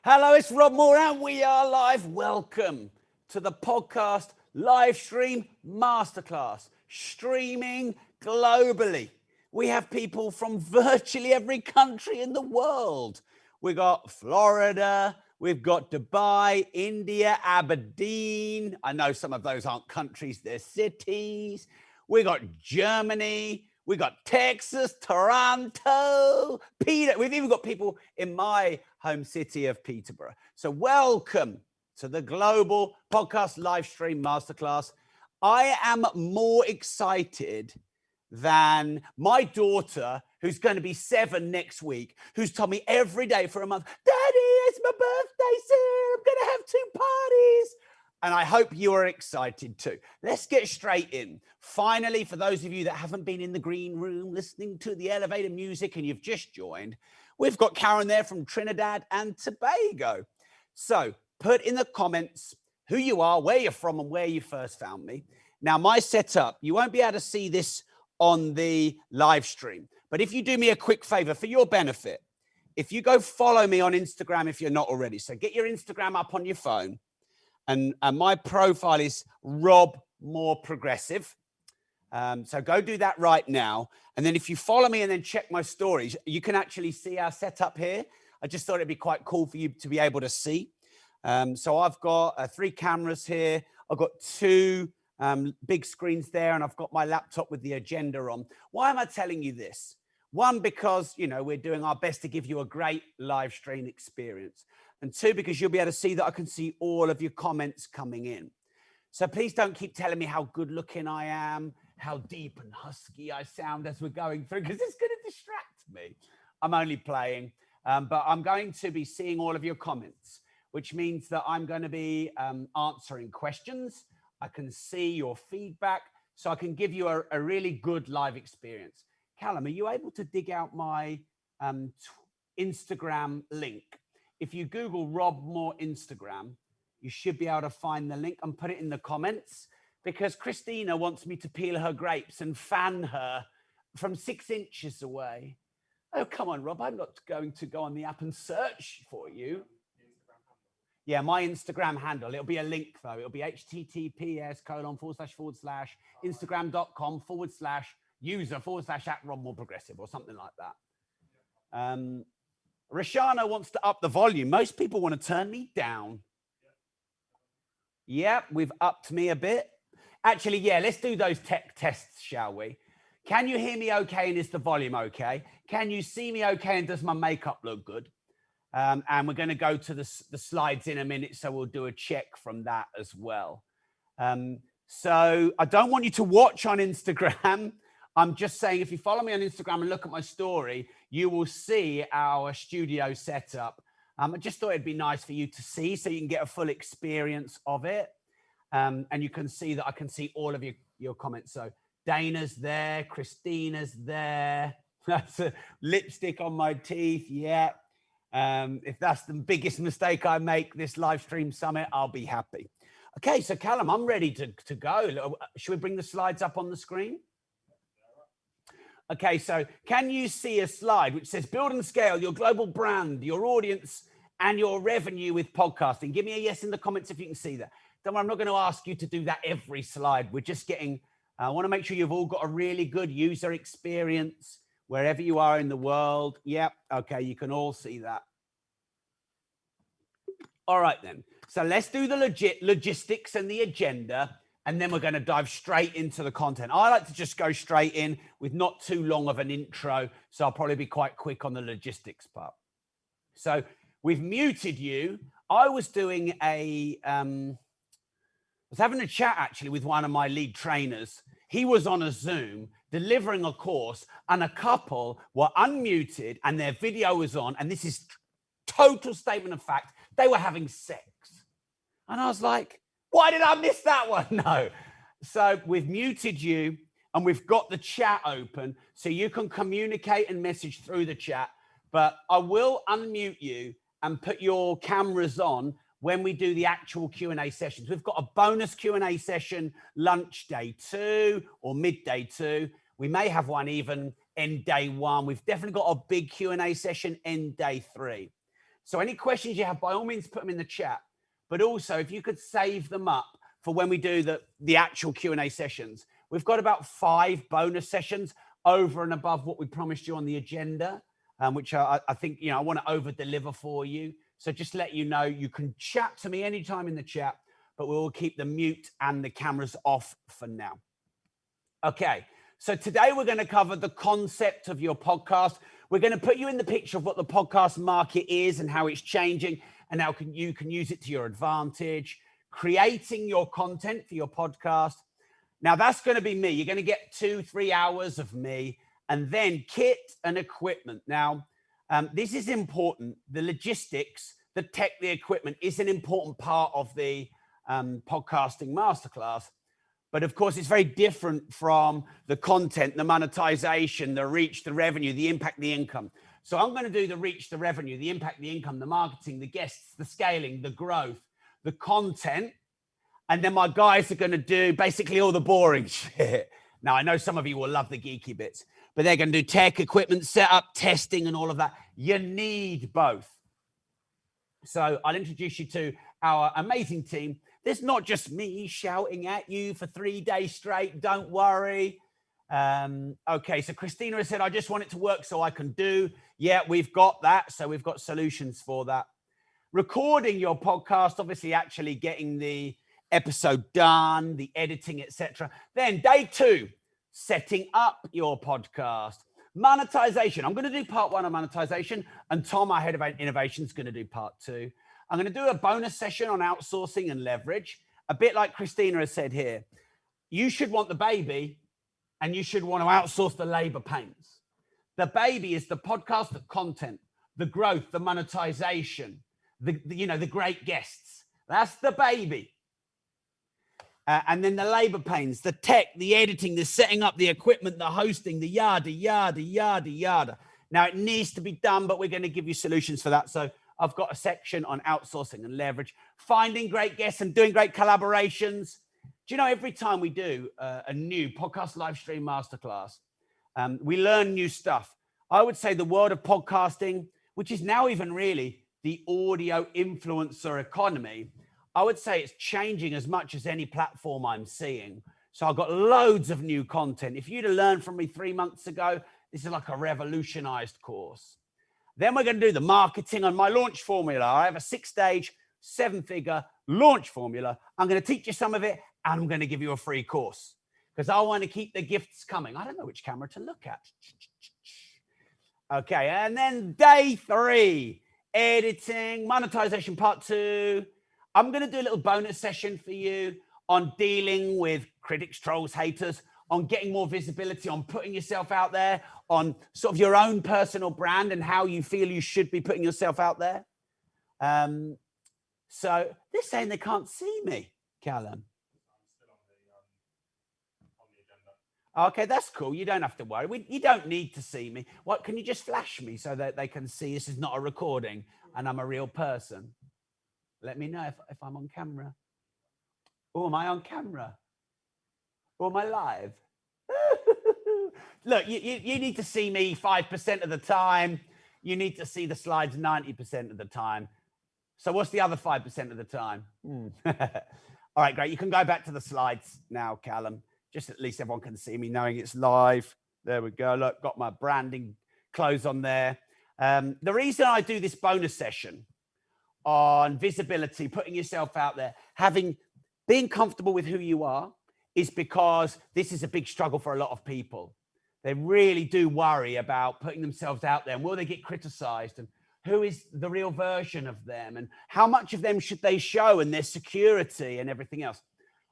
Hello, it's Rob Moore and we are live. Welcome to the podcast live stream masterclass, streaming globally. We have people from virtually every country in the world. We got Florida, we've got Dubai, India, Aberdeen. I know some of those aren't countries, they're cities. We got Germany. We got Texas, Toronto, Peter. We've even got people in my home city of Peterborough. So welcome to the Global Podcast Live Stream Masterclass. I am more excited than my daughter, who's going to be 7 next week, who's told me every day for a month, Daddy, it's my birthday soon. I'm going to have 2 parties. And I hope you are excited too. Let's get straight in. Finally, for those of you that haven't been in the green room listening to the elevator music and you've just joined, we've got Karen there from Trinidad and Tobago. So put in the comments who you are, where you're from, and where you first found me. Now, my setup, you won't be able to see this on the live stream. But if you do me a quick favor for your benefit, if you go follow me on Instagram, if you're not already, so get your Instagram up on your phone. And my profile is Rob More Progressive. So go do that right now. And then if you follow me and then check my stories, you can actually see our setup here. I just thought it'd be quite cool for you to be able to see. So I've got 3 cameras here. I've got 2 big screens there, and I've got my laptop with the agenda on. Why am I telling you this? 1, because, you know, we're doing our best to give you a great live stream experience. And 2, because you'll be able to see that I can see all of your comments coming in. So please don't keep telling me how good looking I am, how deep and husky I sound as we're going through, because it's going to distract me. I'm only playing, but I'm going to be seeing all of your comments, which means that I'm going to be answering questions. I can see your feedback, so I can give you a really good live experience. Callum, are you able to dig out my Instagram link? If you Google Rob Moore Instagram, you should be able to find the link and put it in the comments, because Christina wants me to peel her grapes and fan her from 6 inches away. Oh, come on, Rob. I'm not going to go on the app and search for you. Yeah, my Instagram handle. It'll be a link, though. It'll be https://instagram.com/user/@RobMoreProgressive or something like that. Rashana wants to up the volume. Most people want to turn me down. Yeah, we've upped me a bit. Actually, yeah, let's do those tech tests, shall we? Can you hear me okay, and is the volume okay? Can you see me okay, and does my makeup look good? And we're going to go to the slides in a minute, so we'll do a check from that as well. So I don't want you to watch on Instagram. I'm just saying, if you follow me on Instagram and look at my story, you will see our studio setup. I just thought it'd be nice for you to see, so you can get a full experience of it. And you can see that I can see all of your comments. So Dana's there, Christina's there. That's a lipstick on my teeth. Yeah. If that's the biggest mistake I make this live stream summit, I'll be happy. Okay, so Callum, I'm ready to go. Should we bring the slides up on the screen? Okay, so can you see a slide which says build and scale your global brand, your audience, and your revenue with podcasting? Give me a yes in the comments if you can see that. Don't worry, I'm not going to ask you to do that every slide. We're just getting, I want to make sure you've all got a really good user experience wherever you are in the world. Yep, okay, you can all see that. All right then, so let's do the logistics and the agenda, and then we're going to dive straight into the content. I like to just go straight in with not too long of an intro, so I'll probably be quite quick on the logistics part. So we've muted you. I was doing I was having a chat actually with one of my lead trainers. He was on a Zoom delivering a course, and a couple were unmuted and their video was on, and this is total statement of fact, they were having sex. And I was like, why did I miss that one? No. So we've muted you and we've got the chat open so you can communicate and message through the chat, but I will unmute you and put your cameras on when we do the actual Q&A sessions. We've got a bonus Q&A session lunch day 2 or midday 2. We may have one even end day 1. We've definitely got a big Q&A session end day 3. So any questions you have, by all means, put them in the chat. But also, if you could save them up for when we do the actual Q&A sessions. We've got about 5 bonus sessions over and above what we promised you on the agenda, which I think, I want to over deliver for you. So just let you know, you can chat to me anytime in the chat, but we'll keep the mute and the cameras off for now. Okay, so today we're going to cover the concept of your podcast. We're going to put you in the picture of what the podcast market is and how it's changing and how you can use it to your advantage, creating your content for your podcast. Now, that's going to be me. You're going to get 2-3 hours of me, and then kit and equipment. Now, this is important. The logistics, the tech, the equipment is an important part of the podcasting masterclass. But of course, it's very different from the content, the monetization, the reach, the revenue, the impact, the income. So I'm going to do the reach, the revenue, the impact, the income, the marketing, the guests, the scaling, the growth, the content. And then my guys are going to do basically all the boring shit. Now, I know some of you will love the geeky bits, but they're going to do tech, equipment, setup, testing, and all of that. You need both. So I'll introduce you to our amazing team. There's not just me shouting at you for 3 days straight. Don't worry. Okay, so Christina has said, I just want it to work so I can do. Yeah, we've got that. So we've got solutions for that. Recording your podcast, obviously actually getting the episode done, the editing, etc. Then day 2, setting up your podcast. Monetization. I'm going to do part 1 on monetization, and Tom, our head of innovation, is going to do part 2. I'm going to do a bonus session on outsourcing and leverage, a bit like Christina has said here. You should want the baby, and you should want to outsource the labor pains. The baby is the podcast, the content, the growth, the monetization, the great guests. That's the baby. And then the labor pains, the tech, the editing, the setting up, the equipment, the hosting, the yada, yada, yada, yada. Now, it needs to be done, but we're going to give you solutions for that. So I've got a section on outsourcing and leverage, finding great guests and doing great collaborations. Do you know, every time we do a new podcast live stream masterclass, we learn new stuff. I would say the world of podcasting, which is now even really the audio influencer economy, I would say it's changing as much as any platform I'm seeing. So I've got loads of new content. If you'd have learned from me 3 months ago, this is like a revolutionized course. Then we're going to do the marketing on my launch formula. I have a 6-stage, 7-figure launch formula. I'm going to teach you some of it, and I'm going to give you a free course because I want to keep the gifts coming. I don't know which camera to look at. Okay, and then day 3, editing, monetization part 2. I'm going to do a little bonus session for you on dealing with critics, trolls, haters, on getting more visibility, on putting yourself out there, on sort of your own personal brand and how you feel you should be putting yourself out there. So they're saying they can't see me, Callum. I'm still on the agenda. Okay, that's cool. You don't have to worry. You don't need to see me. What, can you just flash me so that they can see this is not a recording and I'm a real person? Let me know if I'm on camera. Oh, am I on camera? Or am I live? Look, you need to see me 5% of the time. You need to see the slides 90% of the time. So what's the other 5% of the time? All right, great. You can go back to the slides now, Callum. Just at least everyone can see me knowing it's live. There we go. Look, got my branding clothes on there. The reason I do this bonus session on visibility, putting yourself out there, being comfortable with who you are, is because this is a big struggle for a lot of people. They really do worry about putting themselves out there, and will they get criticized, and who is the real version of them, and how much of them should they show, and their security and everything else.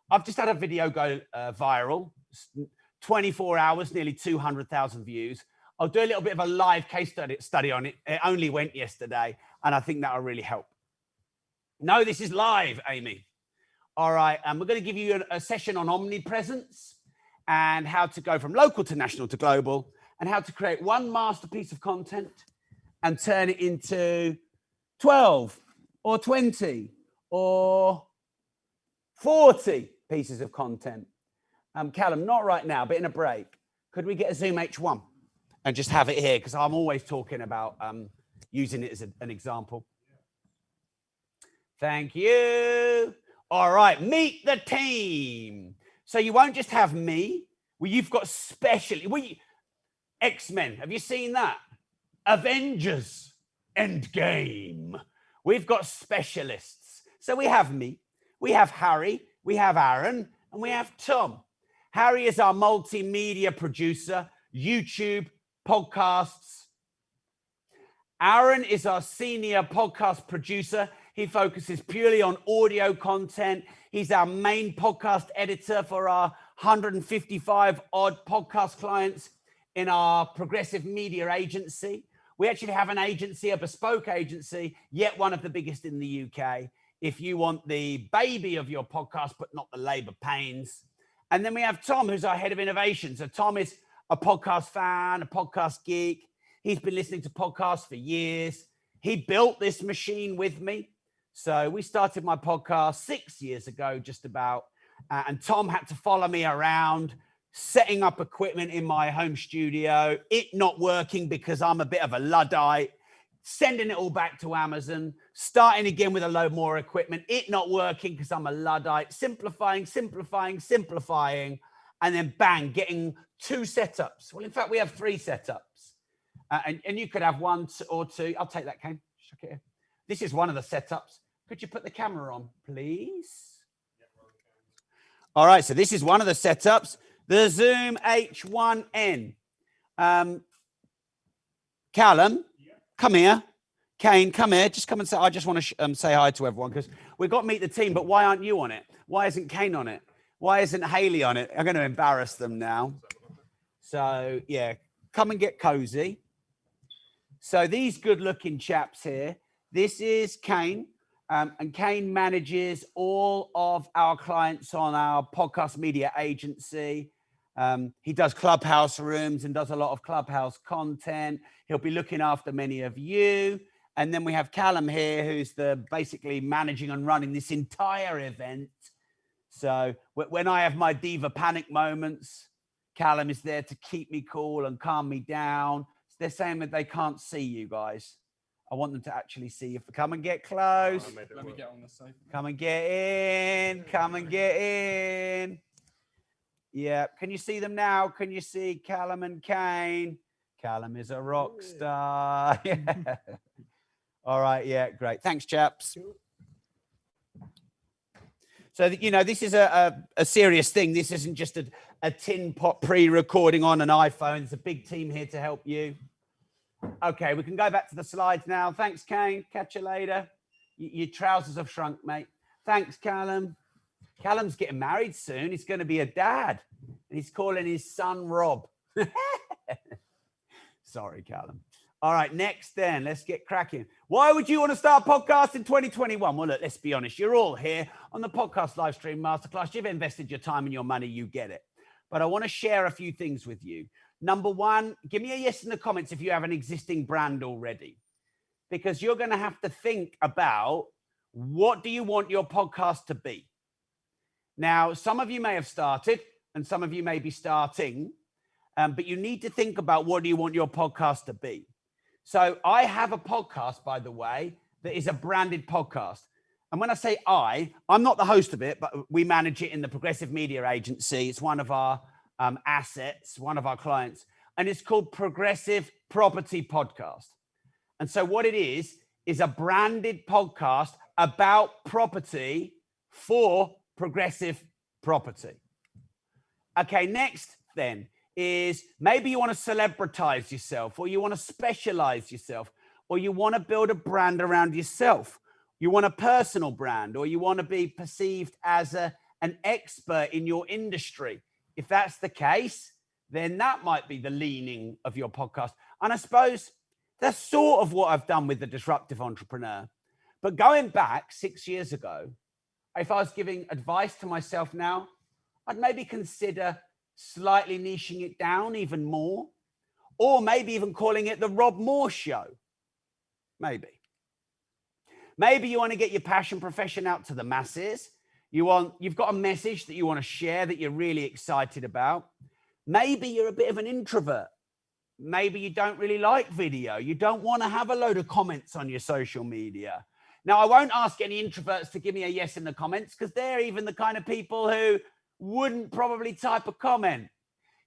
I've just had a video go viral, 24 hours, nearly 200,000 views. I'll do a little bit of a live case study on it. It only went yesterday, and I think that'll really help. No, this is live, Amy. All right, and we're going to give you a session on omnipresence and how to go from local to national to global, and how to create one masterpiece of content and turn it into 12 or 20 or 40 pieces of content. Callum, not right now, but in a break. Could we get a Zoom H1 and just have it here? Because I'm always talking about using it as an example. Thank you. All right, meet the team. So you won't just have me. Well, you've got X-Men. Have you seen that? Avengers Endgame. We've got specialists. So we have me, we have Harry, we have Aaron, and we have Tom. Harry is our multimedia producer, YouTube, podcasts. Aaron is our senior podcast producer. He focuses purely on audio content. He's our main podcast editor for our 155 odd podcast clients in our progressive media agency. We actually have an agency, a bespoke agency, yet one of the biggest in the UK. If you want the baby of your podcast, but not the labor pains. And then we have Tom, who's our head of innovation. So Tom is a podcast fan, a podcast geek. He's been listening to podcasts for years. He built this machine with me. So we started my podcast 6 years ago, just about. And Tom had to follow me around, setting up equipment in my home studio, it not working because I'm a bit of a Luddite, sending it all back to Amazon, starting again with a load more equipment, it not working because I'm a Luddite, simplifying, and then bang, getting 2 setups. Well, in fact, we have 3 setups. And you could have 1 or 2. I'll take that, Kane. Chuck it in. This is one of the setups. Could you put the camera on, please? All right, so this is one of the setups. The Zoom H1N. Callum, come here. Kane, come here. Just come and say, I just want to say hi to everyone because we've got to meet the team, but why aren't you on it? Why isn't Kane on it? Why isn't Haley on it? I'm going to embarrass them now. So, yeah, come and get cozy. So these good-looking chaps here, this is Kane. And Kane manages all of our clients on our podcast media agency. He does Clubhouse rooms and does a lot of Clubhouse content. He'll be looking after many of you. And then we have Callum here, who's basically managing and running this entire event. So when I have my diva panic moments, Callum is there to keep me cool and calm me down. They're saying that they can't see you guys. I want them to actually see you. Come and get close. Let me get on the sofa. Come and get in. Come and get in. Yeah. Can you see them now? Can you see Callum and Kane? Callum is a rock star. Yeah. All right. Yeah. Great. Thanks, chaps. So, you know, this is a serious thing. This isn't just a tin pot pre-recording on an iPhone. There's a big team here to help you. Okay, we can go back to the slides now. Thanks, Kane. Catch you later. Your trousers have shrunk, mate. Thanks, Callum. Callum's getting married soon. He's going to be a dad. And he's calling his son Rob. Sorry, Callum. All right, next then. Let's get cracking. Why would you want to start a podcast in 2021? Well, look, let's be honest. You're all here on the podcast live stream masterclass. You've invested your time and your money. You get it. But I want to share a few things with you. Number one, give me a yes in the comments if you have an existing brand already, because you're going to have to think about what do you want your podcast to be. Now, some of you may have started and some of you may be starting, but you need to think about what do you want your podcast to be. So I have a podcast, by the way, that is a branded podcast. And when I say I'm not the host of it, but we manage it in the Progressive Media Agency. It's one of our assets, one of our clients, and it's called Progressive Property Podcast. And so what it is a branded podcast about property for progressive property. Okay, next then is maybe you want to celebritize yourself, or you want to specialize yourself, or you want to build a brand around yourself. You want a personal brand, or you want to be perceived as an expert in your industry. If that's the case, then that might be the leaning of your podcast. And I suppose that's sort of what I've done with the Disruptive Entrepreneur. But going back 6 years ago, if I was giving advice to myself now, I'd maybe consider slightly niching it down even more, or maybe even calling it the Rob Moore Show. Maybe you want to get your passion profession out to the masses. You've got a message that you want to share that you're really excited about. Maybe you're a bit of an introvert. Maybe you don't really like video. You don't want to have a load of comments on your social media. Now, I won't ask any introverts to give me a yes in the comments because they're even the kind of people who wouldn't probably type a comment.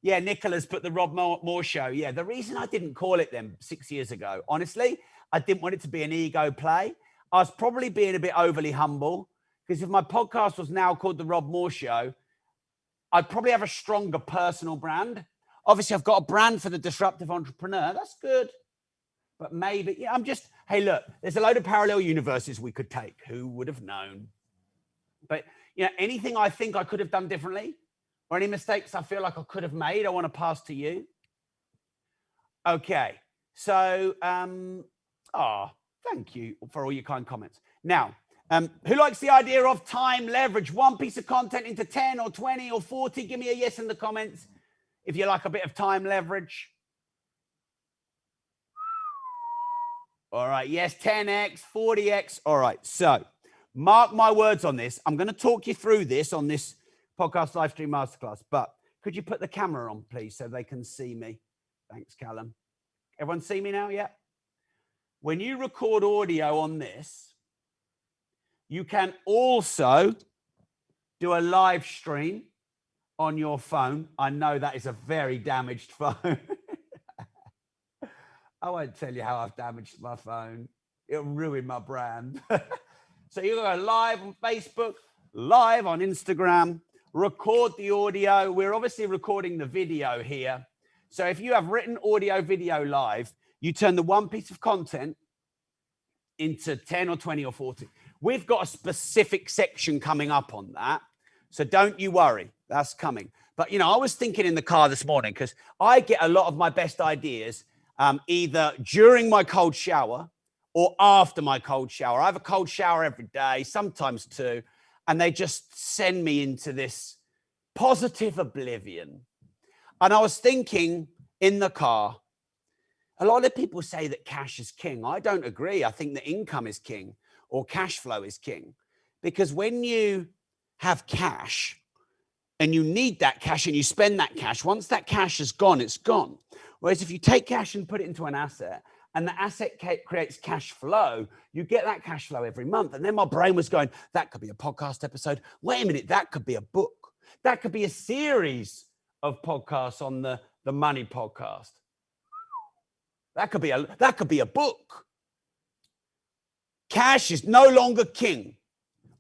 Yeah, Nicola's put the Rob Moore show. Yeah, the reason I didn't call it them 6 years ago, honestly, I didn't want it to be an ego play. I was probably being a bit overly humble because if my podcast was now called the Rob Moore Show, I'd probably have a stronger personal brand. Obviously, I've got a brand for the disruptive entrepreneur. That's good. But maybe, yeah, hey, look, there's a load of parallel universes we could take. Who would have known? But, anything I think I could have done differently or any mistakes I feel like I could have made, I want to pass to you. Okay. So, thank you for all your kind comments. Now, who likes the idea of time leverage? One piece of content into 10 or 20 or 40? Give me a yes in the comments if you like a bit of time leverage. All right. Yes, 10x, 40x. All right. So mark my words on this. I'm going to talk you through this on this podcast live stream masterclass, but could you put the camera on, please, so they can see me? Thanks, Callum. Everyone see me now? Yeah. When you record audio on this, you can also do a live stream on your phone. I know that is a very damaged phone. I won't tell you how I've damaged my phone. It'll ruin my brand. So you go live on Facebook, live on Instagram, record the audio. We're obviously recording the video here. So if you have written audio, video live, you turn the one piece of content into 10 or 20 or 40. We've got a specific section coming up on that. So don't you worry, that's coming. But, I was thinking in the car this morning because I get a lot of my best ideas either during my cold shower or after my cold shower. I have a cold shower every day, sometimes two, and they just send me into this positive oblivion. And I was thinking in the car, a lot of people say that cash is king. I don't agree. I think that income is king or cash flow is king. Because when you have cash and you need that cash and you spend that cash, once that cash is gone, it's gone. Whereas if you take cash and put it into an asset and the asset creates cash flow, you get that cash flow every month. And then my brain was going, that could be a podcast episode. Wait a minute, that could be a book. That could be a series of podcasts on the Money Podcast. That could be a book. Cash is no longer king,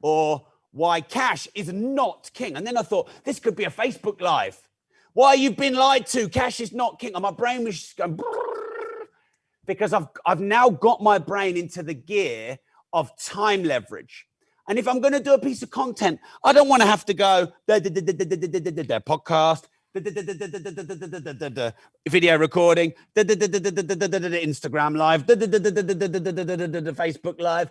or why cash is not king. And then I thought, this could be a Facebook Live. Why you've been lied to? Cash is not king. And my brain was just going, because I've now got my brain into the gear of time leverage. And if I'm going to do a piece of content, I don't want to have to go podcast, video recording, Instagram live, Facebook live,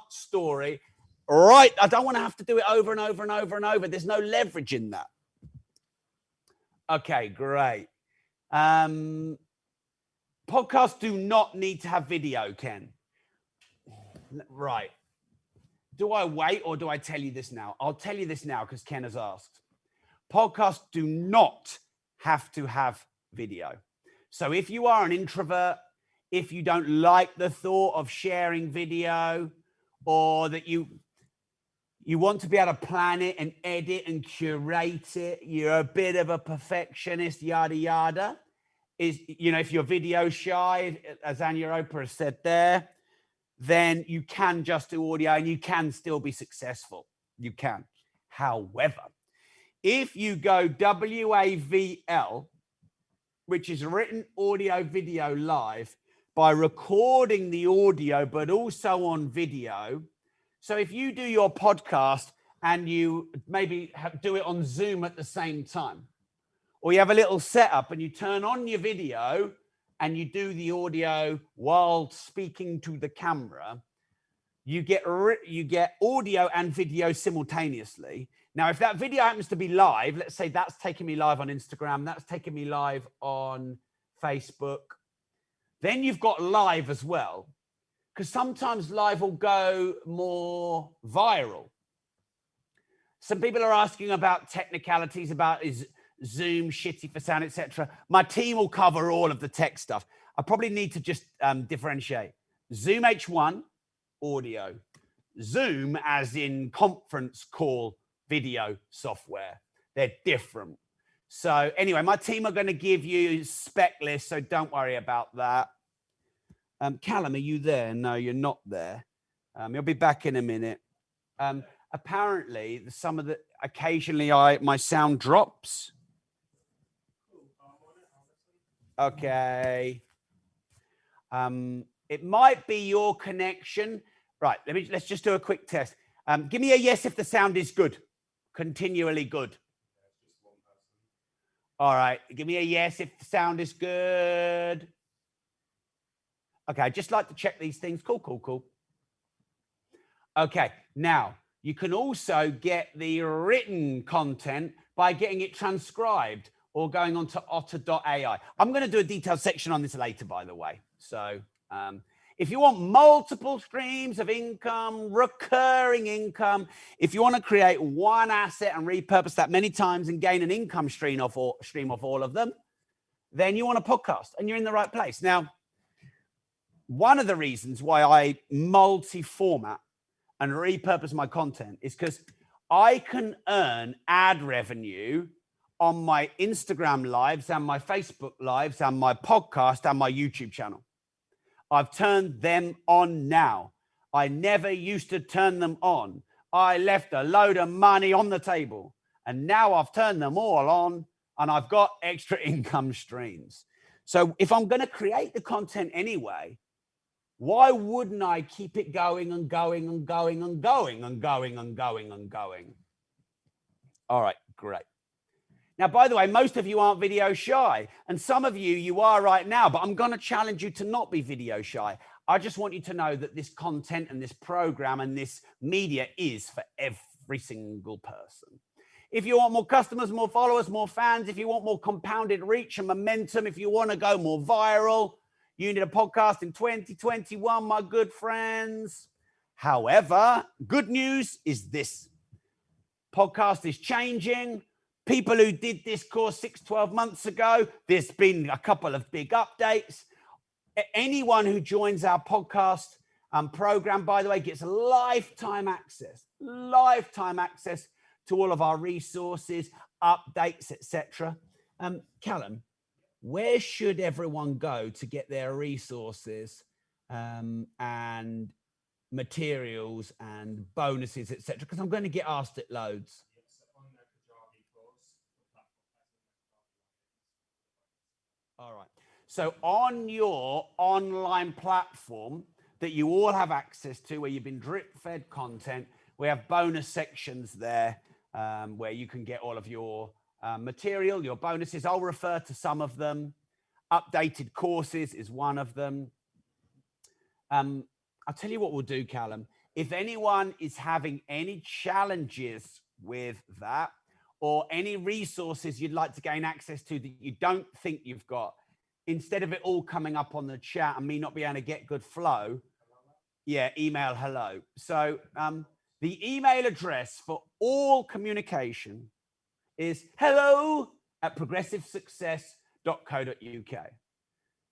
story. Right. I don't want to have to do it over and over and over and over. There's no leverage in that. Okay, great. Podcasts do not need to have video, Ken. Right. Do I wait or do I tell you this now? I'll tell you this now because Ken has asked. Podcasts do not have to have video. So if you are an introvert, if you don't like the thought of sharing video, or that you want to be able to plan it and edit and curate it, you're a bit of a perfectionist, yada, yada. If you're video shy, as Anya Oprah has said there, then you can just do audio and you can still be successful. You can. However, if you go WAVL, which is written audio, video live, by recording the audio, but also on video. So if you do your podcast and you maybe do it on Zoom at the same time, or you have a little setup and you turn on your video and you do the audio while speaking to the camera, you get audio and video simultaneously. Now, if that video happens to be live, let's say that's taking me live on Instagram, that's taking me live on Facebook, then you've got live as well, because sometimes live will go more viral. Some people are asking about technicalities, about is Zoom shitty for sound, etc. My team will cover all of the tech stuff. I probably need to just differentiate. Zoom H1 audio. Zoom, as in conference call video software. They're different. So anyway, my team are going to give you spec lists, so don't worry about that. Callum, are you there? No, you're not there. You'll be back in a minute. Apparently, some of the occasionally my sound drops. Okay. It might be your connection. Right. Let's just do a quick test. Give me a yes if the sound is good, continually good. All right. Give me a yes if the sound is good. Okay. I just like to check these things. Cool. Okay. Now, you can also get the written content by getting it transcribed or going on to otter.ai. I'm going to do a detailed section on this later, by the way. So if you want multiple streams of income, recurring income, if you want to create one asset and repurpose that many times and gain an income stream off all of them, then you want a podcast and you're in the right place. Now, one of the reasons why I multi-format and repurpose my content is because I can earn ad revenue on my Instagram lives and my Facebook lives and my podcast and my YouTube channel. I've turned them on now. I never used to turn them on. I left a load of money on the table and now I've turned them all on and I've got extra income streams. So if I'm going to create the content anyway, why wouldn't I keep it going and going and going and going and going and going and going? All right, great. Now, by the way, most of you aren't video shy, and some of you are right now, but I'm going to challenge you to not be video shy. I just want you to know that this content and this program and this media is for every single person. If you want more customers, more followers, more fans, if you want more compounded reach and momentum, if you want to go more viral, you need a podcast in 2021, my good friends. However, good news is this. Podcast is changing. People who did this course 6-12 months ago, there's been a couple of big updates. Anyone who joins our podcast program, by the way, gets lifetime access to all of our resources, updates, etc. Callum, where should everyone go to get their resources and materials and bonuses, etc.? Because I'm going to get asked it loads. All right. So on your online platform that you all have access to, where you've been drip fed content, we have bonus sections there where you can get all of your material, your bonuses. I'll refer to some of them. Updated courses is one of them. I'll tell you what we'll do, Callum. If anyone is having any challenges with that or any resources you'd like to gain access to that you don't think you've got, instead of it all coming up on the chat and me not being able to get good flow, yeah, email hello. So the email address for all communication is hello@progressivesuccess.co.uk.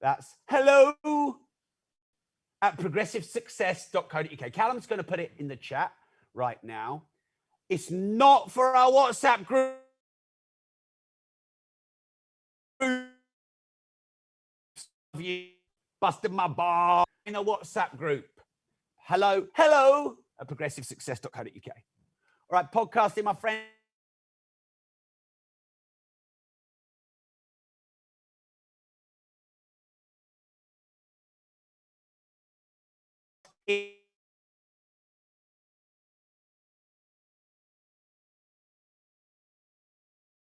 That's hello@progressivesuccess.co.uk. Callum's going to put it in the chat right now. It's not for our WhatsApp group. You busted my bar in a WhatsApp group. hello@progressivesuccess.co.uk. All right, podcasting, my friend.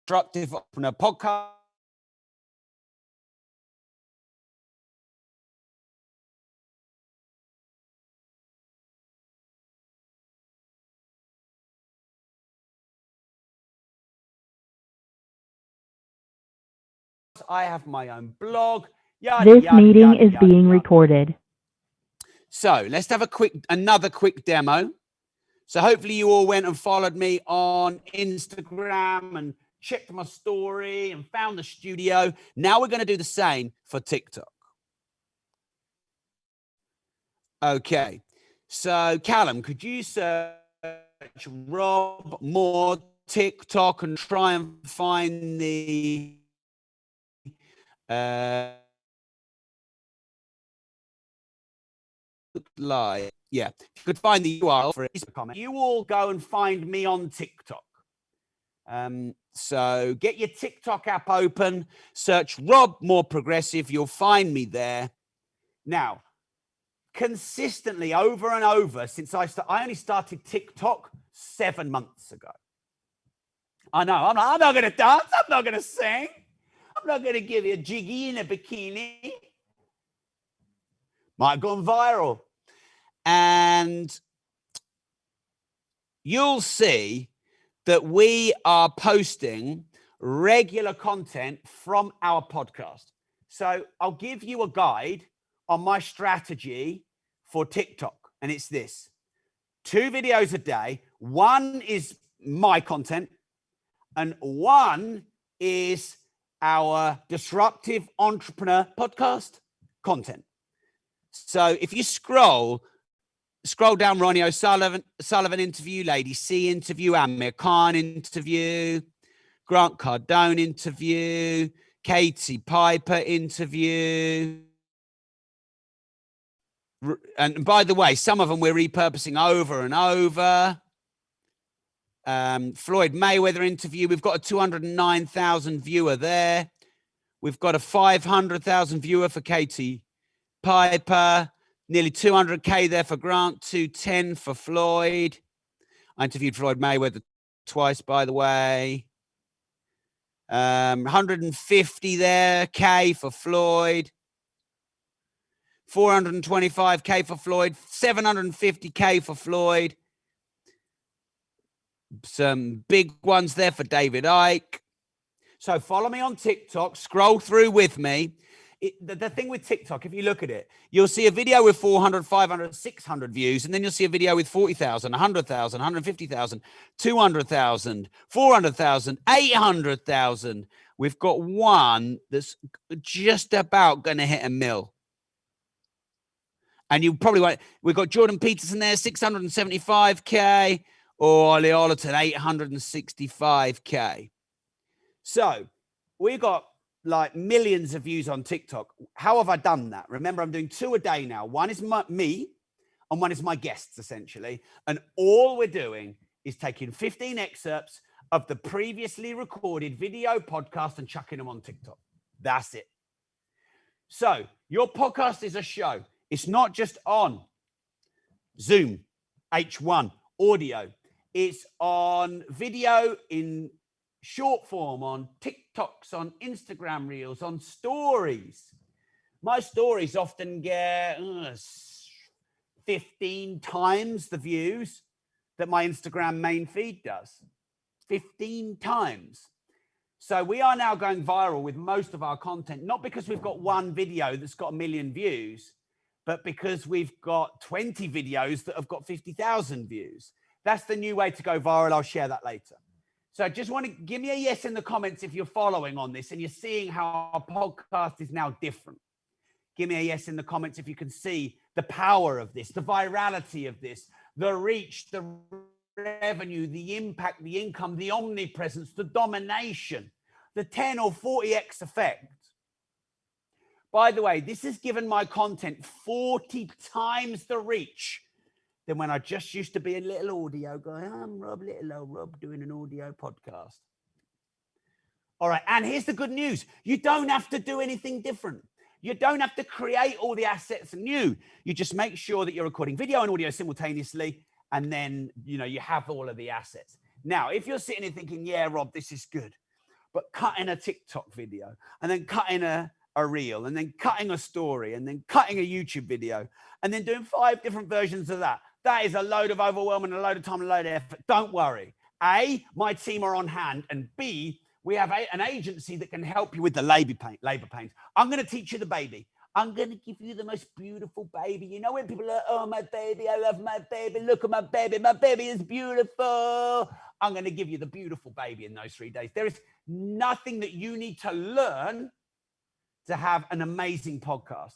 Constructive Entrepreneur Podcast. I have my own blog. This meeting is being recorded. So let's have another quick demo. So hopefully you all went and followed me on Instagram and checked my story and found the studio. Now we're going to do the same for TikTok. Okay. So, Callum, could you search Rob Moore TikTok and try and find the live? Yeah, you could find the URL for it. You all go and find me on TikTok. So get your TikTok app open, search Rob More Progressive. You'll find me there. Now, consistently over and over since I only started TikTok 7 months ago. I know, I'm not going to dance. I'm not going to sing. I'm not going to give you a jiggy in a bikini. Might have gone viral. And you'll see that we are posting regular content from our podcast. So I'll give you a guide on my strategy for TikTok, and it's this: 2 videos a day. One is my content, and one is our Disruptive Entrepreneur podcast content. So if you scroll down, Ronnie O'Sullivan interview, Lady C interview, Amir Khan interview, Grant Cardone interview, Katie Piper interview. And by the way, some of them we're repurposing over and over. Floyd Mayweather interview. We've got a 209,000 viewer there. We've got a 500,000 viewer for Katie Piper. Nearly 200K there for Grant, 210 for Floyd. I interviewed Floyd Mayweather twice, by the way. 150 there, K for Floyd. 425K for Floyd. 750K for Floyd. Some big ones there for David Icke. So follow me on TikTok. Scroll through with me. The thing with TikTok, if you look at it, you'll see a video with 400, 500, 600 views, and then you'll see a video with 40,000, 100,000, 150,000, 200,000, 400,000, 800,000. We've got one that's just about going to hit a mil. And you probably won't. We've got Jordan Peterson there, 675K, or Ollie Ollerton, 865K. So we've got like millions of views on TikTok. How have I done that? Remember, I'm doing 2 a day now. One is me and one is my guests, essentially. And all we're doing is taking 15 excerpts of the previously recorded video podcast and chucking them on TikTok. That's it. So your podcast is a show. It's not just on Zoom, H1, audio. It's on video in short form, on TikToks, on Instagram Reels, on stories. My stories often get 15 times the views that my Instagram main feed does. 15 times. So we are now going viral with most of our content, not because we've got one video that's got 1 million views, but because we've got 20 videos that have got 50,000 views. That's the new way to go viral. I'll share that later. So I just want to give me a yes in the comments if you're following on this and you're seeing how our podcast is now different. Give me a yes in the comments if you can see the power of this, the virality of this, the reach, the revenue, the impact, the income, the omnipresence, the domination, the 10 or 40x effect. By the way, this has given my content 40 times the reach than when I just used to be a little audio guy. I'm Rob, little old Rob, doing an audio podcast. All right, and here's the good news. You don't have to do anything different. You don't have to create all the assets anew. You just make sure that you're recording video and audio simultaneously, and then, you have all of the assets. Now, if you're sitting here thinking, yeah, Rob, this is good, but cutting a TikTok video and then cutting a reel and then cutting a story and then cutting a YouTube video and then doing 5 different versions of that, that is a load of overwhelm and a load of time and a load of effort. Don't worry. A, my team are on hand, and B, we have an agency that can help you with the labor pains. I'm going to teach you the baby. I'm going to give you the most beautiful baby. You know when people are, oh, my baby, I love my baby. Look at my baby. My baby is beautiful. I'm going to give you the beautiful baby in those 3 days. There is nothing that you need to learn to have an amazing podcast.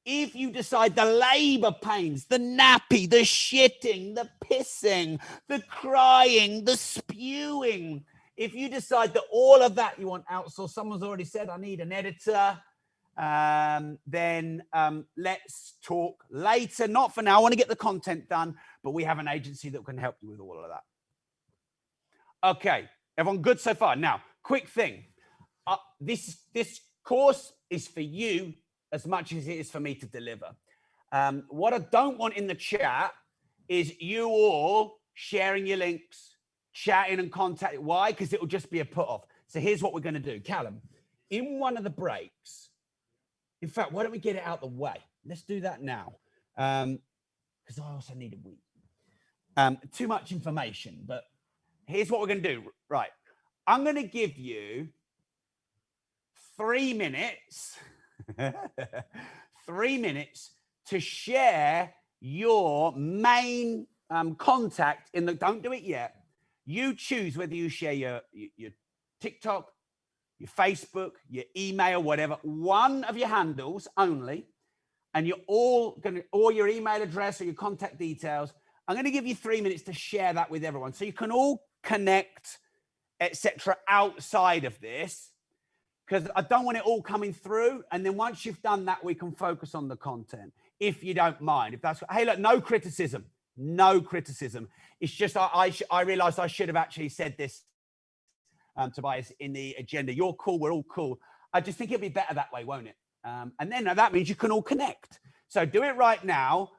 If you decide the labor pains, the nappy, the shitting, the pissing, the crying, the spewing, if you decide that all of that you want outsourced, someone's already said, I need an editor, then let's talk later. Not for now. I want to get the content done, but we have an agency that can help you with all of that. Okay, everyone good so far? Now, quick thing. This course is for you as much as it is for me to deliver. What I don't want in the chat is you all sharing your links, chatting and contacting. Why? Because it will just be a put off. So here's what we're going to do. Callum, in one of the breaks, in fact, why don't we get it out the way? Let's do that now. Because I also need a week. Too much information, but here's what we're going to do. Right. I'm going to give you 3 minutes, 3 minutes to share your main contact in the, don't do it yet. You choose whether you share your TikTok, your Facebook, your email, whatever, one of your handles only, and you're all going to, or your email address or your contact details. I'm going to give you 3 minutes to share that with everyone. So you can all connect, etc. outside of this, because I don't want it all coming through. And then once you've done that, we can focus on the content, if you don't mind. If that's, hey, look, no criticism, no criticism. It's just I realized I should have actually said this, Tobias, in the agenda. You're cool, we're all cool. I just think it'll be better that way, won't it? And then that means you can all connect. So do it right now,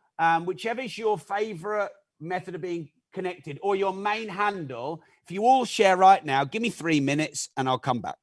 whichever is your favorite method of being connected or your main handle. If you all share right now, give me 3 minutes and I'll come back.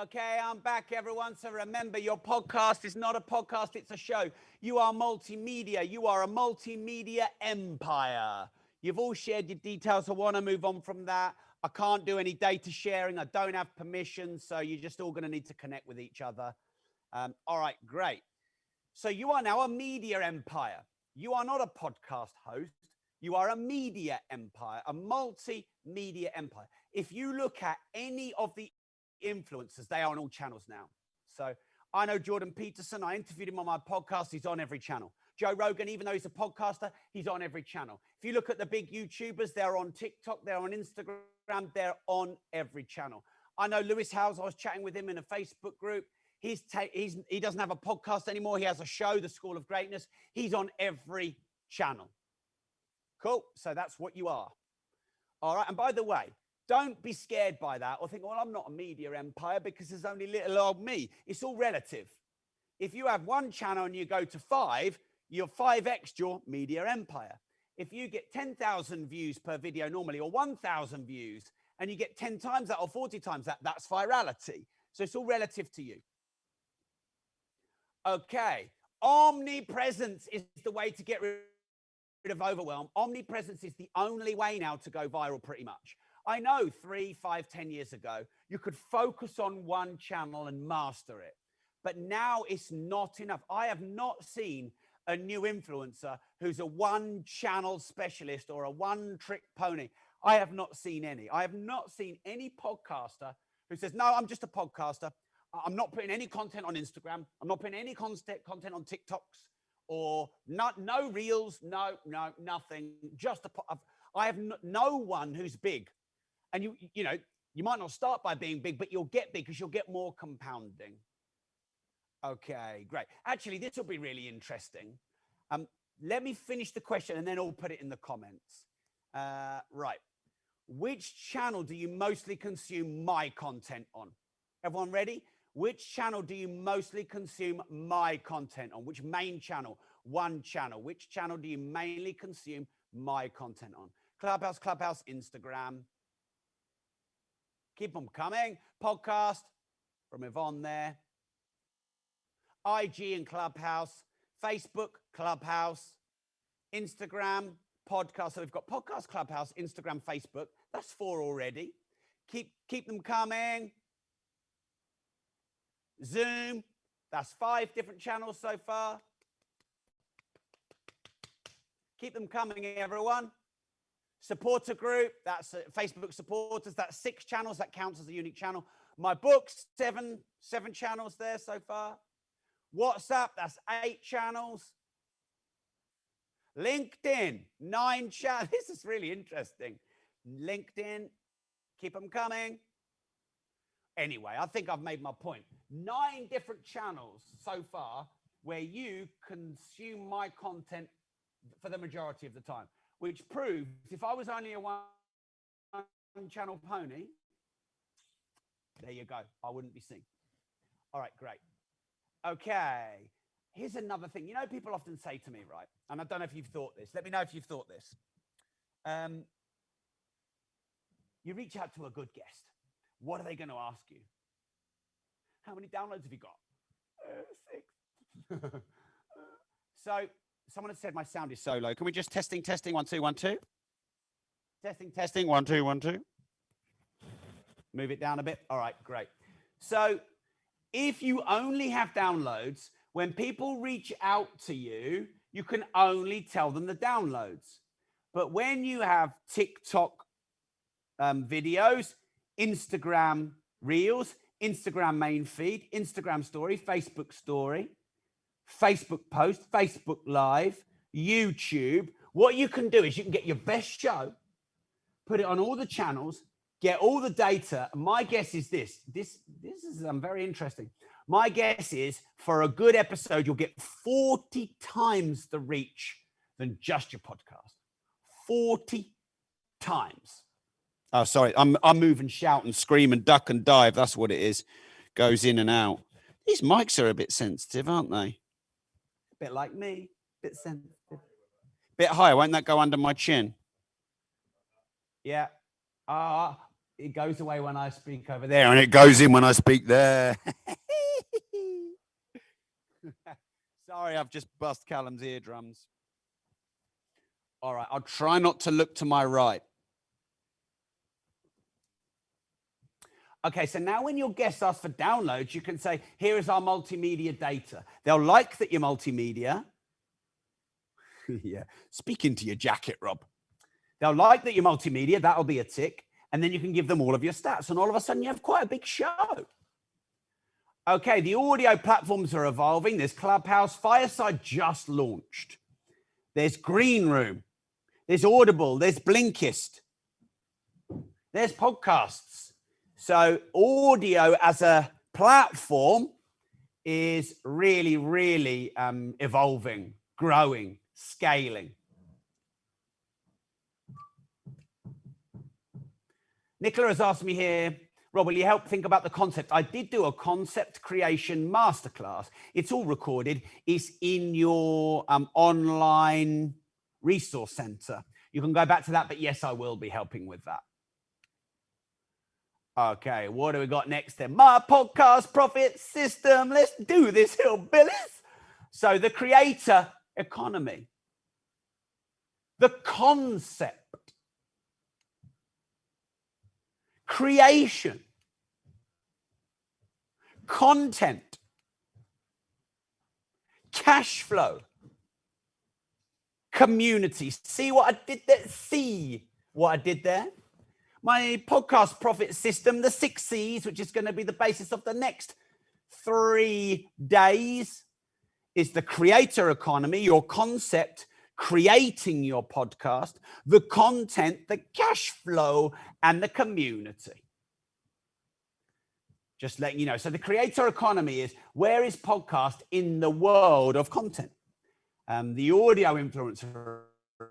Okay, I'm back, everyone. So remember, your podcast is not a podcast, it's a show. You are multimedia. You are a multimedia empire. You've all shared your details. I want to move on from that. I can't do any data sharing. I don't have permission. So you're just all going to need to connect with each other. All right, great. So you are now a media empire. You are not a podcast host. You are a media empire, a multimedia empire. If you look at any of the influencers, they are on all channels now. So I know Jordan Peterson. I interviewed him on my podcast. He's on every channel. Joe Rogan, even though he's a podcaster, he's on every channel. If you look at the big YouTubers, they're on TikTok, they're on Instagram, they're on every channel. I know Lewis Howes. I was chatting with him in a Facebook group. He doesn't have a podcast anymore. He has a show, The School of Greatness. He's on every channel. Cool. So that's what you are. All right. And by the way, don't be scared by that or think, well, I'm not a media empire because there's only little old me. It's all relative. If you have one channel and you go to 5, you're 5x your media empire. If you get 10,000 views per video normally, or 1,000 views, and you get 10 times that or 40 times that, that's virality. So it's all relative to you. Okay. Omnipresence is the way to get rid of overwhelm. Omnipresence is the only way now to go viral pretty much. I know 3, 5, 10 years ago, you could focus on one channel and master it. But now it's not enough. I have not seen a new influencer who's a one channel specialist or a one trick pony. I have not seen any. I have not seen any podcaster who says, no, I'm just a podcaster. I'm not putting any content on Instagram. I'm not putting any content on TikToks or no reels. No, nothing. Just I have no one who's big. And you know, you might not start by being big, but you'll get big because you'll get more compounding. Okay, great. Actually, this will be really interesting. Let me finish the question and then I'll put it in the comments. Right. Which channel do you mostly consume my content on? Everyone ready? Which channel do you mostly consume my content on? Which main channel? One channel. Which channel do you mainly consume my content on? Clubhouse, Instagram. Keep them coming. Podcast from Yvonne there. IG and Clubhouse. Facebook, Clubhouse. Instagram, podcast. So we've got podcast, Clubhouse, Instagram, Facebook. That's 4 already. Keep them coming. Zoom. That's 5 different channels so far. Keep them coming, everyone. Supporter group, that's Facebook supporters, that's 6 channels, that counts as a unique channel. My books, 7 channels there so far. WhatsApp, that's 8 channels. LinkedIn, 9 channels. This is really interesting. LinkedIn, keep them coming. Anyway, I think I've made my point. 9 different channels so far where you consume my content for the majority of the time. Which proves if I was only a one channel pony, there you go. I wouldn't be seen. All right, great. Okay. Here's another thing. You know, people often say to me, right? And I don't know if you've thought this. Let me know if you've thought this. You reach out to a good guest. What are they going to ask you? How many downloads have you got? 6. So someone has said my sound is so low. Can we just testing 1 2 1 2? Testing 1 2 1 2. Move it down a bit. All right, great. So if you only have downloads, when people reach out to you, you can only tell them the downloads. But when you have TikTok videos, Instagram Reels, Instagram main feed, Instagram story, Facebook story, Facebook post, Facebook Live, YouTube. What you can do is you can get your best show, put it on all the channels, get all the data. My guess is this is very interesting. My guess is for a good episode, you'll get 40 times the reach than just your podcast. 40 times. Oh, sorry. I'm moving, shout and scream and duck and dive. That's what it is. Goes in and out. These mics are a bit sensitive, aren't they? A bit like me, bit sensitive. Bit higher, won't that go under my chin? Yeah. it goes away when I speak over there, and it goes in when I speak there. Sorry, I've just bust Callum's eardrums. All right, I'll try not to look to my right. Okay, so now when your guests ask for downloads, you can say, here is our multimedia data. They'll like that you're multimedia. Yeah, speak into your jacket, Rob. They'll like that you're multimedia. That'll be a tick. And then you can give them all of your stats. And all of a sudden, you have quite a big show. Okay, the audio platforms are evolving. There's Clubhouse. Fireside just launched. There's Green Room. There's Audible. There's Blinkist. There's podcasts. So audio as a platform is really, really evolving, growing, scaling. Nicola has asked me here, Rob, will you help think about the concept? I did do a concept creation masterclass. It's all recorded. It's in your online resource center. You can go back to that, but yes, I will be helping with that. Okay, what do we got next then? My podcast profit system. Let's do this, hillbillies. So the creator economy, the concept, creation, content, cash flow, community. See what I did there? See what I did there? My podcast profit system, the 6 C's, which is going to be the basis of the next 3 days, is the creator economy, your concept, creating your podcast, the content, the cash flow, and the community. Just letting you know. So the creator economy is, where is podcast in the world of content? The audio influencer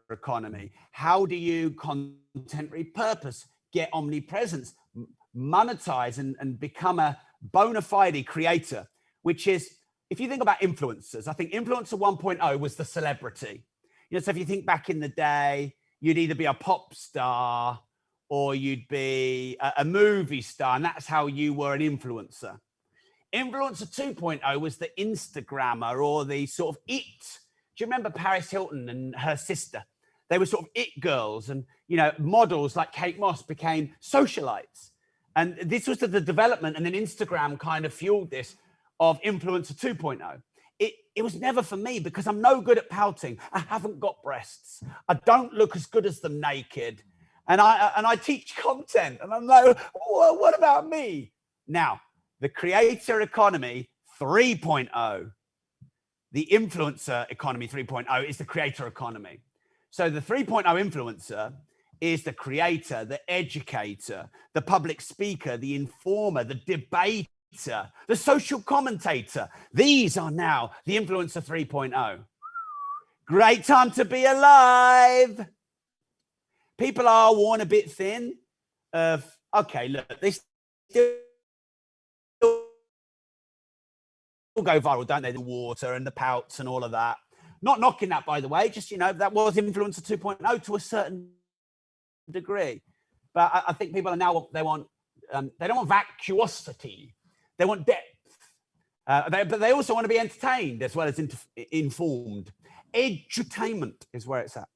economy. How do you content repurpose, get omnipresence, monetize, and become a bona fide creator, which is, if you think about influencers, I think influencer 1.0 was the celebrity. You know, so if you think back in the day, you'd either be a pop star or you'd be a movie star, and that's how you were an influencer. Influencer 2.0 was the Instagrammer, or the sort of it. Do you remember Paris Hilton and her sister? They were sort of it girls, and, you know, models like Kate Moss became socialites. And this was the development, and then Instagram kind of fueled this, of influencer 2.0. It was never for me, because I'm no good at pouting. I haven't got breasts. I don't look as good as them naked. And I teach content, and I'm like, well, what about me? Now, the creator economy 3.0, the influencer economy 3.0 is the creator economy. So the 3.0 influencer is the creator, the educator, the public speaker, the informer, the debater, the social commentator. These are now the influencer 3.0. Great time to be alive. People are worn a bit thin of, okay, look, they still go viral, don't they? The water and the pouts and all of that. Not knocking that, by the way, just, you know, that was influencer 2.0 to a certain degree. But I think people are now, they don't want vacuosity. They want depth. But they also want to be entertained as well as informed. Edutainment is where it's at.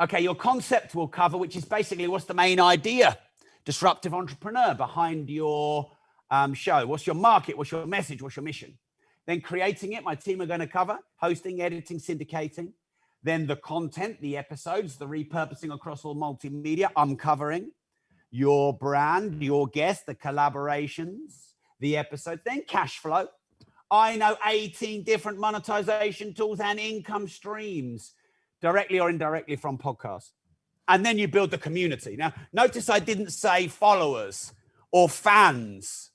Okay, your concept will cover, which is basically, what's the main idea? Disruptive entrepreneur behind your show. What's your market? What's your message? What's your mission? Then creating it, my team are going to cover hosting, editing, syndicating. Then the content, the episodes, the repurposing across all multimedia, I'm covering. Your brand, your guest, the collaborations, the episode, then cash flow. I know 18 different monetization tools and income streams, directly or indirectly from podcasts. And then you build the community. Now, notice I didn't say followers or fans.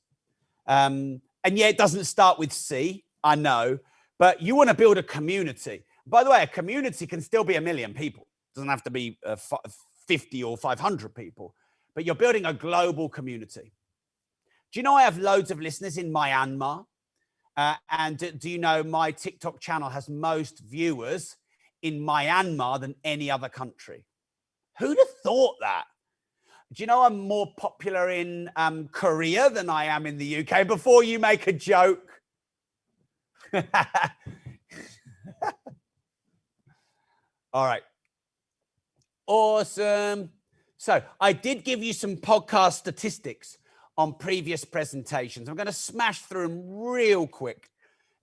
And yeah, it doesn't start with C, I know, but you want to build a community. By the way, a community can still be 1 million people. It doesn't have to be 50 or 500 people, but you're building a global community. Do you know I have loads of listeners in Myanmar? And do you know my TikTok channel has most viewers in Myanmar than any other country? Who'd have thought that? Do you know I'm more popular in Korea than I am in the UK? Before you make a joke. All right. Awesome. So I did give you some podcast statistics on previous presentations. I'm going to smash through them real quick.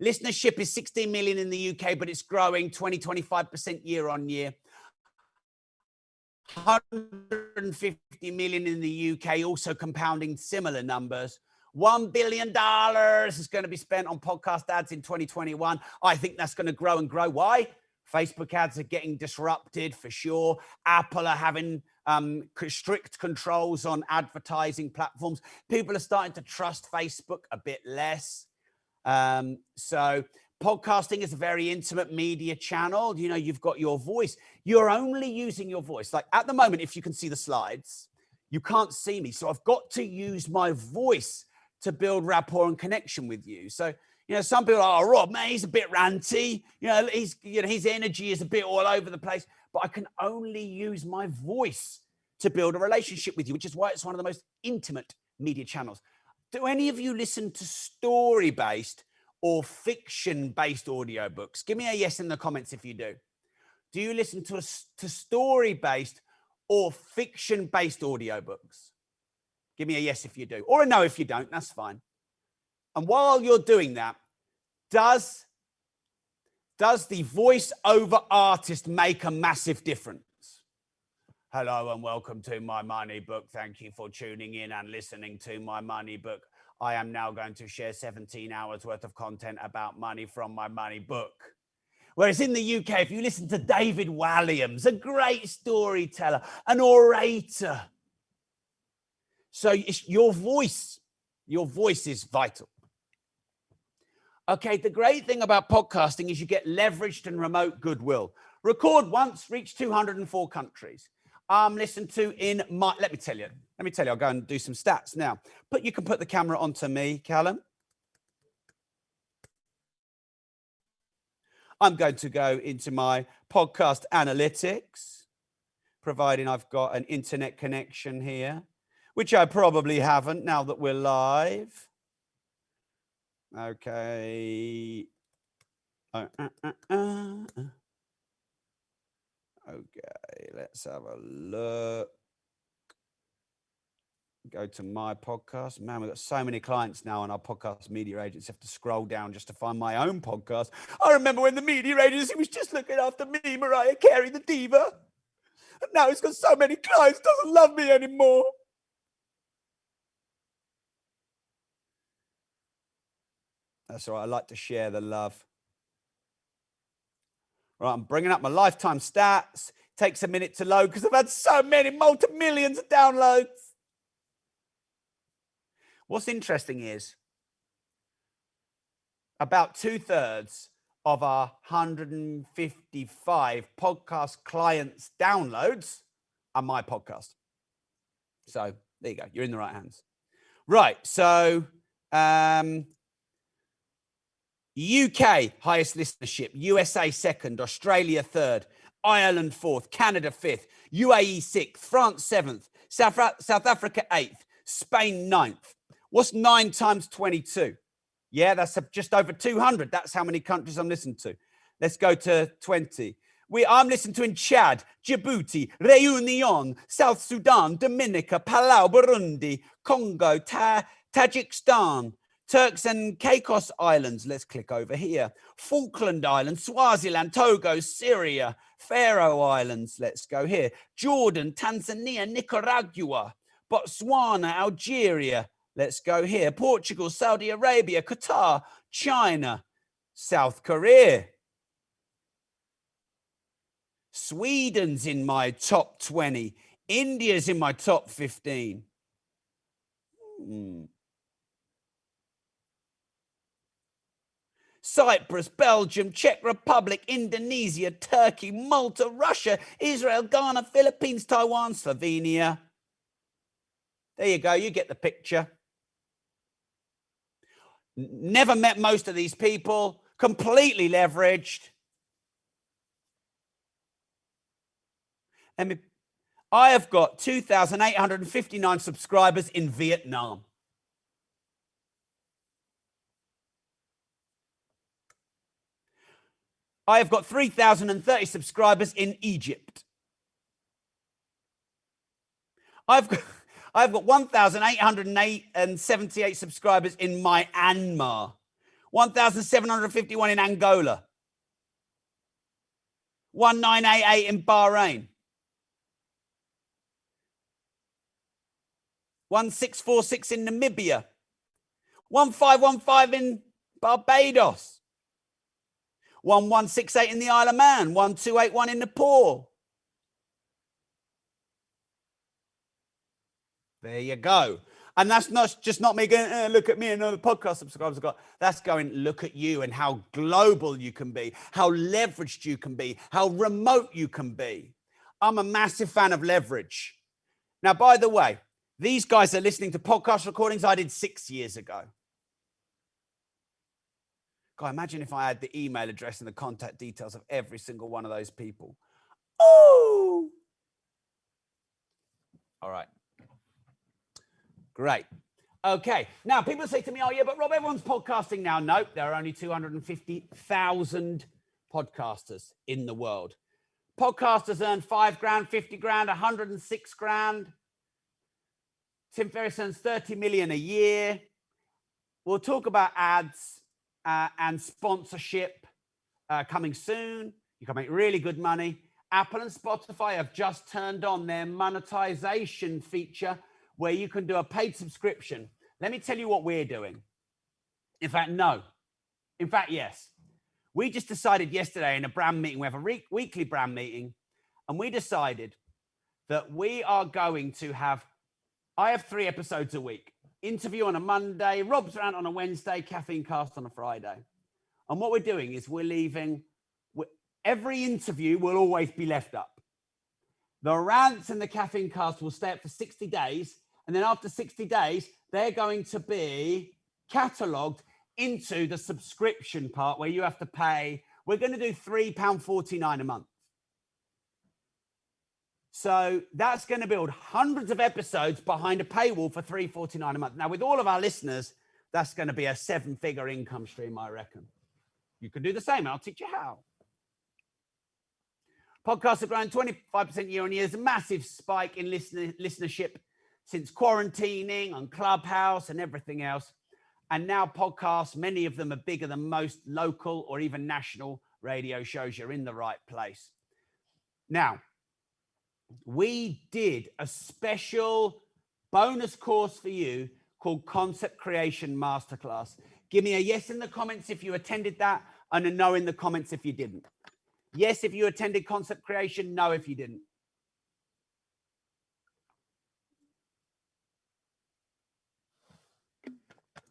Listenership is 16 million in the UK, but it's growing 25% year on year. 150 million in the UK, also compounding similar numbers. $1 billion is going to be spent on podcast ads in 2021. I think that's going to grow and grow. Why? Facebook ads are getting disrupted for sure. Apple are having strict controls on advertising platforms. People are starting to trust Facebook a bit less. So podcasting is a very intimate media channel. You know, you've got your voice. You're only using your voice. Like at the moment, if you can see the slides, you can't see me. So I've got to use my voice to build rapport and connection with you. So, you know, some people are, oh, Rob, man, he's a bit ranty. You know, his energy is a bit all over the place. But I can only use my voice to build a relationship with you, which is why it's one of the most intimate media channels. Do any of you listen to story-based or fiction-based audiobooks? Give me a yes in the comments if you do. Do you listen to story-based or fiction-based audiobooks? Give me a yes if you do, or a no if you don't, that's fine. And while you're doing that, does the voice-over artist make a massive difference? Hello and welcome to my money book. Thank you for tuning in and listening to my money book. I am now going to share 17 hours worth of content about money from my money book. Whereas in the UK, if you listen to David Walliams, a great storyteller, an orator. So it's your voice is vital. Okay, the great thing about podcasting is you get leveraged and remote goodwill. Record once, reach 204 countries. Listened to in my, let me tell you, I'll go and do some stats now. But you can put the camera onto me, Callum. I'm going to go into my podcast analytics, providing I've got an internet connection here, which I probably haven't now that we're live. Okay. Okay, let's have a look. Go to my podcast. Man, we've got so many clients now, and our podcast media agents have to scroll down just to find my own podcast. I remember when the media agency was just looking after me, Mariah Carey, the diva. And now it's got so many clients, doesn't love me anymore. That's all right. I like to share the love. All right, I'm bringing up my lifetime stats. Takes a minute to load because I've had so many multi-millions of downloads. What's interesting is about 2/3 of our 155 podcast clients' downloads are my podcast. So there you go. You're in the right hands. Right. So UK, highest listenership. USA, second. Australia, third. Ireland, fourth. Canada, fifth. UAE, sixth. France, seventh. South Africa, eighth. Spain, ninth. What's 9 times 22? Yeah, that's just over 200. That's how many countries I'm listening to. Let's go to 20. I'm listening to in Chad, Djibouti, Reunion, South Sudan, Dominica, Palau, Burundi, Congo, Tajikistan, Turks and Caicos Islands. Let's click over here. Falkland Islands, Swaziland, Togo, Syria, Faroe Islands. Let's go here. Jordan, Tanzania, Nicaragua, Botswana, Algeria. Let's go here. Portugal, Saudi Arabia, Qatar, China, South Korea. Sweden's in my top 20. India's in my top 15. Cyprus, Belgium, Czech Republic, Indonesia, Turkey, Malta, Russia, Israel, Ghana, Philippines, Taiwan, Slovenia. There you go. You get the picture. Never met most of these people. Completely leveraged. I have got 2,859 subscribers in Vietnam. I have got 3,030 subscribers in Egypt. I've got 1,878 subscribers in Myanmar, 1,751 in Angola, 1,988 in Bahrain, 1,646 in Namibia, 1,515 in Barbados, 1,168 in the Isle of Man, 1,281 in Nepal. There you go. And that's not me going, look at me and all the podcast subscribers I've got. That's going, look at you and how global you can be, how leveraged you can be, how remote you can be. I'm a massive fan of leverage. Now, by the way, these guys are listening to podcast recordings I did 6 years ago. God, imagine if I had the email address and the contact details of every single one of those people. Oh! All right. Great. Okay. Now, people say to me, oh, yeah, but Rob, everyone's podcasting now. Nope, there are only 250,000 podcasters in the world. Podcasters earn 5 grand, 50 grand, 106 grand. Tim Ferriss earns 30 million a year. We'll talk about ads and sponsorship coming soon. You can make really good money. Apple and Spotify have just turned on their monetization feature where you can do a paid subscription. Let me tell you what we're doing. In fact, no. In fact, yes. We just decided yesterday in a brand meeting, we have a weekly brand meeting, and we decided that we are going to have, I have 3 episodes a week. Interview on a Monday, Rob's Rant on a Wednesday, Caffeine Cast on a Friday. And what we're doing is we're leaving, every interview will always be left up. The rants and the Caffeine Cast will stay up for 60 days. And then after 60 days, they're going to be catalogued into the subscription part where you have to pay. We're going to do £3.49 a month. So that's going to build hundreds of episodes behind a paywall for $3.49 a month. Now, with all of our listeners, that's going to be a 7-figure income stream, I reckon. You can do the same. I'll teach you how. Podcasts have grown 25% year on year. There's a massive spike in listenership since quarantining on Clubhouse and everything else. And now podcasts, many of them are bigger than most local or even national radio shows. You're in the right place. Now, we did a special bonus course for you called Concept Creation Masterclass. Give me a yes in the comments if you attended that and a no in the comments if you didn't. Yes if you attended Concept Creation, no if you didn't.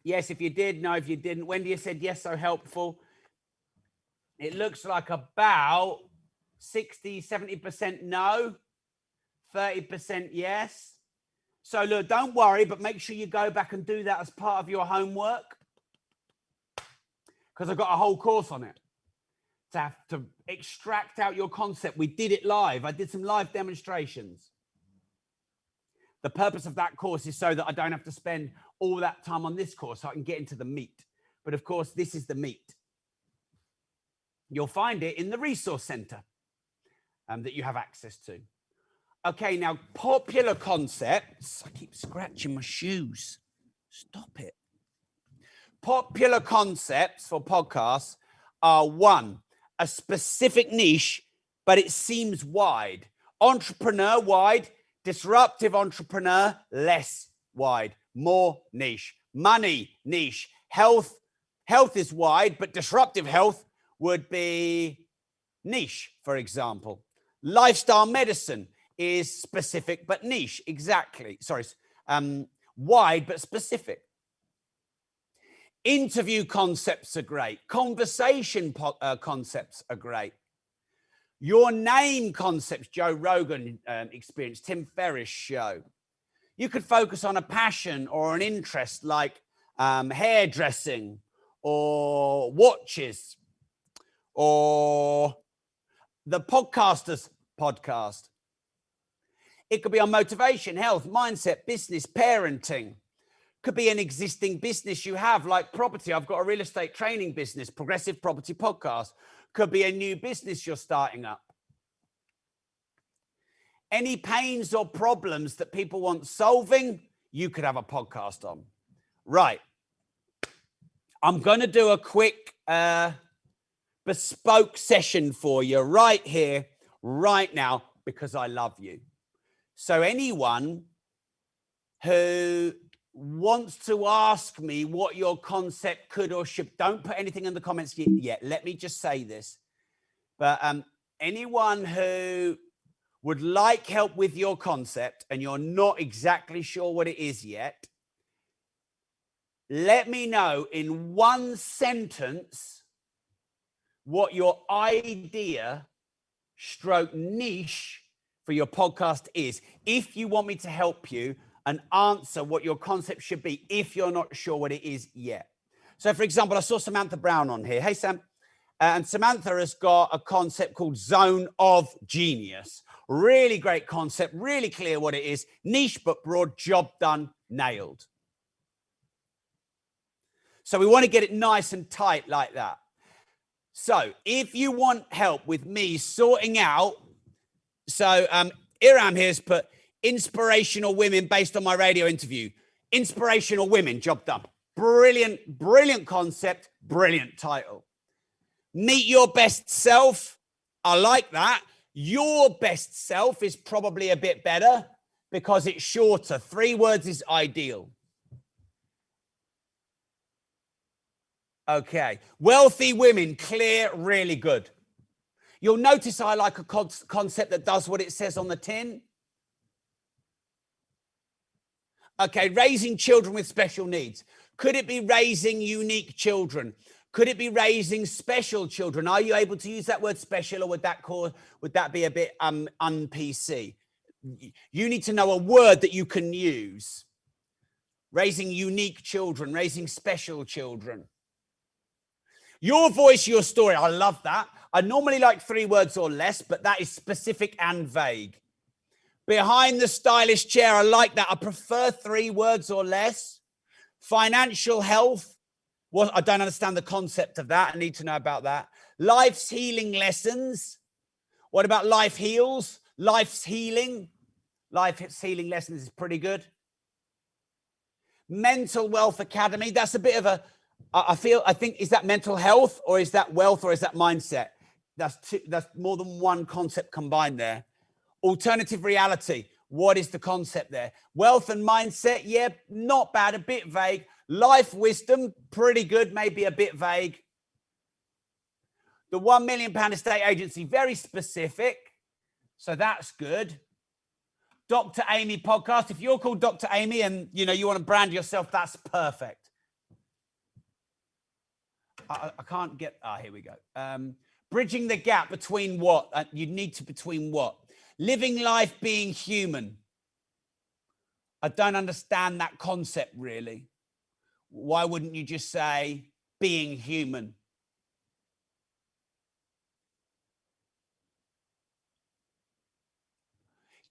Yes if you did, no if you didn't. Wendy has said yes, so helpful. It looks like about 60, 70% no, 30% yes. So look, don't worry, but make sure you go back and do that as part of your homework, because I've got a whole course on it to have to extract out your concept. We did it live. I did some live demonstrations. The purpose of that course is so that I don't have to spend all that time on this course, so I can get into the meat. But of course, this is the meat. You'll find it in the resource center that you have access to. Okay, now popular concepts. I keep scratching my shoes. Stop it. Popular concepts for podcasts are: 1, a specific niche, but it seems wide. Entrepreneur, wide. Disruptive entrepreneur, less wide, more niche. Money, niche. Health is wide, but disruptive health would be niche, for example. Lifestyle medicine is specific but niche. Exactly. Sorry, wide but specific. Interview concepts are great. Conversation concepts are great. Your name concepts, Joe Rogan experience, Tim Ferriss show. You could focus on a passion or an interest like hairdressing or watches or the podcaster's podcast. It could be on motivation, health, mindset, business, parenting. Could be an existing business you have, like property. I've got a real estate training business, Progressive Property Podcast. Could be a new business you're starting up. Any pains or problems that people want solving, you could have a podcast on. Right. I'm going to do a quick bespoke session for you right here, right now, because I love you. So anyone who wants to ask me what your concept could or should, don't put anything in the comments yet. Let me just say this. But anyone who would like help with your concept and you're not exactly sure what it is yet, let me know in one sentence what your idea stroke niche for your podcast is. If you want me to help you and answer what your concept should be, if you're not sure what it is yet. So for example, I saw Samantha Brown on here. Hey, Sam. And Samantha has got a concept called Zone of Genius. Really great concept, really clear what it is. Niche but broad, job done, nailed. So we want to get it nice and tight like that. So if you want help with me sorting out, so Iram here's put inspirational women based on my radio interview. Inspirational women, job done. Brilliant, brilliant concept, brilliant title. Meet your best self. I like that. Your best self is probably a bit better because it's shorter. 3 words is ideal. Okay. Wealthy women, clear, really good. You'll notice I like a concept that does what it says on the tin. Okay, raising children with special needs. Could it be raising unique children? Could it be raising special children? Are you able to use that word special, or would that be a bit un-PC? You need to know a word that you can use. Raising unique children, raising special children. Your voice, your story. I love that. I normally like 3 words or less, but that is specific and vague. Behind the stylish chair, I like that. I prefer 3 words or less. Financial health. Well, I don't understand the concept of that. I need to know about that. Life's healing lessons. What about life heals? Life's healing. Life's healing lessons is pretty good. Mental Wealth Academy. That's a bit of a, I think, is that mental health or is that wealth or is that mindset? That's more than one concept combined there. Alternative reality. What is the concept there? Wealth and mindset. Yeah, not bad. A bit vague. Life wisdom. Pretty good. Maybe a bit vague. The £1 million estate agency. Very specific. So that's good. Dr. Amy podcast. If you're called Dr. Amy and you want to brand yourself, that's perfect. I can't get. Here we go. Bridging the gap between what? You need to between what? Living life, being human. I don't understand that concept really. Why wouldn't you just say being human?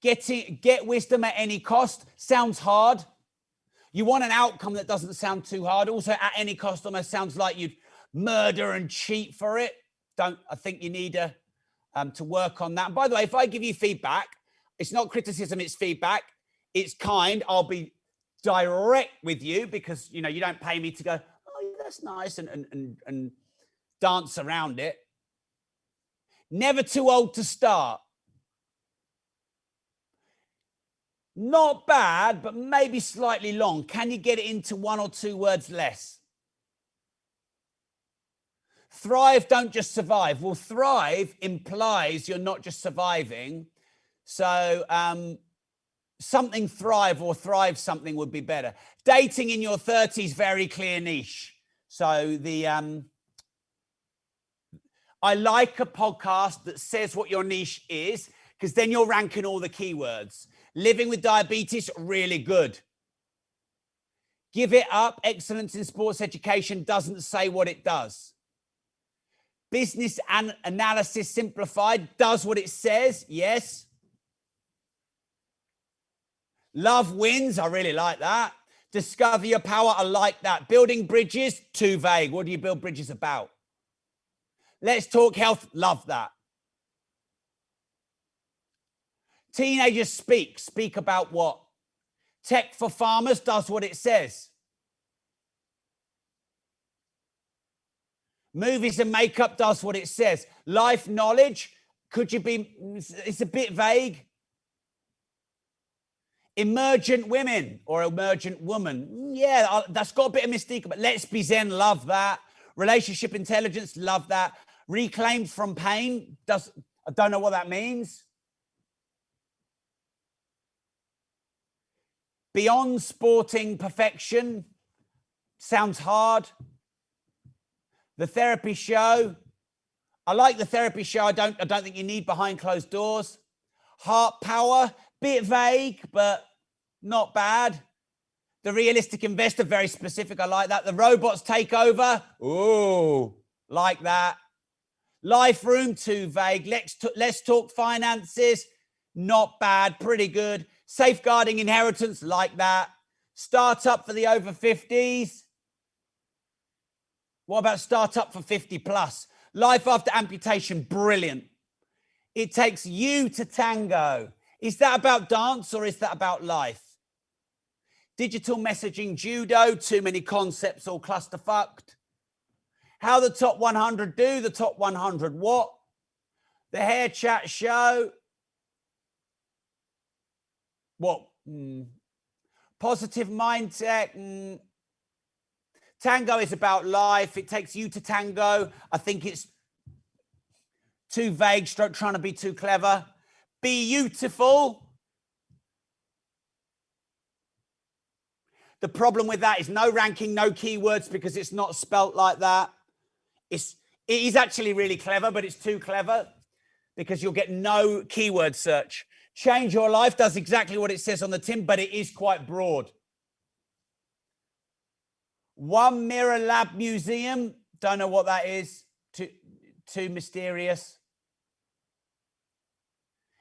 Get wisdom at any cost sounds hard. You want an outcome that doesn't sound too hard. Also, at any cost almost sounds like you'd murder and cheat for it. I think you need to work on that. And by the way, if I give you feedback, it's not criticism, it's feedback. It's kind. I'll be direct with you because, you don't pay me to go, oh, yeah, that's nice and dance around it. Never too old to start. Not bad, but maybe slightly long. Can you get it into 1 or 2 words less? Thrive, don't just survive. Well, thrive implies you're not just surviving. So something thrive or thrive something would be better. Dating in your 30s, very clear niche. So I like a podcast that says what your niche is, because then you're ranking all the keywords. Living with diabetes, really good. Give it up. Excellence in sports education doesn't say what it does. Business and analysis simplified does what it says. Yes. Love wins. I really like that. Discover your power. I like that. Building bridges. Too vague. What do you build bridges about? Let's talk health. Love that. Teenagers speak. Speak about what? Tech for farmers does what it says. Movies and makeup does what it says. Life knowledge. Could you be, it's a bit vague. Emergent women or emergent woman. Yeah, that's got a bit of mystique, but let's be zen. Love that. Relationship intelligence. Love that. Reclaimed from pain. I don't know what that means. Beyond sporting perfection. Sounds hard. The therapy show. I like the therapy show. I don't think you need behind closed doors. Heart power. Bit vague, but not bad. The realistic investor, very specific. I like that. The robots take over. Ooh, like that. Life room, too vague. Let's talk finances. Not bad, pretty good. Safeguarding inheritance, like that. Startup for the over 50s. What about startup for 50 plus? Life after amputation, brilliant. It takes you to tango. Is that about dance or is that about life? Digital messaging, judo, too many concepts all clusterfucked. How the top 100 do, the top 100 what? The hair chat show. What? Positive mindset. Tango is about life. It takes you to tango. I think it's too vague, trying to be too clever. Be beautiful. The problem with that is no ranking, no keywords, because it's not spelt like that. It is actually really clever, but it's too clever because you'll get no keyword search. Change your life does exactly what it says on the tin, but it is quite broad. One Mirror Lab Museum. Don't know what that is. Too mysterious.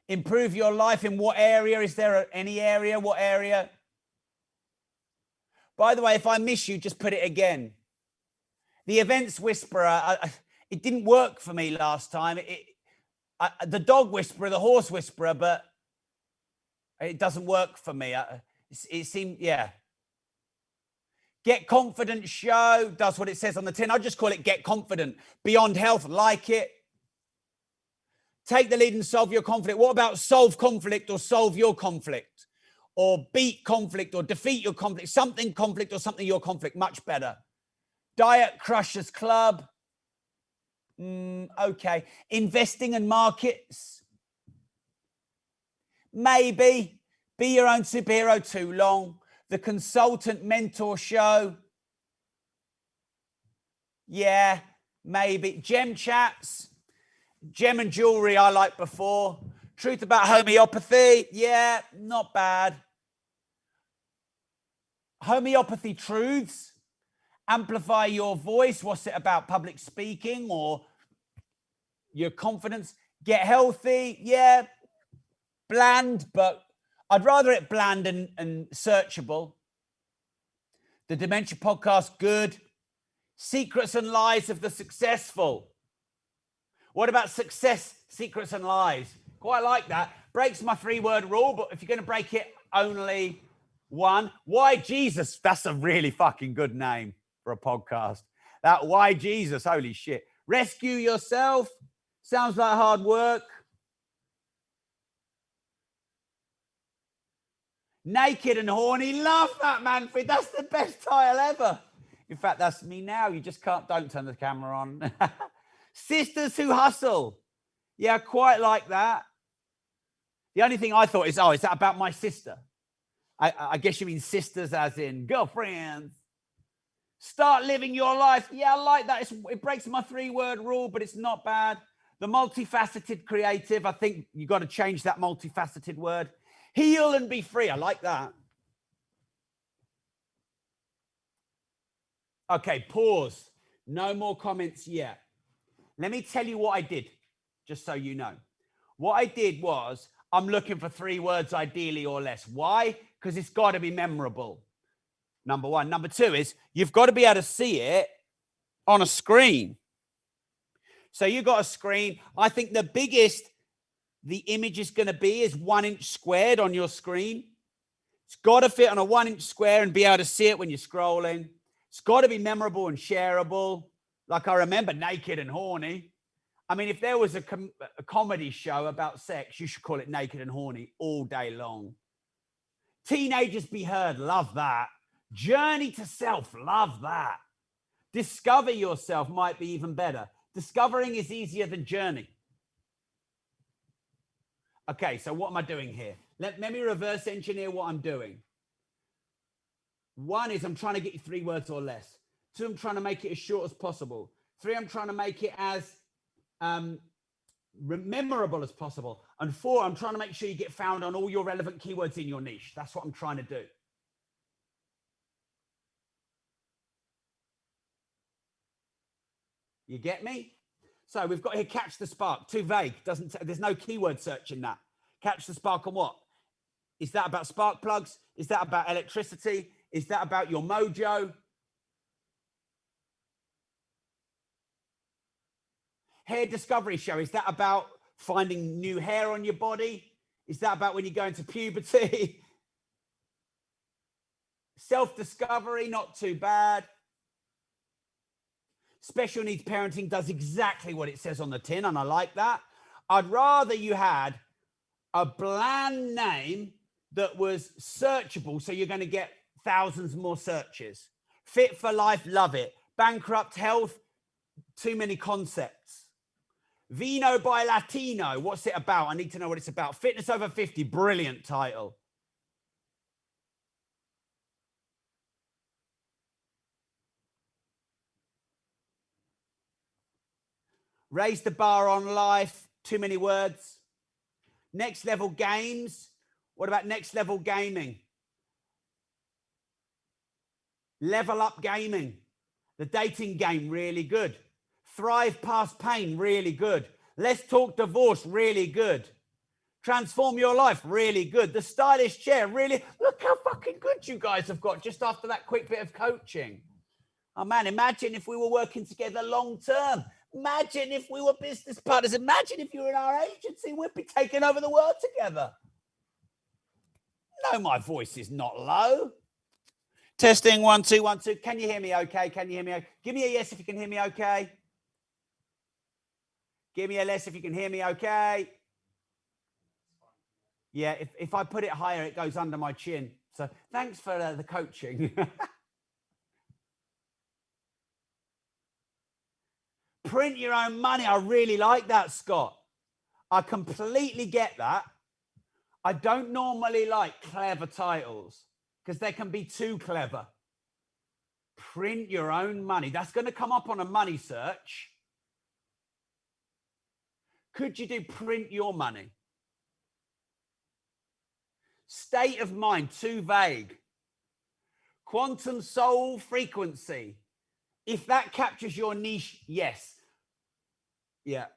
Improve your life in what area? Is there any area? What area? By the way, if I miss you, just put it again. The Events Whisperer, it didn't work for me last time. The Dog Whisperer, the Horse Whisperer, but it doesn't work for me. It seemed, yeah. Get Confident show does what it says on the tin. I just call it Get Confident. Beyond Health, like it. Take the lead and solve your conflict. What about solve conflict or solve your conflict? Or beat conflict or defeat your conflict? Something conflict or something your conflict. Much better. Diet Crushers Club. Okay. Investing and markets. Maybe. Be your own superhero, too long. The Consultant Mentor Show. Yeah, maybe. Gem Chats. Gem and Jewelry I liked before. Truth about homeopathy. Yeah, not bad. Homeopathy truths. Amplify your voice. What's it about? Public speaking or your confidence? Get healthy. Yeah, bland, but I'd rather it bland and searchable. The Dementia Podcast, good. Secrets and Lies of the Successful. What about success, secrets and lies? Quite like that. Breaks my 3-word rule, but if you're going to break it, only one. Why Jesus? That's a really fucking good name for a podcast. That Why Jesus? Holy shit. Rescue yourself. Sounds like hard work. Naked and Horny. Love that, Manfred. That's the best title ever. In fact, that's me now. You just don't turn the camera on. Sisters Who Hustle. Yeah, quite like that. The only thing I thought is, is that about my sister? I guess you mean sisters as in girlfriends. Start living your life. Yeah, I like that. It breaks my 3-word rule, but it's not bad. The multifaceted creative. I think you got to change that multifaceted word. Heal and be free. I like that. Okay, pause. No more comments yet. Let me tell you what I did, just so you know. What I did was I'm looking for 3 words ideally or less. Why? Because it's got to be memorable. Number one. Number two is you've got to be able to see it on a screen. So you've got a screen. I think the biggest the image is going to be is 1 inch squared on your screen. It's got to fit on a 1 inch square and be able to see it when you're scrolling. It's got to be memorable and shareable. Like I remember Naked and Horny. I mean, if there was a comedy show about sex, you should call it Naked and Horny all day long. Teenagers Be Heard, love that. Journey to Self, love that. Discover Yourself might be even better. Discovering is easier than journey. Okay, so what am I doing here? Let me reverse engineer what I'm doing. 1 is I'm trying to get you 3 words or less. 2, I'm trying to make it as short as possible. 3, I'm trying to make it as memorable as possible. And 4, I'm trying to make sure you get found on all your relevant keywords in your niche. That's what I'm trying to do. You get me? So we've got here, catch the spark. Too vague. There's no keyword search in that. Catch the spark on what? Is that about spark plugs? Is that about electricity? Is that about your mojo? Hair discovery show. Is that about finding new hair on your body? Is that about when you go into puberty? Self-discovery, not too bad. Special needs parenting does exactly what it says on the tin, and I like that. I'd rather you had a bland name that was searchable, so you're going to get thousands more searches. Fit for life, love it. Bankrupt health, too many concepts. Vino by Latino, what's it about? I need to know what it's about. Fitness over 50, brilliant title. Raise the bar on life, too many words. Next level games, what about next level gaming? Level up gaming. The dating game, really good. Thrive past pain, really good. Let's talk divorce, really good. Transform your life, really good. The stylish chair, really. Look how fucking good you guys have got just after that quick bit of coaching. Oh man, imagine if we were working together long term. Imagine if we were business partners. Imagine if you were in our agency, we'd be taking over the world together. No, my voice is not low. Testing 1 2 1 2. Can you hear me okay? Can you hear me okay? Give me a yes if you can hear me okay. Give me a less if you can hear me okay. Yeah, if I put it higher, it goes under my chin. So thanks for the coaching. Print your own money. I really like that, Scott. I completely get that. I don't normally like clever titles because they can be too clever. Print your own money. That's going to come up on a money search. Could you do print your money? State of mind, too vague. Quantum soul frequency. If that captures your niche, yes. Yeah.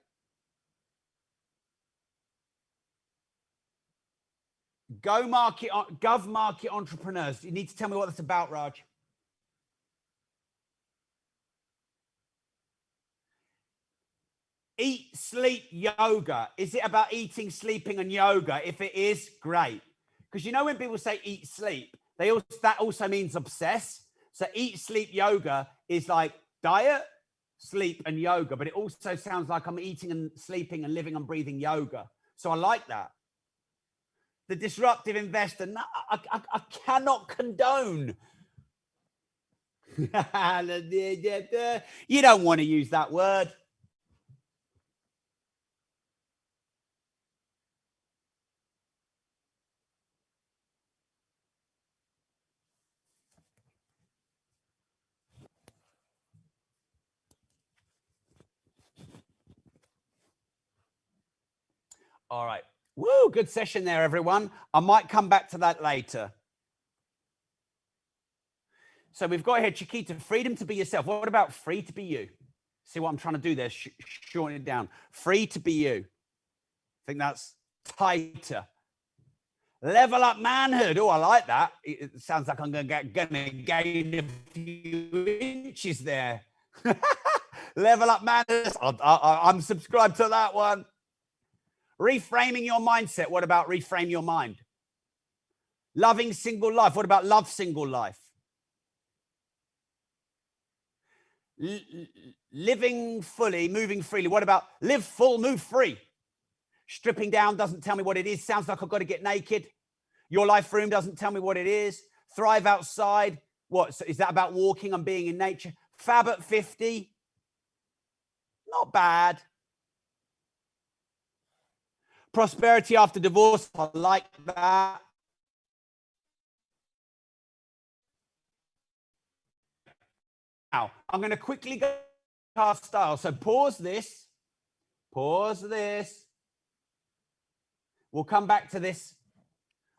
Gov market entrepreneurs. You need to tell me what that's about, Raj. Eat, sleep, yoga. Is it about eating, sleeping, and yoga? If it is, great. Because you know when people say eat, sleep, that also means obsess. So eat, sleep, yoga is like diet, sleep, and yoga. But it also sounds like I'm eating and sleeping and living and breathing yoga. So I like that. The disruptive investor. No, I cannot condone. You don't want to use that word. All right. Woo, good session there, everyone. I might come back to that later. So we've got here, Chiquita, freedom to be yourself. What about free to be you? See what I'm trying to do there? Shorten it down. Free to be you. I think that's tighter. Level up manhood. Oh, I like that. It sounds like I'm gonna gain a few inches there. Level up manhood. I'm subscribed to that one. Reframing your mindset. What about reframe your mind? Loving single life. What about love single life? Living fully, moving freely. What about live full, move free? Stripping down doesn't tell me what it is. Sounds like I've got to get naked. Your life room doesn't tell me what it is. Thrive outside. What is that about? Walking and being in nature. Fab at 50. Not bad. Prosperity after divorce. I like that. Now, I'm going to quickly go past style. So pause this. Pause this. We'll come back to this.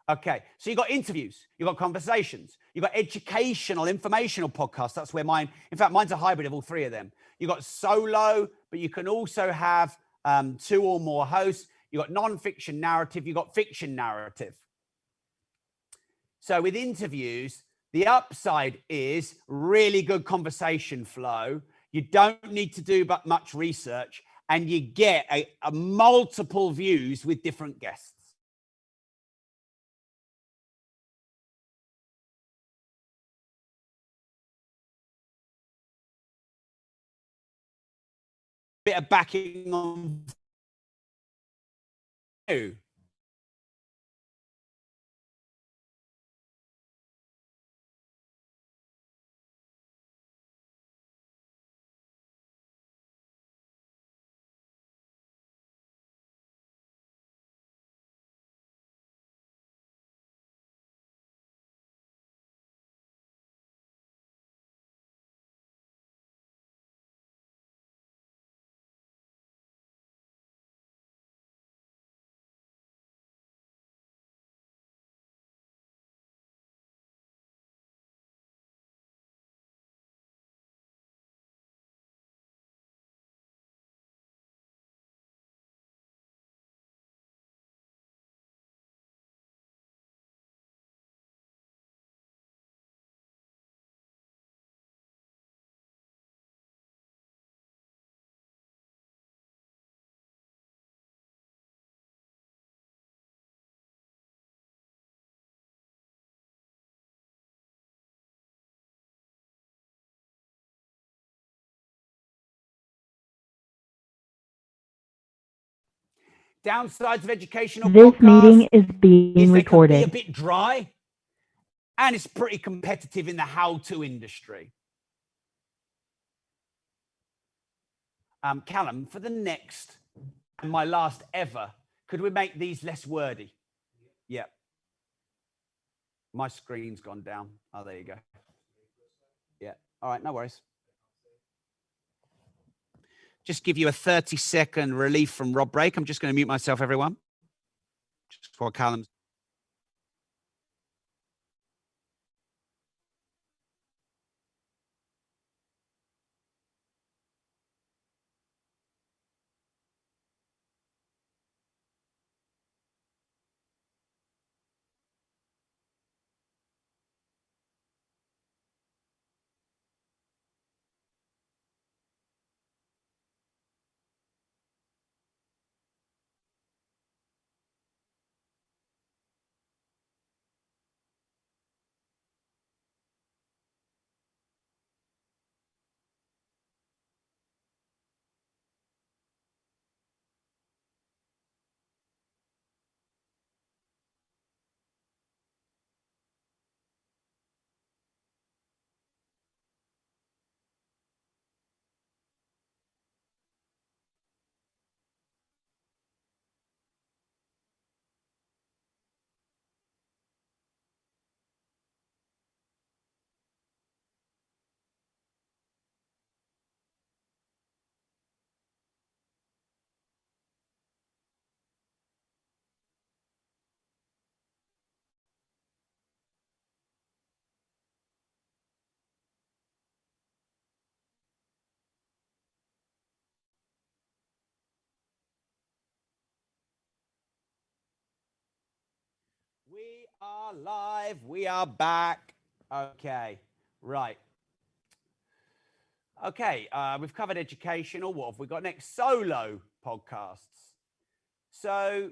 Okay, so you got interviews, you got conversations, you got educational, informational podcasts. That's where mine, in fact, mine's a hybrid of all three of them. You got solo, but you can also have 2 or more hosts. You got non-fiction narrative, you got fiction narrative. So with interviews, the upside is really good conversation flow. You don't need to do but much research, and you get a multiple views with different guests. Bit of backing on you. Downsides of educational This meeting podcasts is being is they can be a recorded. bit dry, and it's pretty competitive in the how-to industry. Callum, for the next and my last ever, could we make these less wordy? Yeah. My screen's gone down. Oh, there you go. Yeah. All right, no worries. Just give you a 30-second relief from Rob break. I'm just going to mute myself, everyone. Just for Callum's. are live. We are back. Okay, right. Okay, we've covered educational. What have we got next? Solo podcasts. So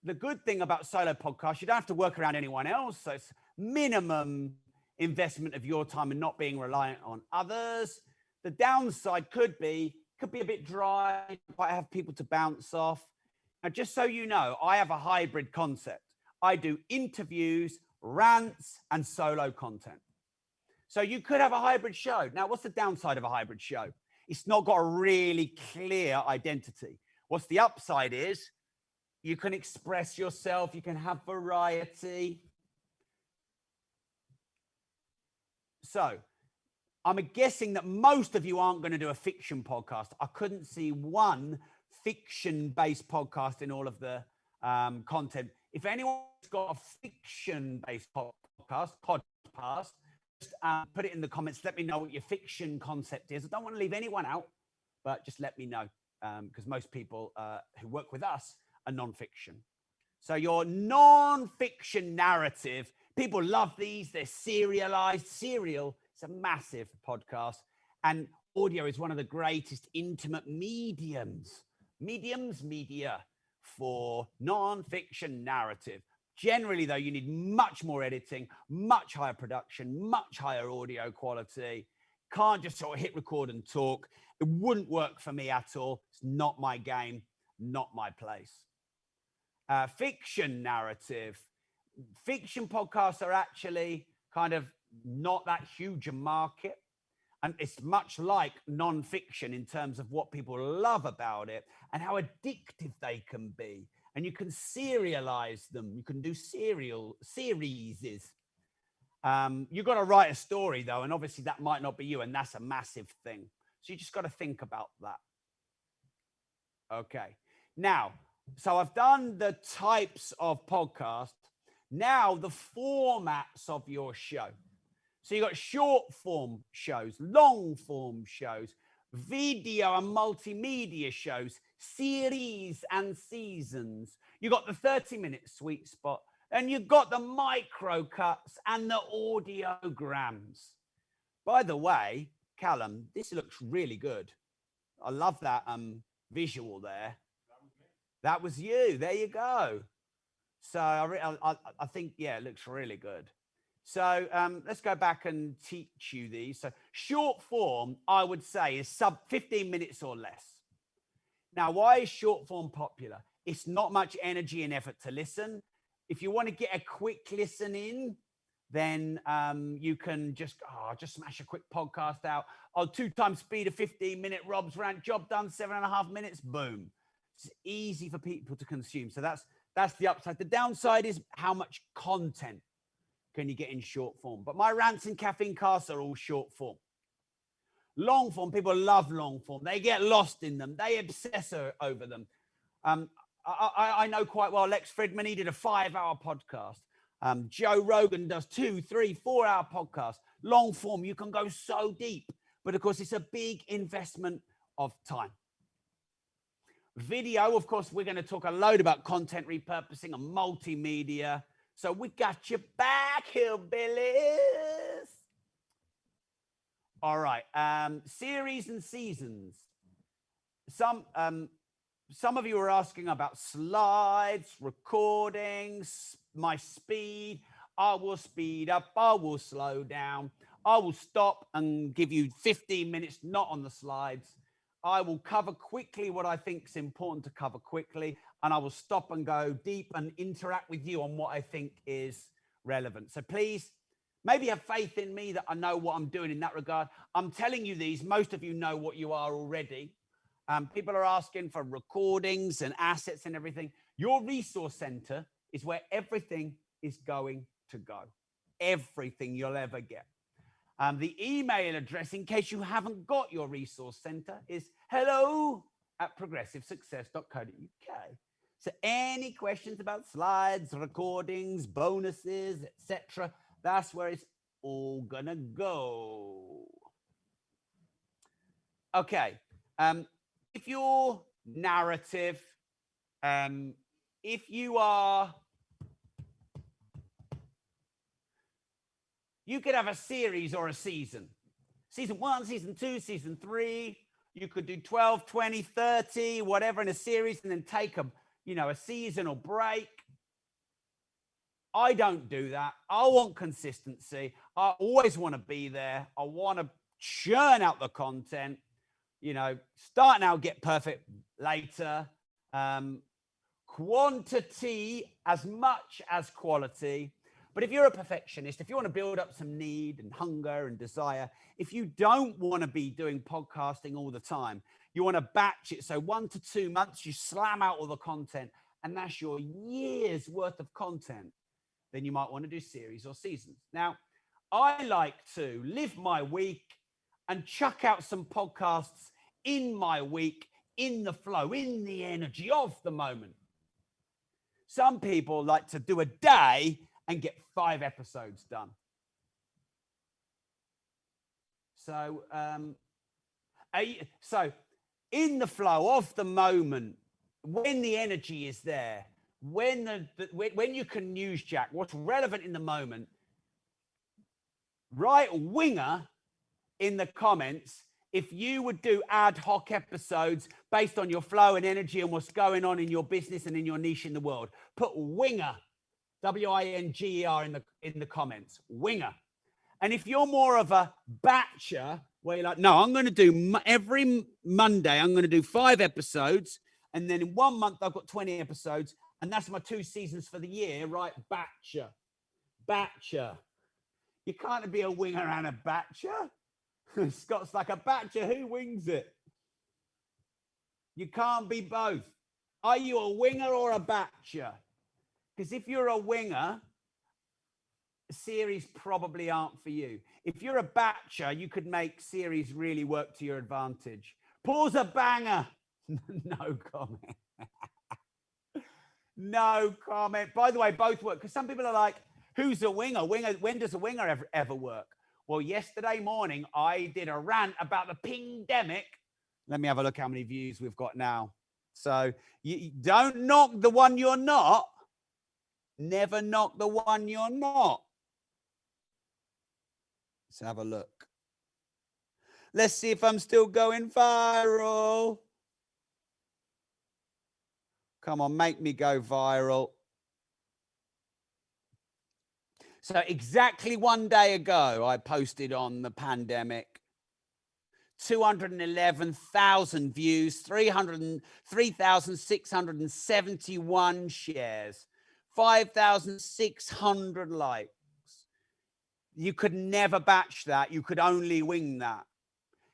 the good thing about solo podcasts, you don't have to work around anyone else. So it's minimum investment of your time and not being reliant on others. The downside could be a bit dry. You might have people to bounce off. Now, just so you know, I have a hybrid concept. I do interviews, rants, and solo content. So you could have a hybrid show. Now, what's the downside of a hybrid show? It's not got a really clear identity. What's the upside is you can express yourself, you can have variety. So I'm guessing that most of you aren't going to do a fiction podcast. I couldn't see one fiction-based podcast in all of the content. If anyone's got a fiction-based podcast, just put it in the comments. Let me know what your fiction concept is. I don't want to leave anyone out, but just let me know because most people who work with us are non-fiction. So your non-fiction narrative, people love these. They're serialized. Serial, it's a massive podcast. And audio is one of the greatest intimate media for non-fiction narrative. Generally, though, you need much more editing, much higher production, much higher audio quality. Can't just sort of hit record and talk. It wouldn't work for me at all. It's not my game, not my place. Fiction narrative. Fiction podcasts are actually kind of not that huge a market. And it's much like non-fiction in terms of what people love about it and how addictive they can be. And you can serialize them. You can do series. You've got to write a story, though, and obviously that might not be you, and that's a massive thing. So you just got to think about that. Okay. Now, so I've done the types of podcast. Now the formats of your show. So you've got short form shows, long form shows, video and multimedia shows, series and seasons. You've got the 30-minute sweet spot, and you've got the micro cuts and the audiograms. By the way, Callum, this looks really good. I love that visual there. That was you. There you go. So I think, yeah, it looks really good. So let's go back and teach you these. So short form, I would say, is sub 15 minutes or less. Now, why is short form popular? It's not much energy and effort to listen. If you want to get a quick listen in, then you can just smash a quick podcast out. 2 times speed of 15-minute Rob's rant, job done, 7.5 minutes, boom. It's easy for people to consume. So that's the upside. The downside is how much content can you get in short form. But my rants and caffeine casts are all short form. Long form, people love long form. They get lost in them. They obsess over them. I know quite well Lex Fridman. He did a 5-hour podcast. Joe Rogan does 2, 3, 4-hour podcasts. Long form, you can go so deep. But of course, it's a big investment of time. Video, of course, we're going to talk a load about content repurposing and multimedia. So we got your back, hillbillies. All right. Series and seasons. Some of you are asking about slides, recordings, my speed. I will speed up. I will slow down. I will stop and give you 15 minutes, not on the slides. I will cover quickly what I think is important to cover quickly, and I will stop and go deep and interact with you on what I think is relevant. So please, maybe have faith in me that I know what I'm doing in that regard. I'm telling you these. Most of you know what you are already. People are asking for recordings and assets and everything. Your resource center is where everything is going to go. Everything you'll ever get. The email address, in case you haven't got your resource center, is hello@progressivesuccess.co.uk. So any questions about slides, recordings, bonuses, etc., that's where it's all gonna go. Okay. If your narrative, if you are You could have a series or a season. Season 1, season 2, season 3. You could do 12, 20, 30, whatever in a series, and then take a seasonal break. I don't do that. I want consistency. I always want to be there. I want to churn out the content, start now, get perfect later. Quantity as much as quality. But if you're a perfectionist, if you want to build up some need and hunger and desire, if you don't want to be doing podcasting all the time, you want to batch it. So 1 to 2 months, you slam out all the content, and that's your year's worth of content. Then you might want to do series or seasons. Now, I like to live my week and chuck out some podcasts in my week, in the flow, in the energy of the moment. Some people like to do a day and get 5 episodes done. So in the flow of the moment, when the energy is there, when you can use Jack, what's relevant in the moment, write winger in the comments if you would do ad hoc episodes based on your flow and energy and what's going on in your business and in your niche in the world. Put winger, W-I-N-G-E-R in the comments, winger. And if you're more of a batcher, where you're like, no, I'm going to do every Monday, I'm going to do 5 episodes. And then in 1 month, I've got 20 episodes. And that's my 2 seasons for the year, right? Batcher. You can't be a winger and a batcher. Scott's like, a batcher, who wings it? You can't be both. Are you a winger or a batcher? Because if you're a winger, series probably aren't for you. If you're a batcher, you could make series really work to your advantage. Pause a banger. No comment. No comment. By the way, both work, because some people are like, who's a winger? When does a winger ever work? Well, yesterday morning, I did a rant about the pingdemic. Let me have a look how many views we've got now. So you don't knock the one you're not. Never knock the one you're not. Let's have a look. Let's see if I'm still going viral. Come on, make me go viral. So exactly 1 day ago, I posted on the pandemic. 211,000 views, 3,671 shares, 5,600 likes. You could never batch that. You could only wing that.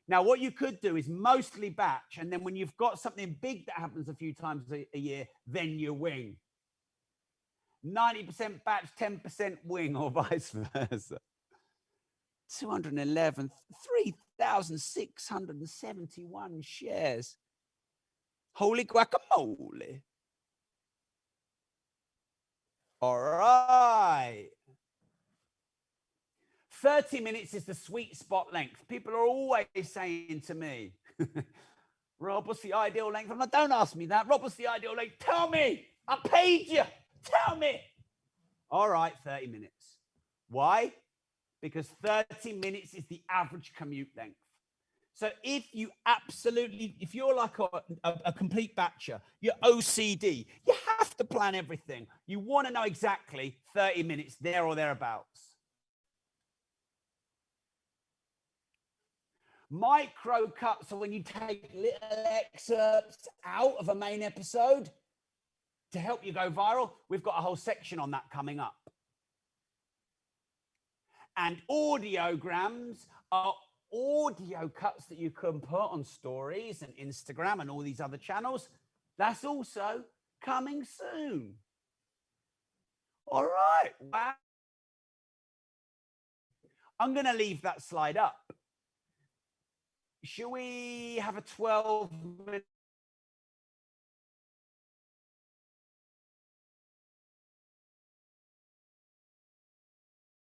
Now, what you could do is mostly batch. And then when you've got something big that happens a few times a year, then you wing. 90% batch, 10% wing, or vice versa. 211, 3,671 shares. Holy guacamole. All right. 30 minutes is the sweet spot length. People are always saying to me, Rob, what's the ideal length? I'm like, don't ask me that. Rob, what's the ideal length? Tell me. I paid you. Tell me. All right, 30 minutes. Why? Because 30 minutes is the average commute length. So if you're like a complete batcher, you're OCD, you have to plan everything. You want to know exactly 30 minutes there or thereabouts. Micro cuts are when you take little excerpts out of a main episode to help you go viral. We've got a whole section on that coming up. And audiograms are audio cuts that you can put on stories and Instagram and all these other channels. That's also coming soon. All right. Wow. I'm going to leave that slide up. Should we have a 12-minute?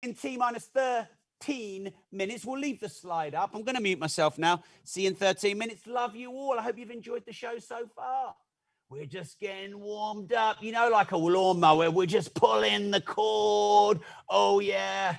In T-minus 13 minutes, we'll leave the slide up. I'm going to mute myself now. See you in 13 minutes. Love you all. I hope you've enjoyed the show so far. We're just getting warmed up, like a lawnmower. We're just pulling the cord. Oh, yeah.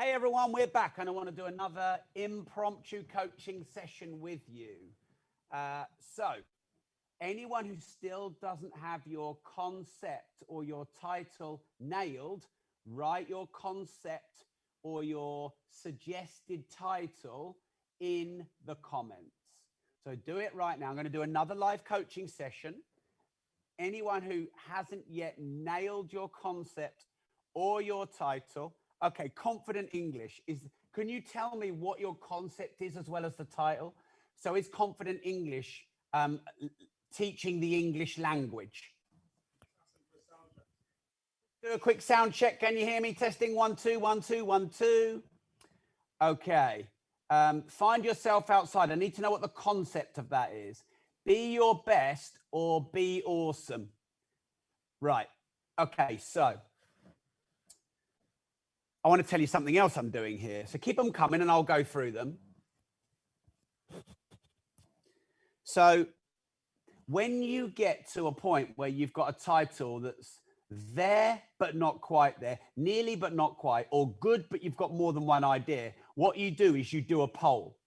Hey everyone, we're back and I want to do another impromptu coaching session with you. So anyone who still doesn't have your concept or your title nailed, write your concept or your suggested title in the comments. So do it right now. I'm going to do another live coaching session. Anyone who hasn't yet nailed your concept or your title. Okay, confident English is, can you tell me what your concept is as well as the title? So is confident English teaching the English language? Do a quick sound check. Can you hear me? Testing 1 2 1 2 1 2. Okay. Find yourself outside. I need to know what the concept of that is. Be your best or be awesome. Right. Okay. So I want to tell you something else I'm doing here. So keep them coming and I'll go through them. So when you get to a point where you've got a title that's there, but not quite there, nearly, but not quite, or good, but you've got more than one idea, what you do is you do a poll.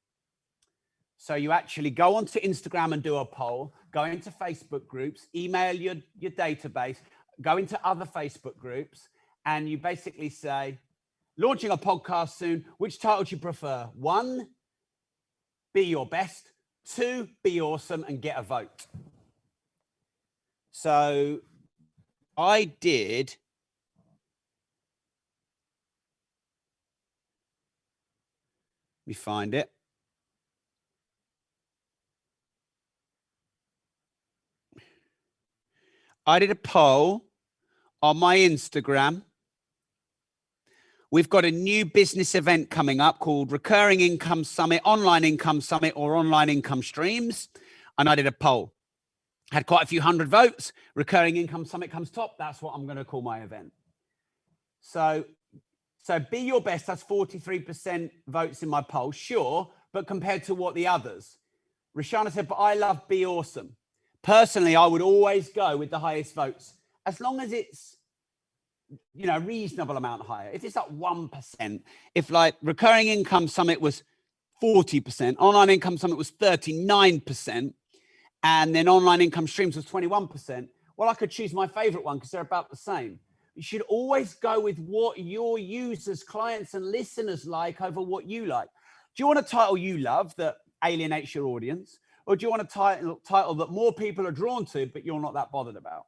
So you actually go onto Instagram and do a poll, go into Facebook groups, email your database, go into other Facebook groups, and you basically say, launching a podcast soon, which title do you prefer? 1, be your best. 2, be awesome, and get a vote. So I did. Let me find it. I did a poll on my Instagram. We've got a new business event coming up called Recurring Income Summit, Online Income Summit, or Online Income Streams. And I did a poll. Had quite a few hundred votes. Recurring Income Summit comes top. That's what I'm going to call my event. So be your best. That's 43% votes in my poll. Sure. But compared to what the others? Rishana said, but I love Be Awesome. Personally, I would always go with the highest votes, as long as it's, you know, reasonable amount higher. If it's like 1%, if like Recurring Income Summit was 40%, Online Income Summit was 39%, and then Online Income Streams was 21%, well, I could choose my favorite one because they're about the same. You should always go with what your users, clients, and listeners like over what you like. Do you want a title you love that alienates your audience? Or do you want a title that more people are drawn to, but you're not that bothered about?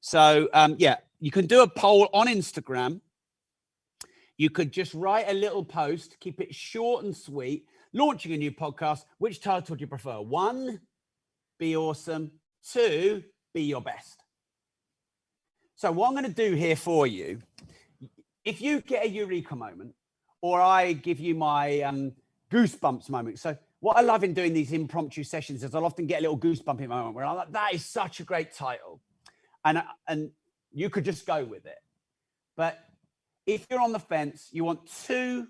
So, yeah, you can do a poll on Instagram. You could just write a little post, keep it short and sweet. Launching a new podcast. Which title do you prefer? 1, be awesome. 2, be your best. So what I'm going to do here for you, if you get a eureka moment, or I give you my goosebumps moment. So what I love in doing these impromptu sessions is I'll often get a little goosebumpy moment where I'm like, that is such a great title. And you could just go with it. But if you're on the fence, you want 2,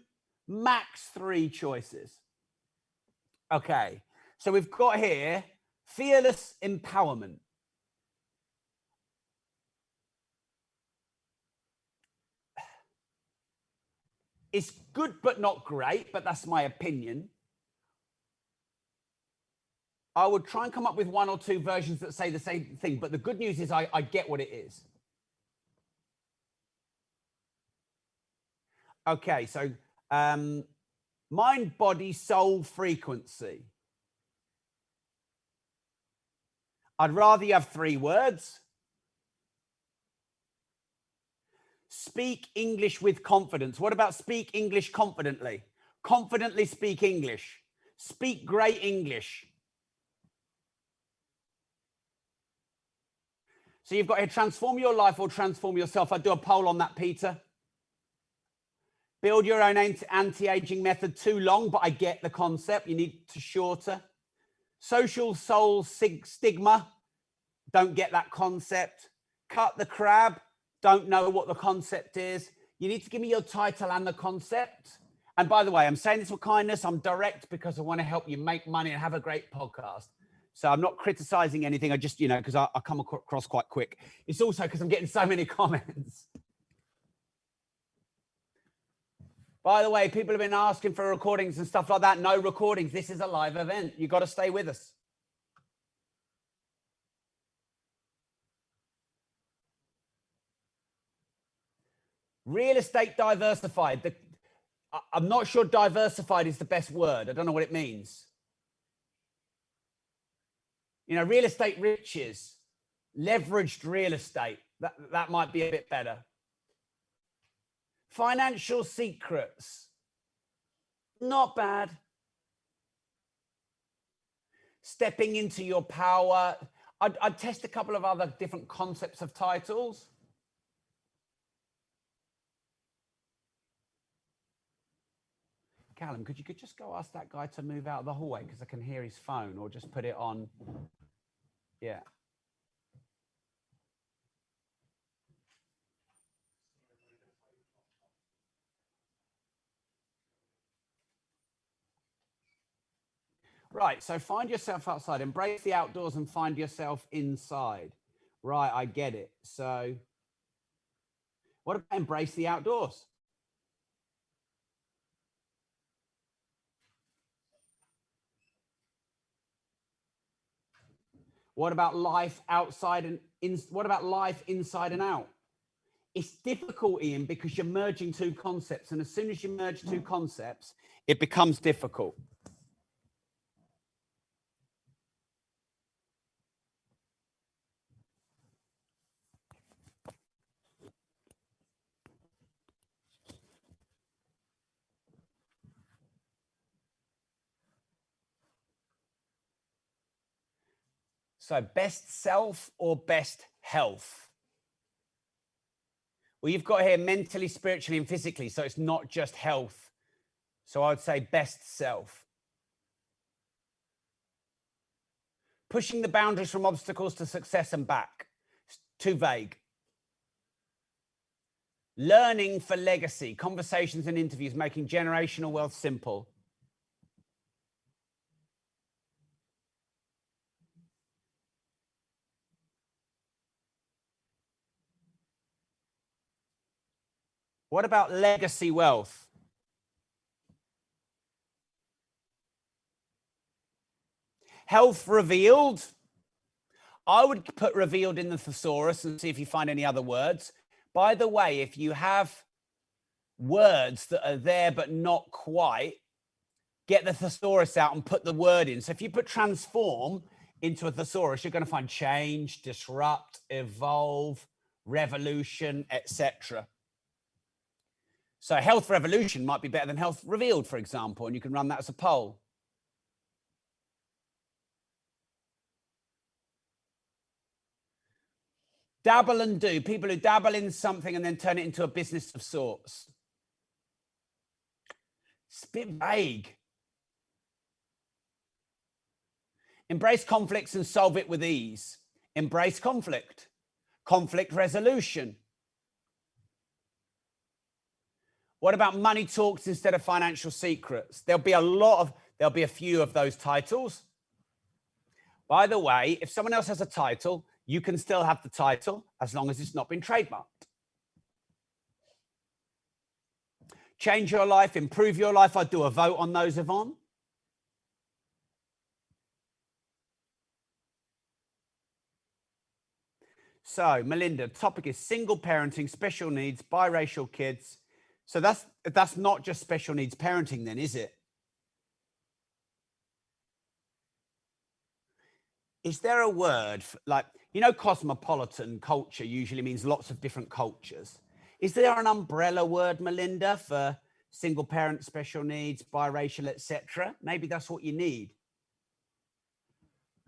max 3 choices. Okay. So we've got here fearless empowerment. It's good, but not great, but that's my opinion. I would try and come up with 1 or 2 versions that say the same thing. But the good news is I get what it is. Okay, so mind, body, soul, frequency. I'd rather you have 3 words. Speak English with confidence. What about speak English confidently? Confidently speak English. Speak great English. So you've got here, transform your life or transform yourself. I'd do a poll on that, Peter. Build your own anti-aging method. Too long, but I get the concept. You need to shorter. Social soul stigma. Don't get that concept. Cut the crab. Don't know what the concept is. You need to give me your title and the concept. And by the way, I'm saying this with kindness. I'm direct because I want to help you make money and have a great podcast. So I'm not criticizing anything. I just, you know, because I come across quite quick. It's also because I'm getting so many comments. By the way, people have been asking for recordings and stuff like that. No recordings. This is a live event. You've got to stay with us. Real estate diversified. I'm not sure diversified is the best word. I don't know what it means. You know, real estate riches, leveraged real estate. That might be a bit better. Financial secrets. Not bad. Stepping into your power. I'd test a couple of other different concepts of titles. Callum, could you just go ask that guy to move out of the hallway because I can hear his phone, or just put it on. Yeah. Right, so find yourself outside, embrace the outdoors and find yourself inside. Right, I get it. So what about embrace the outdoors? What about life outside and what about life inside and out? It's difficult, Ian, because you're merging two concepts, and as soon as you merge two concepts, it becomes difficult. So best self or best health? Well, you've got here mentally, spiritually, and physically. So it's not just health. So I would say best self. Pushing the boundaries from obstacles to success and back. It's too vague. Learning for legacy. Conversations and interviews, making generational wealth simple. What about legacy wealth? Health revealed. I would put revealed in the thesaurus and see if you find any other words. By the way, if you have words that are there but not quite, get the thesaurus out and put the word in. So if you put transform into a thesaurus, you're going to find change, disrupt, evolve, revolution, etc. So health revolution might be better than health revealed, for example, and you can run that as a poll. Dabble and do. People who dabble in something and then turn it into a business of sorts. It's a bit vague. Embrace conflicts and solve it with ease. Embrace conflict. Conflict resolution. What about money talks instead of financial secrets? There'll be a few of those titles. By the way, if someone else has a title, you can still have the title as long as it's not been trademarked. Change your life, improve your life. I'd do a vote on those, Yvonne. So, Melinda, topic is single parenting, special needs, biracial kids. So that's not just special needs parenting then, is it? Is there a word for, like, you know, cosmopolitan culture usually means lots of different cultures. Is there an umbrella word, Melinda, for single parent, special needs, biracial, etc.? Maybe that's what you need.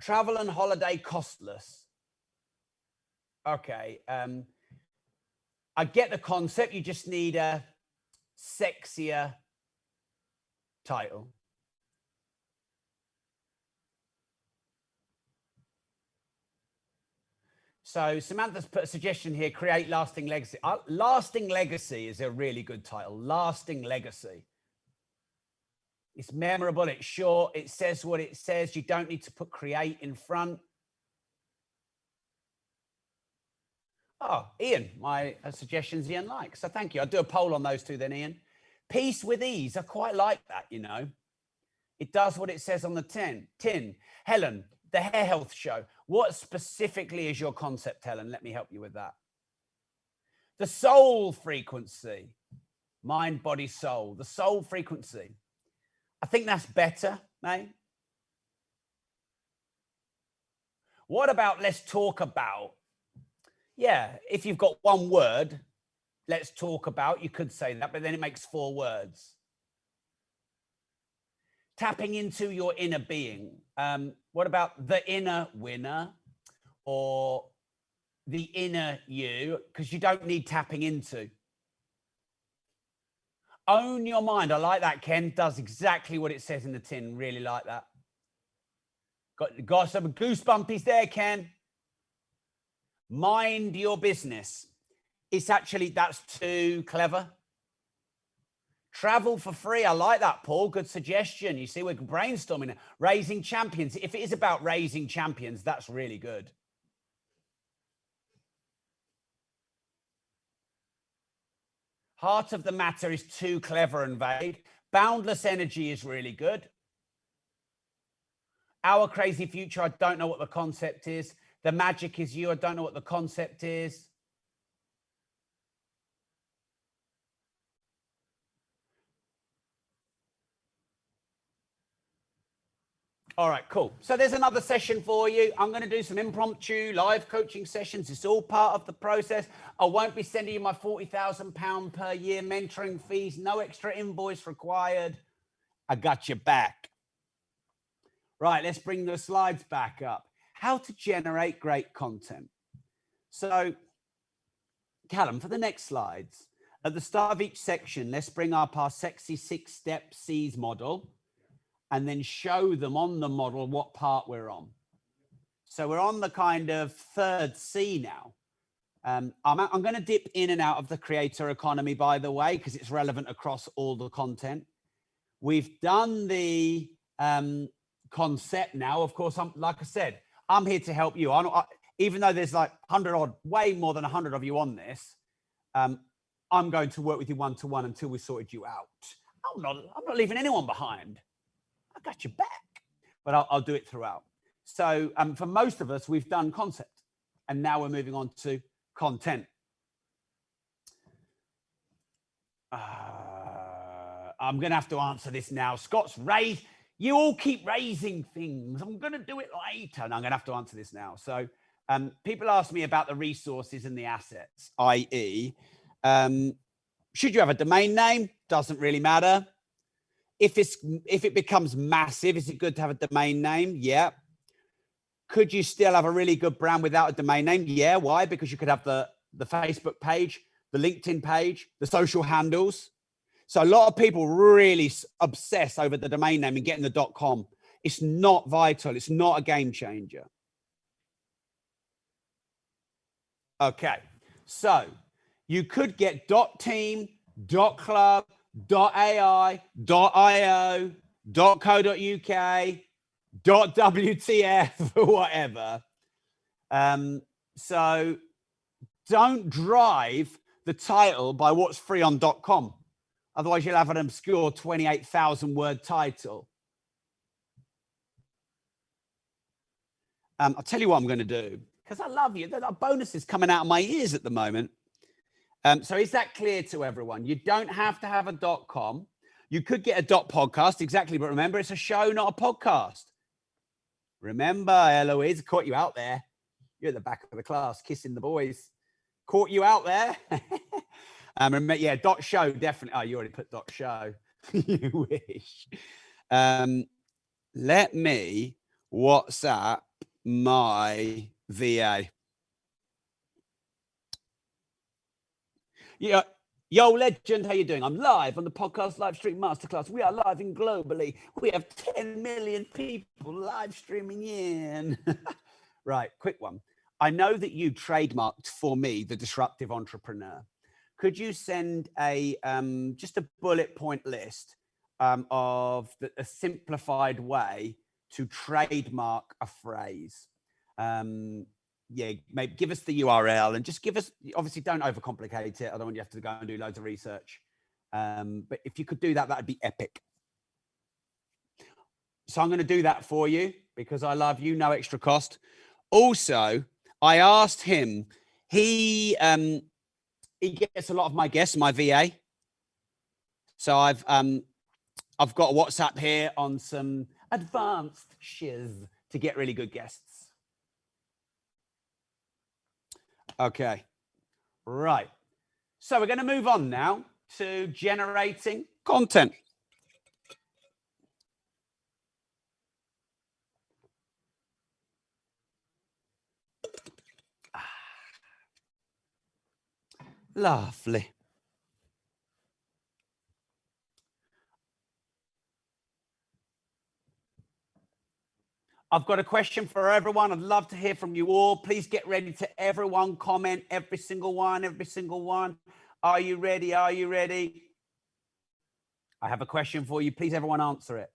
Travel and holiday costless. Okay. I get the concept. You just need a sexier title. So Samantha's put a suggestion here, create lasting legacy. Lasting legacy is a really good title. Lasting legacy. It's memorable, it's short, it says what it says. You don't need to put create in front. Oh, Ian, my suggestions Ian likes. So thank you. I'll do a poll on those two then, Ian. Peace with ease. I quite like that, you know. It does what it says on the tin. Helen, the hair health show. What specifically is your concept, Helen? Let me help you with that. The soul frequency. Mind, body, soul. The soul frequency. I think that's better, mate. What about let's talk about? Yeah, if you've got one word, let's talk about, you could say that, but then it makes 4 words. Tapping into your inner being. What about the inner winner or the inner you? Because you don't need tapping into. Own your mind. I like that, Ken. Does exactly what it says in the tin. Really like that. Got some goosebumpies there, Ken. Mind your business. It's actually, that's too clever. Travel for free. I like that, Paul. Good suggestion. You see, we're brainstorming. Raising champions. If it is about raising champions, that's really good. Heart of the matter is too clever and vague. Boundless energy is really good. Our crazy future, I don't know what the concept is. The magic is you, I don't know what the concept is. All right, cool. So there's another session for you. I'm going to do some impromptu live coaching sessions. It's all part of the process. I won't be sending you my £40,000 per year mentoring fees. No extra invoice required. I got your back. Right, let's bring the slides back up. How to generate great content. So, Callum, for the next slides, at the start of each section, let's bring up our sexy 6-step C's model and then show them on the model what part we're on. So we're on the kind of 3rd C now. I'm going to dip in and out of the creator economy, by the way, because it's relevant across all the content. We've done the concept now. Of course, like I said, I'm here to help you. Even though there's like 100 odd, way more than 100 of you on this, I'm going to work with you one-to-one until we sorted you out. I'm not leaving anyone behind. I got your back, but I'll do it throughout. So for most of us, we've done concept, and now we're moving on to content. I'm going to have to answer this now. Scott's raised. You all keep raising things. I'm going to do it later. And I'm going to have to answer this now. So people ask me about the resources and the assets, i.e., should you have a domain name? Doesn't really matter. If it becomes massive, is it good to have a domain name? Yeah. Could you still have a really good brand without a domain name? Yeah. Why? Because you could have the Facebook page, the LinkedIn page, the social handles. So a lot of people really obsess over the domain name and getting the .com. It's not vital. It's not a game changer. Okay. So you could get .team, .club, .ai, .io, .co.uk, .wtf, or whatever. So don't drive the title by what's free on .com. Otherwise, you'll have an obscure 28,000 word title. I'll tell you what I'm going to do, because I love you. There are bonuses coming out of my ears at the moment. So is that clear to everyone? You don't have to have a .com. You could get a .podcast, exactly. But remember, it's a show, not a podcast. Remember, Eloise, caught you out there. You're at the back of the class, kissing the boys. Caught you out there. Remember, yeah, .show, definitely. Oh, you already put .show. You wish. Let me WhatsApp my VA. Yeah. Yo, legend, how you doing? I'm live on the podcast live stream masterclass. We are live in globally. We have 10 million people live streaming in. Right, quick one. I know that you trademarked for me the disruptive entrepreneur. Could you send a just a bullet point list of a simplified way to trademark a phrase? Yeah, maybe give us the URL and just give us, obviously don't overcomplicate it. I don't want you to have to go and do loads of research. But if you could do that, that'd be epic. So I'm going to do that for you because I love you, no extra cost. Also, I asked him, he gets a lot of my guests, my VA. So I've got a WhatsApp here on some advanced shiz to get really good guests. Okay, right. So we're going to move on now to generating content. Lovely. I've got a question for everyone. I'd love to hear from you all. Please get ready to everyone comment, every single one, every single one. Are you ready? Are you ready? I have a question for you. Please, everyone, answer it.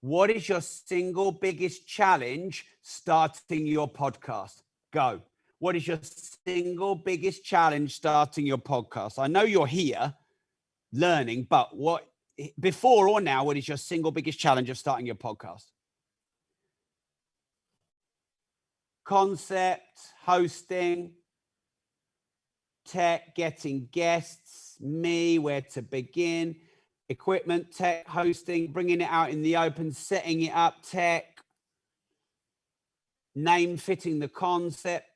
What is your single biggest challenge starting your podcast? Go. What is your single biggest challenge starting your podcast? I know you're here learning, but what before or now, what is your single biggest challenge of starting your podcast? Concept, hosting, tech, getting guests, me, where to begin, equipment, tech, hosting, bringing it out in the open, setting it up, tech, name fitting the concept,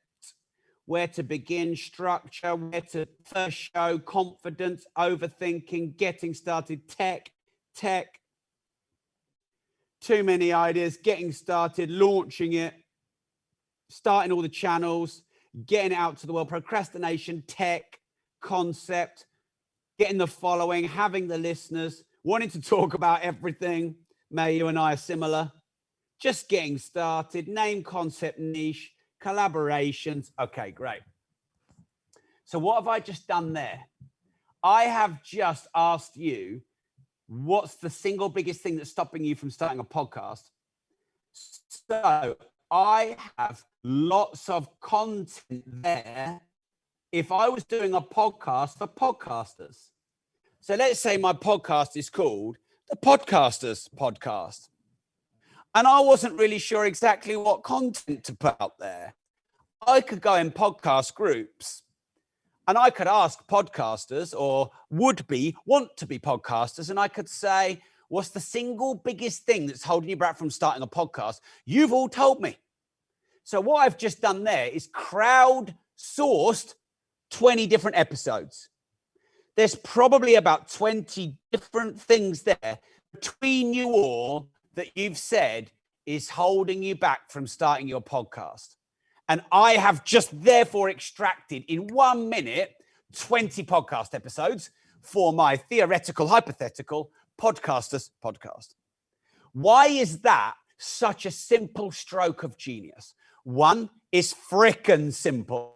where to begin, structure, where to first show, confidence, overthinking, getting started, tech, too many ideas, getting started, launching it, starting all the channels, getting it out to the world, procrastination, tech, concept, getting the following, having the listeners, wanting to talk about everything. May you and I are similar. Just getting started, name, concept, niche, collaborations. Okay, great. So what have I just done there? I have just asked you, what's the single biggest thing that's stopping you from starting a podcast? So I have lots of content there if I was doing a podcast for podcasters. So let's say my podcast is called The Podcasters Podcast. And I wasn't really sure exactly what content to put out there. I could go in podcast groups and I could ask podcasters or would-be, want to be podcasters, and I could say, what's the single biggest thing that's holding you back from starting a podcast? You've all told me. So what I've just done there is crowd-sourced 20 different episodes. There's probably about 20 different things there between you all that you've said is holding you back from starting your podcast. And I have just therefore extracted in 1 minute 20 podcast episodes for my theoretical, hypothetical podcasters podcast. Why is that such a simple stroke of genius? One, is frickin' simple.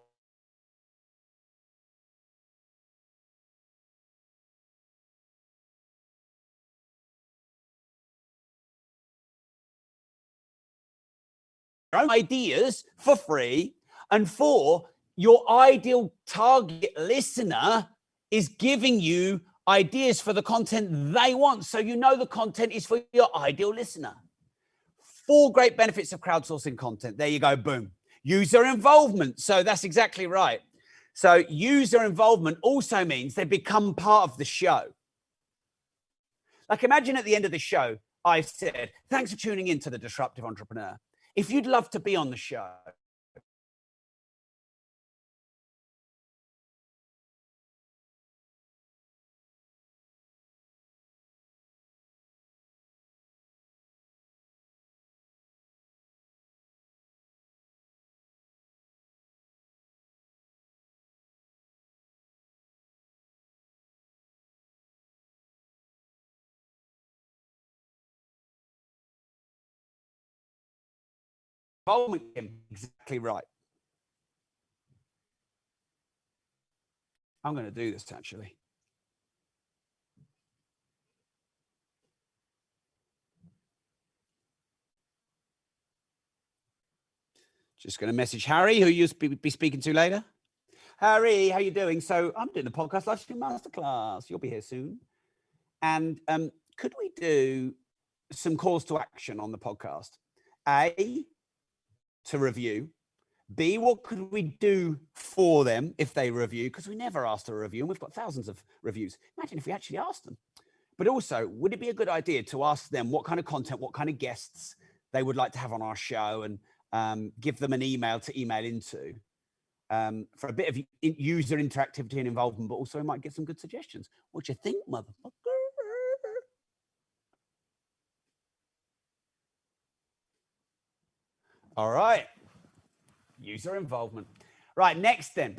Ideas for free, and four, your ideal target listener is giving you ideas for the content they want, so you know the content is for your ideal listener. 4 great benefits of crowdsourcing content. There you go, boom. User involvement. So that's exactly right. So user involvement also means they become part of the show. Like imagine at the end of the show, I said, thanks for tuning in to The Disruptive Entrepreneur. If you'd love to be on the show, involvement, exactly right. I'm going to do this actually. Just going to message Harry, who you'll be speaking to later. Harry, how you doing? So I'm doing the podcast live stream masterclass. You'll be here soon. And could we do some calls to action on the podcast? A, to review. B, what could we do for them if they review? Because we never asked a review and we've got thousands of reviews. Imagine if we actually asked them. But also, would it be a good idea to ask them what kind of content, what kind of guests they would like to have on our show, and give them an email to email into for a bit of user interactivity and involvement, but also we might get some good suggestions. What do you think, motherfucker? All right. User involvement. Right, next then.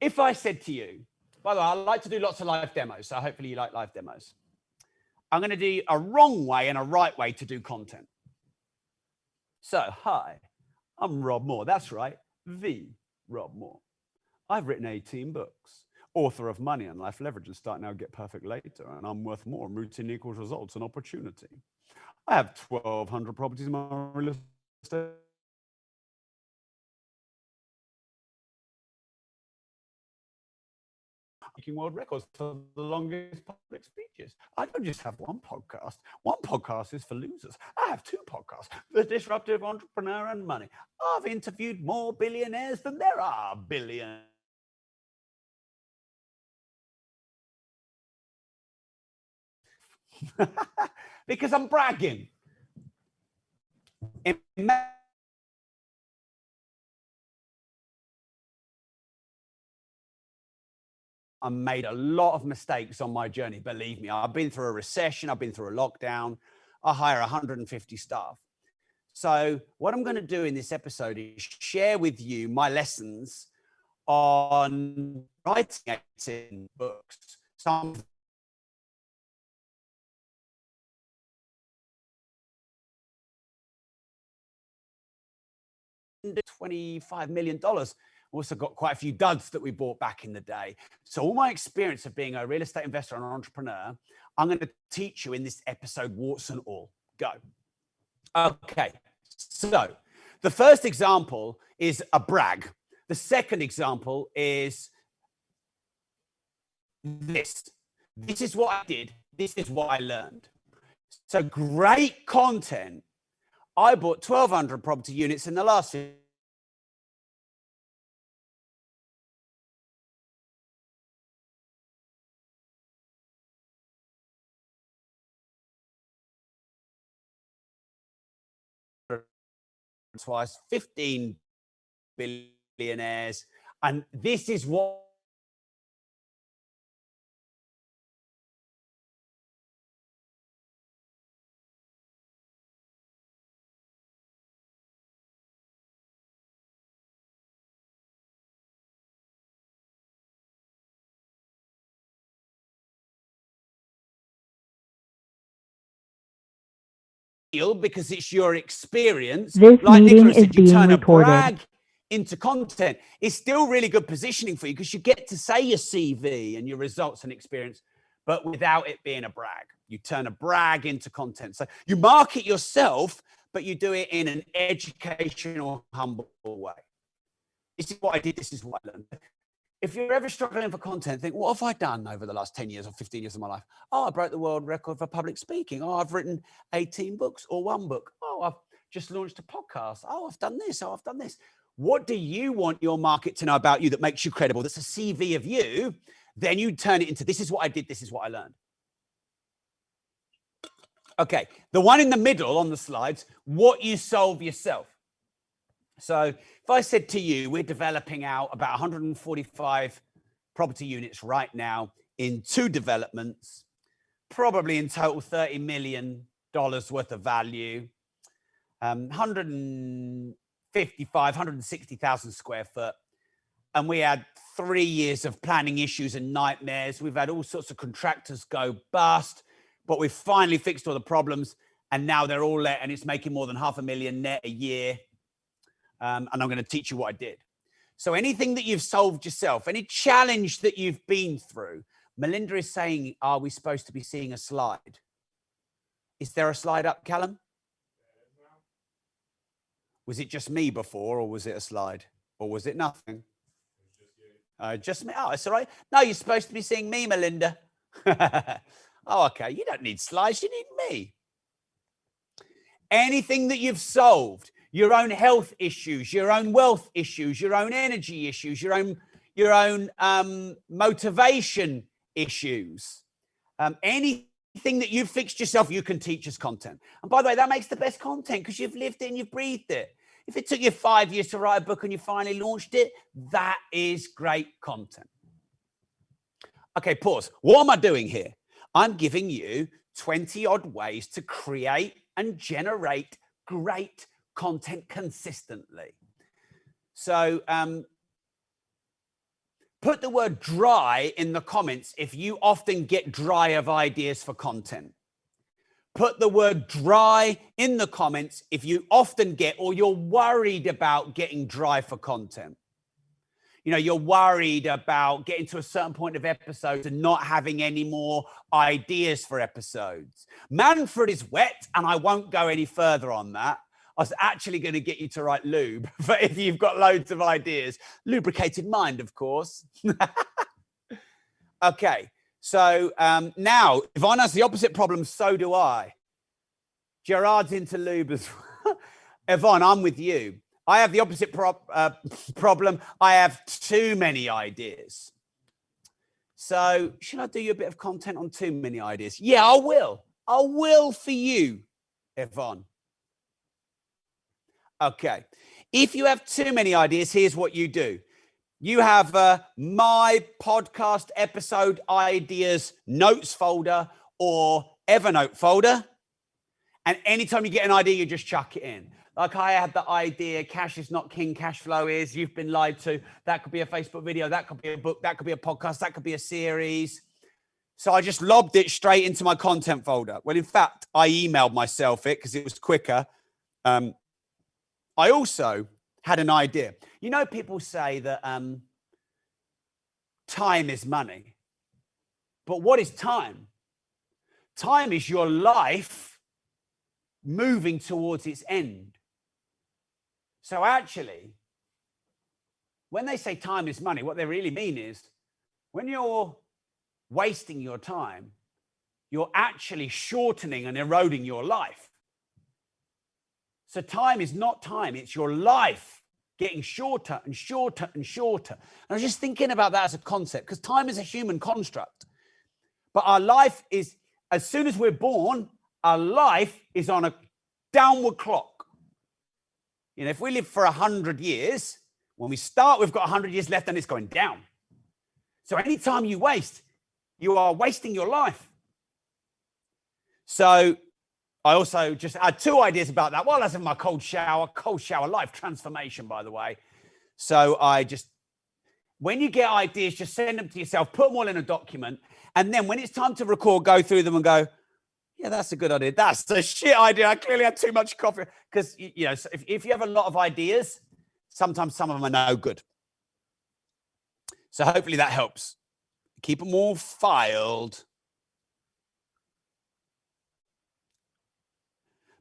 If I said to you, by the way, I like to do lots of live demos, so hopefully you like live demos. I'm going to do a wrong way and a right way to do content. So, hi, I'm Rob Moore. That's right, the Rob Moore. I've written 18 books, author of Money and Life Leverage and Start Now, Get Perfect Later, and I'm worth more. Routine equals results and opportunity. I have 1,200 properties in my real estate. Making world records for the longest public speeches. I don't just have one podcast. One podcast is for losers. I have two podcasts, The Disruptive Entrepreneur and Money. I've interviewed more billionaires than there are billions. Because I'm bragging. I made a lot of mistakes on my journey. Believe me, I've been through a recession. I've been through a lockdown. I hire 150 staff. So what I'm going to do in this episode is share with you my lessons on writing 18 books. Some $25 million. Also got quite a few duds that we bought back in the day. So all my experience of being a real estate investor and an entrepreneur, I'm going to teach you in this episode, warts and all. Go. Okay. So the first example is a brag. The second example is this. This is what I did. This is what I learned. So great content. I bought 1,200 property units in the last year. Twice, 15 billionaires. And this is what because it's your experience. This like meeting Nicholas is said, you being turn recorded. a brag into content. It's still really good positioning for you because you get to say your CV and your results and experience, but without it being a brag. You turn a brag into content. So you market yourself, but you do it in an educational, humble way. This is what I did. This is what I learned. If you're ever struggling for content, think, what have I done over the last 10 years or 15 years of my life? Oh, I broke the world record for public speaking. Oh, I've written 18 books or one book. Oh, I've just launched a podcast. Oh, I've done this. Oh, I've done this. What do you want your market to know about you that makes you credible? That's a CV of you. Then you turn it into, this is what I did. This is what I learned. Okay. The one in the middle on the slides, what you solve yourself. So if I said to you, we're developing out about 145 property units right now in 2 developments, probably in total $30 million worth of value, 160,000 square foot. And we had 3 years of planning issues and nightmares. We've had all sorts of contractors go bust, but we've finally fixed all the problems. And now they're all let, and it's making more than $500,000 net a year. And I'm going to teach you what I did. So anything that you've solved yourself, any challenge that you've been through, Melinda is saying, are we supposed to be seeing a slide? Is there a slide up, Callum? Was it just me before, or was it a slide? Or was it nothing? Just me. Oh, it's all right. No, you're supposed to be seeing me, Melinda. Oh, okay. You don't need slides. You need me. Anything that you've solved, your own health issues, your own wealth issues, your own energy issues, your own motivation issues, anything that you've fixed yourself, you can teach as content. And by the way, that makes the best content because you've lived it and you've breathed it. If it took you 5 years to write a book and you finally launched it, that is great content. Okay, pause. What am I doing here? I'm giving you 20 odd ways to create and generate great content consistently. So put the word dry in the comments if you often get dry of ideas for content. Put the word dry in the comments if you often get or you're worried about getting dry for content. You know, you're worried about getting to a certain point of episodes and not having any more ideas for episodes. Manfred is wet, and I won't go any further on that. I was actually going to get you to write lube, but if you've got loads of ideas, lubricated mind, of course. Okay, so now Yvonne has the opposite problem, so do I. Gerard's into lube as well. Yvonne, I'm with you. I have the opposite problem. I have too many ideas. So should I do you a bit of content on too many ideas? Yeah, I will. I will for you, Yvonne. Okay. If you have too many ideas, here's what you do. You have my podcast episode ideas notes folder or Evernote folder. And anytime you get an idea, you just chuck it in. Like I had the idea, cash is not king, cash flow is. You've been lied to. That could be a Facebook video. That could be a book. That could be a podcast. That could be a series. So I just lobbed it straight into my content folder. Well, in fact, I emailed myself it because it was quicker. I also had an idea. You know, people say that time is money. But what is time? Time is your life moving towards its end. So actually, when they say time is money, what they really mean is when you're wasting your time, you're actually shortening and eroding your life. So time is not time, it's your life getting shorter and shorter and shorter. And I was just thinking about that as a concept because time is a human construct. But our life is, as soon as we're born, our life is on a downward clock. You know, if we live for 100 years, when we start, we've got 100 years left and it's going down. So anytime you waste, you are wasting your life. So I also just had 2 ideas about that while I was in my cold shower life transformation, by the way. So I just, when you get ideas, just send them to yourself, put them all in a document. And then when it's time to record, go through them and go, yeah, that's a good idea. That's the shit idea. I clearly had too much coffee. Because, you know, if you have a lot of ideas, sometimes some of them are no good. So hopefully that helps. Keep them all filed.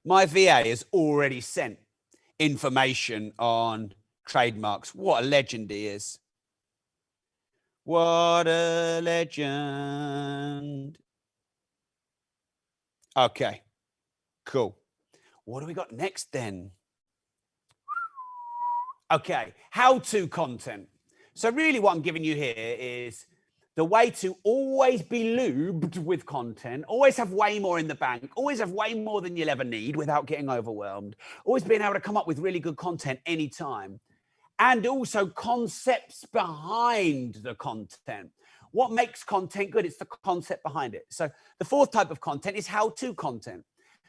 My VA has already sent information on trademarks. What a legend he is. What a legend. Okay, cool. What do we got next then? Okay, how-to content. So really what I'm giving you here is the way to always be lubed with content, always have way more in the bank, always have way more than you'll ever need without getting overwhelmed, always being able to come up with really good content anytime, and also concepts behind the content. What makes content good? It's the concept behind it. So the 4th type of content is how-to content.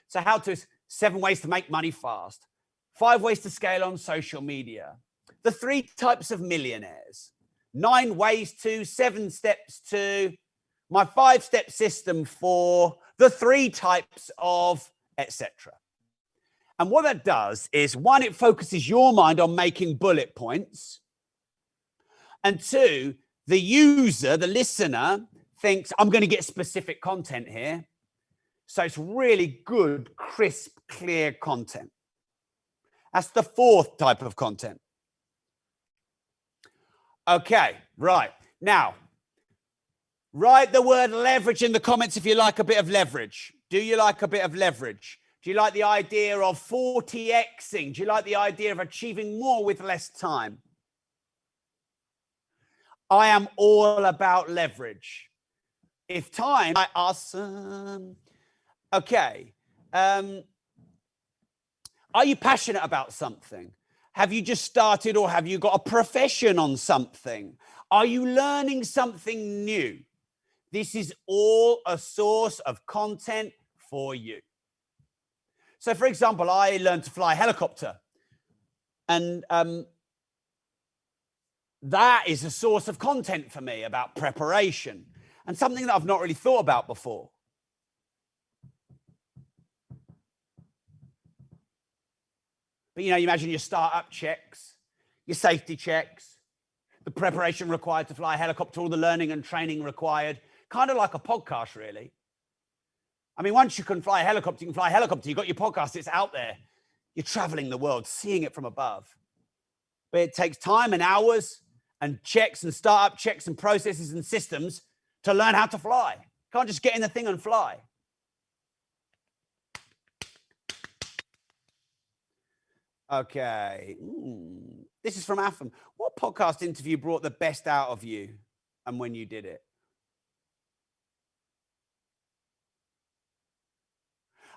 So how-to is 7 ways to make money fast, 5 ways to scale on social media, the 3 types of millionaires, 9 ways to, 7 steps to, my 5-step system for the 3 types of, etc. And what that does is 1, it focuses your mind on making bullet points. And 2, the user, the listener, thinks, I'm going to get specific content here. So it's really good, crisp, clear content. That's the 4th type of content. Okay, Right. Now, write the word leverage in the comments if you like a bit of leverage. Do you like a bit of leverage? Do you like the idea of 40xing? Do you like the idea of achieving more with less time? I am all about leverage. If time, awesome. Okay. Are you passionate about something? Have you just started or have you got a profession on something? Are you learning something new? This is all a source of content for you. So, for example, I learned to fly a helicopter. And that is a source of content for me about preparation and something that I've not really thought about before. But, you know, you imagine your startup checks, your safety checks, the preparation required to fly a helicopter, all the learning and training required, kind of like a podcast, really. I mean, once you can fly a helicopter, you can fly a helicopter. You've got your podcast, it's out there. You're traveling the world, seeing it from above. But it takes time and hours and checks and startup checks and processes and systems to learn how to fly. You can't just get in the thing and fly. Okay. This is from Afam. What podcast interview brought the best out of you and when you did it?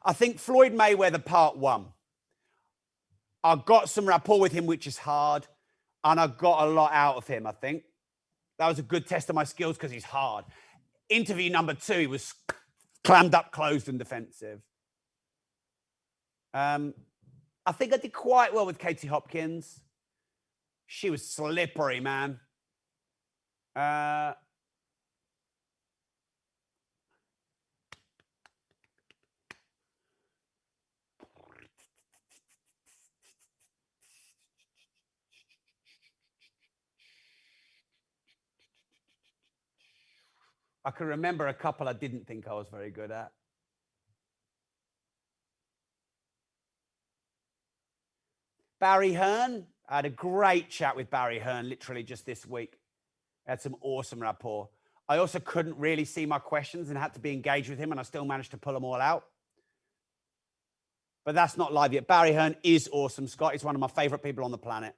I think Floyd Mayweather part 1. I got some rapport with him, which is hard, and I got a lot out of him, I think. That was a good test of my skills because he's hard. Interview number 2, he was clammed up, closed, and defensive. I think I did quite well with Katie Hopkins. She was slippery, man. I can remember a couple I didn't think I was very good at. Barry Hearn. I had a great chat with Barry Hearn literally just this week. I had some awesome rapport. I also couldn't really see my questions and had to be engaged with him, and I still managed to pull them all out. But that's not live yet. Barry Hearn is awesome, Scott. He's one of my favorite people on the planet.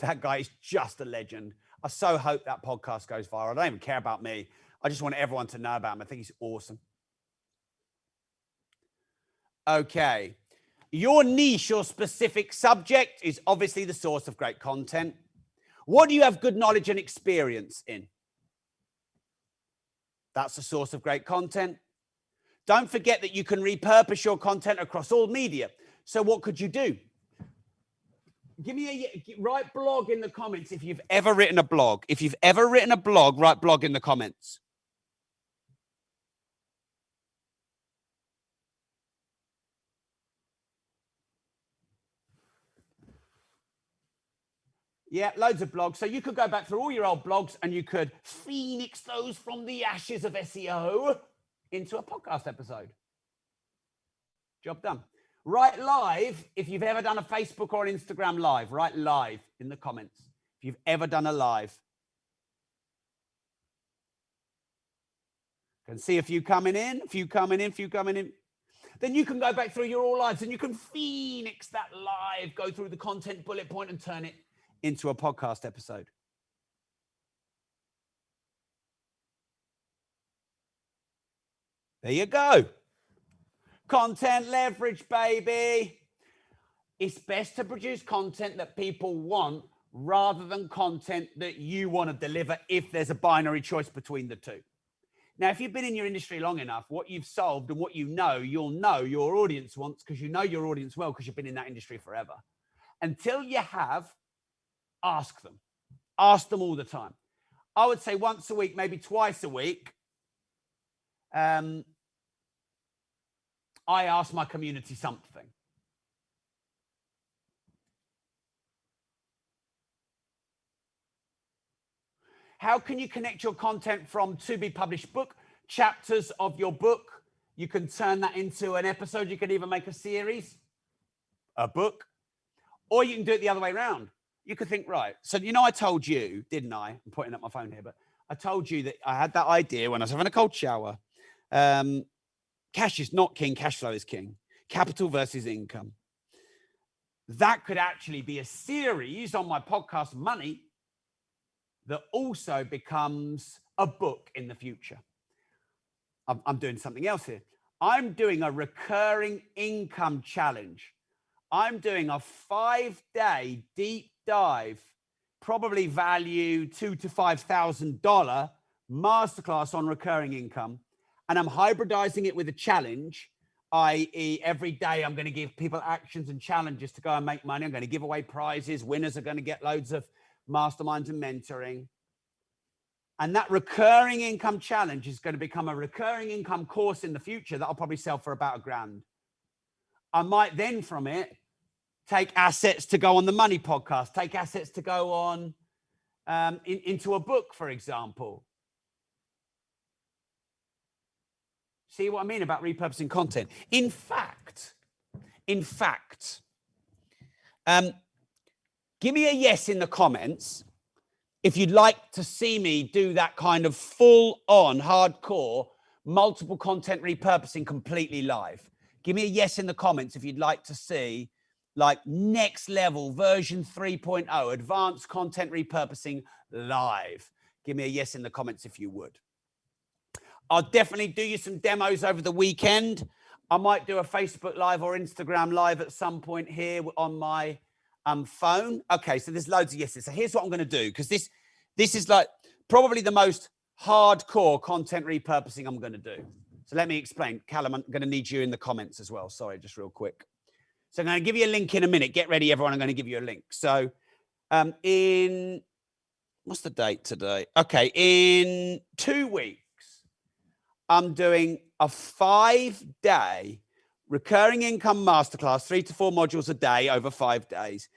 That guy is just a legend. I so hope that podcast goes viral. I don't even care about me. I just want everyone to know about him. I think he's awesome. Okay. Your niche or specific subject is obviously the source of great content. What do you have good knowledge and experience in? That's a source of great content. Don't forget that you can repurpose your content across all media. So what could you do? Write blog in the comments if you've ever written a blog. If you've ever written a blog, write blog in the comments. Yeah, loads of blogs. So you could go back through all your old blogs and you could phoenix those from the ashes of SEO into a podcast episode. Job done. Write live if you've ever done a Facebook or an Instagram live. Write live in the comments if you've ever done a live. Can see a few coming in, a few coming in, a few coming in. Then you can go back through your all lives and you can phoenix that live, go through the content bullet point and turn it into a podcast episode. There you go. Content leverage, baby. It's best to produce content that people want rather than content that you want to deliver if there's a binary choice between the two. Now, if you've been in your industry long enough, what you've solved and what you'll know your audience wants because you know your audience well because you've been in that industry forever. Until you have, ask them. Ask them all the time. I would say once a week, maybe twice a week. I ask my community something. How can you connect your content from to-be-published book, chapters of your book? You can turn that into an episode. You can even make a series, a book, or you can do it the other way around. you could think, right. So, you know, I told you, didn't I? I'm pointing at my phone here, but I told you that I had that idea when I was having a cold shower. Cash is not king. Cash flow is king. Capital versus income. That could actually be a series on my podcast, Money, that also becomes a book in the future. I'm doing something else here. I'm doing a recurring income challenge. I'm doing a 5-day deep dive, probably value $2,000 to $5,000 masterclass on recurring income. And I'm hybridizing it with a challenge, i.e. every day I'm going to give people actions and challenges to go and make money. I'm going to give away prizes. Winners are going to get loads of masterminds and mentoring. And that recurring income challenge is going to become a recurring income course in the future that I'll probably sell for about $1,000. I might then from it take assets to go on the Money podcast, take assets to go on into a book, for example. See what I mean about repurposing content? In fact, give me a yes in the comments if you'd like to see me do that kind of full-on, hardcore, multiple content repurposing completely live. Give me a yes in the comments if you'd like to see like next level version 3.0, advanced content repurposing live. Give me a yes in the comments if you would. I'll definitely do you some demos over the weekend. I might do a Facebook Live or Instagram Live at some point here on my phone. Okay, so there's loads of yeses. So here's what I'm going to do, because this is like probably the most hardcore content repurposing I'm going to do. So let me explain. Callum, I'm going to need you in the comments as well. Sorry, just real quick. So I'm going to give you a link in a minute. Get ready, everyone. I'm going to give you a link. So what's the date today? Okay, in 2 weeks, I'm doing a 5-day recurring income masterclass, 3 to 4 modules a day over 5 days,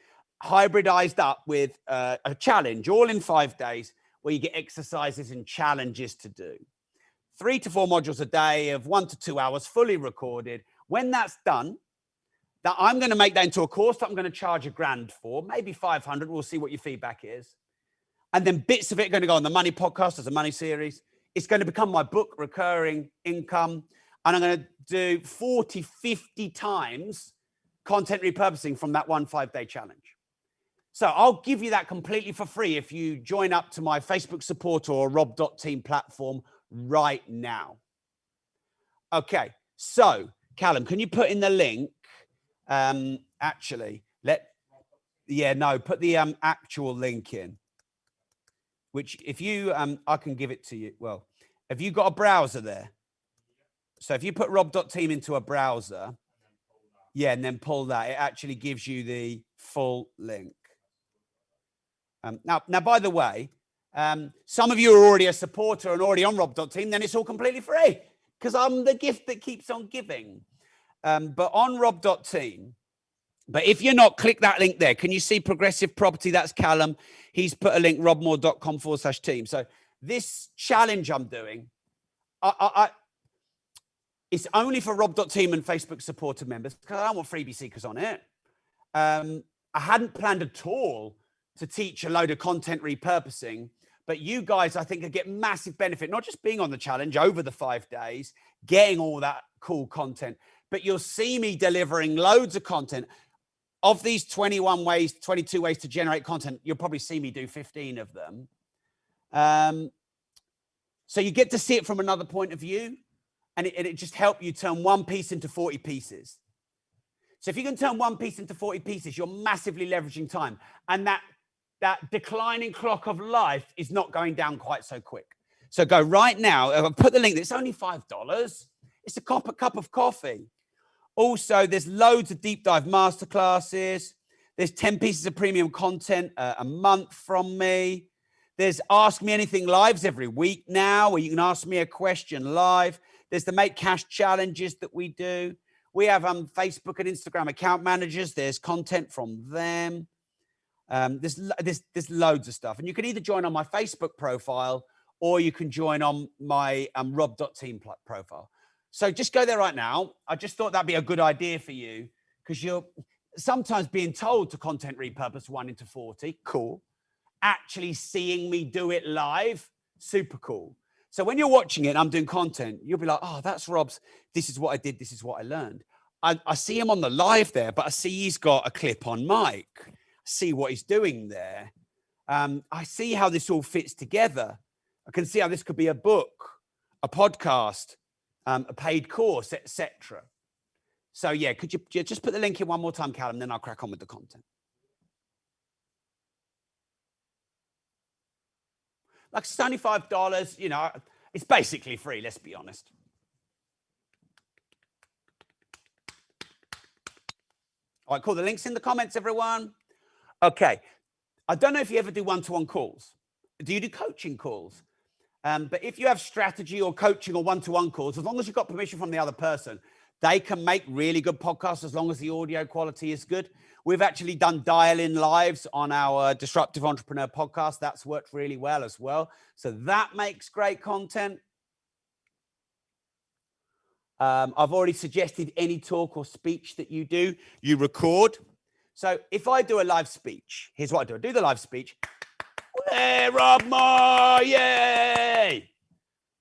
hybridized up with a challenge, all in 5 days, where you get exercises and challenges to do. 3 to 4 modules a day of 1 to 2 hours, fully recorded. When that's done, that I'm going to make that into a course that I'm going to charge $1,000 for, maybe 500. We'll see what your feedback is. And then bits of it are going to go on the Money podcast as a money series. It's going to become my book, Recurring Income. And I'm going to do 40, 50 times content repurposing from that one 5-day challenge. So I'll give you that completely for free if you join up to my Facebook supporter or rob.team platform right now. Okay, so Callum, can you put in the link? Actually, put the actual link in. Which if you, I can give it to you. Well, have you got a browser there? So if you put rob.team into a browser, and then pull that, it actually gives you the full link. Now, by the way, some of you are already a supporter and already on rob.team, then it's all completely free because I'm the gift that keeps on giving. But on rob.team, but if you're not, click that link there. Can you see Progressive Property? That's Callum. He's put a link, robmore.com/team. So this challenge I'm doing, it's only for rob.team and Facebook supporter members because I don't want freebie seekers on it. I hadn't planned at all to teach a load of content repurposing, but you guys, I think, will get massive benefit, not just being on the challenge over the 5 days, getting all that cool content, but you'll see me delivering loads of content. Of these 22 ways to generate content, you'll probably see me do 15 of them. So you get to see it from another point of view, and it just helps you turn one piece into 40 pieces. So if you can turn one piece into 40 pieces, you're massively leveraging time. And that declining clock of life is not going down quite so quick. So go right now. I'll put the link. It's only $5. It's a cup of coffee. Also, there's loads of deep dive masterclasses. There's 10 pieces of premium content a month from me. There's Ask Me Anything lives every week now, where you can ask me a question live. There's the Make Cash challenges that we do. We have Facebook and Instagram account managers. There's content from them. There's loads of stuff. And you can either join on my Facebook profile or you can join on my rob.team profile. So just go there right now. I just thought that'd be a good idea for you because sometimes being told to content repurpose 1 into 40, cool. Actually seeing me do it live, super cool. So when you're watching it and I'm doing content, you'll be like, oh, that's Rob's. This is what I did. This is what I learned. I see him on the live there, but I see he's got a clip on mic. I see what he's doing there. I see how this all fits together. I can see how this could be a book, a podcast, a paid course, etc. So yeah, could you just put the link in one more time, Callum, then I'll crack on with the content. Like it's only $5, you know, it's basically free, let's be honest. All right, cool. The link's in the comments, everyone. Okay. I don't know if you ever do one-to-one calls. Do you do coaching calls? But if you have strategy or coaching or one-to-one calls, as long as you've got permission from the other person, they can make really good podcasts as long as the audio quality is good. We've actually done dial-in lives on our Disruptive Entrepreneur podcast. That's worked really well as well. So that makes great content. I've already suggested any talk or speech that you do, you record. So if I do a live speech, here's what I do. I do the live speech. Hey, Rob Moore, yay!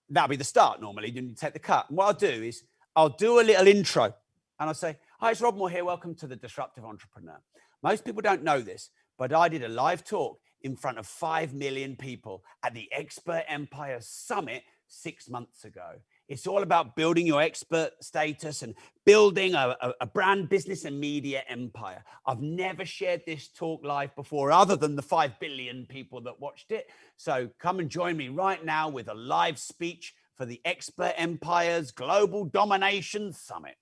That'll be the start normally. You take the cut. And what I'll do is I'll do a little intro and I'll say, hi, it's Rob Moore here. Welcome to the Disruptive Entrepreneur. Most people don't know this, but I did a live talk in front of 5 million people at the Expert Empire Summit 6 months ago. It's all about building your expert status and building a brand, business, and media empire. I've never shared this talk live before other than the 5 billion people that watched it. So come and join me right now with a live speech for the Expert Empire's Global Domination Summit.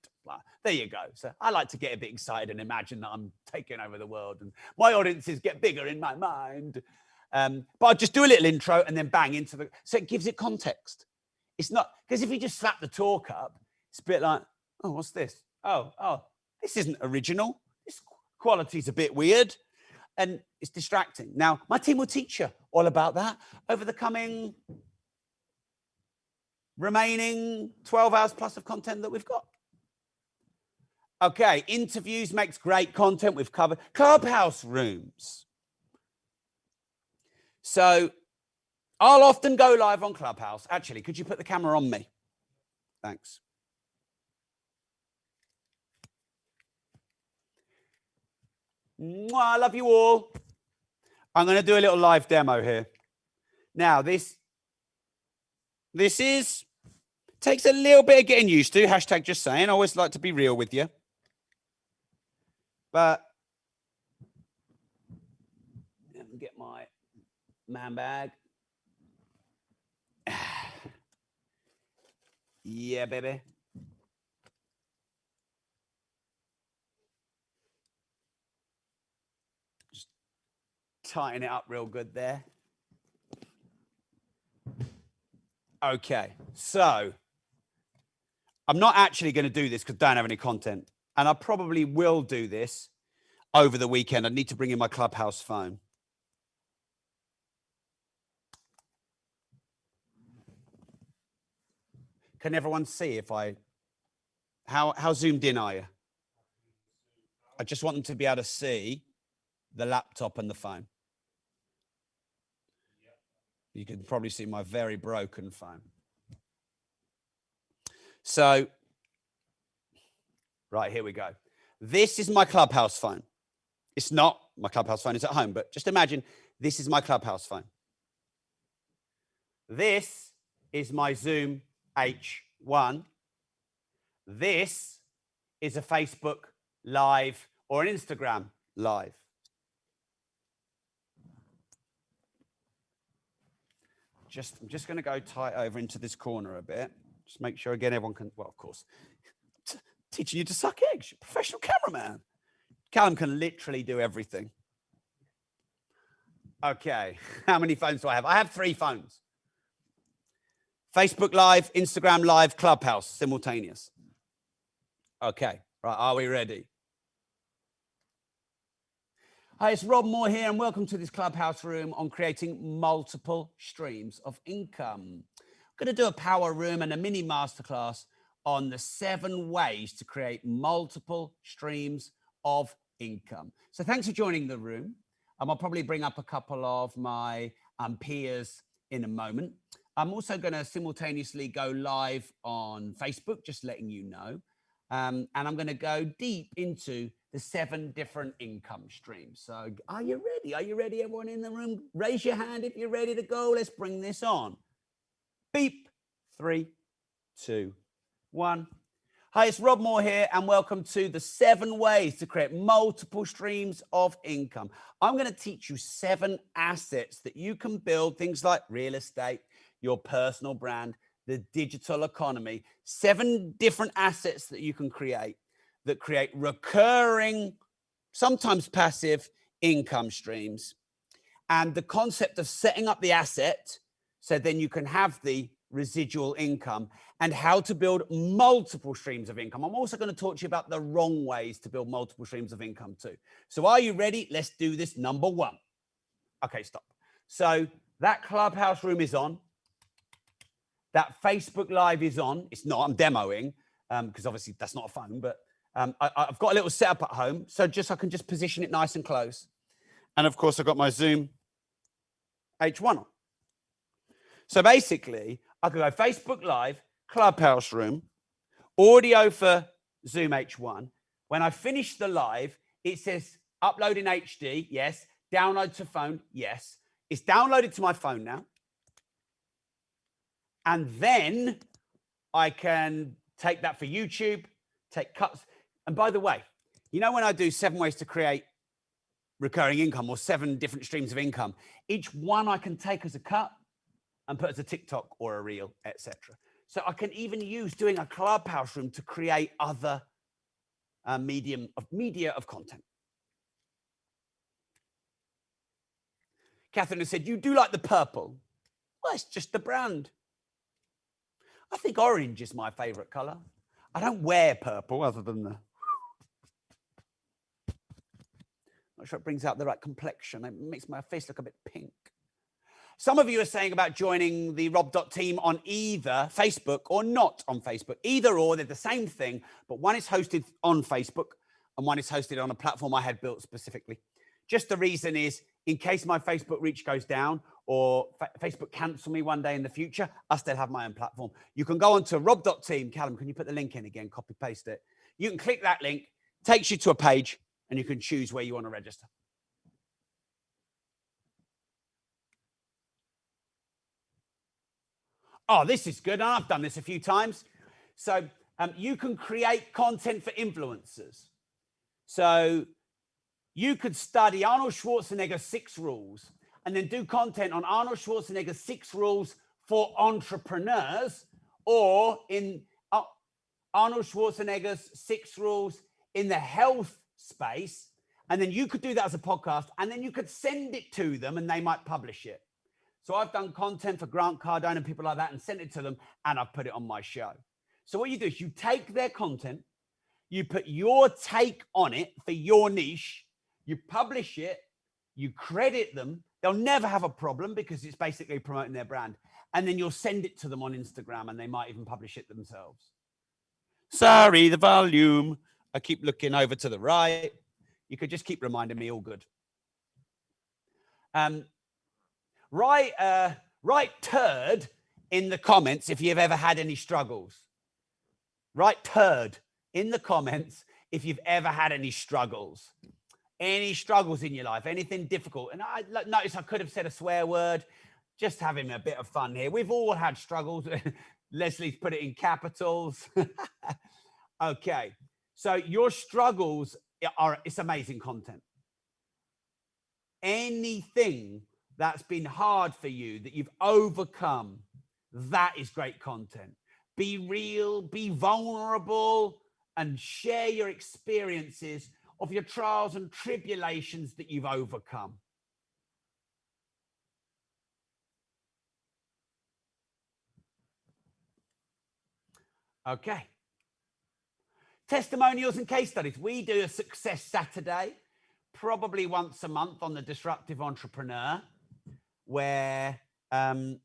There you go. So I like to get a bit excited and imagine that I'm taking over the world and my audiences get bigger in my mind. But I'll just do a little intro and then bang into the, so it gives it context. It's not, because if you just slap the talk up, it's a bit like, oh, what's this? Oh, this isn't original. This quality's a bit weird and it's distracting. Now, my team will teach you all about that over the coming remaining 12 hours plus of content that we've got. Okay, interviews makes great content. We've covered Clubhouse rooms. So I'll often go live on Clubhouse. Actually, could you put the camera on me? Thanks. Mwah, I love you all. I'm going to do a little live demo here. Now, this takes a little bit of getting used to. Hashtag just saying. I always like to be real with you. But let me get my man bag. Yeah, baby. Just tighten it up real good there. Okay, so I'm not actually going to do this because I don't have any content. And I probably will do this over the weekend. I need to bring in my Clubhouse phone. Can everyone see if how zoomed in are you? I just want them to be able to see the laptop and the phone. You can probably see my very broken phone. So, right, here we go. This is my Clubhouse phone. It's not my Clubhouse phone, it's at home, but just imagine this is my Clubhouse phone. This is my Zoom H1. This is a Facebook Live or an Instagram Live. I'm just going to go tight over into this corner a bit. Just make sure again everyone can, well, of course, teaching you to suck eggs. You're a professional cameraman. Callum can literally do everything. Okay, how many phones do I have? I have 3 phones. Facebook Live, Instagram Live, Clubhouse, simultaneous. Okay, right, are we ready? Hi, it's Rob Moore here, and welcome to this Clubhouse room on creating multiple streams of income. I'm going to do a power room and a mini masterclass on the 7 ways to create multiple streams of income. So thanks for joining the room. I'll probably bring up a couple of my peers in a moment. I'm also going to simultaneously go live on Facebook, just letting you know. And I'm going to go deep into the 7 different income streams. So are you ready? Are you ready, everyone in the room? Raise your hand if you're ready to go. Let's bring this on. Beep. 3, 2, 1. Hi, it's Rob Moore here, and welcome to the 7 ways to create multiple streams of income. I'm going to teach you 7 assets that you can build, things like real estate, your personal brand, the digital economy, 7 different assets that you can create that create recurring, sometimes passive income streams. And the concept of setting up the asset so then you can have the residual income and how to build multiple streams of income. I'm also going to talk to you about the wrong ways to build multiple streams of income too. So are you ready? Let's do this. Number 1. Okay, stop. So that Clubhouse room is on. That Facebook Live is on. It's not, I'm demoing because obviously that's not a phone, but I've got a little setup at home. So I can just position it nice and close. And of course I've got my Zoom H1 on. So basically I could go Facebook Live, Clubhouse room, audio for Zoom H1. When I finish the live, it says upload in HD. Yes. Download to phone. Yes. It's downloaded to my phone now. And then I can take that for YouTube, take cuts. And by the way, you know, when I do 7 ways to create recurring income or 7 different streams of income, each one I can take as a cut and put as a TikTok or a reel, etc. So I can even use doing a Clubhouse room to create other media of content. Catherine has said, you do like the purple. Well, it's just the brand. I think orange is my favorite color. I don't wear purple other than the... Not sure it brings out the right complexion. It makes my face look a bit pink. Some of you are saying about joining the Rob.team on either Facebook or not on Facebook. Either or, they're the same thing, but one is hosted on Facebook and one is hosted on a platform I had built specifically. Just the reason is, in case my Facebook reach goes down or Facebook cancel me one day in the future, I still have my own platform. You can go on to Rob.team. Callum, can you put the link in again? Copy paste it. You can click that link, takes you to a page, and you can choose where you want to register. Oh, this is good. I've done this a few times. So you can create content for influencers. So you could study Arnold Schwarzenegger's 6 rules and then do content on Arnold Schwarzenegger's 6 rules for entrepreneurs, or in Arnold Schwarzenegger's 6 rules in the health space. And then you could do that as a podcast, and then you could send it to them and they might publish it. So I've done content for Grant Cardone and people like that and sent it to them, and I've put it on my show. So what you do is you take their content, you put your take on it for your niche, you publish it, you credit them. They'll never have a problem because it's basically promoting their brand. And then you'll send it to them on Instagram and they might even publish it themselves. Sorry, the volume. I keep looking over to the right. You could just keep reminding me, all good. Write turd in the comments if you've ever had any struggles. Write turd in the comments if you've ever had any struggles. Any struggles in your life, anything difficult. And I notice I could have said a swear word, just having a bit of fun here. We've all had struggles. Leslie's put it in capitals. Okay. So your struggles it's amazing content. Anything that's been hard for you that you've overcome, that is great content. Be real, be vulnerable, and share your experiences of your trials and tribulations that you've overcome. Okay. Testimonials and case studies. We do a Success Saturday, probably once a month on the Disruptive Entrepreneur, where I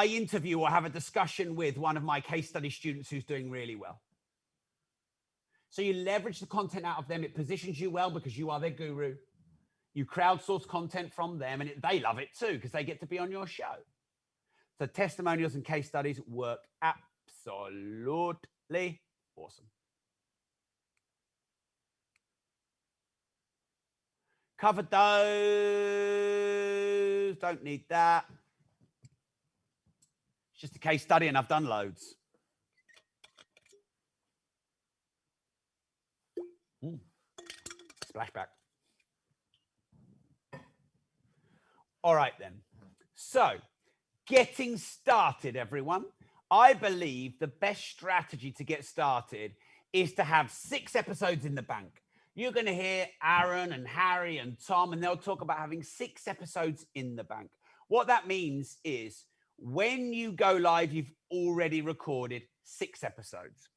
interview or have a discussion with one of my case study students who's doing really well. So you leverage the content out of them. It positions you well because you are their guru. You crowdsource content from them, and they love it too because they get to be on your show. So testimonials and case studies work absolutely awesome. Covered those. Don't need that. It's just a case study, and I've done loads. Splashback. All right, then. So, getting started, everyone. I believe the best strategy to get started is to have 6 episodes in the bank. You're going to hear Aaron and Harry and Tom, and they'll talk about having 6 episodes in the bank. What that means is when you go live, you've already recorded 6 episodes.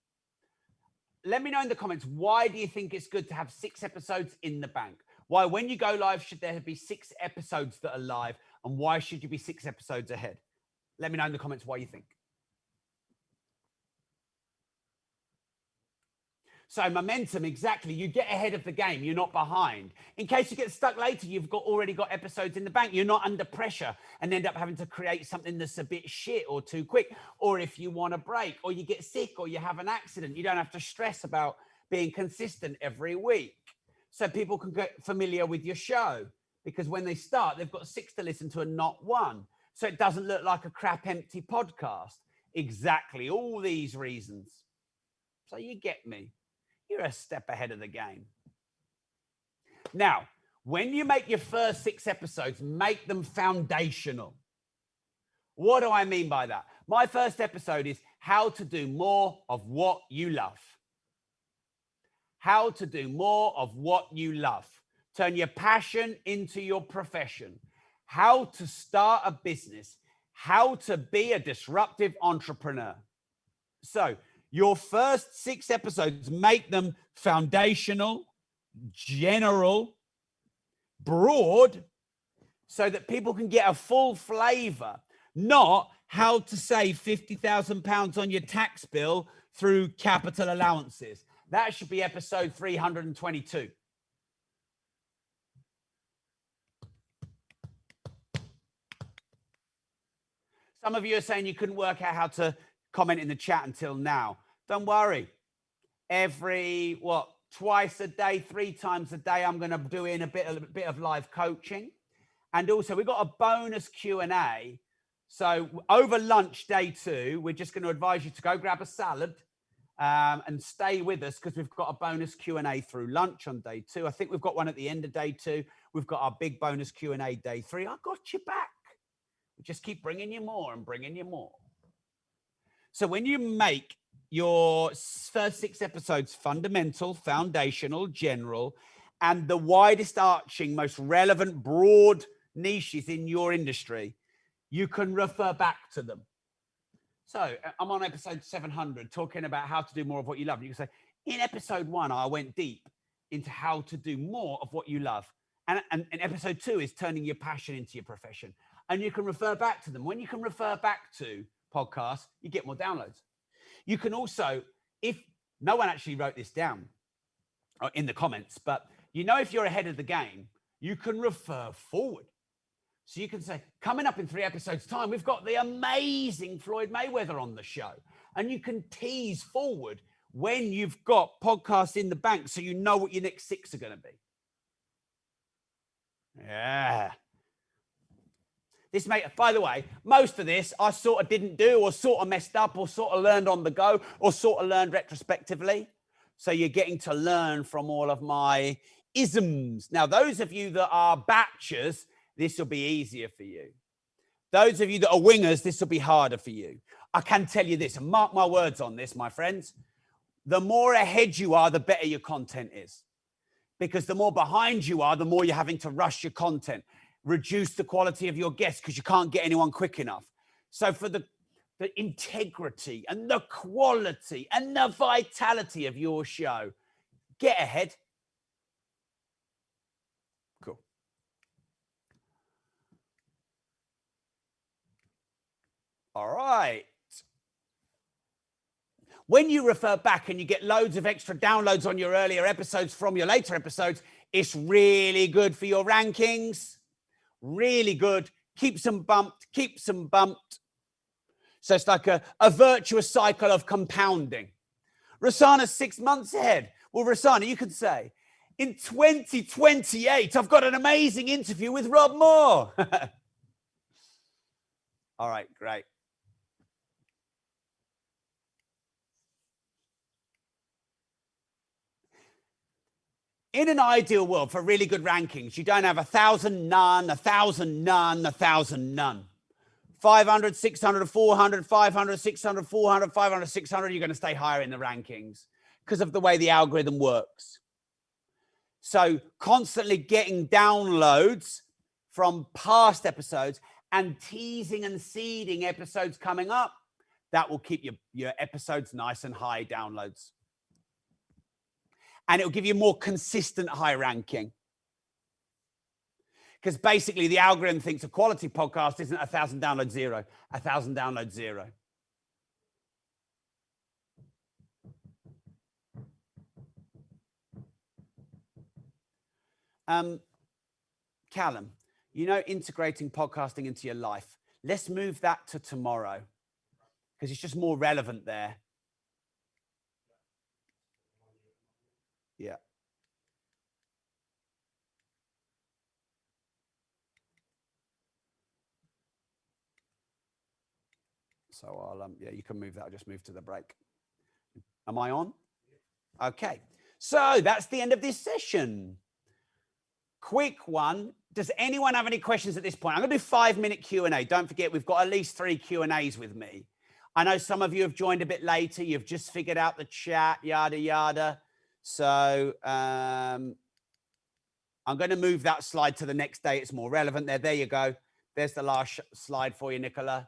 Let me know in the comments, why do you think it's good to have 6 episodes in the bank? Why, when you go live, should there be 6 episodes that are live? And why should you be 6 episodes ahead? Let me know in the comments why you think. So momentum, exactly. You get ahead of the game. You're not behind. In case you get stuck later, you've already got episodes in the bank. You're not under pressure and end up having to create something that's a bit shit or too quick. Or if you want a break or you get sick or you have an accident, you don't have to stress about being consistent every week. So people can get familiar with your show because when they start, they've got 6 to listen to and not 1. So it doesn't look like a crap empty podcast. Exactly. All these reasons. So you get me. You're a step ahead of the game. Now, when you make your first 6 episodes, make them foundational. What do I mean by that? My first episode is how to do more of what you love. How to do more of what you love. Turn your passion into your profession. How to start a business. How to be a disruptive entrepreneur. So, your first 6 episodes, make them foundational, general, broad, so that people can get a full flavor, not how to save £50,000 on your tax bill through capital allowances. That should be episode 322. Some of you are saying you couldn't work out how to comment in the chat until now. Don't worry. Every, twice a day, 3 times a day, I'm going to do in a bit of live coaching. And also, we've got a bonus Q&A. So over lunch, day 2, we're just going to advise you to go grab a salad and stay with us because we've got a bonus Q&A through lunch on day 2. I think we've got one at the end of day 2. We've got our big bonus Q&A day 3. I got you back. We just keep bringing you more and bringing you more. So when you make your first 6 episodes fundamental, foundational, general, and the widest arching, most relevant, broad niches in your industry, you can refer back to them. So I'm on episode 700 talking about how to do more of what you love. And you can say, in episode 1, I went deep into how to do more of what you love. And episode 2 is turning your passion into your profession. And you can refer back to them. When you can refer back to podcasts, you get more downloads. You can also, if no one actually wrote this down in the comments, but if you're ahead of the game, you can refer forward. So you can say, coming up in 3 episodes' time, we've got the amazing Floyd Mayweather on the show. And you can tease forward when you've got podcasts in the bank so you know what your next 6 are going to be. Yeah. By the way, most of this I sort of didn't do or sort of messed up or sort of learned on the go or sort of learned retrospectively. So you're getting to learn from all of my isms. Now, those of you that are batchers, this will be easier for you. Those of you that are wingers, this will be harder for you. I can tell you this, and mark my words on this, my friends. The more ahead you are, the better your content is. Because the more behind you are, the more you're having to rush your content. Reduce the quality of your guests because you can't get anyone quick enough. So for the integrity and the quality and the vitality of your show, get ahead. Cool. All right. When you refer back and you get loads of extra downloads on your earlier episodes from your later episodes, it's really good for your rankings. Really good. Keeps them bumped, keeps them bumped. So it's like a virtuous cycle of compounding. Rosanna's 6 months ahead. Well, Rosanna, you can say, in 2028, I've got an amazing interview with Rob Moore. All right, great. In an ideal world, for really good rankings, you don't have 1,000, none, 1,000, none, 1,000, none. 500, 600, 400, 500, 600, 400, 500, 600, you're going to stay higher in the rankings because of the way the algorithm works. So constantly getting downloads from past episodes and teasing and seeding episodes coming up, that will keep your episodes nice and high downloads. And it'll give you more consistent high ranking. Because basically the algorithm thinks a quality podcast isn't 1,000 downloads zero, 1,000 downloads zero. Callum, you know, integrating podcasting into your life. Let's move that to tomorrow because it's just more relevant there. Yeah. So I'll, yeah, you can move that. I'll just move to the break. Am I on? Okay. So that's the end of this session. Quick one. Does anyone have any questions at this point? I'm going to do 5-minute Q&A. Don't forget, we've got at least 3 Q&As with me. I know some of you have joined a bit later. You've just figured out the chat, yada, yada. So I'm going to move that slide to the next day. It's more relevant there. There you go. There's the last slide for you, Nicola.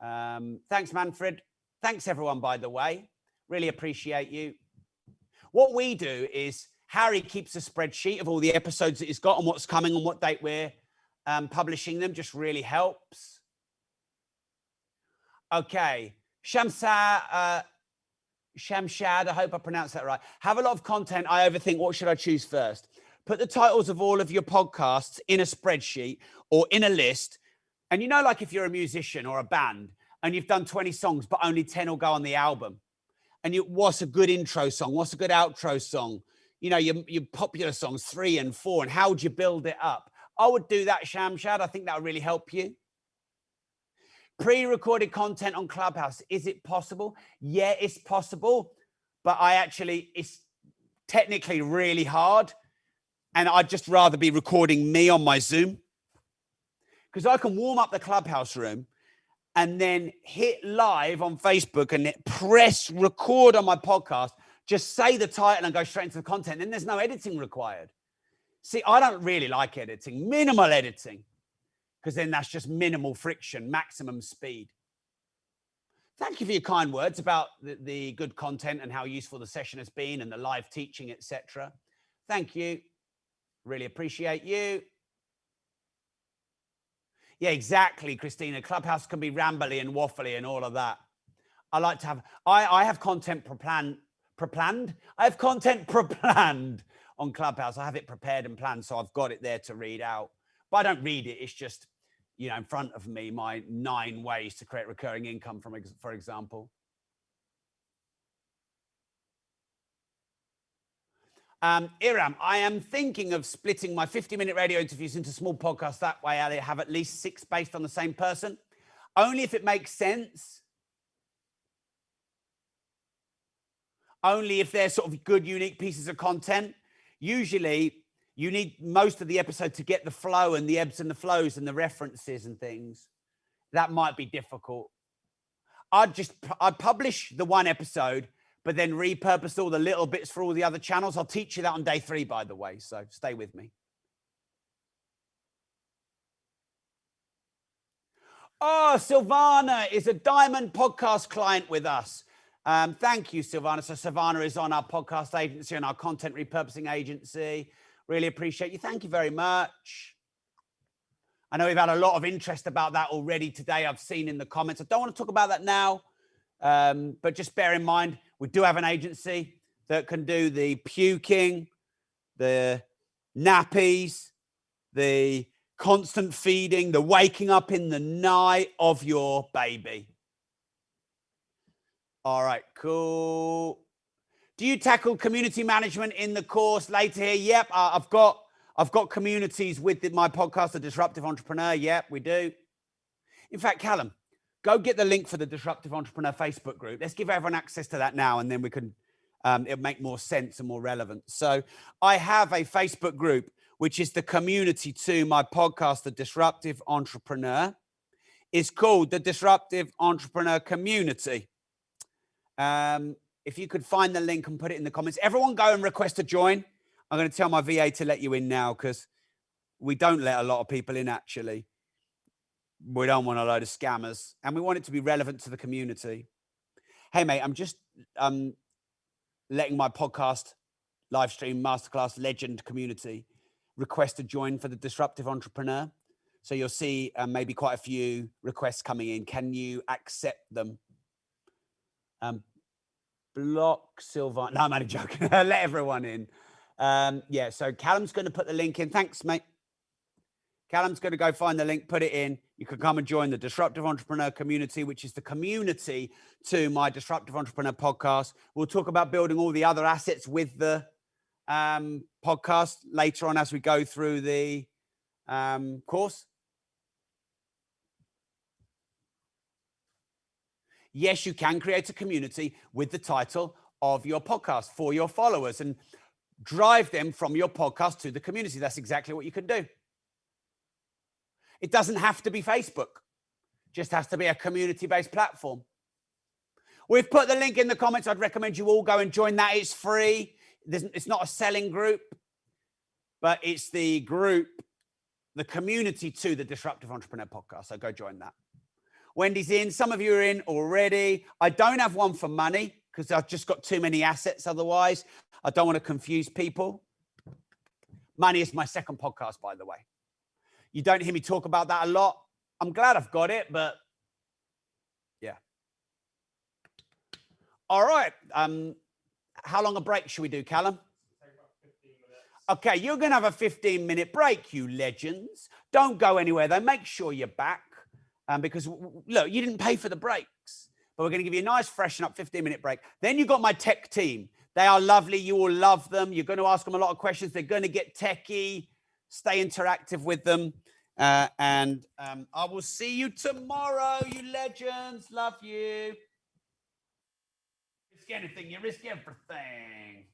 Thanks, Manfred. Thanks, everyone, by the way. Really appreciate you. What we do is Harry keeps a spreadsheet of all the episodes that he's got and what's coming and what date we're publishing them. Just really helps. Okay. Shamshad, I hope I pronounced that right. Have a lot of content. I overthink. What should I choose first? Put the titles of all of your podcasts in a spreadsheet or in a list. And you know, like if you're a musician or a band and you've done 20 songs, but only 10 will go on the album. And what's a good intro song? What's a good outro song? You know, your popular songs 3 and 4, and how would you build it up? I would do that, Shamshad. I think that would really help you. Pre-recorded content on Clubhouse. Is it possible? Yeah, it's possible. But it's technically really hard. And I'd just rather be recording me on my Zoom. Because I can warm up the Clubhouse room and then hit live on Facebook and press record on my podcast. Just say the title and go straight into the content. Then there's no editing required. See, I don't really like editing, minimal editing, because then that's just minimal friction, maximum speed. Thank you for your kind words about the good content and how useful the session has been and the live teaching, etc. Thank you. Really appreciate you. Yeah, exactly, Christina. Clubhouse can be rambly and waffly and all of that. I like to have, I have content pre-planned. I have content pre-planned on Clubhouse. I have it prepared and planned, so I've got it there to read out. But I don't read it. It's just, you know, in front of me, my 9 ways to create recurring income, for example. Iram, I am thinking of splitting my 50-minute radio interviews into small podcasts. That way I have at least 6 based on the same person. Only if it makes sense. Only if they're sort of good, unique pieces of content. Usually, you need most of the episode to get the flow and the ebbs and the flows and the references and things. That might be difficult. I'd publish the 1 episode, but then repurpose all the little bits for all the other channels. I'll teach you that on day 3, by the way, so stay with me. Oh, Silvana is a Diamond podcast client with us. Thank you, Silvana. So Silvana is on our podcast agency and our content repurposing agency. Really appreciate you. Thank you very much. I know we've had a lot of interest about that already today. I've seen in the comments. I don't want to talk about that now. But just bear in mind, we do have an agency that can do the puking, the nappies, the constant feeding, the waking up in the night of your baby. All right, cool. Do you tackle community management in the course later here? Yep, I've got communities with my podcast, The Disruptive Entrepreneur. Yep, we do. In fact, Callum, go get the link for the Disruptive Entrepreneur Facebook group. Let's give everyone access to that now, and then we can, it'll make more sense and more relevant. So I have a Facebook group, which is the community to my podcast, The Disruptive Entrepreneur. It's called the Disruptive Entrepreneur Community. If you could find the link and put it in the comments. Everyone go and request to join. I'm going to tell my VA to let you in now because we don't let a lot of people in, actually. We don't want a load of scammers, and we want it to be relevant to the community. Hey, mate, I'm just letting my podcast live stream masterclass legend community request to join for the Disruptive Entrepreneur. So you'll see maybe quite a few requests coming in. Can you accept them? Block Sylvan. No, I'm only joking. Let everyone in. Yeah, so Callum's going to put the link in. Thanks, mate. Callum's going to go find the link, put it in. You can come and join the Disruptive Entrepreneur community, which is the community to my Disruptive Entrepreneur podcast. We'll talk about building all the other assets with the podcast later on as we go through the course. Yes, you can create a community with the title of your podcast for your followers and drive them from your podcast to the community. That's exactly what you can do. It doesn't have to be Facebook. It just has to be a community-based platform. We've put the link in the comments. I'd recommend you all go and join that. It's free. It's not a selling group, but it's the group, the community to the Disruptive Entrepreneur podcast. So go join that. Wendy's in. Some of you are in already. I don't have one for money because I've just got too many assets. Otherwise, I don't want to confuse people. Money is my second podcast, by the way. You don't hear me talk about that a lot. I'm glad I've got it, but yeah. All right. How long a break should we do, Callum? Okay, you're going to have a 15-minute break, you legends. Don't go anywhere, though. Make sure you're back because, look, you didn't pay for the breaks, but we're going to give you a nice freshen up 15-minute break. Then you've got my tech team. They are lovely. You will love them. You're going to ask them a lot of questions. They're going to get techie. Stay interactive with them. And I will see you tomorrow, you legends. Love you. Risk anything. You risk everything.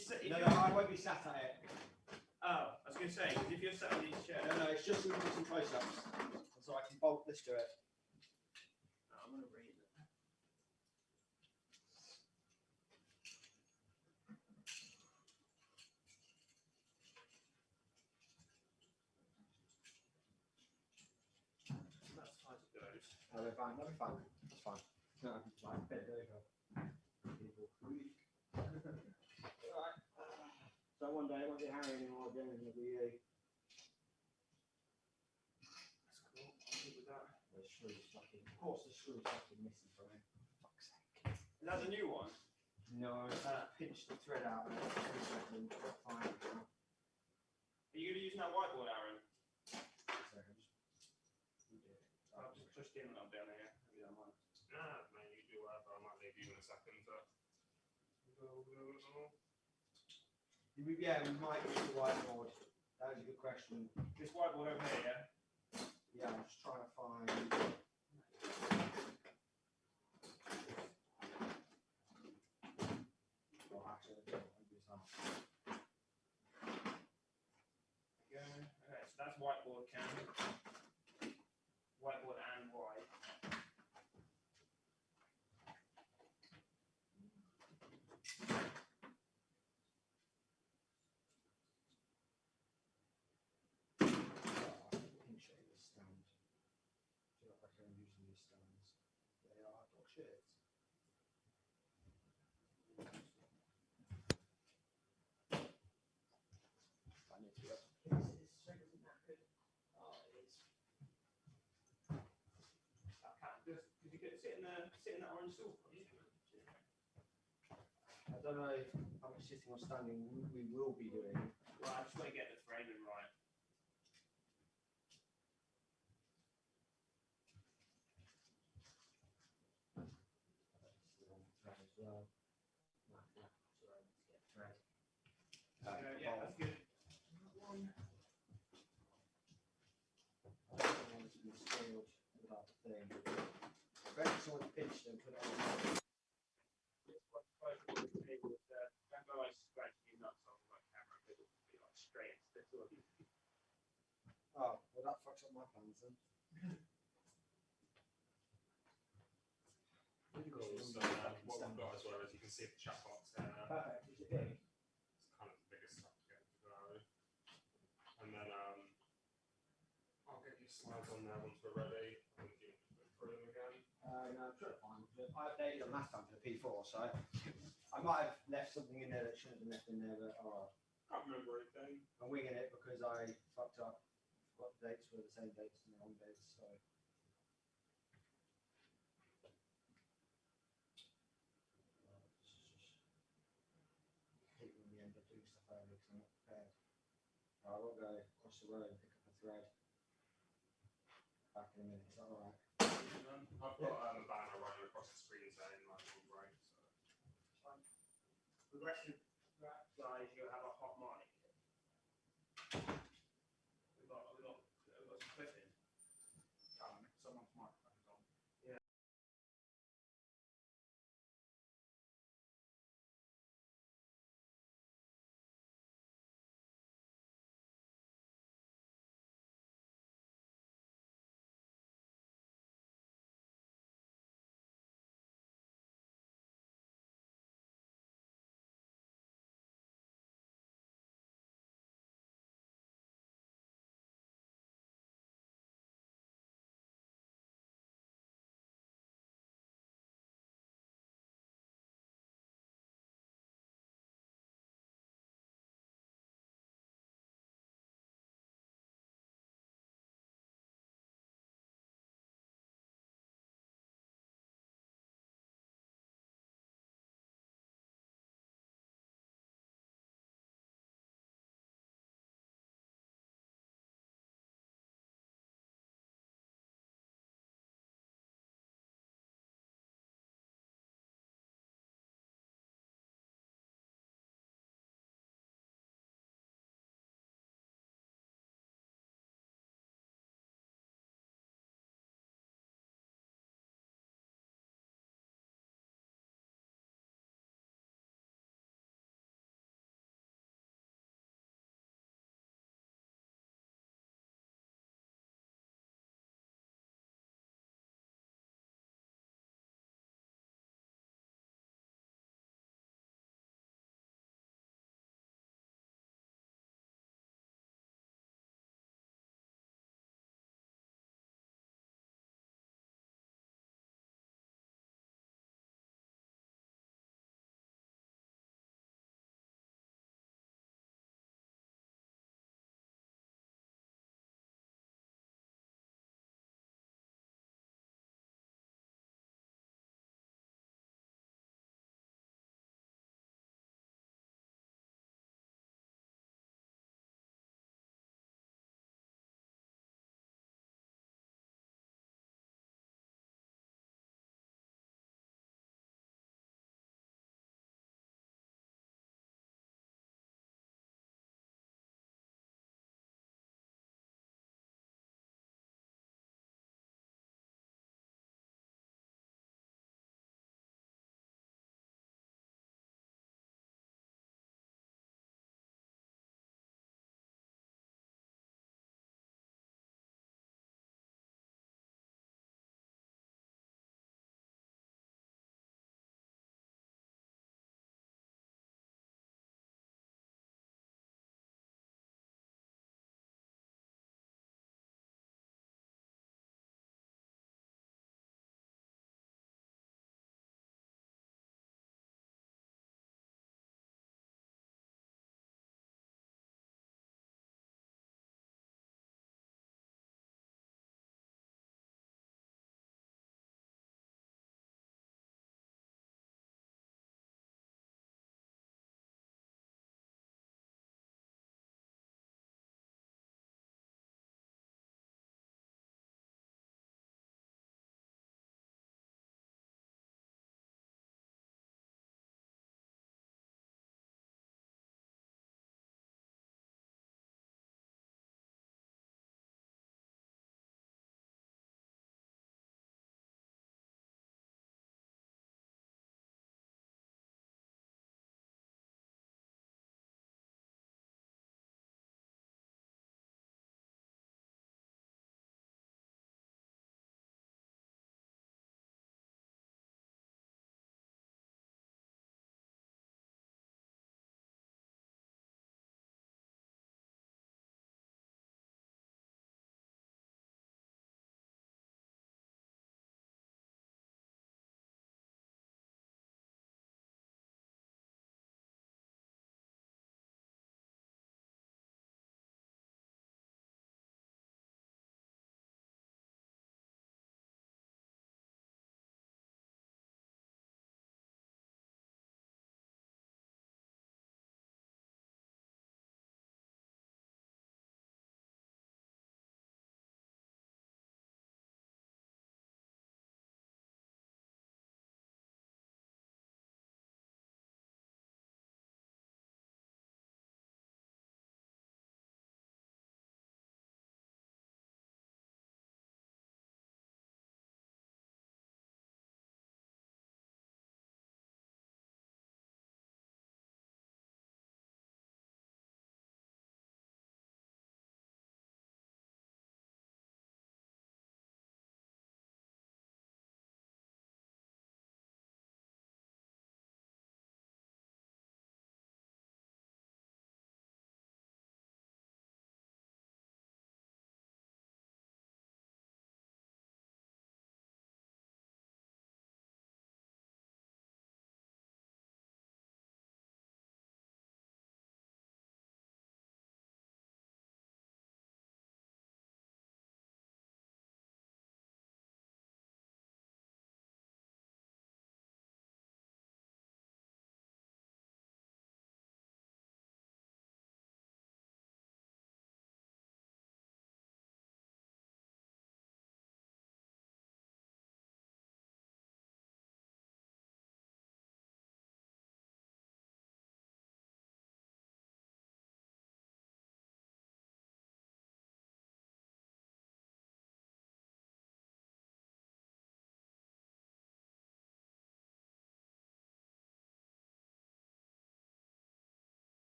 sit, No, I won't be sat at it. oh, I was going to say, because if you're sat on these chairs, No, it's just so we can do some close-ups, so I can bolt this to it. I'm going to read it. That's as far as it goes. No, we're fine. That'll be fine. That's fine. No, like, bit over. People. Alright. So one day it won't be Harry anymore again, it'll be you. That's cool. I'm good with that. The screw's fucking. Of course, the screw's fucking missing from it. Fuck's sake. Is that the new one? No, pinch the thread out and it's 2 seconds. Fine. Are you going to use that whiteboard, Aaron? I'll just trust him up down here. Maybe I might. Nah, man, you do whatever. I might leave you in a second. Yeah, we might use the whiteboard. That was a good question. This whiteboard over here, yeah? Yeah, I'm just trying to find. Oh, actually, I don't use that. Okay, so that's whiteboard cam. Whiteboard and white. Pinch it in the stand. Do you like I'm using these stands? They are dog shit. I need to go. This string isn't that good. Oh, it is. Did you get sit in that orange sofa? I don't know how much sitting or standing we will be doing. Right, I just want to get the framing right. Thread as well. Sorry, let's get thread. Yeah, that's good. I don't want it to be scaled without the thing. I bet someone pinched and put it on. Remember I scratched your nuts off my camera because it would be like straight into the door. Oh, well that fucks up my plans then. Cool. So what we've got as well is you can see the chat box there. Perfect. Is it big? It's kind of the biggest stuff to get to go. And then I'll get your slides on there once we're ready. And you can just look through them again. No, I'm sure it's fine. I updated them last time for the P4, so I might have left something in there that shouldn't have been left in there, but alright. Can't remember anything. I'm winging it because I fucked up. Forgot the dates were the same dates and the wrong dates, so. Hate when we end up doing stuff early because I'm not prepared. I will go across the road and pick up a thread. Back in a minute, is that alright? I've got a banner running across the screen saying like all right. So. The rest of that guys, you'll have a hot mic. We've got some clipping. Someone's microphone.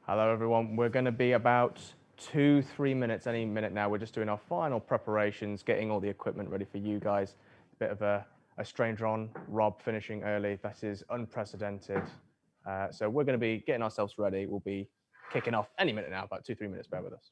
Hello, everyone. We're going to be about 2-3 minutes, any minute now. We're just doing our final preparations, getting all the equipment ready for you guys. Bit of a stranger on, Rob finishing early. That is unprecedented. So we're going to be getting ourselves ready. We'll be kicking off any minute now, about 2-3 minutes. Bear with us.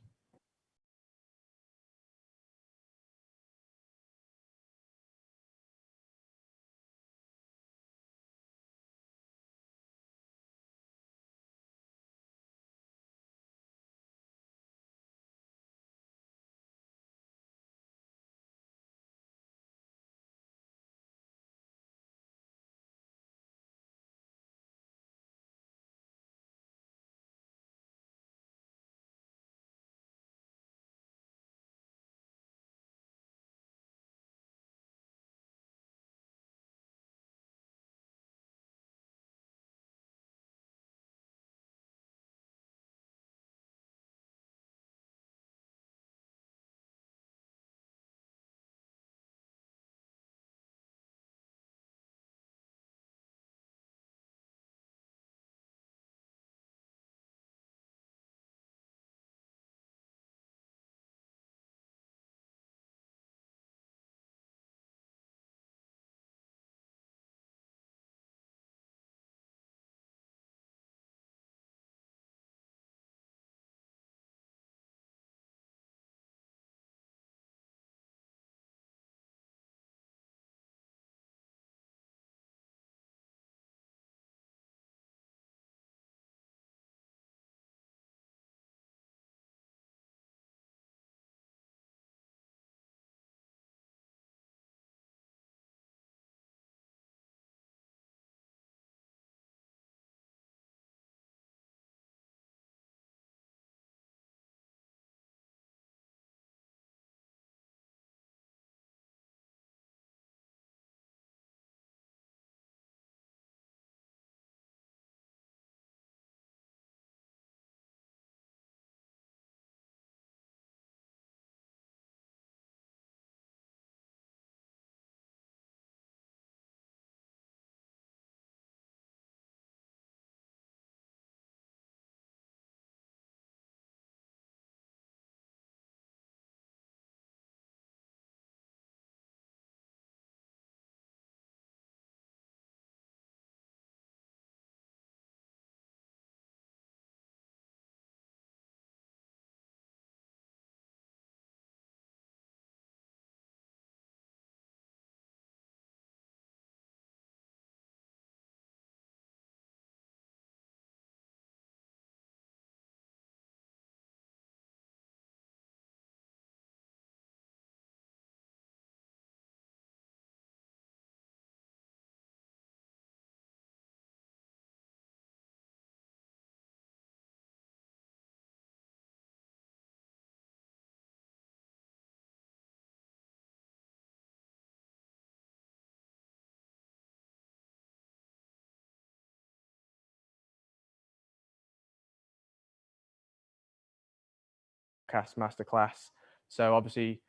MasterClass. So obviously,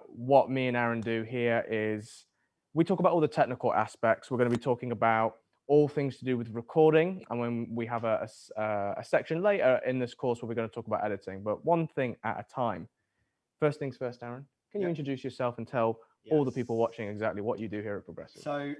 what me and Aaron do here is we talk about all the technical aspects. We're going to be talking about all things to do with recording, and when we have a section later in this course where we're going to talk about editing, but one thing at a time. First things first, Aaron, can you introduce yourself and tell all the people watching exactly what you do here at Progressive? So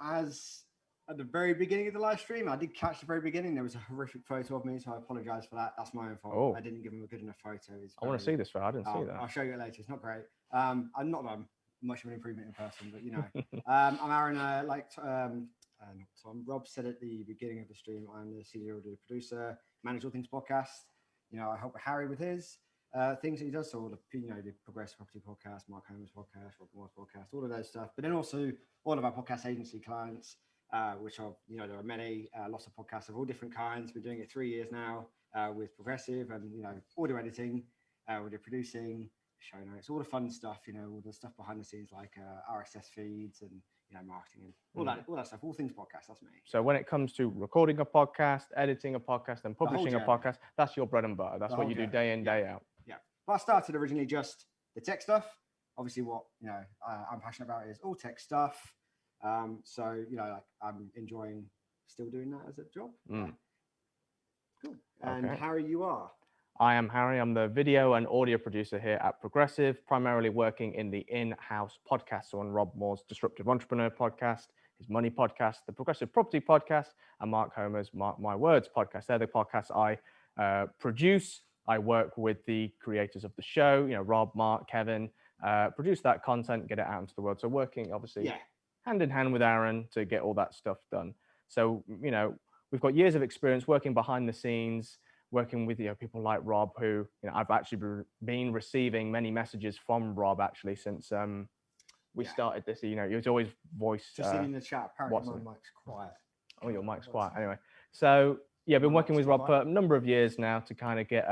as at the very beginning of the live stream, I did catch the very beginning. There was a horrific photo of me, so I apologize for that. That's my own fault. Oh. I didn't give him a good enough photo. I want to see this. I didn't see that. I'll show you it later. It's not great. I'm not that I'm much of an improvement in person, but you know, I'm Aaron. Tom. Rob said at the beginning of the stream, I'm the senior audio producer, manage all things podcast. You know, I help Harry with his things that he does. So all the the Progressive Property podcast, Mark Holmes podcast, Rob Moore's podcast, all of those stuff. But then also all of our podcast agency clients, which are there are many, lots of podcasts of all different kinds. We're doing it 3 years now with Progressive, and audio editing, audio producing, show notes, all the fun stuff. All the stuff behind the scenes like RSS feeds and marketing and all that stuff. All things podcast. That's me. So when it comes to recording a podcast, editing a podcast, and publishing a podcast, that's your bread and butter. That's what you do day in, day out. Yeah. But I started originally just the tech stuff. Obviously, what I'm passionate about is all tech stuff. So I'm enjoying still doing that as a job. Cool. And Okay. Harry, you are? I am Harry. I'm the video and audio producer here at Progressive, primarily working in the in-house podcast. So on Rob Moore's Disruptive Entrepreneur podcast, his Money podcast, the Progressive Property podcast, and Mark Homer's Mark My Words podcast. They're the podcasts I produce. I work with the creators of the show, Rob, Mark, Kevin, produce that content, get it out into the world. So working obviously hand in hand with Aaron to get all that stuff done. So, we've got years of experience working behind the scenes, working with people like Rob, who I've actually been receiving many messages from Rob actually since we started this. He was always voice. Just in the chat. Apparently my mic's quiet. Oh, your mic's quiet. Anyway, so I've been working with Rob for a number of years now to kind of get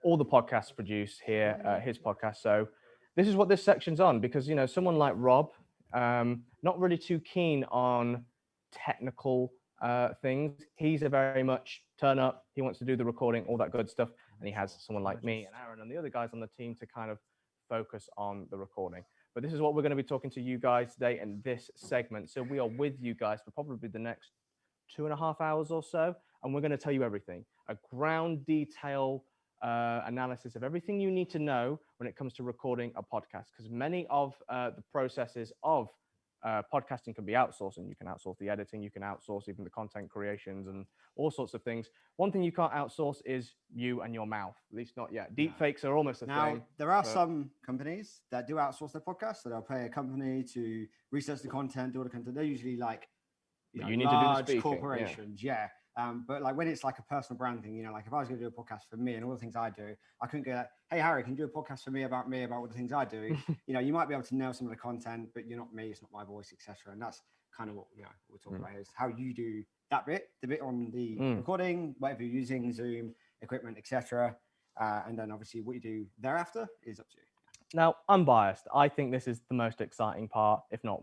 all the podcasts produced here, his podcast. So this is what this section's on, because someone like Rob, not really too keen on technical things. He's a very much turn up. He wants to do the recording, all that good stuff. And he has someone like me and Aaron and the other guys on the team to kind of focus on the recording. But this is what we're going to be talking to you guys today in this segment. So we are with you guys for probably the next 2.5 hours or so. And we're going to tell you everything, a ground detail analysis of everything you need to know when it comes to recording a podcast. Because many of the processes of podcasting can be outsourced, and you can outsource the editing, you can outsource even the content creations and all sorts of things. One thing you can't outsource is you and your mouth, at least not yet. Deep fakes are almost a thing. Now, there are some companies that do outsource their podcast, so they'll pay a company to research the content, do all the content. They're usually like you need large to do the corporations, but like when it's like a personal brand thing, like if I was going to do a podcast for me and all the things I do, I couldn't go like, hey Harry, can you do a podcast for me about all the things I do? You might be able to nail some of the content, but you're not me, it's not my voice, etc. And that's kind of what we're talking about here, is how you do that bit, the bit on the recording, whatever you're using, Zoom, equipment, etc. And then obviously what you do thereafter is up to you. Now, I'm biased. I think this is the most exciting part, if not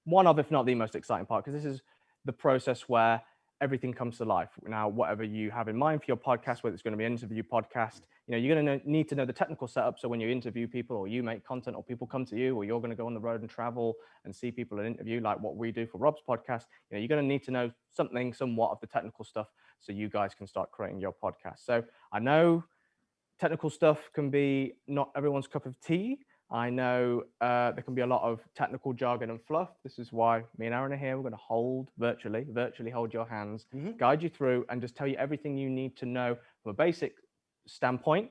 one of, if not the most exciting part, because this is the process where everything comes to life. Now, whatever you have in mind for your podcast, whether it's going to be an interview podcast, you're going to need to know the technical setup. So when you interview people, or you make content, or people come to you, or you're going to go on the road and travel and see people and interview, like what we do for Rob's podcast, you're going to need to know somewhat of the technical stuff so you guys can start creating your podcast. So I know technical stuff can be not everyone's cup of tea. I know there can be a lot of technical jargon and fluff. This is why me and Aaron are here. We're going to virtually hold your hands, guide you through, and just tell you everything you need to know from a basic standpoint.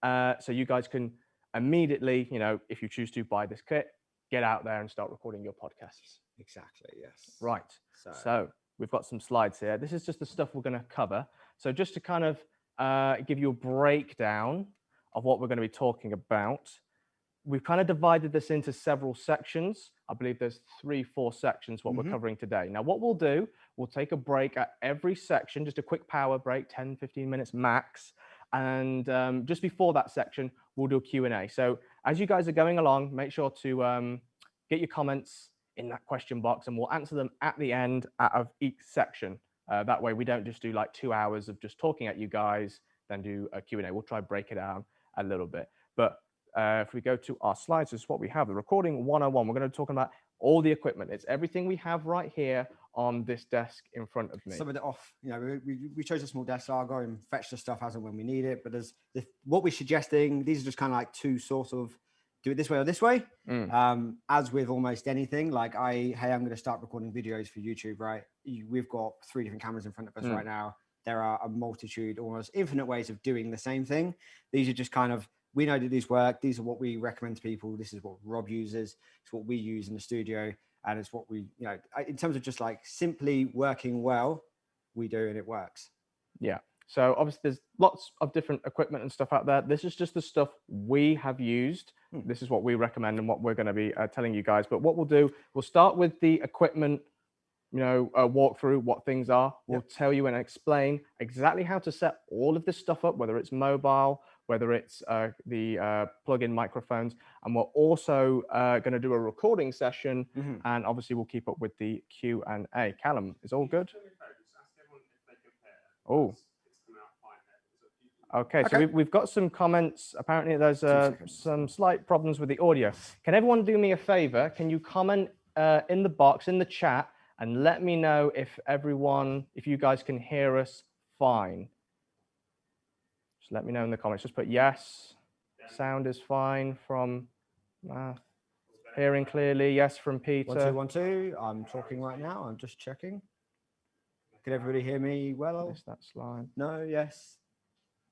So you guys can immediately, if you choose to, buy this kit, get out there and start recording your podcasts. Exactly, yes. Right. So we've got some slides here. This is just the stuff we're going to cover. So just to kind of give you a breakdown of what we're going to be talking about, we've kind of divided this into several sections. I believe there's 3-4 sections what we're covering today. Now, what we'll do, we'll take a break at every section, just a quick power break, 10-15 minutes max. And just before that section, we'll do a Q&A. So as you guys are going along, make sure to get your comments in that question box, and we'll answer them at the end of each section. That way we don't just do like 2 hours of just talking at you guys, then do a Q&A. We'll try to break it down a little bit. But if we go to our slides, this is what we have. The recording 101. We're going to be talking about all the equipment. It's everything we have right here on this desk in front of me. Some of it off, we chose a small desk, so I'll go and fetch the stuff as and when we need it. But there's what we're suggesting. These are just kind of like two sort of do it this way or this way. As with almost anything, like I'm going to start recording videos for YouTube, right? We've got 3 different cameras in front of us right now. There are a multitude, almost infinite ways of doing the same thing. These are just kind of, we know that these work. These are what we recommend to people. This is what Rob uses. It's what we use in the studio. And it's what we, in terms of just like simply working well, we do, and it works. Yeah. So obviously there's lots of different equipment and stuff out there. This is just the stuff we have used. This is what we recommend and what we're going to be telling you guys. But what we'll do, we'll start with the equipment, walk through what things are. We'll tell you and explain exactly how to set all of this stuff up, whether it's mobile, whether it's the plug-in microphones. And we're also going to do a recording session, and obviously we'll keep up with the Q&A. Callum, is all good? Oh. Okay, so we've got some comments. Apparently there's some slight problems with the audio. Can everyone do me a favor? Can you comment in the box, in the chat, and let me know if you guys can hear us fine? Just let me know in the comments. Just put yes. Sound is fine from hearing clearly. Yes from Peter. 1 2 1 2. I'm talking right now. I'm just checking. Can everybody hear me well? Missed that slide. No. Yes.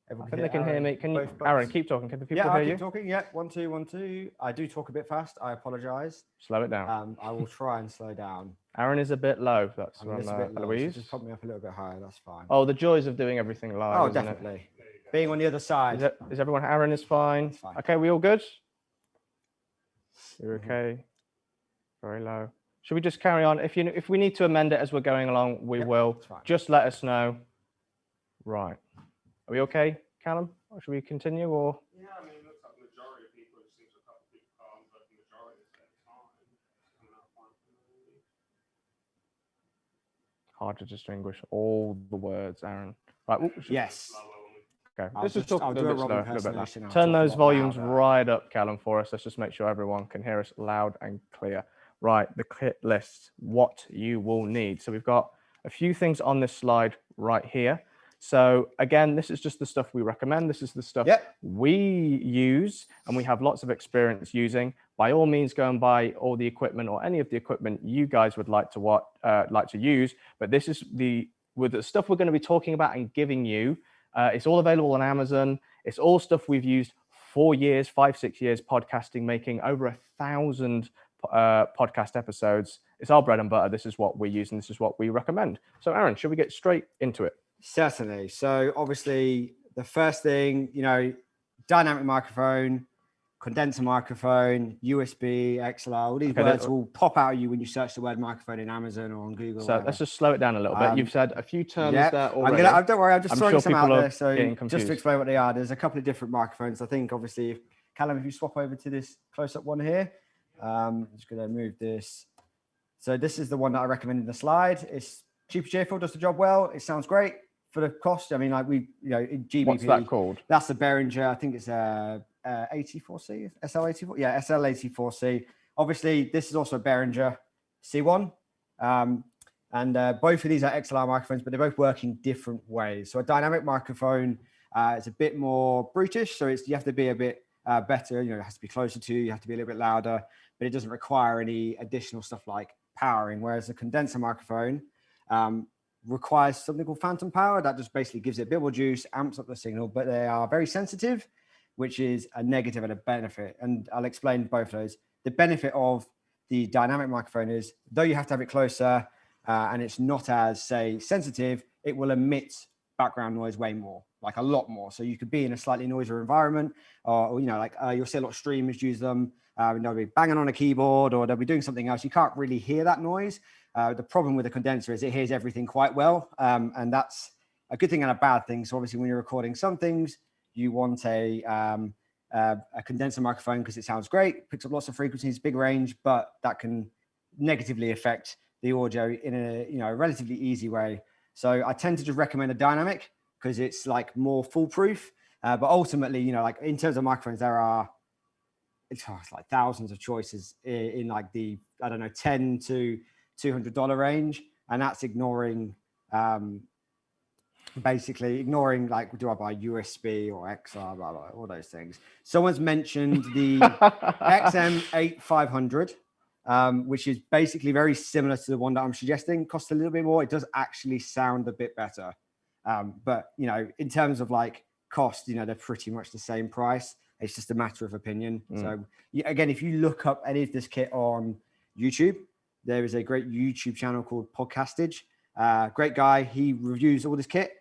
I Everyone think they can hear Aaron, me. Can you, both Aaron, buttons? keep talking. Can the people Yeah, hear I you? keep talking. Yeah, 1 2 1 2. I do talk a bit fast. I apologize. Slow it down. I will try and slow down. Aaron is a bit low. That's I'm a from little bit low, so Eloise. just pop me up a little bit higher. That's fine. Oh, the joys of doing everything live. Oh, isn't definitely. Being on the other side. Is everyone? Aaron is fine. That's fine. Okay, we all good? You're Mhm. okay. Very low. Should we just carry on? If we need to amend it as we're going along, we Yep, will. that's fine. Just let us know. Right. Are we okay, Callum? Or should we continue or? Yeah, I mean, it looks like the majority of people, it seems a couple of people can't, but the majority is at the time. Coming up fine for me. Hard to distinguish all the words, Aaron. Right. Yes. Okay. I'll Let's just talk a I'll do little a bit Robin slower, a little bit impersonation. louder. I'll Turn talk a those lot volumes louder. right up, Callum, for us. Let's just make sure everyone can hear us loud and clear. Right, the kit list, what you will need. So we've got a few things on this slide right here. So again, this is just the stuff we recommend. This is the stuff we use and we have lots of experience using. By all means, go and buy all the equipment or any of the equipment you guys would like to use. But this is with the stuff we're going to be talking about and giving you. It's all available on Amazon. It's all stuff we've used 4 years, 5, 6 years podcasting, making over 1,000 podcast episodes. It's our bread and butter. This is what we use and this is what we recommend. So Aaron, should we get straight into it? Certainly. So obviously the first thing, dynamic microphone, condenser microphone, USB, XLR, all these words will pop out at you when you search the word microphone in Amazon or on Google. So let's just slow it down a little bit. You've said a few terms there already. Don't worry, I'm just throwing some out there. So just to explain what they are, there's a couple of different microphones. I think obviously, Callum, if you swap over to this close-up one here, I'm just going to move this. So this is the one that I recommend in the slide. It's cheap, cheerful, does the job well. It sounds great for the cost. I mean, like in GBP. What's that called? That's the Behringer. I think it's 84C, SL84. Yeah, SL84C. Obviously, this is also a Behringer C1. And both of these are XLR microphones, but they both work in different ways. So a dynamic microphone is a bit more brutish. So you have to be a bit better. It has to be closer to you. You have to be a little bit louder, but it doesn't require any additional stuff like powering. Whereas a condenser microphone requires something called phantom power. That just basically gives it a bit more juice, amps up the signal, but they are very sensitive, which is a negative and a benefit. And I'll explain both of those. The benefit of the dynamic microphone is, though you have to have it closer and it's not as, say, sensitive, it will emit background noise way more, like a lot more. So you could be in a slightly noisier environment, or you'll see a lot of streamers use them. They'll be banging on a keyboard or they'll be doing something else. You can't really hear that noise. The problem with the condenser is it hears everything quite well. And that's a good thing and a bad thing. So obviously when you're recording some things, you want a condenser microphone because it sounds great, picks up lots of frequencies, big range, but that can negatively affect the audio in a relatively easy way. So I tend to just recommend a dynamic because it's like more foolproof. But ultimately, in terms of microphones, there are it's like thousands of choices in like the, I don't know, $10 to $200 range. And that's ignoring, basically ignoring like, do I buy USB or XR, blah, blah, all those things. Someone's mentioned the XM8500, which is basically very similar to the one that I'm suggesting. Costs a little bit more. It does actually sound a bit better. But, in terms of like cost, they're pretty much the same price. It's just a matter of opinion. So again, if you look up any of this kit on YouTube, there is a great YouTube channel called Podcastage. Great guy. He reviews all this kit.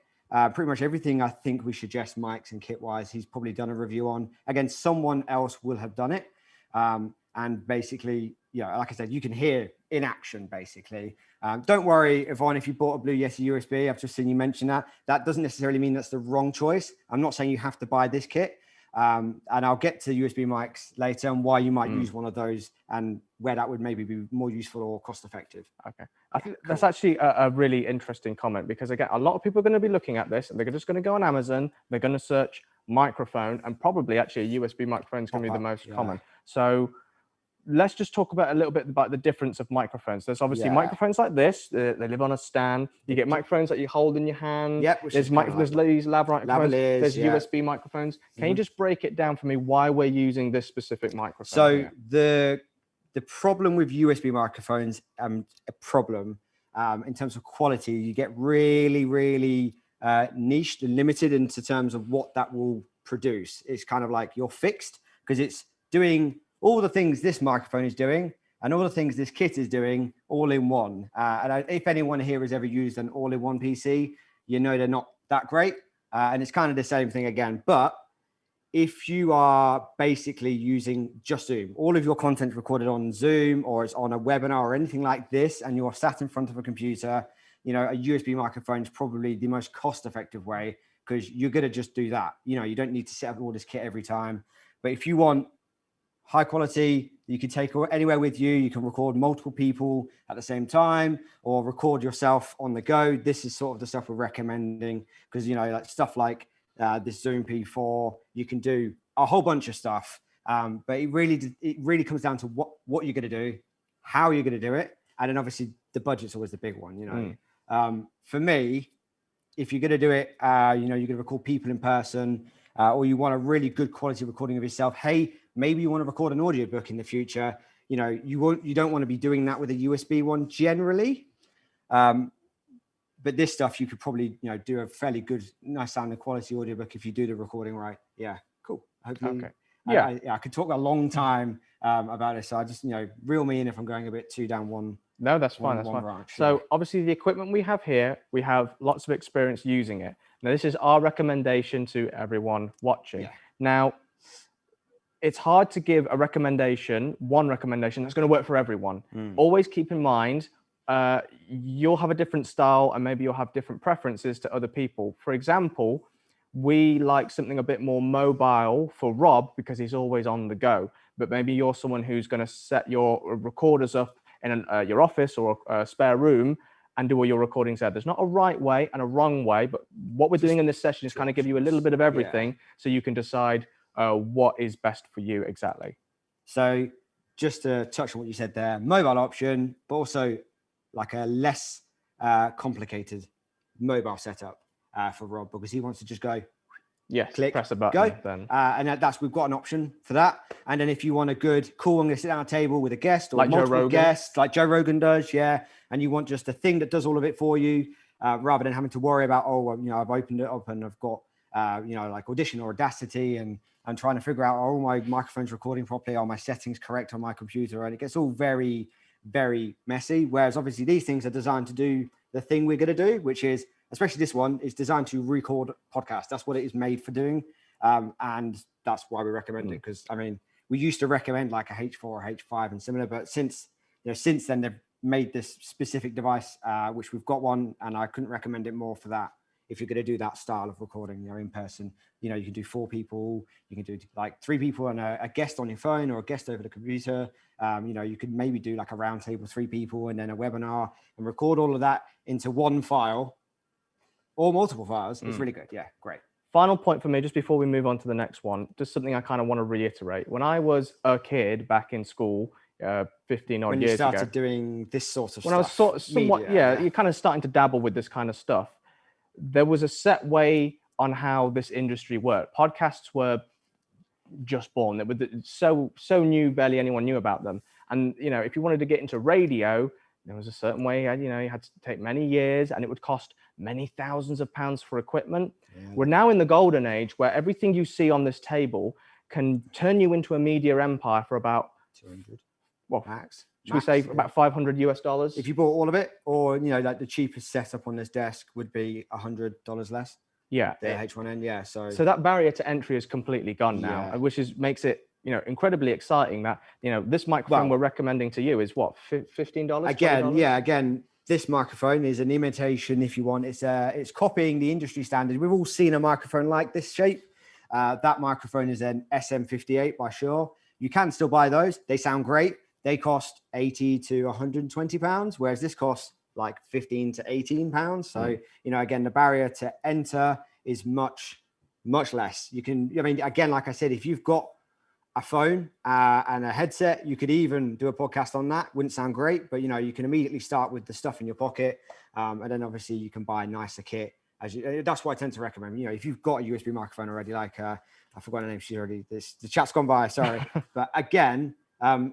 Pretty much everything I think we suggest mics and kit wise, he's probably done a review on. Again, someone else will have done it. And basically, like I said, you can hear in action, basically. Don't worry, Yvonne, if you bought a Blue Yeti USB, I've just seen you mention that. That doesn't necessarily mean that's the wrong choice. I'm not saying you have to buy this kit. And I'll get to USB mics later and why you might use one of those and where that would maybe be more useful or cost effective. Okay. I think that's actually a really interesting comment because again, a lot of people are going to be looking at this and they're just going to go on Amazon. They're going to search microphone and probably actually a USB microphone is going to be the most common. So let's just talk about a little bit about the difference of microphones. There's obviously Yeah. microphones like this. They live on a stand. You get microphones that you hold in your hand. Yep, which There's is kinda there's like these lav microphones. lavaliers, There's yeah. USB microphones. Can you Mhm. just break it down for me why we're using this specific microphone? So here? the problem with USB microphones, a problem in terms of quality, you get really niched and limited into terms of what that will produce. It's kind of like you're fixed because it's doing all the things this microphone is doing and all the things this kit is doing all in one. If anyone here has ever used an all-in-one PC, you know they're not that great. And it's kind of the same thing again. But if you are basically using just Zoom, all of your content recorded on Zoom or it's on a webinar or anything like this, and you're sat in front of a computer, you know, a USB microphone is probably the most cost-effective way because you're going to just do that. You know, you don't need to set up all this kit every time. But if you want high quality, you can take anywhere with you. You can record multiple people at the same time or record yourself on the go. This is sort of the stuff we're recommending because, you know, like stuff like this Zoom P4, you can do a whole bunch of stuff. But it really comes down to what you're going to do, how you're going to do it. And then obviously the budget's always the big one, you know. For me, if you're going to do it, you know, you're going to record people in person or you want a really good quality recording of yourself. Hey, maybe you want to record an audiobook in the future. You know, you don't want to be doing that with a USB one generally. But this stuff, you could probably, you know, do a fairly good, nice sounding quality audiobook if you do the recording right. Yeah, cool. Hopefully, Okay. Yeah. I could talk a long time about it. So I just, you know, reel me in if I'm going a bit too down one. No, that's fine. That's fine. Branch, So yeah. obviously the equipment we have here, we have lots of experience using it. Now, this is our recommendation to everyone watching. Yeah. Now, it's hard to give a recommendation, one recommendation that's going to work for everyone. Always keep in mind, you'll have a different style and maybe you'll have different preferences to other people. For example, we like something a bit more mobile for Rob because he's always on the go. But maybe you're someone who's going to set your recorders up in your office or a spare room and do all your recordings there. There's not a right way and a wrong way, but what we're doing in this session is kind of give you a little bit of everything so you can decide what is best for you exactly. So just to touch on what you said there, mobile option, but also like a less complicated mobile setup for Rob because he wants to just go click, press a button, go. Then. And we've got an option for that. And then if you want a good, cool, I'm going to sit down at a table with a guest or like multiple guests, like Joe Rogan does, and you want just a thing that does all of it for you, rather than having to worry about, oh, well, you know, I've opened it up and I've got, you know, like Audition or Audacity, and I'm trying to figure out, oh, my microphone's recording properly, are my settings correct on my computer, and it gets all very, very messy. Whereas obviously these things are designed to do the thing we're going to do, which is, especially this one, is designed to record podcasts. That's what it is made for doing. And that's why we recommend it. Because I mean, we used to recommend like a H4 or H5 and similar, but since then they've made this specific device, which we've got one, and I couldn't recommend it more for that. If you're going to do that style of recording, you know, in person, you know, you can do 4 people, you can do like 3 people and a guest on your phone or a guest over the computer. You know, you could maybe do like a round table, 3 people, and then a webinar and record all of that into one file or multiple files. It's really good. Yeah, great. Final point for me, just before we move on to the next one, just something I kind of want to reiterate. When I was a kid back in school, 15 odd when years you started ago, doing this sort of when stuff. I was somewhat, you're kind of starting to dabble with this kind of stuff. There was a set way on how this industry worked. Podcasts were just born. They were so new, barely anyone knew about them. And, you know, if you wanted to get into radio, there was a certain way, you know, you had to take many years and it would cost many thousands of pounds for equipment. Yeah. We're now in the golden age where everything you see on this table can turn you into a media empire for about 200. Well, max. Should we say about $500 US? If you bought all of it, or, you know, like the cheapest setup on this desk would be $100 less. Yeah. The H1N, yeah. So that barrier to entry is completely gone now, which makes it, you know, incredibly exciting that, you know, this microphone we're recommending to you is what, $15? Again, $20? yeah, again, this microphone is an imitation, if you want. It's copying the industry standard. We've all seen a microphone like this shape. That microphone is an SM58 by Shure. You can still buy those. They sound great. They cost 80 to 120 pounds, whereas this costs like 15 to 18 pounds. So, you know, again, the barrier to enter is much, much less. You can, I mean, again, like I said, if you've got a phone and a headset. You could even do a podcast on that. Wouldn't sound great, but you can immediately start with the stuff in your pocket, and then obviously you can buy nicer kit. That's what I tend to recommend. If you've got a USB microphone already, like I forgot her name, she's already the chat's gone by. Sorry, but again,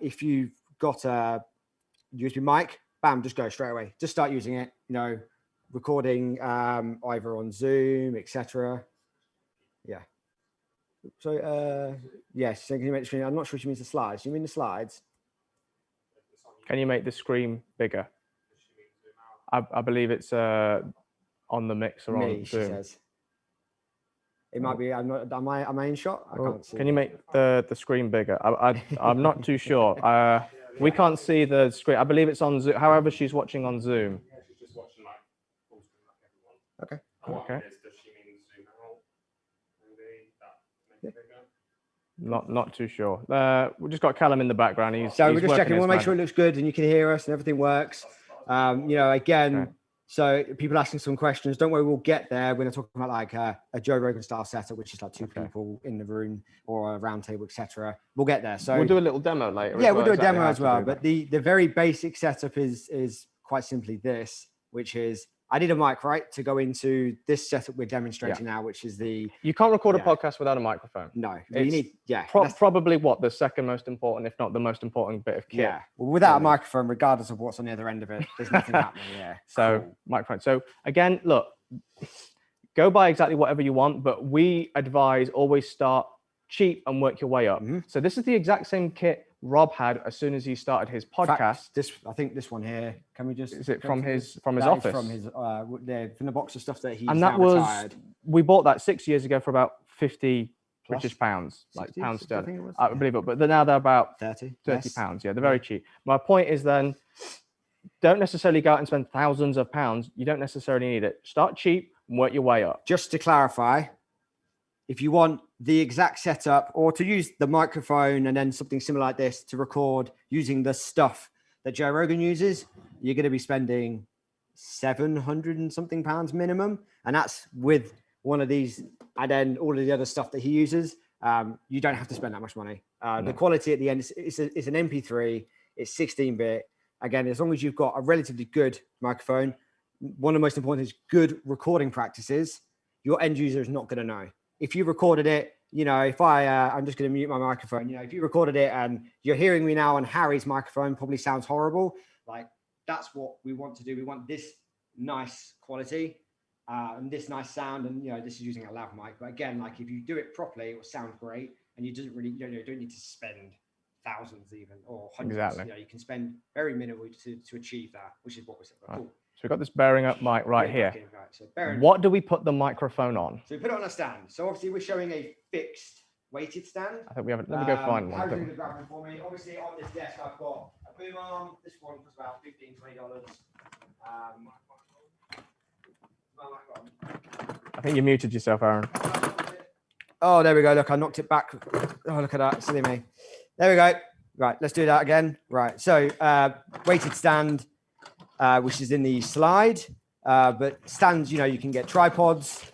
if you've got a USB mic, bam, just go straight away. Just start using it. Recording either on Zoom, etc. Yeah. So yes, so can you make the screen? I'm not sure she means the slides. You mean the slides? Can you make the screen bigger? I believe it's on the mixer on She Zoom. says. It might be. Am I in shot? I can't see. Can you make the screen bigger? I'm not too sure. We can't see the screen. I believe it's on Zoom. However, she's watching on Zoom. Yeah, she's just watching like full screen like everyone. Okay. Okay. Does she mean zoom out? Maybe that make it bigger? Not too sure. We just got Callum in the background. So he's we're just working checking. We his want to make sure it magic. looks good and you can hear us and everything works. Again, Okay. so people asking some questions. Don't worry, we'll get there. We're talking about like a Joe Rogan style setup, which is like two people in the room or a round table, etc. We'll get there. So We'll do a little demo later. yeah, as we'll well, do a exactly demo how as to well. do But that. the very basic setup is quite simply this, which is I need a mic, right, to go into this setup we're demonstrating now, which is the You can't record a yeah. podcast without a microphone. no. You It's need Probably the second most important, if not the most important bit of kit. yeah. Well, without a Really. microphone, regardless of what's on the other end of it, there's nothing happening. Yeah. So Cool. microphone. So again, look, go buy exactly whatever you want, but we advise always start cheap and work your way up. Mhm. So this is the exact same kit Rob had as soon as he started his In fact, podcast. I think this one here. Can we just? Is it go from to his this? from his That is office? From his from the box of stuff that he's And that now was retired. we bought that 6 years ago for about 50 Plus British pounds, like 60, pounds 60, I think sterling. it was. I believe it, but now they're about 30 30 pounds. Yeah, they're very cheap. My point is then, don't necessarily go out and spend thousands of pounds. You don't necessarily need it. Start cheap and work your way up. Just to clarify, if you want the exact setup or to use the microphone and then something similar like this to record using the stuff that Joe Rogan uses, you're going to be spending 700 and something pounds minimum. And that's with one of these and then all of the other stuff that he uses. You don't have to spend that much money. The quality at the end, it's an MP3, it's 16-bit. Again, as long as you've got a relatively good microphone, one of the most important is good recording practices. Your end user is not going to know. If you recorded it, if I'm just going to mute my microphone, if you recorded it and you're hearing me now on Harry's microphone, probably sounds horrible. Like that's what we want to do. We want this nice quality and this nice sound. And, this is using a lav mic. But again, like if you do it properly, it will sound great. And you don't need to spend thousands even or hundreds. Exactly. You can spend very minimal to achieve that, which is what we're saying. Right. Cool. So we've got this bearing up mic right here. Okay, right. So bearing What do we put the microphone on? So we put it on a stand. So obviously we're showing a fixed weighted stand. I think we have it. Let me go find Harry's one. going to grab one for me. Obviously on this desk I've got a boom arm. This one costs about $15, $20. I think you muted yourself, Aaron. Oh, there we go. Look, I knocked it back. Oh, look at that. Silly me. There we go. Right, let's do that again. Right, so weighted stand, which is in the slide. But stands, you can get tripods. We've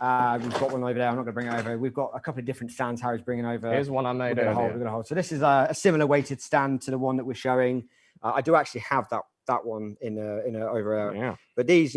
got one over there. I'm not going to bring it over. We've got a couple of different stands Harry's bringing over. Here's one I made We're earlier. going to hold. So this is a similar weighted stand to the one that we're showing. I do actually have that one in over. Yeah. But these,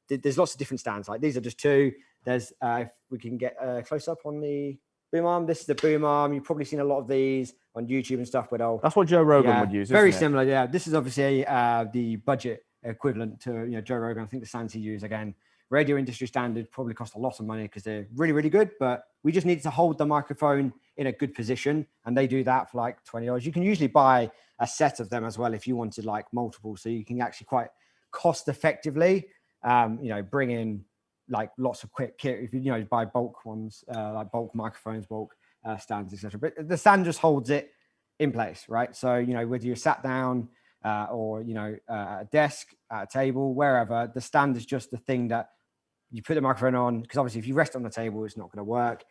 there's lots of different stands. Like these are just two. There's if we can get close up on the boom arm. This is the boom arm. You've probably seen a lot of these on YouTube and stuff. Where they'll That's what Joe Rogan would use. Very isn't it? similar. Yeah. This is obviously the budget equivalent to Joe Rogan. I think the stands he used again. Radio industry standard probably cost a lot of money because they're really, really good, but we just need to hold the microphone in a good position. And they do that for like $20. You can usually buy a set of them as well if you wanted like multiple. So you can actually quite cost effectively, bring in like lots of quick kit. If you buy bulk ones, like bulk microphones, bulk stands, etc. But the stand just holds it in place, right? So, whether you're sat down or, at a desk, at a table, wherever, the stand is just the thing that you put the microphone on, because obviously if you rest on the table, it's not going to work.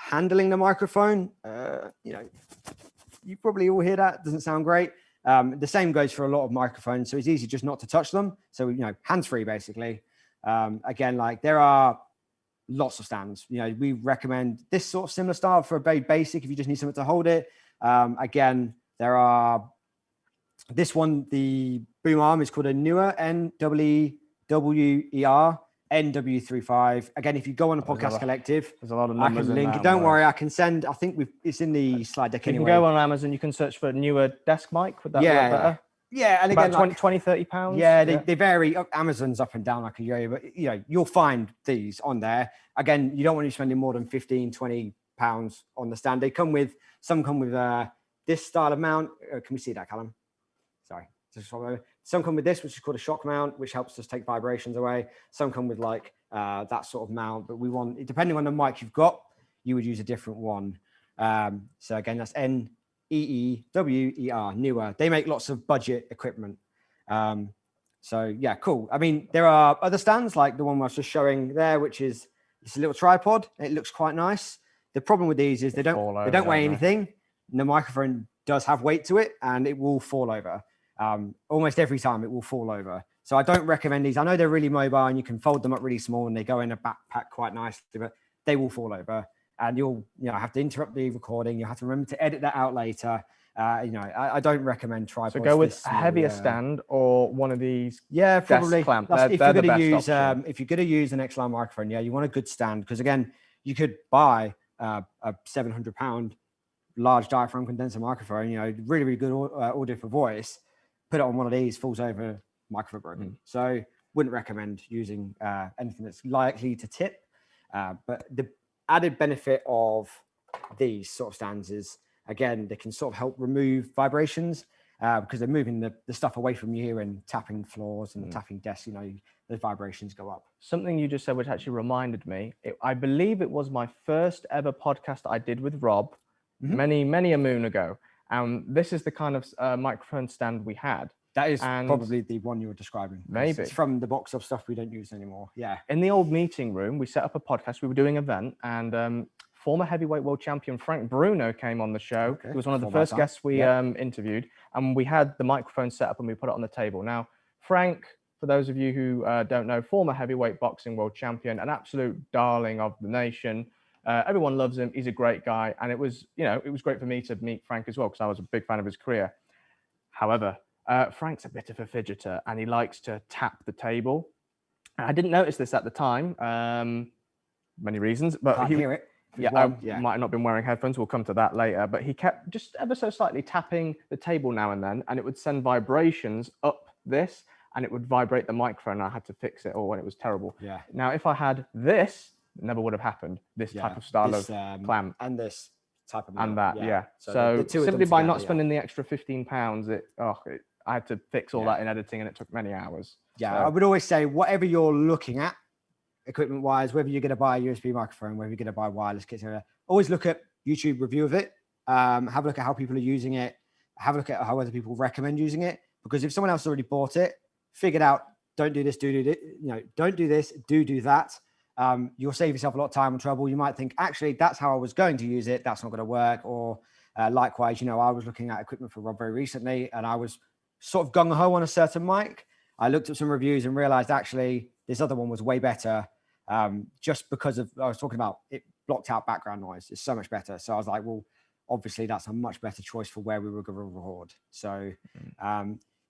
Handling the microphone, you probably all hear that. Doesn't sound great. The same goes for a lot of microphones. So it's easy just not to touch them. So, hands-free basically. Again, like there are lots of stands. You know, we recommend this sort of similar style for a very basic, if you just need something to hold it. Again, there are this one, the boom arm is called a newer NWER NW35. Again, if you go on the Podcast Collective, there's a lot of I numbers can in link that it. Don't one. worry, I can send. I think it's in the slide deck You anyway. can go on Amazon. You can search for newer desk mic. Would that work better? Yeah, and again, about 20, 30 pounds. Yeah, they vary. Amazon's up and down like a yo-yo, but you know, you'll find these on there. Again, you don't want to be spending more than 15, 20 pounds on the stand. Some come with this style of mount. Can we see that, Callum? Sorry. Some come with this, which is called a shock mount, which helps us take vibrations away. Some come with like that sort of mount, but depending on the mic you've got, you would use a different one. So again, that's NEEWER, newer. They make lots of budget equipment. So yeah, cool. I mean, there are other stands like the one I was just showing there, which is it's a little tripod. It looks quite nice. The problem with these is they don't weigh anything. And the microphone does have weight to it, and it will fall over. Almost every time it will fall over. So I don't recommend these. I know they're really mobile and you can fold them up really small and they go in a backpack quite nicely, but they will fall over. And you'll have to interrupt the recording. You have to remember to edit that out later. I don't recommend tripods. So go with a heavier stand or one of these. Yeah, probably. Clamp. If you're going to use an XLR microphone, you want a good stand because again, you could buy a £700 large diaphragm condenser microphone. Really, really good audio for voice. Put it on one of these, falls over, microphone broken. So wouldn't recommend using anything that's likely to tip. But the added benefit of these sort of stands is, again, they can sort of help remove vibrations because they're moving the stuff away from you and tapping floors and tapping desks, the vibrations go up. Something you just said, which actually reminded me, I believe it was my first ever podcast I did with Rob many, many a moon ago. This is the kind of microphone stand we had. That is probably the one you were describing. Maybe. It's from the box of stuff we don't use anymore. Yeah. In the old meeting room, we set up a podcast. We were doing an event and former heavyweight world champion Frank Bruno came on the show. Okay. He was one of the first guests we interviewed. And we had the microphone set up and we put it on the table. Now, Frank, for those of you who don't know, former heavyweight boxing world champion, an absolute darling of the nation. Everyone loves him. He's a great guy. And it was great for me to meet Frank as well because I was a big fan of his career. However, Frank's a bit of a fidgeter and he likes to tap the table. I didn't notice this at the time, many reasons, but Can't hear it. I might have not been wearing headphones. We'll come to that later, but he kept just ever so slightly tapping the table now and then, and it would send vibrations up this and it would vibrate the microphone. I had to fix it all when it was terrible. Yeah. Now, if I had this, it never would have happened. This type of style of clamp. And this type of mount. And that, yeah. So simply by not spending the extra £15, I had to fix all that in editing and it took many hours. Yeah, so I would always say whatever you're looking at, equipment wise, whether you're going to buy a USB microphone, whether you're going to buy wireless kits, always look at YouTube review of it. Have a look at how people are using it. Have a look at how other people recommend using it. Because if someone else already bought it, figured out, don't do this, don't do this, do that. You'll save yourself a lot of time and trouble. You might think, actually, that's how I was going to use it. That's not going to work. Or likewise, I was looking at equipment for Rob very recently and I was sort of gung-ho on a certain mic. I looked at some reviews and realized actually this other one was way better just because of, I was talking about it blocked out background noise. It's so much better. So I was like, well, obviously that's a much better choice for where we were going to record. So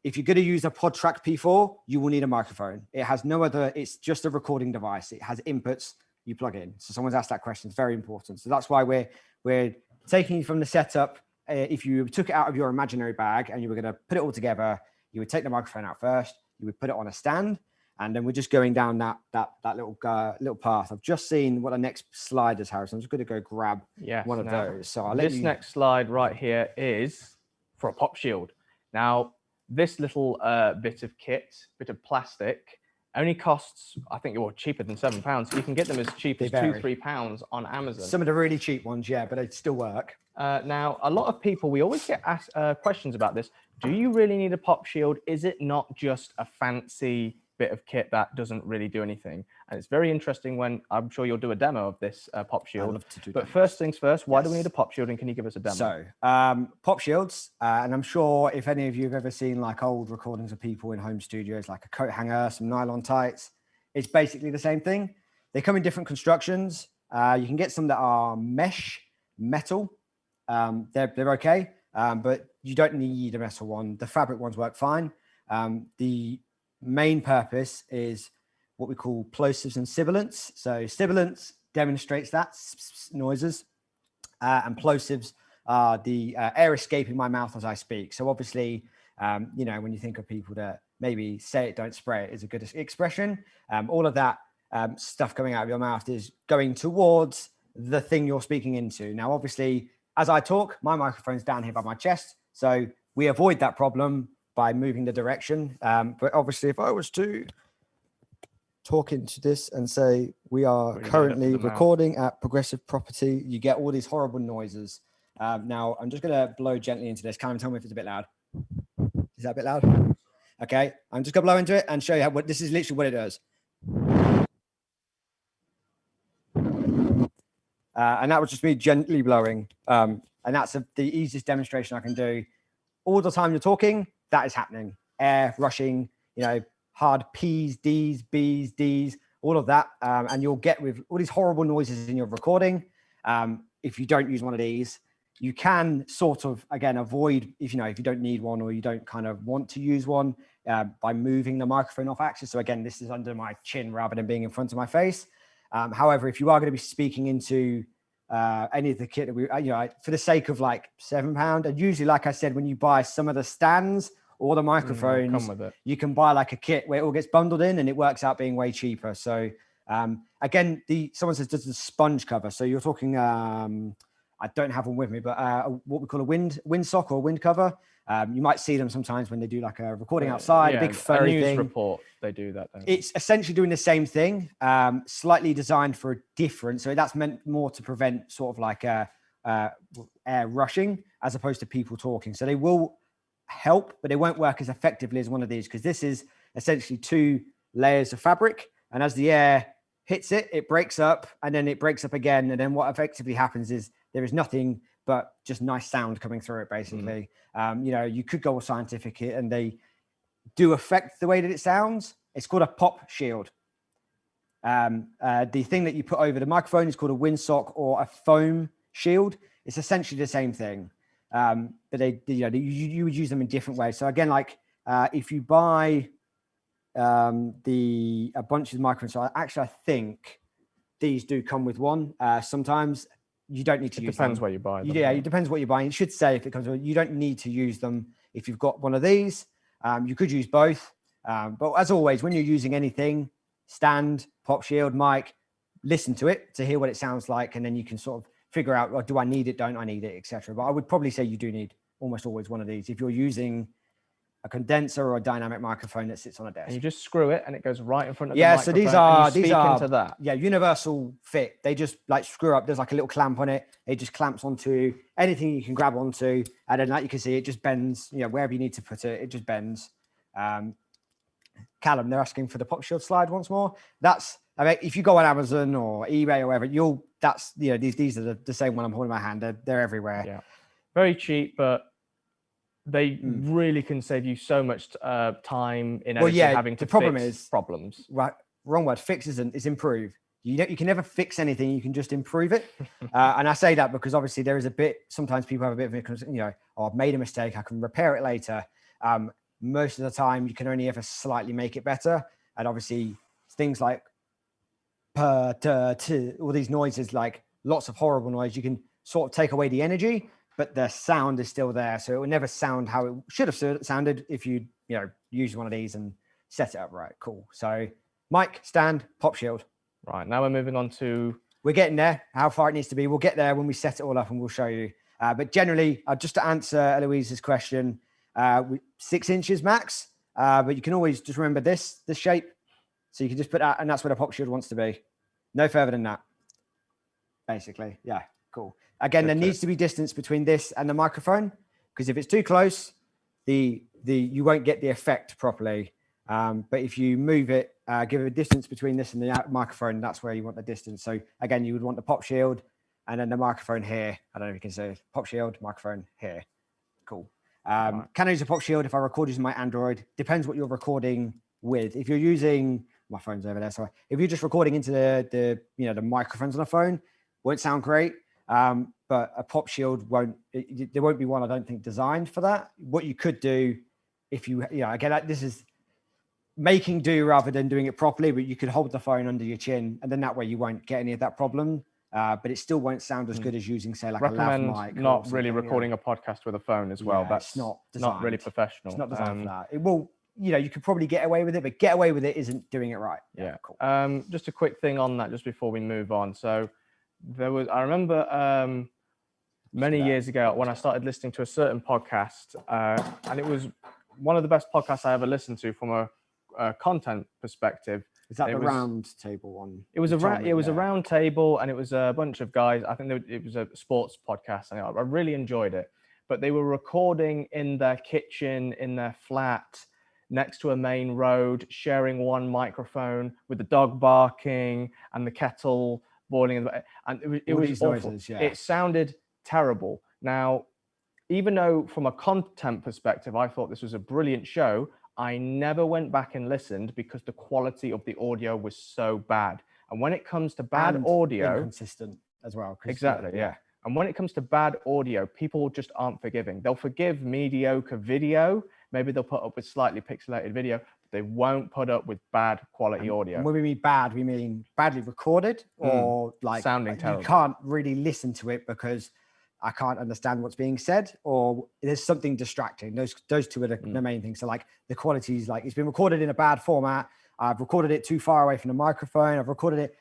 if you're going to use a PodTrack P4, you will need a microphone. It has no other, it's just a recording device. It has inputs you plug in. So someone's asked that question. It's very important. So that's why we're taking you from the setup. If you took it out of your imaginary bag and you were going to put it all together, you would take the microphone out first, you would put it on a stand, and then we're just going down that little path. I've just seen what the next slide is, Harrison. I'm just going to go grab one of those. So this next slide right here is for a pop shield. Now, this little bit of plastic, only costs, I think, cheaper than £7. You can get them as cheap as £2-3 on Amazon. Some of the really cheap ones, yeah, but they still work. Now, a lot of people, we always get asked questions about this. Do you really need a pop shield? Is it not just a fancy bit of kit that doesn't really do anything? And it's very interesting when I'm sure you'll do a demo of this pop shield. I'd love to do but first things first, why do we need a pop shield and can you give us a demo? So pop shields, and I'm sure if any of you have ever seen like old recordings of people in home studios, like a coat hanger, some nylon tights, it's basically the same thing. They come in different constructions. You can get some that are mesh, metal. They're okay, but you don't need a metal one. The fabric ones work fine. The main purpose is what we call plosives and sibilants. So sibilants demonstrates that noises, and plosives are the air escaping my mouth as I speak. So obviously, you know, when you think of people that maybe say it, don't spray it is a good expression. All of that stuff coming out of your mouth is going towards the thing you're speaking into. Now, obviously, as I talk, my microphone's down here by my chest. So we avoid that problem by moving the direction. But obviously, if I was to talk into this and say, we are currently recording at Progressive Property, you get all these horrible noises. Now, I'm just going to blow gently into this. Callum, tell me if it's a bit loud. Is that a bit loud? Okay, I'm just going to blow into it and show you how, this is literally what it does. And that was just me gently blowing. And that's the easiest demonstration I can do. All the time you're talking, that is happening. Air rushing, you know, hard P's, D's, B's, D's, all of that. And you'll get with all these horrible noises in your recording. If you don't use one of these, you can sort of, again, avoid, if you don't need one or you don't kind of want to use one, by moving the microphone off axis. So again, this is under my chin rather than being in front of my face. However, if you are going to be speaking into any of the kit that we, for the sake of like £7, and usually, like I said, when you buy some of the stands or the microphones, come with it. You can buy like a kit where it all gets bundled in and it works out being way cheaper. So again, someone says does the sponge cover. So you're talking, I don't have one with me, but what we call a wind sock or wind cover. You might see them sometimes when they do like a recording outside, a big furry news thing. report, they do that. It's essentially doing the same thing, slightly designed for a different. So that's meant more to prevent sort of like air rushing as opposed to people talking. So they will help, but they won't work as effectively as one of these because this is essentially 2 layers of fabric. And as the air hits it, it breaks up and then it breaks up again. And then what effectively happens is there is nothing but just nice sound coming through it, basically. You could go all scientific and they do affect the way that it sounds. It's called a pop shield. The thing that you put over the microphone is called a windsock or a foam shield. It's essentially the same thing. But you would use them in different ways. So again, like if you buy a bunch of microphones, so I think these do come with one. Sometimes you don't need to use them. Depends where you buy them. Yeah, it depends what you're buying. It should say if it comes with, you don't need to use them if you've got one of these. You could use both. But as always, when you're using anything, stand, pop shield, mic, listen to it to hear what it sounds like. And then you can sort of figure out, well, do I need it? Don't I need it? Etc. But I would probably say you do need almost always one of these. If you're using a condenser or a dynamic microphone that sits on a desk. And you just screw it and it goes right in front of the microphone. So these are into that. Yeah, universal fit. They just like screw up. There's like a little clamp on it. It just clamps onto anything you can grab onto. And then like you can see, it just bends, wherever you need to put it, it just bends. Callum, they're asking for the pop shield slide once more. If you go on Amazon or eBay or whatever, these are the same one I'm holding in my hand. They're everywhere. Yeah. Very cheap, but they really can save you so much time in having to fix problems. Right, wrong word. Fix is improve. You can never fix anything. You can just improve it. And I say that because obviously there is sometimes people have a bit of I've made a mistake. I can repair it later. Most of the time you can only ever slightly make it better. And obviously things like all these noises, like lots of horrible noise, you can sort of take away the energy, but the sound is still there. So it will never sound how it should have sounded if you use one of these and set it up right. Cool. So mic, stand, pop shield. Right. Now we're moving on to... We're getting there, how far it needs to be. We'll get there when we set it all up and we'll show you. But generally, just to answer Eloise's question, 6 inches max. But you can always just remember this shape. So you can just put that, and that's where the pop shield wants to be. No further than that, basically. Yeah, cool. Again, there needs to be distance between this and the microphone, because if it's too close, you won't get the effect properly. But if you move it, give it a distance between this and the microphone, that's where you want the distance. So again, you would want the pop shield and then the microphone here. I don't know if you can see pop shield, microphone here. Cool. Can I use a pop shield if I record using my Android? Depends what you're recording with. If you're using my phone's over there. So if you're just recording into the the microphones on a phone, won't sound great. But a pop shield there won't be one, I don't think, designed for that. What you could do if again, this is making do rather than doing it properly, but you could hold the phone under your chin, and then that way you won't get any of that problem. But it still won't sound as good as using, say, like a lav mic. Not really recording a podcast with a phone as well. That's not really professional. It's not designed for that. It will, you could probably get away with it, but get away with it isn't doing it right. Yeah. Cool. Just a quick thing on that, just before we move on. So I remember many years ago when I started listening to a certain podcast, and it was one of the best podcasts I ever listened to from a content perspective. Is that the round table one? It was a round table, and it was a bunch of guys. I think it was a sports podcast, and I really enjoyed it. But they were recording in their kitchen, in their flat, next to a main road, sharing one microphone with the dog barking and the kettle boiling, and it was awful. Noises, yeah. It sounded terrible. Now, even though from a content perspective, I thought this was a brilliant show, I never went back and listened because the quality of the audio was so bad. And when it comes to bad audio, inconsistent as well. Exactly, yeah. And when it comes to bad audio, people just aren't forgiving. They'll forgive mediocre video. Maybe they'll put up with slightly pixelated video, but they won't put up with bad quality audio. When we mean bad, we mean badly recorded or like sounding terrible. You can't really listen to it because I can't understand what's being said, or there's something distracting. Those two are the main things. So like the quality is like, it's been recorded in a bad format. I've recorded it too far away from the microphone. I've recorded it.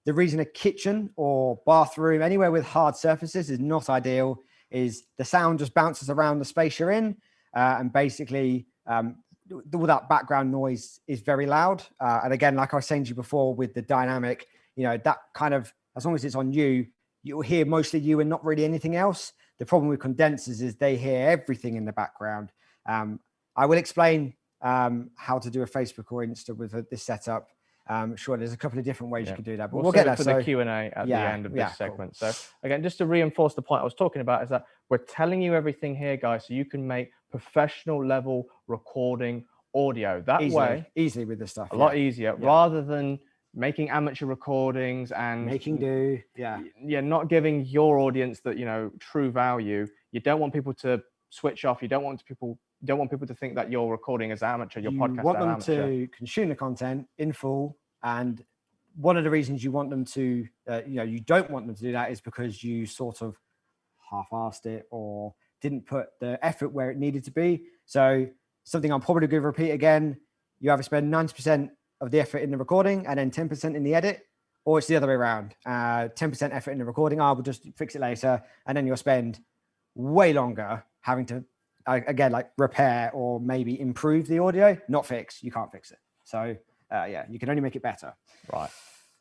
The reason a kitchen or bathroom, anywhere with hard surfaces, is not ideal is the sound just bounces around the space you're in. And basically all that background noise is very loud. And again, like I was saying to you before with the dynamic, that kind of, as long as it's on you, you'll hear mostly you and not really anything else. The problem with condensers is they hear everything in the background. I will explain how to do a Facebook or Insta with this setup. Sure, there's a couple of different ways you can do that, but we'll get that for the Q&A at the end of this segment. Cool. So again, just to reinforce the point I was talking about, is that we're telling you everything here, guys, so you can make professional level recording audio that easily with this stuff. A lot easier, rather than making amateur recordings and making do. Not giving your audience that true value. You don't want people to switch off. You don't want people to think that you're recording as amateur. Your podcast. You want them to consume the content in full, and one of the reasons you want them to, you don't want them to do that is because you sort of half-assed it or didn't put the effort where it needed to be. So something I'm probably going to repeat again: you either spend 90% of the effort in the recording and then 10% in the edit, or it's the other way around. 10% effort in the recording, I will just fix it later, and then you'll spend way longer having to again, like repair or maybe improve the audio, not fix. You can't fix it. So you can only make it better. Right.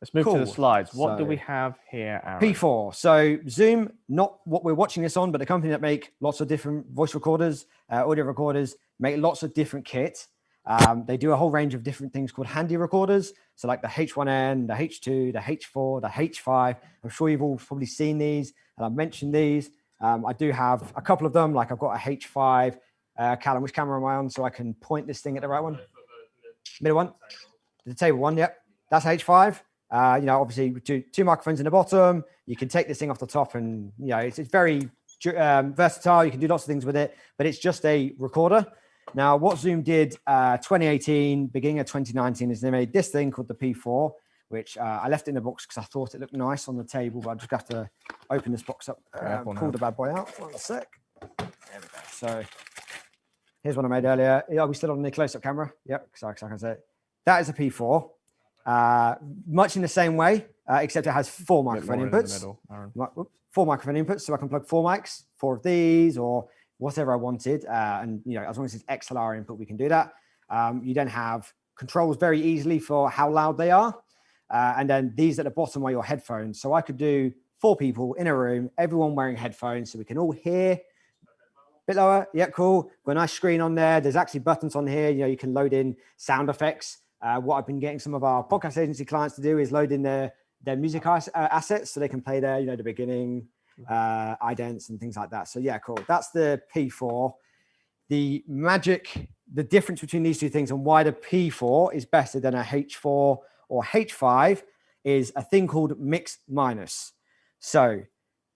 Let's move to the slides. What do we have here, Aaron? P4. So Zoom, not what we're watching this on, but the company that make lots of different voice recorders, audio recorders, make lots of different kit. They do a whole range of different things called handy recorders. So like the H1N, the H2, the H4, the H5. I'm sure you've all probably seen these, and I've mentioned these. I do have a couple of them. Like I've got a H5. Callum, which camera am I on so I can point this thing at the right one? Middle one? The table one, yep. That's H5. Obviously two microphones in the bottom. You can take this thing off the top, and it's very versatile. You can do lots of things with it, but it's just a recorder. Now, what Zoom did 2018, beginning of 2019, is they made this thing called the P4, which I left in the box because I thought it looked nice on the table, but I just have to open this box up, pull the bad boy out. One sec. There we go. So here's one I made earlier. Are we still on the close-up camera? Yep, so I can say it. That is a P4. Much in the same way, except it has four microphone inputs. Four microphone inputs, so I can plug four mics, four of these, or whatever I wanted. And as long as it's XLR input, we can do that. You then have controls very easily for how loud they are. And then these at the bottom are your headphones. So I could do 4 people in a room, everyone wearing headphones, so we can all hear. Bit lower, yeah, cool. Got a nice screen on there. There's actually buttons on here. You can load in sound effects. What I've been getting some of our podcast agency clients to do is load in their music assets, so they can play their, the beginning, idents and things like that. So yeah, cool. That's the P4. the difference between these two things and why the P4 is better than a H4 or H5 is a thing called mix minus. So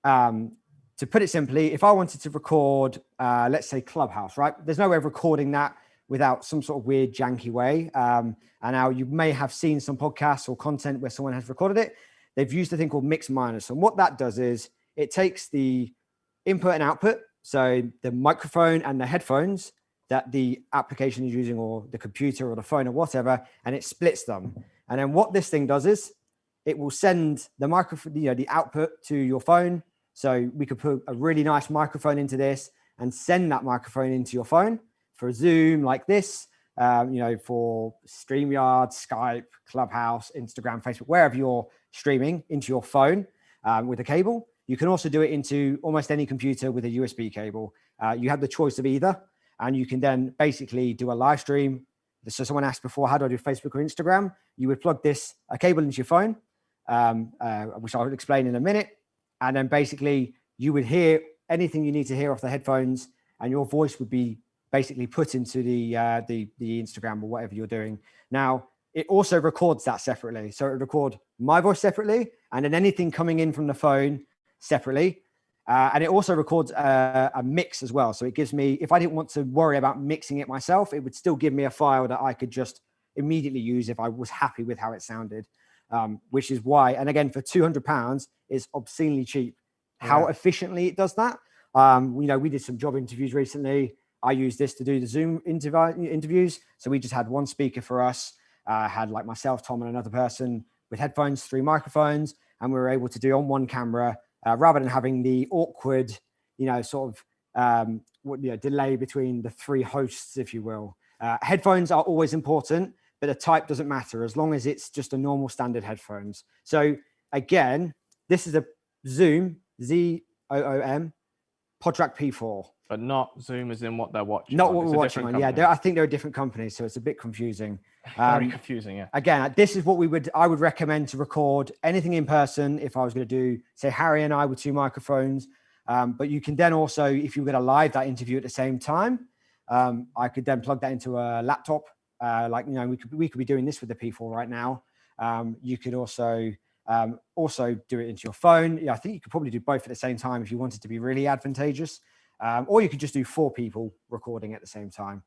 to put it simply, if I wanted to record, let's say Clubhouse, right? There's no way of recording that without some sort of weird janky way. And now you may have seen some podcasts or content where someone has recorded it. They've used a thing called mix minus. And what that does is it takes the input and output, so the microphone and the headphones that the application is using, or the computer or the phone or whatever, and it splits them. And then what this thing does is it will send the microphone, the output to your phone. So we could put a really nice microphone into this and send that microphone into your phone for Zoom like this, for StreamYard, Skype, Clubhouse, Instagram, Facebook, wherever you're streaming into your phone with a cable. You can also do it into almost any computer with a USB cable. You have the choice of either, and you can then basically do a live stream. So someone asked before, how do I do Facebook or Instagram? You would plug a cable into your phone, which I'll explain in a minute. And then basically you would hear anything you need to hear off the headphones, and your voice would be basically put into the Instagram or whatever you're doing. Now, it also records that separately. So it would record my voice separately, and then anything coming in from the phone separately. And it also records a mix as well. So it gives me, if I didn't want to worry about mixing it myself, it would still give me a file that I could just immediately use if I was happy with how it sounded, which is why, and again, for £200, it's obscenely cheap. Yeah. How efficiently it does that. We did some job interviews recently. I used this to do the Zoom interviews. So we just had one speaker for us, had like myself, Tom, and another person with headphones, 3 microphones, and we were able to do on one camera, rather than having the awkward, delay between the 3 hosts, if you will. Headphones are always important, but the type doesn't matter as long as it's just a normal standard headphones. So again, this is a Zoom, ZOOM, PodTrack P4. But not Zoom as in what they're watching. Not what we're watching on. Yeah, I think they're a different company, so it's a bit confusing. Very confusing, yeah. Again, this is what I would recommend to record anything in person if I was going to do, say, Harry and I with 2 microphones. But you can then also, if you were going to live that interview at the same time, I could then plug that into a laptop. We could be doing this with the P4 right now. You could also do it into your phone. Yeah, I think you could probably do both at the same time if you wanted to be really advantageous. Or you could just do 4 people recording at the same time.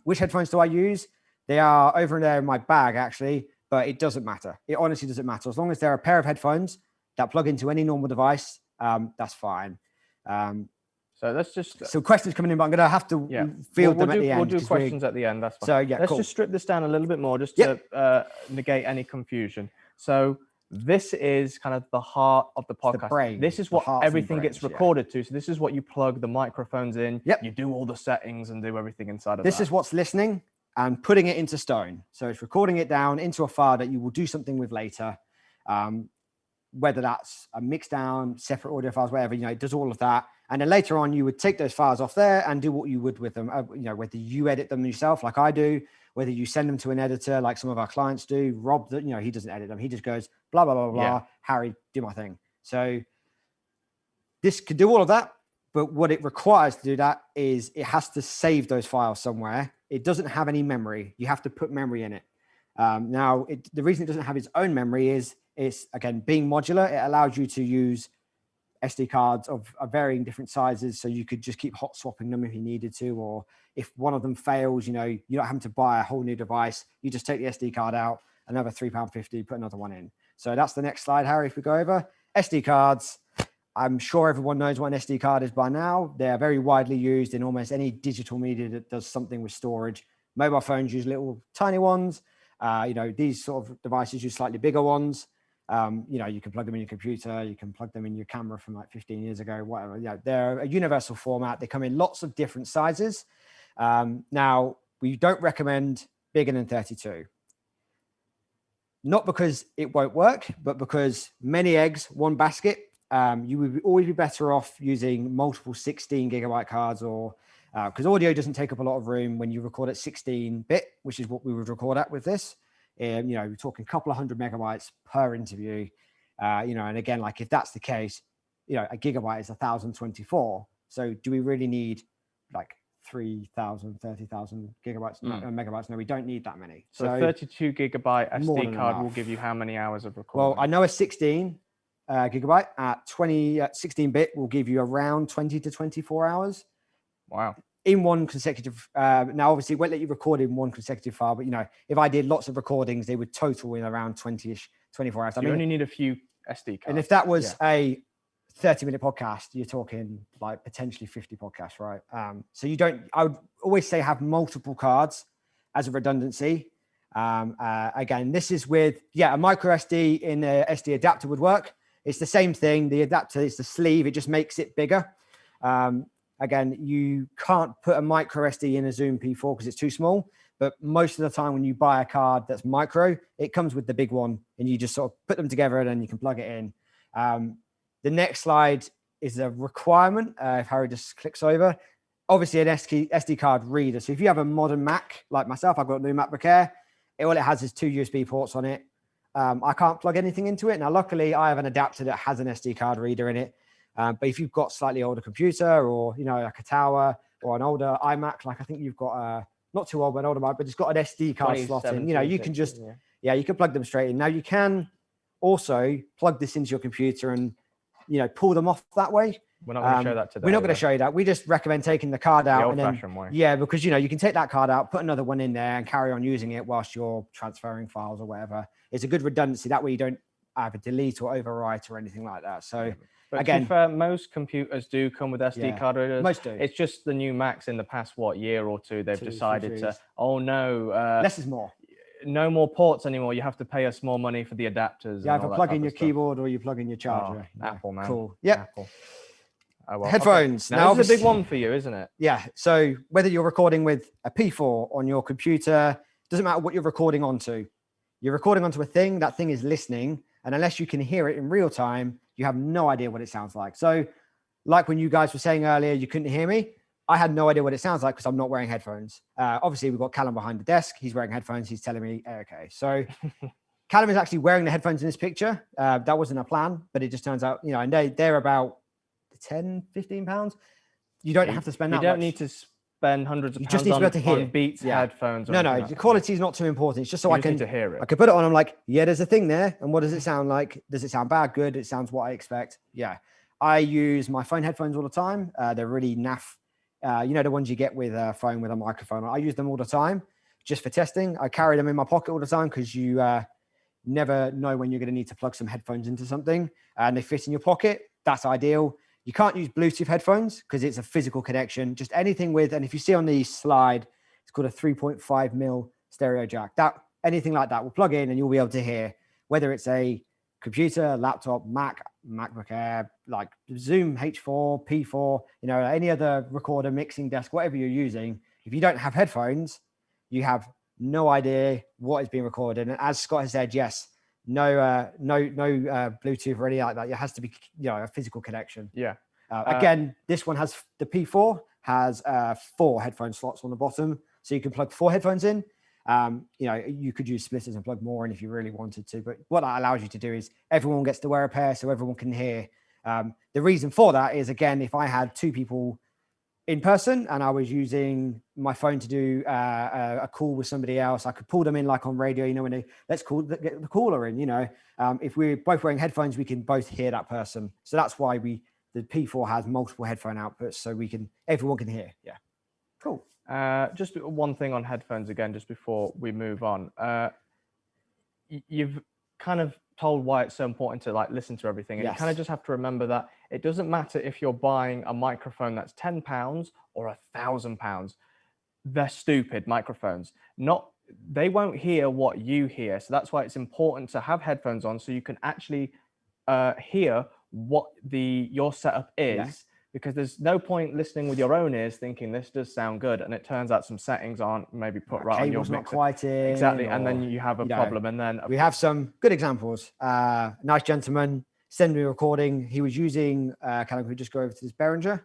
Which headphones do I use? They are over there in my bag, actually, but it doesn't matter. It honestly doesn't matter. As long as they're a pair of headphones that plug into any normal device, that's fine. So let's just... So questions coming in, but I'm going to have to field them at the end. We'll do questions at the end, that's fine. So yeah, let's just strip this down a little bit more just to negate any confusion. So this is kind of the heart of the podcast. The brain, this is what everything gets recorded to. So this is what you plug the microphones in. Yep. You do all the settings and do everything inside of this. This is what's listening and putting it into stone. So it's recording it down into a file that you will do something with later. Whether that's a mix down, separate audio files, whatever, it does all of that. And then later on, you would take those files off there and do what you would with them. Whether you edit them yourself, like I do, whether you send them to an editor, like some of our clients do. Rob, he doesn't edit them. He just goes, blah, blah, blah, blah. Yeah. Harry, do my thing. So this could do all of that. But what it requires to do that is it has to save those files somewhere. It doesn't have any memory. You have to put memory in it. The reason it doesn't have its own memory is it's, again, being modular. It allows you to use SD cards of varying different sizes. So you could just keep hot swapping them if you needed to, or if one of them fails, you're not having to buy a whole new device. You just take the SD card out, another £3.50, put another one in. So that's the next slide, Harry, if we go over. SD cards. I'm sure everyone knows what an SD card is by now. They're very widely used in almost any digital media that does something with storage. Mobile phones use little tiny ones. These sort of devices use slightly bigger ones. You can plug them in your computer. You can plug them in your camera from like 15 years ago, whatever. Yeah, they're a universal format. They come in lots of different sizes. Now, we don't recommend bigger than 32. Not because it won't work, but because many eggs, one basket. You would always be better off using multiple 16 gigabyte cards, or because audio doesn't take up a lot of room when you record at 16-bit, which is what we would record at with this. We're talking a couple of 100 megabytes per interview. And again, like if that's the case, a gigabyte is 1024. So do we really need like 3,000, 30,000 gigabytes, megabytes. No, we don't need that many. So 32 gigabyte more SD than card will enough. give you how many hours of recording? Well, I know a 16 gigabyte at 16-bit will give you around 20 to 24 hours. Wow. In one consecutive, now obviously it won't let you record in one consecutive file, but if I did lots of recordings, they would total in around 20-ish, 24 hours. So you only need a few SD cards. And if that was a 30-minute podcast, you're talking like potentially 50 podcasts, right? So I would always say have multiple cards as a redundancy. Again, this is with, a micro SD in a SD adapter would work. It's the same thing. The adapter is the sleeve. It just makes it bigger. Again, you can't put a micro SD in a Zoom P4 because it's too small. But most of the time when you buy a card that's micro, it comes with the big one and you just sort of put them together and then you can plug it in. The next slide is a requirement. If Harry just clicks over, obviously an SD card reader. So if you have a modern Mac like myself, I've got a new MacBook Air. All it has is 2 USB ports on it. I can't plug anything into it. Now, luckily, I have an adapter that has an SD card reader in it. But if you've got slightly older computer or, like a Tower or an older iMac, like I think you've got not too old, but an older Mac, but it's got an SD card slot in, you can just, you can plug them straight in. Now you can also plug this into your computer and, pull them off that way. We're not going to show that today. We're not going to show you that. We just recommend taking the card out. The old-fashioned way. Yeah, because, you can take that card out, put another one in there and carry on using it whilst you're transferring files or whatever. It's a good redundancy. That way you don't either delete or overwrite or anything like that. So but again, to be fair, most computers do come with SD card readers. Most do. It's just the new Macs in the past, year or two, they've decided to, less is more. No more ports anymore. You have to pay us more money for the adapters. Yeah, either plug in your keyboard or you plug in your charger. Apple, man. Cool. Yep. Apple. Oh, well. Headphones. Okay. Now, this is a big one for you, isn't it? Yeah. So whether you're recording with a P4 on your computer, doesn't matter what you're recording onto. You're recording onto a thing, that thing is listening. And unless you can hear it in real time, you have no idea what it sounds like. So like when you guys were saying earlier, you couldn't hear me. I had no idea what it sounds like because I'm not wearing headphones. Obviously, we've got Callum behind the desk. He's wearing headphones. He's telling me, okay. So Callum is actually wearing the headphones in this picture. That wasn't a plan, but it just turns out, and they're about 10, 15 pounds. You don't have to spend that much. You don't need to spend hundreds of pounds just need to be able to hear. On Beats headphones. No, the quality is not too important. It's just so I can to hear it. I can put it on. I'm like, yeah, there's a thing there. And what does it sound like? Does it sound bad? Good. It sounds what I expect. Yeah. I use my phone headphones all the time. They're really naff. The ones you get with a phone with a microphone. I use them all the time just for testing. I carry them in my pocket all the time because you never know when you're going to need to plug some headphones into something and they fit in your pocket. That's ideal. You can't use Bluetooth headphones because it's a physical connection. Just anything with, and if you see on the slide, it's called a 3.5 mil stereo jack. Anything like that will plug in and you'll be able to hear, whether it's a computer, laptop, MacBook Air, like Zoom H4, P4, any other recorder, mixing desk, whatever you're using. If you don't have headphones, you have no idea what is being recorded. And as Scott has said, yes, no Bluetooth or anything like that. It has to be, a physical connection. Yeah. Again, this one has the P4 has 4 headphone slots on the bottom, so you can plug 4 headphones in. You could use splitters and plug more in if you really wanted to, but what that allows you to do is everyone gets to wear a pair so everyone can hear. The reason for that is, again, if I had 2 people in person and I was using my phone to do a call with somebody else, I could pull them in like on radio, when let's get the caller in, if we're both wearing headphones, we can both hear that person. So that's why the P4 has multiple headphone outputs so everyone can hear. Yeah. Cool. Just one thing on headphones again, just before we move on. You've kind of told why it's so important to listen to everything, and you kind of just have to remember that it doesn't matter if you're buying a microphone that's £10 or £1,000. They're stupid microphones. They won't hear what you hear, so that's why it's important to have headphones on so you can actually hear what your setup is. Yeah. Because there's no point listening with your own ears thinking this does sound good, and it turns out some settings aren't maybe put right on your mixer. Not quite in, exactly, and then you have a problem. And then we have some good examples. Nice gentleman sent me a recording. He was using kind of, we just go over to this Behringer.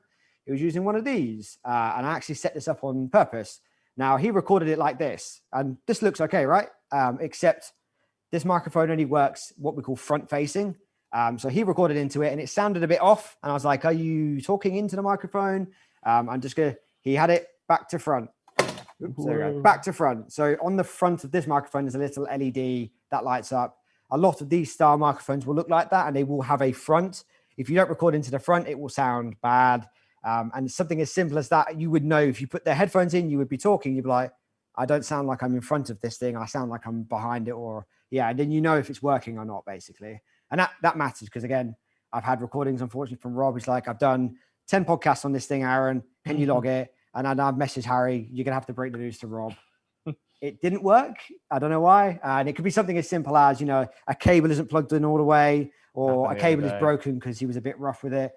He was using one of these, and I actually set this up on purpose. Now he recorded it like this, and this looks okay, right? Except this microphone only works what we call front facing. So he recorded into it and it sounded a bit off. And I was like, are you talking into the microphone? He had it back to front. Oops, there we go. Whoa. Back to front. So on the front of this microphone, there's a little LED that lights up. A lot of these style microphones will look like that, and they will have a front. If you don't record into the front, it will sound bad. And something as simple as that, you would know if you put the headphones in, you would be talking. You'd be like, I don't sound like I'm in front of this thing. I sound like I'm behind it, or yeah. And then you know if it's working or not, basically. And that matters because, again, I've had recordings, unfortunately, from Rob. He's like, I've done 10 podcasts on this thing, Aaron. Can you log it? And I've messaged Harry, you're going to have to break the news to Rob. It didn't work. I don't know why. And it could be something as simple as, a cable isn't plugged in all the way, or a cable is broken because he was a bit rough with it.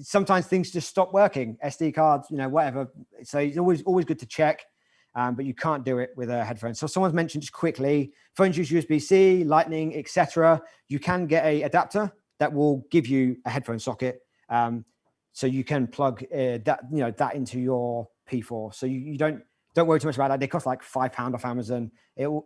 Sometimes things just stop working. SD cards, whatever. So it's always good to check. But you can't do it with a headphone. So someone's mentioned just quickly, phones use USB-C, Lightning, etc. You can get a adapter that will give you a headphone socket. So you can plug that into your P4. So you don't worry too much about that. They cost like £5 off Amazon. It'll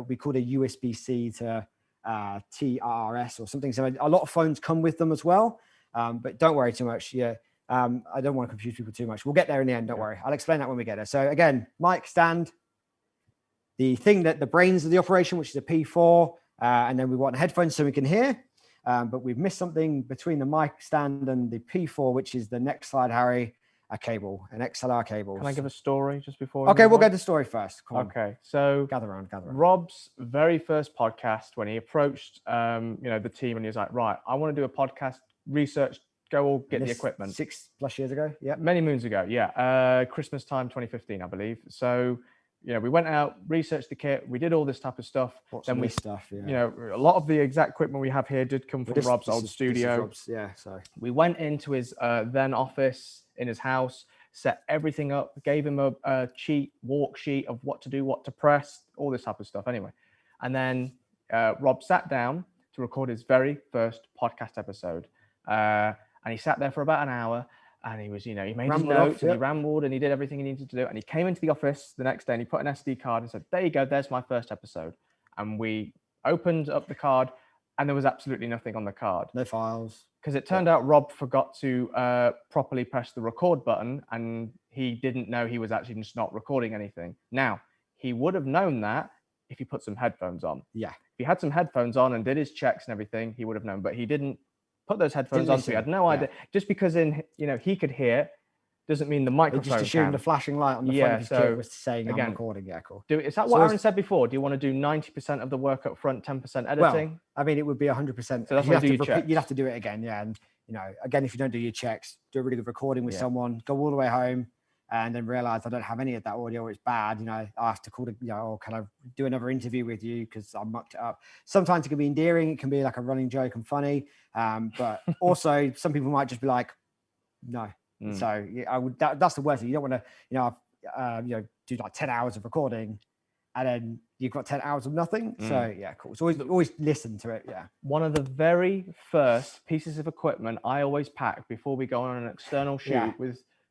be called a USB-C to TRS or something. So a lot of phones come with them as well. But don't worry too much. Yeah. I don't want to confuse people too much. We'll get there in the end. Don't worry. I'll explain that when we get there. So again, mic stand, the thing that the brains of the operation, which is a P4, and then we want headphones so we can hear. But we've missed something between the mic stand and the P4, which is the next slide, Harry, an XLR cable. Can I give a story just before? Okay, we'll go to the story first. Come on. Okay, so gather around. Rob's very first podcast, when he approached, the team, and he was like, right, I want to do a podcast, research, go all get the equipment. 6+ years ago. Yeah. Many moons ago. Yeah. Christmas time, 2015, I believe. So, we went out, researched the kit. We did all this type of stuff. Then we stuff. Yeah. A lot of the exact equipment we have here did come from Rob's old studio. So we went into his then office in his house, set everything up, gave him a walk sheet of what to do, what to press, all this type of stuff. Anyway, and then Rob sat down to record his very first podcast episode. And he sat there for about an hour, and he was, he made his notes, and he rambled, and he did everything he needed to do. And he came into the office the next day, and he put an SD card and said, there you go, there's my first episode. And we opened up the card, and there was absolutely nothing on the card. No files. Because it turned out Rob forgot to properly press the record button, and he didn't know he was actually just not recording anything. Now, he would have known that if he put some headphones on. Yeah. If he had some headphones on and did his checks and everything, he would have known, but he didn't put those headphones on, so he had no idea. Just because he could hear doesn't mean the microphone just assumed the flashing light on the front of his kit was saying I'm recording. Yeah, cool. Is that what Aaron said before? Do you want to do 90% of the work up front, 10% editing? Well, I mean, it would be 100%. So that's what you'd have to do it again. Yeah. And, again, if you don't do your checks, do a really good recording with someone, go all the way home, and then realize I don't have any of that audio, it's bad. I have to call or can I do another interview with you because I mucked it up. Sometimes it can be endearing. It can be like a running joke and funny. But also some people might just be like, no. So I would, that's the worst thing. You don't want to, do like 10 hours of recording and then you've got 10 hours of nothing. So yeah, cool. So always listen to it. Yeah. One of the very first pieces of equipment I always pack before we go on an external shoot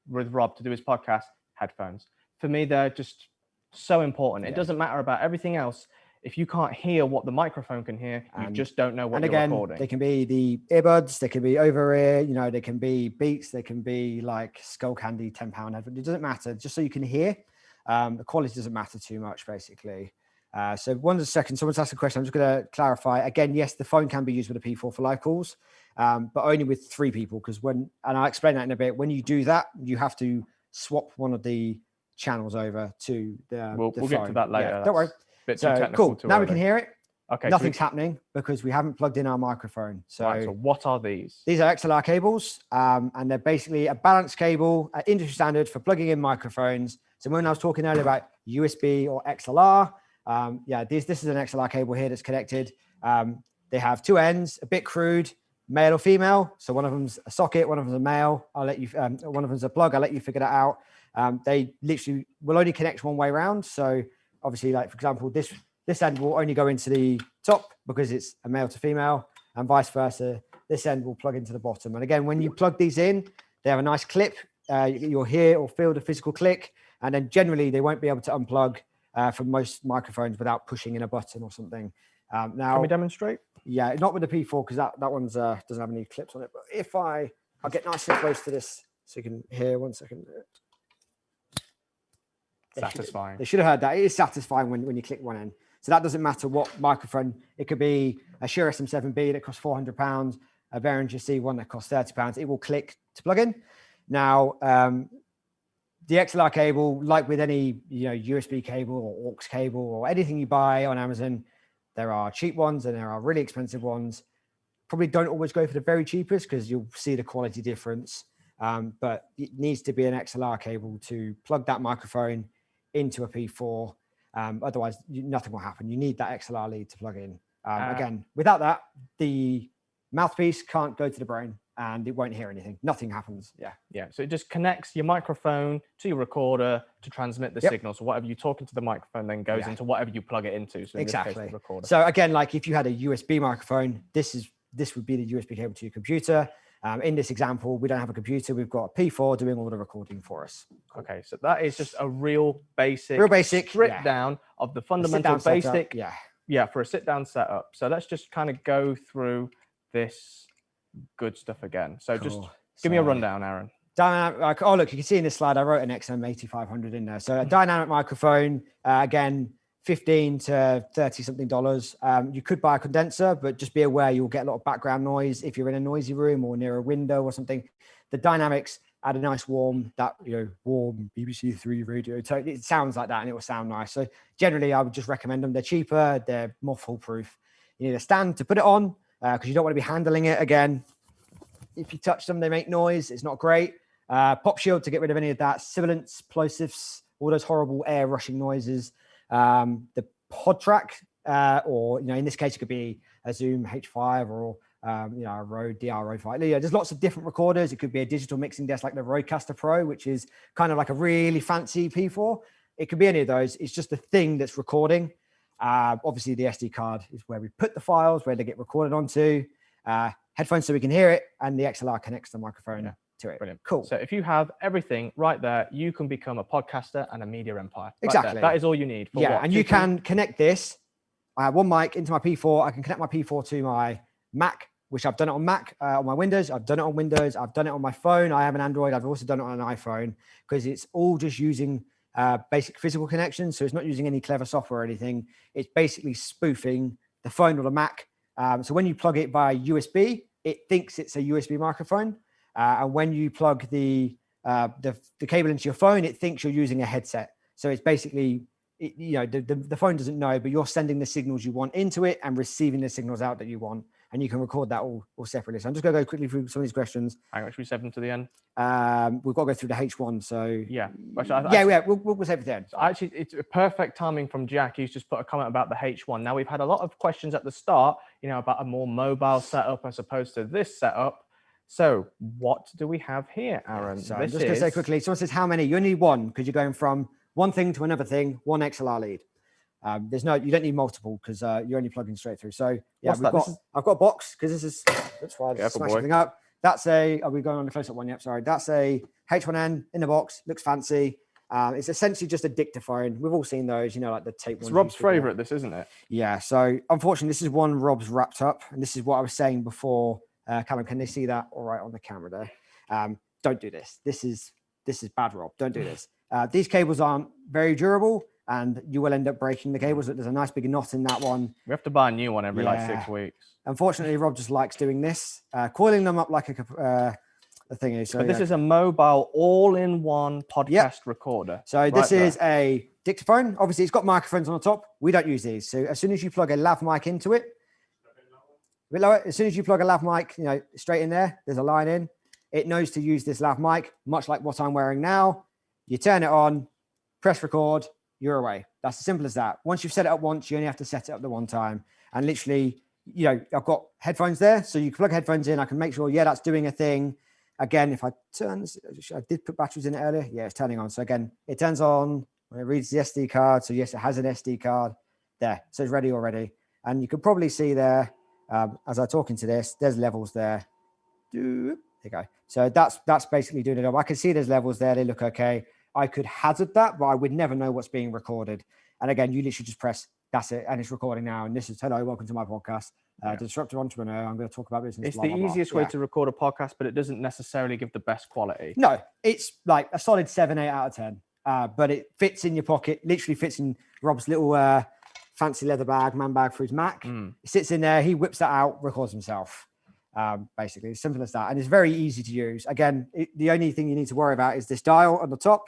with Rob to do his podcast, headphones. For me, they're just so important. It doesn't matter about everything else. If you can't hear what the microphone can hear, you just don't know what you're recording. They can be the earbuds, they can be over ear, they can be Beats, they can be like Skull Candy £10 headphones. It doesn't matter, just so you can hear. The quality doesn't matter too much, basically. So 1 second, someone's asked a question. I'm just going to clarify. Again, yes, the phone can be used with a P4 for live calls, but only with 3 people. And I'll explain that in a bit. When you do that, you have to swap one of the channels over to the We'll get to that later. Yeah, don't worry. Bit too technical. Cool. Now we can hear it. Okay. Nothing's happening because we haven't plugged in our microphone. So what are these? These are XLR cables, and they're basically a balanced cable, industry standard for plugging in microphones. So when I was talking earlier about USB or XLR, this is an XLR cable here that's connected. They have 2 ends, a bit crude, male or female. So one of them's a socket, one of them's a male. I'll let you. One of them's a plug. I'll let you figure that out. They literally will only connect one way around. So obviously, like for example, this end will only go into the top because it's a male to female, and vice versa. This end will plug into the bottom. And again, when you plug these in, they have a nice clip. You'll hear or feel the physical click, and then generally they won't be able to unplug from most microphones without pushing in a button or something. Now, can we demonstrate? Yeah, not with the P4 because that one's doesn't have any clips on it. But if I'll get nice and close to this so you can hear. 1 second. Satisfying. They should have heard that. It is satisfying when you click one end. So that doesn't matter what microphone. It could be a Shure SM7B that costs £400, a Behringer C1 that costs £30. It will click to plug in. Now, the XLR cable, like with any USB cable or aux cable or anything you buy on Amazon, there are cheap ones and there are really expensive ones. Probably don't always go for the very cheapest because you'll see the quality difference. But it needs to be an XLR cable to plug that microphone into a P4. Otherwise, nothing will happen. You need that XLR lead to plug in. Again, without that, the mouthpiece can't go to the brain and it won't hear anything. Nothing happens. Yeah. So it just connects your microphone to your recorder to transmit the signal. So whatever you're talking to the microphone then goes into whatever you plug it into. So in this case, the recorder. So again, like if you had a USB microphone, this would be the USB cable to your computer. In this example, we don't have a computer. We've got a P4 doing all the recording for us. Okay, so that is just a real basic strip down of the fundamental basic. For a sit-down setup. So let's just kind of go through this good stuff again. So just give me a rundown, Aaron. Dynamic. Oh, look, you can see in this slide, I wrote an XM8500 in there. So a dynamic microphone, again, $15 to $30 something. You could buy a condenser, but just be aware you'll get a lot of background noise if you're in a noisy room or near a window or something. The dynamics add a nice warm BBC Three radio tone. It sounds like that and it will sound nice. So generally, I would just recommend them. They're cheaper, they're more foolproof. You need a stand to put it on because you don't want to be handling it again. If you touch them, they make noise. It's not great. Pop shield to get rid of any of that. Sibilants, plosives, all those horrible air rushing noises. The pod track, or in this case, it could be a Zoom H5 or a Rode DR Rode 5. There's lots of different recorders. It could be a digital mixing desk like the Rodecaster Pro, which is kind of like a really fancy P4. It could be any of those. It's just a thing that's recording. Obviously, the SD card is where we put the files, where they get recorded onto. Headphones so we can hear it, and the XLR connects the microphone to it. Brilliant. Cool. So if you have everything right there, you can become a podcaster and a media empire. Exactly. That is all you need. And you can connect this. I have one mic into my P4. I can connect my P4 to my Mac, which I've done it on Mac, on my Windows. I've done it on Windows. I've done it on my phone. I have an Android. I've also done it on an iPhone because it's all just using basic physical connections. So it's not using any clever software or anything. It's basically spoofing the phone or the Mac. So when you plug it via USB, it thinks it's a USB microphone. And when you plug the cable into your phone, it thinks you're using a headset. So it's basically, the phone doesn't know, but you're sending the signals you want into it and receiving the signals out that you want. And you can record that all separately. So I'm just going to go quickly through some of these questions. Hang on, should we save them to the end? We've got to go through the H1. So we'll save it to the end. So actually, it's a perfect timing from Jack. He's just put a comment about the H1. Now, we've had a lot of questions at the start, about a more mobile setup as opposed to this setup. So what do we have here, Aaron? So I'm just going to say quickly. Someone says, how many? You only need one because you're going from one thing to another thing, one XLR lead. You don't need multiple because you're only plugging straight through. So I've got a box because this is, that's why I smashed everything up. Are we going on the close-up one? Yep, sorry. That's a H1N in the box, looks fancy. It's essentially just a dictaphone. We've all seen those, like the tape ones. It's Rob's favorite, this, isn't it? Yeah. So unfortunately, this is one Rob's wrapped up. And this is what I was saying before. Callum, can they see that all right on the camera there? Don't do this. This is bad, Rob. Don't do this. These cables aren't very durable and you will end up breaking the cables. There's a nice big knot in that one. We have to buy a new one every 6 weeks. Unfortunately, Rob just likes doing this, coiling them up like a thingy. So this is a mobile all-in-one podcast recorder. So this is a dictaphone. Obviously, it's got microphones on the top. We don't use these. So as soon as you plug a lav mic into it, a bit lower. As soon as you plug a lav mic, straight in there, there's a line in. It knows to use this lav mic, much like what I'm wearing now. You turn it on, press record, you're away. That's as simple as that. Once you've set it up once, you only have to set it up the one time. And literally, I've got headphones there. So you can plug headphones in. I can make sure, that's doing a thing. Again, if I turn, I did put batteries in it earlier. Yeah, it's turning on. So again, it turns on when it reads the SD card. So yes, it has an SD card there. So it's ready already. And you can probably see there, as I talk into this, there's levels there. There you go. So that's basically doing it up. I can see there's levels there. They look okay. I could hazard that, but I would never know what's being recorded. And again, you literally just press, that's it. And it's recording now. And this is, hello, welcome to my podcast. Disruptive Entrepreneur. I'm going to talk about business. It's the easiest way to record a podcast, but it doesn't necessarily give the best quality. No, it's like a solid 7, 8 out of 10. but it fits in your pocket, literally fits in Rob's little fancy leather bag, man bag for his Mac. It sits in there. He whips that out, records himself. Basically, as simple as that. And it's very easy to use. Again, the only thing you need to worry about is this dial on the top.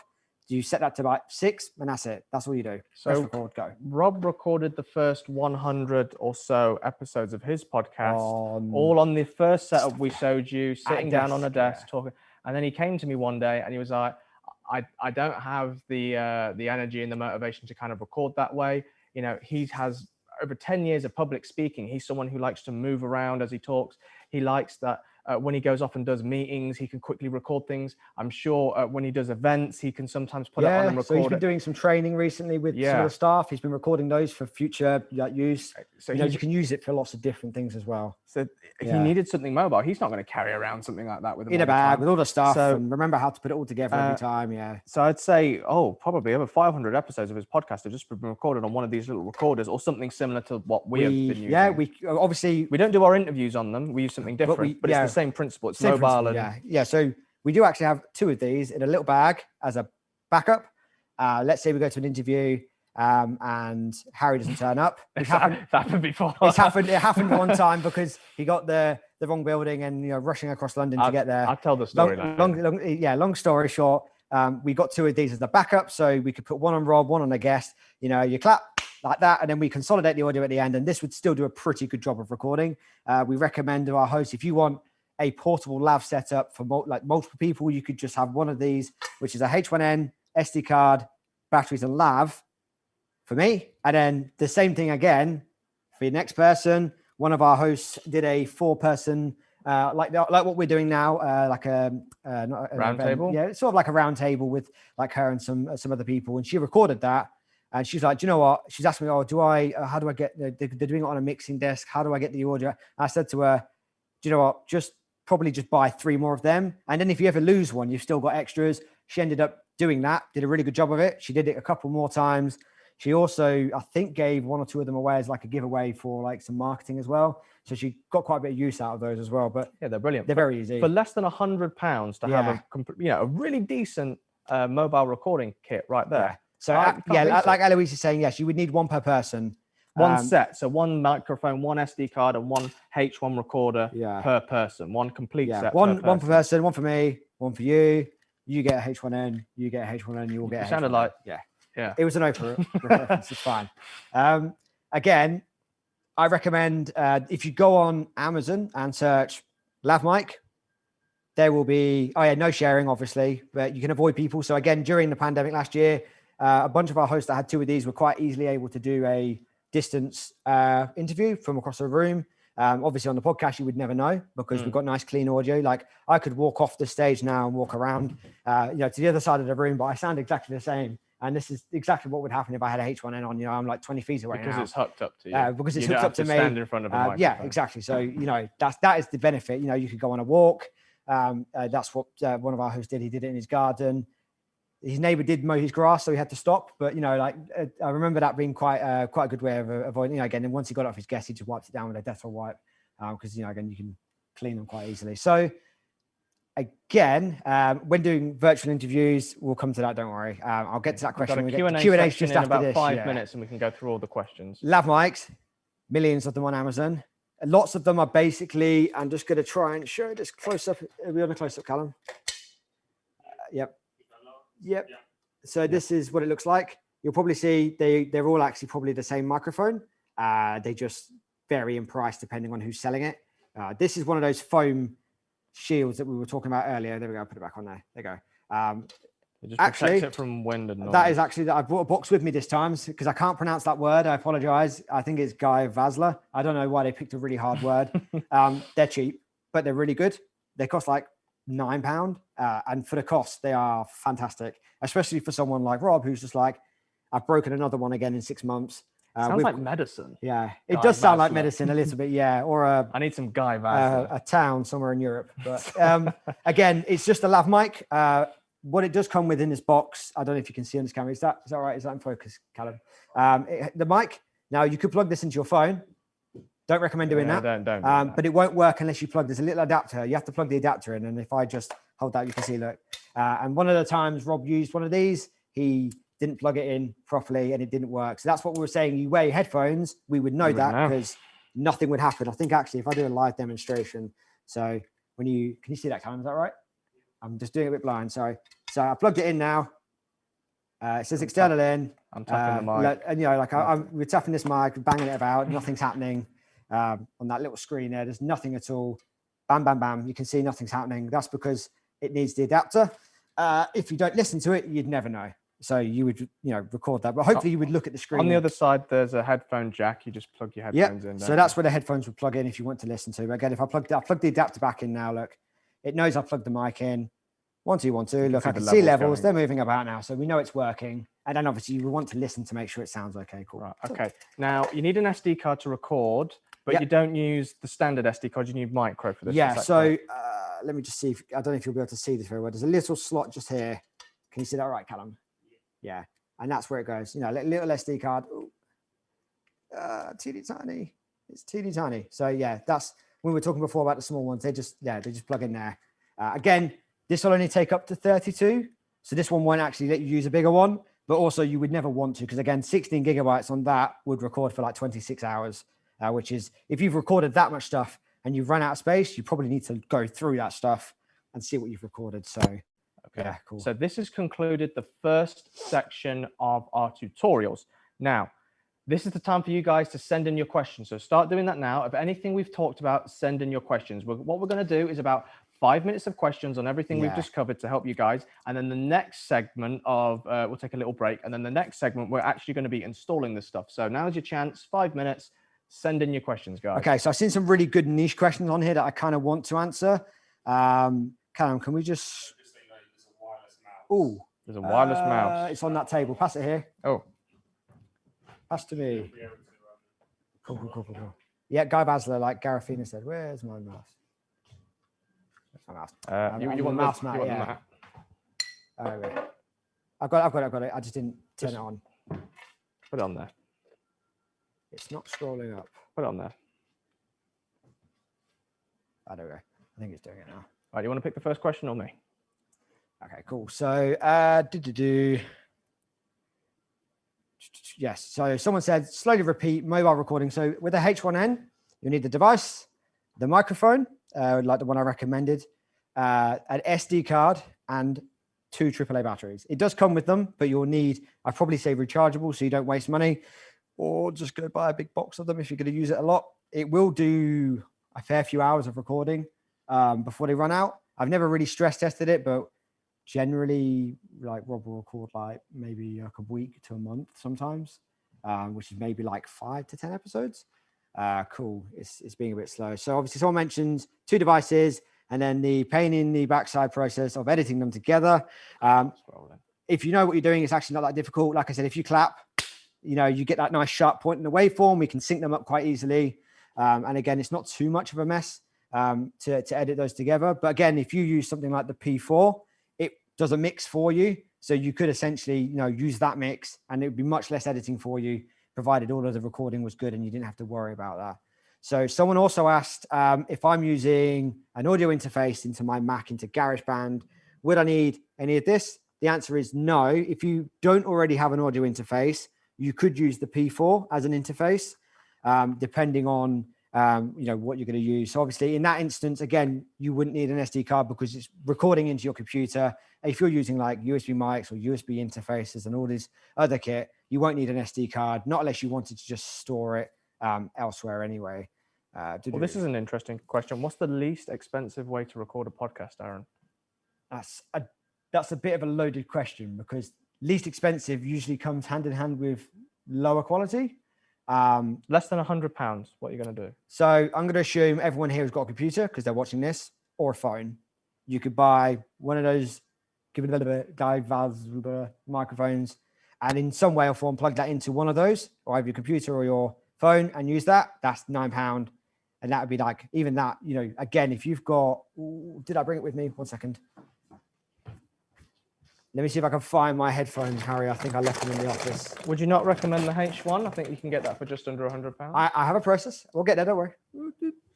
You set that to about 6 and that's it. That's all you do. So press record, go. Rob recorded the first 100 or so episodes of his podcast, all on the first setup we showed you, sitting down on a desk talking. And then he came to me one day and he was like, I don't have the energy and the motivation to kind of record that way. You know, he has over 10 years of public speaking. He's someone who likes to move around as he talks. He likes that when he goes off and does meetings, he can quickly record things. I'm sure when he does events, he can sometimes put it on and record so he's been doing some training recently with some of the staff. He's been recording those for future use. So you can use it for lots of different things as well. So he needed something mobile. He's not going to carry around something like that with him in a bag with all the stuff. So, and remember how to put it all together every time. Yeah. So I'd say, probably over 500 episodes of his podcast have just been recorded on one of these little recorders or something similar to what we have been using. Yeah, we obviously we don't do our interviews on them. We use something different, but it's the same principle. It's same mobile. Principle, yeah. So we do actually have 2 of these in a little bag as a backup. Let's say we go to an interview and Harry doesn't turn up. It's happened before. It happened one time because he got the wrong building and rushing across London to get there. I'll tell the story. Long story short, we got 2 of these as the backup, so we could put one on Rob, one on a guest. You clap like that, and then we consolidate the audio at the end, and this would still do a pretty good job of recording. We recommend to our hosts, if you want a portable lav setup for multiple people, you could just have one of these, which is a H1N, SD card, batteries, and lav for me. And then the same thing again for your next person. One of our hosts did a 4-person, like what we're doing now, like a round table. Yeah, it's sort of like a round table with like her and some other people. And she recorded that. And she's like, do you know what? She's asked me, how do I get, they're doing it on a mixing desk. How do I get the audio? I said to her, do you know what? Probably just buy 3 more of them. And then if you ever lose one, you've still got extras. She ended up doing that, did a really good job of it. She did it a couple more times. She also, I think, gave 1 or 2 of them away as like a giveaway for like some marketing as well. So she got quite a bit of use out of those as well. But yeah, they're brilliant. They're very easy. For less than £100 to have a really decent mobile recording kit right there. Yeah. So like Eloise is saying, yes, you would need 1 per person. One set, so 1 microphone, 1 SD card, and 1 H1 recorder per person. 1 complete set. One per person, 1 for me, 1 for you. You get a H1N, you get a H1N, you all get a H1N. Sounded like yeah. It was an open reference. It's fine. Again, I recommend if you go on Amazon and search lav mic, there will be no sharing, obviously, but you can avoid people. So again, during the pandemic last year, a bunch of our hosts that had 2 of these were quite easily able to do a distance interview from across the room. Obviously on the podcast you would never know because we've got nice clean audio. Like I could walk off the stage now and walk around to the other side of the room, but I sound exactly the same. And this is exactly what would happen if I had a H1N on. I'm like 20 feet away because now. It's hooked up to you. Because it's hooked up to me. Stand in front of a microphone. Yeah, exactly. So that is the benefit. You could go on a walk. That's what one of our hosts did. He did it in his garden. His neighbor did mow his grass, so he had to stop. But I remember that being quite a good way of avoiding. Again, and once he got off his guest, he just wiped it down with a Dettol wipe because again you can clean them quite easily. So again, when doing virtual interviews, we'll come to that. Don't worry. I'll get to that question. Q&A just after about 5 minutes, and we can go through all the questions. Lav mics, millions of them on Amazon. Lots of them are basically. I'm just going to try and show this close up. Are we on a close up, Callum? Yep. So this is what it looks like. You'll probably see they're all actually probably the same microphone. They just vary in price depending on who's selling it. This is one of those foam shields that we were talking about earlier. There we go. I'll put it back on there. There you go. It just protects it from wind and noise. That is actually that I brought a box with me this time because I can't pronounce that word. I apologize. I think it's Guy Vasler. I don't know why they picked a really hard word. They're cheap, but they're really good. They cost like £9, and for the cost they are fantastic, especially for someone like Rob who's just like, I've broken another one again in 6 months. Sounds like medicine. Yeah, it does sound like medicine a little bit. Yeah, or I need some Guy Vasler. A town somewhere in Europe. But again, it's just a lav mic. What it does come with in this box, I don't know if you can see on this camera. Is that right? Is that in focus, Callum? The mic. Now you could plug this into your phone. Don't recommend doing that. Don't. But it won't work unless you plug. There's a little adapter. You have to plug the adapter in. And if I just hold that, you can see, look. And one of the times Rob used one of these, he didn't plug it in properly and it didn't work. So that's what we were saying. You wear your headphones, we would know that because nothing would happen. I think actually if I do a live demonstration, so can you see that, Callum? Is that right? I'm just doing it a bit blind, sorry. So I plugged it in now. It says external in. I'm tapping the mic. And we're tapping this mic, banging it about, nothing's happening on that little screen there. There's nothing at all. Bam, bam, bam. You can see nothing's happening. That's because it needs the adapter. If you don't listen to it, you'd never know. So you would, record that. But hopefully you would look at the screen. On the other side, there's a headphone jack. You just plug your headphones in. So that's where the headphones would plug in if you want to listen to. But again, if I plug the adapter back in now, look, it knows I plugged the mic in. 1, 2, 1, 2. Look, I can see levels. They're moving about now. So we know it's working. And then obviously you want to listen to make sure it sounds okay. Cool. Right. Okay. Now you need an SD card to record, but you don't use the standard SD card. You need micro for this. Yeah. So let me just see. I don't know if you'll be able to see this very well. There's a little slot just here. Can you see that right, Callum? Yeah. And that's where it goes. Little SD card. Teeny tiny. It's teeny tiny. So yeah, that's when we were talking before about the small ones. They just plug in there. Again, this will only take up to 32. So this one won't actually let you use a bigger one, but also you would never want to, because again, 16 gigabytes on that would record for like 26 hours, which is, if you've recorded that much stuff and you've run out of space, you probably need to go through that stuff and see what you've recorded. So, okay, yeah, cool. So this has concluded the first section of our tutorials. Now, this is the time for you guys to send in your questions. So start doing that now. If anything we've talked about, send in your questions. What we're going to do is about 5 minutes of questions on everything we've just covered to help you guys. And then the next segment we'll take a little break. And then the next segment, we're actually going to be installing this stuff. So now's your chance, 5 minutes, send in your questions, guys. Okay, so I've seen some really good niche questions on here that I kind of want to answer. Callum, can we just... Oh, there's a wireless mouse. It's on that table. Pass it here. Oh. Pass to me. Cool. Yeah, Guy Basler, like Garafina said, where's my mouse? My mouse. You want mouse, Matt? Yeah. I've got it. I just didn't turn it on. Put it on there. It's not scrolling up. Put it on there. I don't know. I think it's doing it now. All right, you want to pick the first question or me? Okay, cool. So, yes. So someone said, slowly repeat mobile recording. So with a H1N, you need the device, the microphone, like the one I recommended, an SD card, and 2 AAA batteries. It does come with them, but you'll need, I'd probably say rechargeable so you don't waste money, or just go buy a big box of them if you're going to use it a lot. It will do a fair few hours of recording before they run out. I've never really stress tested it, but generally, like Rob will record like maybe like a week to a month sometimes, which is maybe like 5 to 10 episodes. Cool. It's being a bit slow. So obviously someone mentions 2 devices and then the pain in the backside process of editing them together. If you know what you're doing, it's actually not that difficult. Like I said, if you clap, you get that nice sharp point in the waveform. We can sync them up quite easily. And again, it's not too much of a mess to edit those together. But again, if you use something like the P4, it does a mix for you. So you could essentially, use that mix and it would be much less editing for you, provided all of the recording was good and you didn't have to worry about that. So someone also asked if I'm using an audio interface into my Mac, into GarageBand, would I need any of this? The answer is no. If you don't already have an audio interface, you could use the P4 as an interface, depending on what you're going to use. So obviously in that instance, again, you wouldn't need an SD card because it's recording into your computer. If you're using like USB mics or USB interfaces and all this other kit, you won't need an SD card, not unless you wanted to just store it elsewhere anyway. Well, this is an interesting question. What's the least expensive way to record a podcast, Aaron? That's a bit of a loaded question because least expensive usually comes hand in hand with lower quality. Less than £100. What are you going to do? So I'm going to assume everyone here has got a computer because they're watching this, or a phone. You could buy one of those microphones and in some way or form plug that into one of those, or either your computer or your phone, and use that. That's £9. And that would be like, even that, again, if you've got, did I bring it with me? 1 second. Let me see if I can find my headphones, Harry. I think I left them in the office. Would you not recommend the H1? I think you can get that for just under £100. I have a process. We'll get there, don't worry.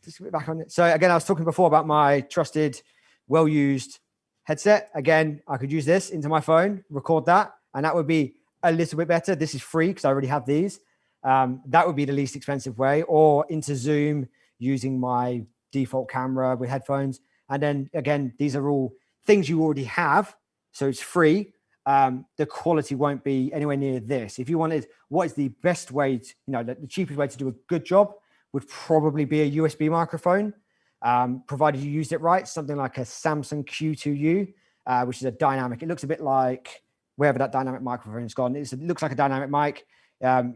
Just get back on it. So again, I was talking before about my trusted, well-used headset. Again, I could use this into my phone, record that, and that would be a little bit better. This is free because I already have these. That would be the least expensive way, or into Zoom using my default camera with headphones. And then again, these are all things you already have, so it's free. The quality won't be anywhere near this. If you wanted, what is the best way to, the cheapest way to do a good job would probably be a USB microphone, provided you used it right. Something like a Samsung Q2U, which is a dynamic. It looks a bit like wherever that dynamic microphone's gone. It looks like a dynamic mic.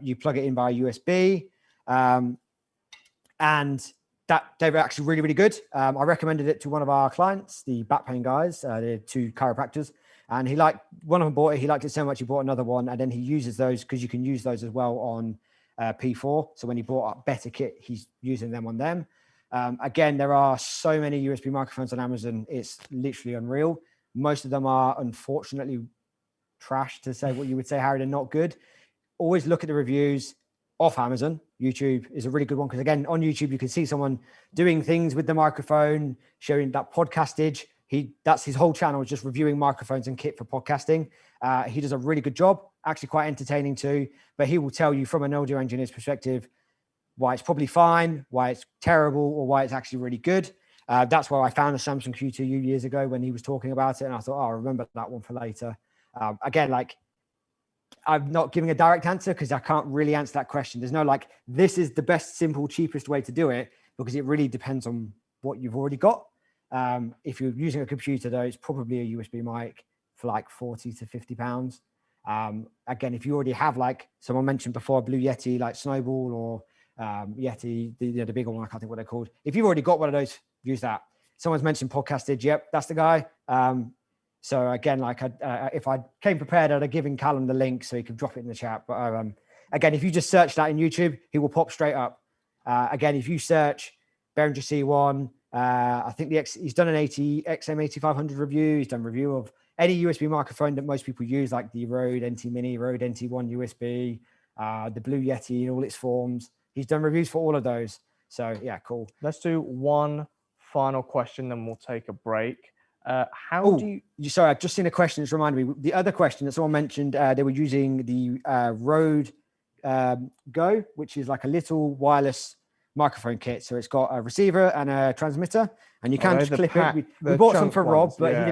You plug it in via USB, and they were actually really, really good. I recommended it to one of our clients, the back pain guys. They're two chiropractors, and one of them bought it. He liked it so much, he bought another one, and then he uses those because you can use those as well on P4. So when he bought a better kit, he's using them on them. Again, there are so many USB microphones on Amazon. It's literally unreal. Most of them are unfortunately trash, to say what you would say, Harry. They're not good. Always look at the reviews off Amazon. YouTube is a really good one because, again, on YouTube you can see someone doing things with the microphone, showing that podcastage. That's his whole channel, is just reviewing microphones and kit for podcasting. He does a really good job, actually quite entertaining too. But he will tell you from an audio engineer's perspective why it's probably fine, why it's terrible, or why it's actually really good. That's where I found the Samsung Q2U years ago when he was talking about it, and I thought, I'll remember that one for later. Again, I'm not giving a direct answer because I can't really answer that question. There's no this is the best, simple, cheapest way to do it, because it really depends on what you've already got. If you're using a computer though, it's probably a USB mic for 40 to 50 pounds. Again, if you already have, someone mentioned before, Blue Yeti, Snowball, or Yeti, the bigger one, I can't think what they're called. If you've already got one of those, use that. Someone's mentioned Podcastage. Yep, that's the guy. So again, if I came prepared, I'd have given Callum the link so he could drop it in the chat. But again, if you just search that in YouTube, he will pop straight up. Again, if you search Behringer C1, I think he's done an XM8500 review. He's done review of any USB microphone that most people use, like the Rode NT Mini, Rode NT1 USB, the Blue Yeti in all its forms. He's done reviews for all of those. So yeah, cool. Let's do one final question, then we'll take a break. Sorry, I've just seen a question that's reminded me. The other question that someone mentioned, they were using the Rode Go, which is like a little wireless microphone kit. So it's got a receiver and a transmitter, and you can just clip it. We bought some for Rob, but he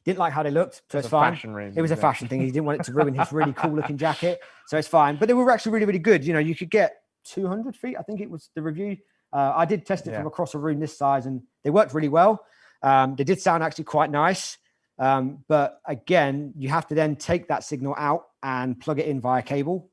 didn't like how they looked, so it's fine. It was a fashion thing. He didn't want it to ruin his really cool looking jacket, so it's fine. But they were actually really, really good. You could get 200 feet, I think it was the review. I did test it from across a room this size, and they worked really well. They did sound actually quite nice. But again, you have to then take that signal out and plug it in via cable.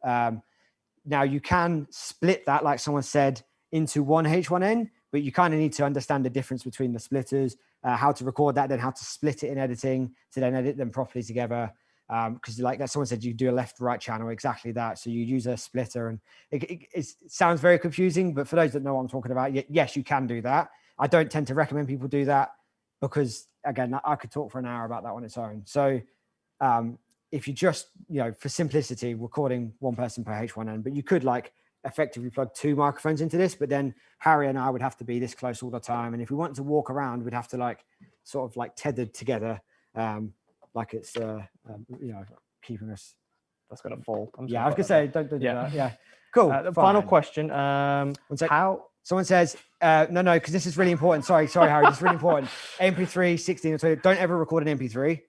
Now you can split that, like someone said, into one H1N, but you kind of need to understand the difference between the splitters, how to record that, then how to split it in editing to then edit them properly together. Because like that, someone said you do a left-right channel, exactly that. So you use a splitter, and it sounds very confusing, but for those that know what I'm talking about, yes, you can do that. I don't tend to recommend people do that because, again, I could talk for an hour about that on its own. So if you just, for simplicity, recording one person per H1N, but you could effectively plug two microphones into this, but then Harry and I would have to be this close all the time. And if we wanted to walk around, we'd have to sort of tethered together. Like it's keeping us. That's gonna fall. I was gonna say don't do that. Yeah, cool. Final question. How someone says no, because this is really important. Sorry, Harry, this is really important. MP3, 16 or 20. Don't ever record an MP3.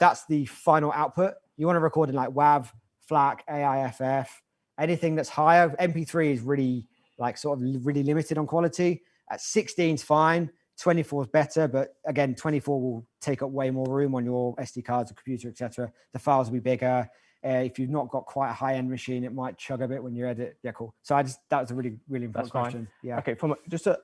That's the final output. You want to record in WAV, FLAC, AIFF, anything that's higher. MP3 is really really limited on quality. At 16 is fine. 24 is better, but again, 24 will take up way more room on your SD cards or computer, etc. The files will be bigger. If you've not got quite a high-end machine, it might chug a bit when you edit. Yeah, cool. So that was a really, really important question. Yeah. Okay, from just a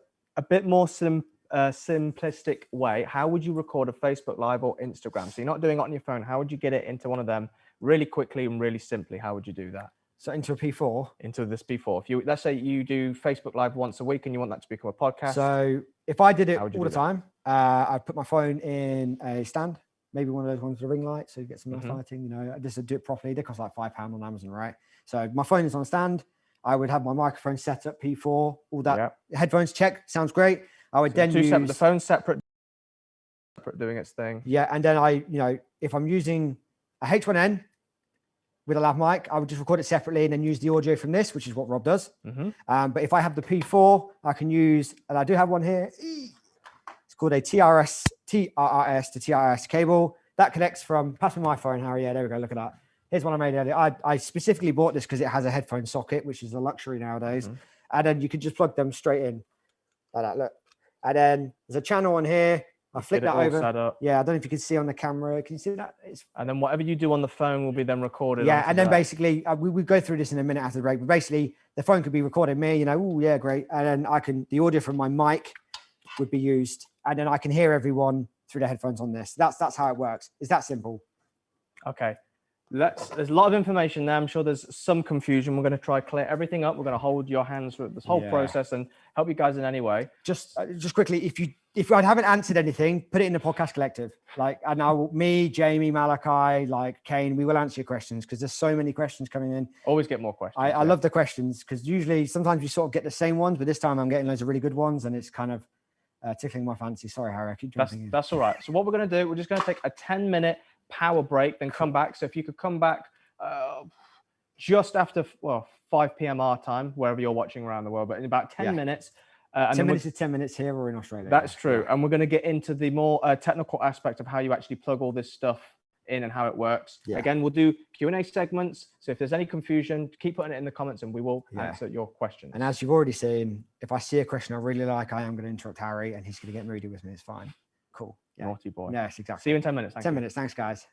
bit more simplistic way, how would you record a Facebook Live or Instagram? So you're not doing it on your phone. How would you get it into one of them really quickly and really simply? How would you do that? So into a P4? Into this P4. If let's say you do Facebook Live once a week and you want that to become a podcast. So if I did it all the time, I'd put my phone in a stand, maybe one of those ones with a ring light, so you get some nice lighting. Just to do it properly. They cost like £5 on Amazon, right? So my phone is on a stand. I would have my microphone set up P4, all that. Headphones check, sounds great. I would then use the phone separate doing its thing. Yeah, and then if I'm using a H1N, with a lav mic, I would just record it separately and then use the audio from this, which is what Rob does. Mm-hmm. But if I have the P4, I can use, and I do have one here. It's called a TRS to TRS cable that connects from. Pass me my phone, Harry. Yeah, there we go. Look at that. Here's one I made earlier. I specifically bought this because it has a headphone socket, which is a luxury nowadays. Mhm. And then you can just plug them straight in like that. Look. And then there's a channel on here. I flick Get it that all over. set up. Yeah, I don't know if you can see on the camera. Can you see that? And then whatever you do on the phone will be then recorded. Yeah, onto and then that. basically we go through this in a minute after the break. But basically, the phone could be recording me. You know, oh yeah, great. And then the audio from my mic would be used, and then I can hear everyone through the headphones on this. That's how it works. It's that simple. Okay. There's a lot of information there. I'm sure there's some confusion. We're going to try clear everything up. We're going to hold your hands through this whole process and help you guys in any way. Just quickly, if I haven't answered anything, put it in the podcast collective. Like, and me, Jamie, Malachi, like Kane, we will answer your questions because there's so many questions coming in. Always get more questions. I love the questions because usually sometimes you sort of get the same ones, but this time I'm getting loads of really good ones, and it's kind of tickling my fancy. Sorry, Harry, I keep jumping in. That's all right. So what we're going to do, we're just going to take a 10-minute power break, then come back. So if you could come back just after 5 p.m. our time, wherever you're watching around the world, but in about 10 minutes. 10 minutes is 10 minutes here or in Australia. That's true. And we're going to get into the more technical aspect of how you actually plug all this stuff in and how it works. Again, we'll do Q&A segments. So if there's any confusion, keep putting it in the comments and we will answer your questions. And as you've already seen, if I see a question I really like, I am going to interrupt Harry and he's going to get moody with me. It's fine. Cool. Yeah. Naughty boy. Yes, exactly. See you in 10 minutes. 10 minutes. Thanks, guys.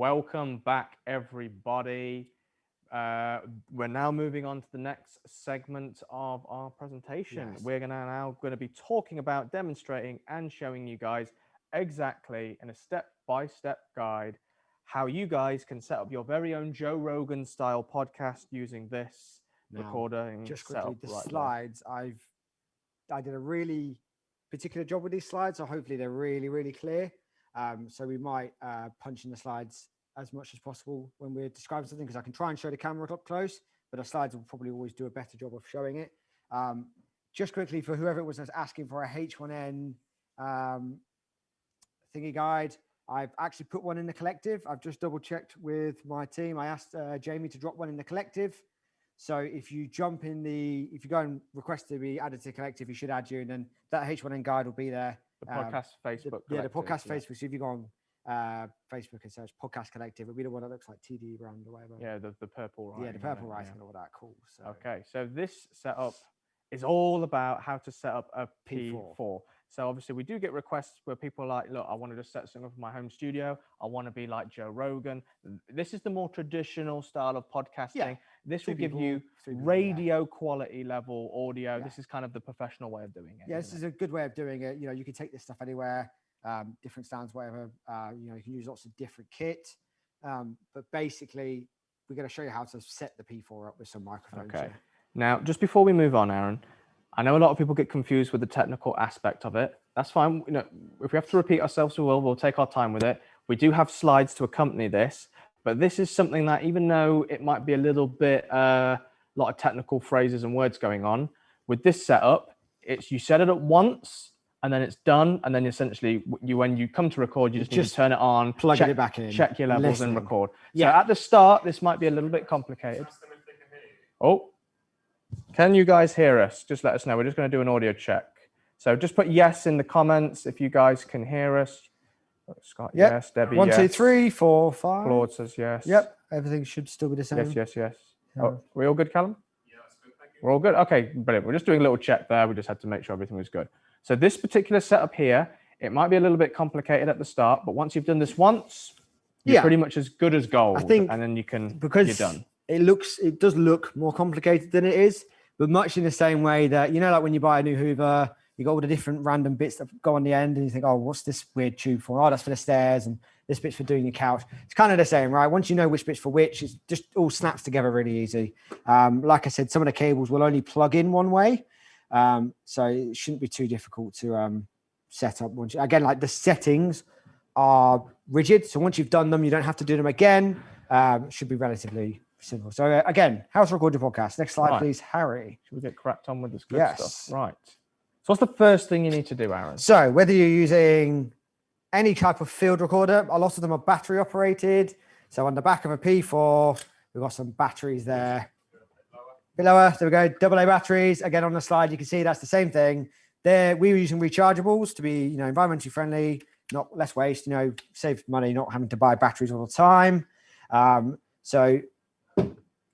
Welcome back, everybody. We're now moving on to the next segment of our presentation. Yes. We're now going to be talking about demonstrating and showing you guys exactly in a step-by-step guide how you guys can set up your very own Joe Rogan style podcast using this Now, recording just quickly, setup the right there. slides, I did a really particular job with these slides, so hopefully they're really, really clear. So we might punch in the slides as much as possible when we're describing something, because I can try and show the camera up close, but the slides will probably always do a better job of showing it. Just quickly, for whoever it was that's asking for a H1N thingy guide, I've actually put one in the collective. I've just double checked with my team. I asked Jamie to drop one in the collective. So if you jump in if you go and request to be added to the collective, he should add you, and then that H1N guide will be there. The podcast Facebook. The podcast Collective, Facebook. So if you go on Facebook and search Podcast Collective, it'll be the one that looks like TD brand or whatever. Yeah, the purple writing. Yeah, the purple writing and all that. Cool. So, Okay, so this setup is all about how to set up a P4. P4. So obviously we do get requests where people are like, look, I want to just set something up in my home studio. I want to be like Joe Rogan. This is the more traditional style of podcasting. Yeah. This Two will give people, you three people, radio quality level audio. Yeah. This is kind of the professional way of doing it. Yeah, this isn't is a good way of doing it. You know, you can take this stuff anywhere, different stands, whatever. You know, you can use lots of different kit. But basically, we're going to show you how to set the P4 up with some microphones. Okay. Yeah. Now, just before we move on, Aaron, I know a lot of people get confused with the technical aspect of it. That's fine. You know, if we have to repeat ourselves, we will. We'll take our time with it. We do have slides to accompany this, but this is something that, even though it might be a little bit, a lot of technical phrases and words going on, with this setup, it's you set it up once and then it's done, and then essentially when you come to record, you just need to turn it on, plug it back in, check your levels, listening. and record. Yeah. So at the start, this might be a little bit complicated. Oh, can you guys hear us? Just let us know. We're just going to do an audio check. So just put yes in the comments if you guys can hear us. Scott, Yep. yes. Debbie, 1, yes. 2, 3, 4, 5. Claude says yes. Yep. Everything should still be the same. Yes. Oh, we all good, Callum? Yeah, that's good. Thank you. We're all good. Okay, brilliant. We're just doing a little check there. We just had to make sure everything was good. So this particular setup here, it might be a little bit complicated at the start, but once you've done this once, you're pretty much as good as gold. I think and then you're because done. It does look more complicated than it is, but much in the same way that, you know, like when you buy a new Hoover, you got all the different random bits that go on the end, and you think, oh, what's this weird tube for? Oh, that's for the stairs, and this bit's for doing your couch. It's kind of the same, right? Once you know which bit's for which, it just all snaps together really easy. Like I said, some of the cables will only plug in one way, so it shouldn't be too difficult to set up. Again, like the settings are rigid, so once you've done them, you don't have to do them again. It should be relatively simple. So again, how to record your podcast. Next slide, please, Harry. Should we get cracked on with this good Yes. stuff? Right. So what's the first thing you need to do, Aaron? So whether you're using any type of field recorder, a lot of them are battery operated. So on the back of a P4, we've got some batteries there. A bit lower. There we go. AA batteries. Again, on the slide, you can see that's the same thing. We were using rechargeables to be, you know, environmentally friendly, not less waste, you know, save money, not having to buy batteries all the time. So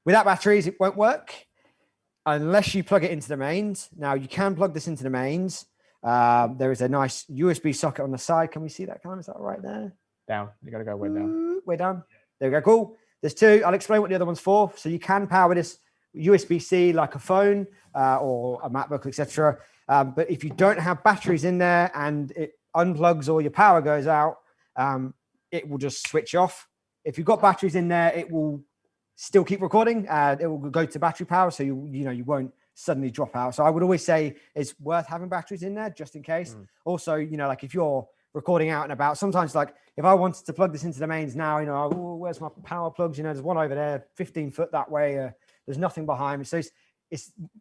without batteries, it won't work unless you plug it into the mains. Now you can plug this into the mains. There is a nice USB socket on the side. Can we see that? Is that right there? Down. You got to go way down. Way down. There we go. Cool. There's two. I'll explain what the other one's for. So you can power this USB-C like a phone or a MacBook, etc. But if you don't have batteries in there and it unplugs or your power goes out, it will just switch off. If you've got batteries in there, it will still keep recording. It will go to battery power, so you won't suddenly drop out. So I would always say it's worth having batteries in there just in case. Also, you know, like if you're recording out and about, sometimes like if I wanted to plug this into the mains now, you know, where's my power plugs? You know, there's one over there, 15 foot that way. There's nothing behind me. So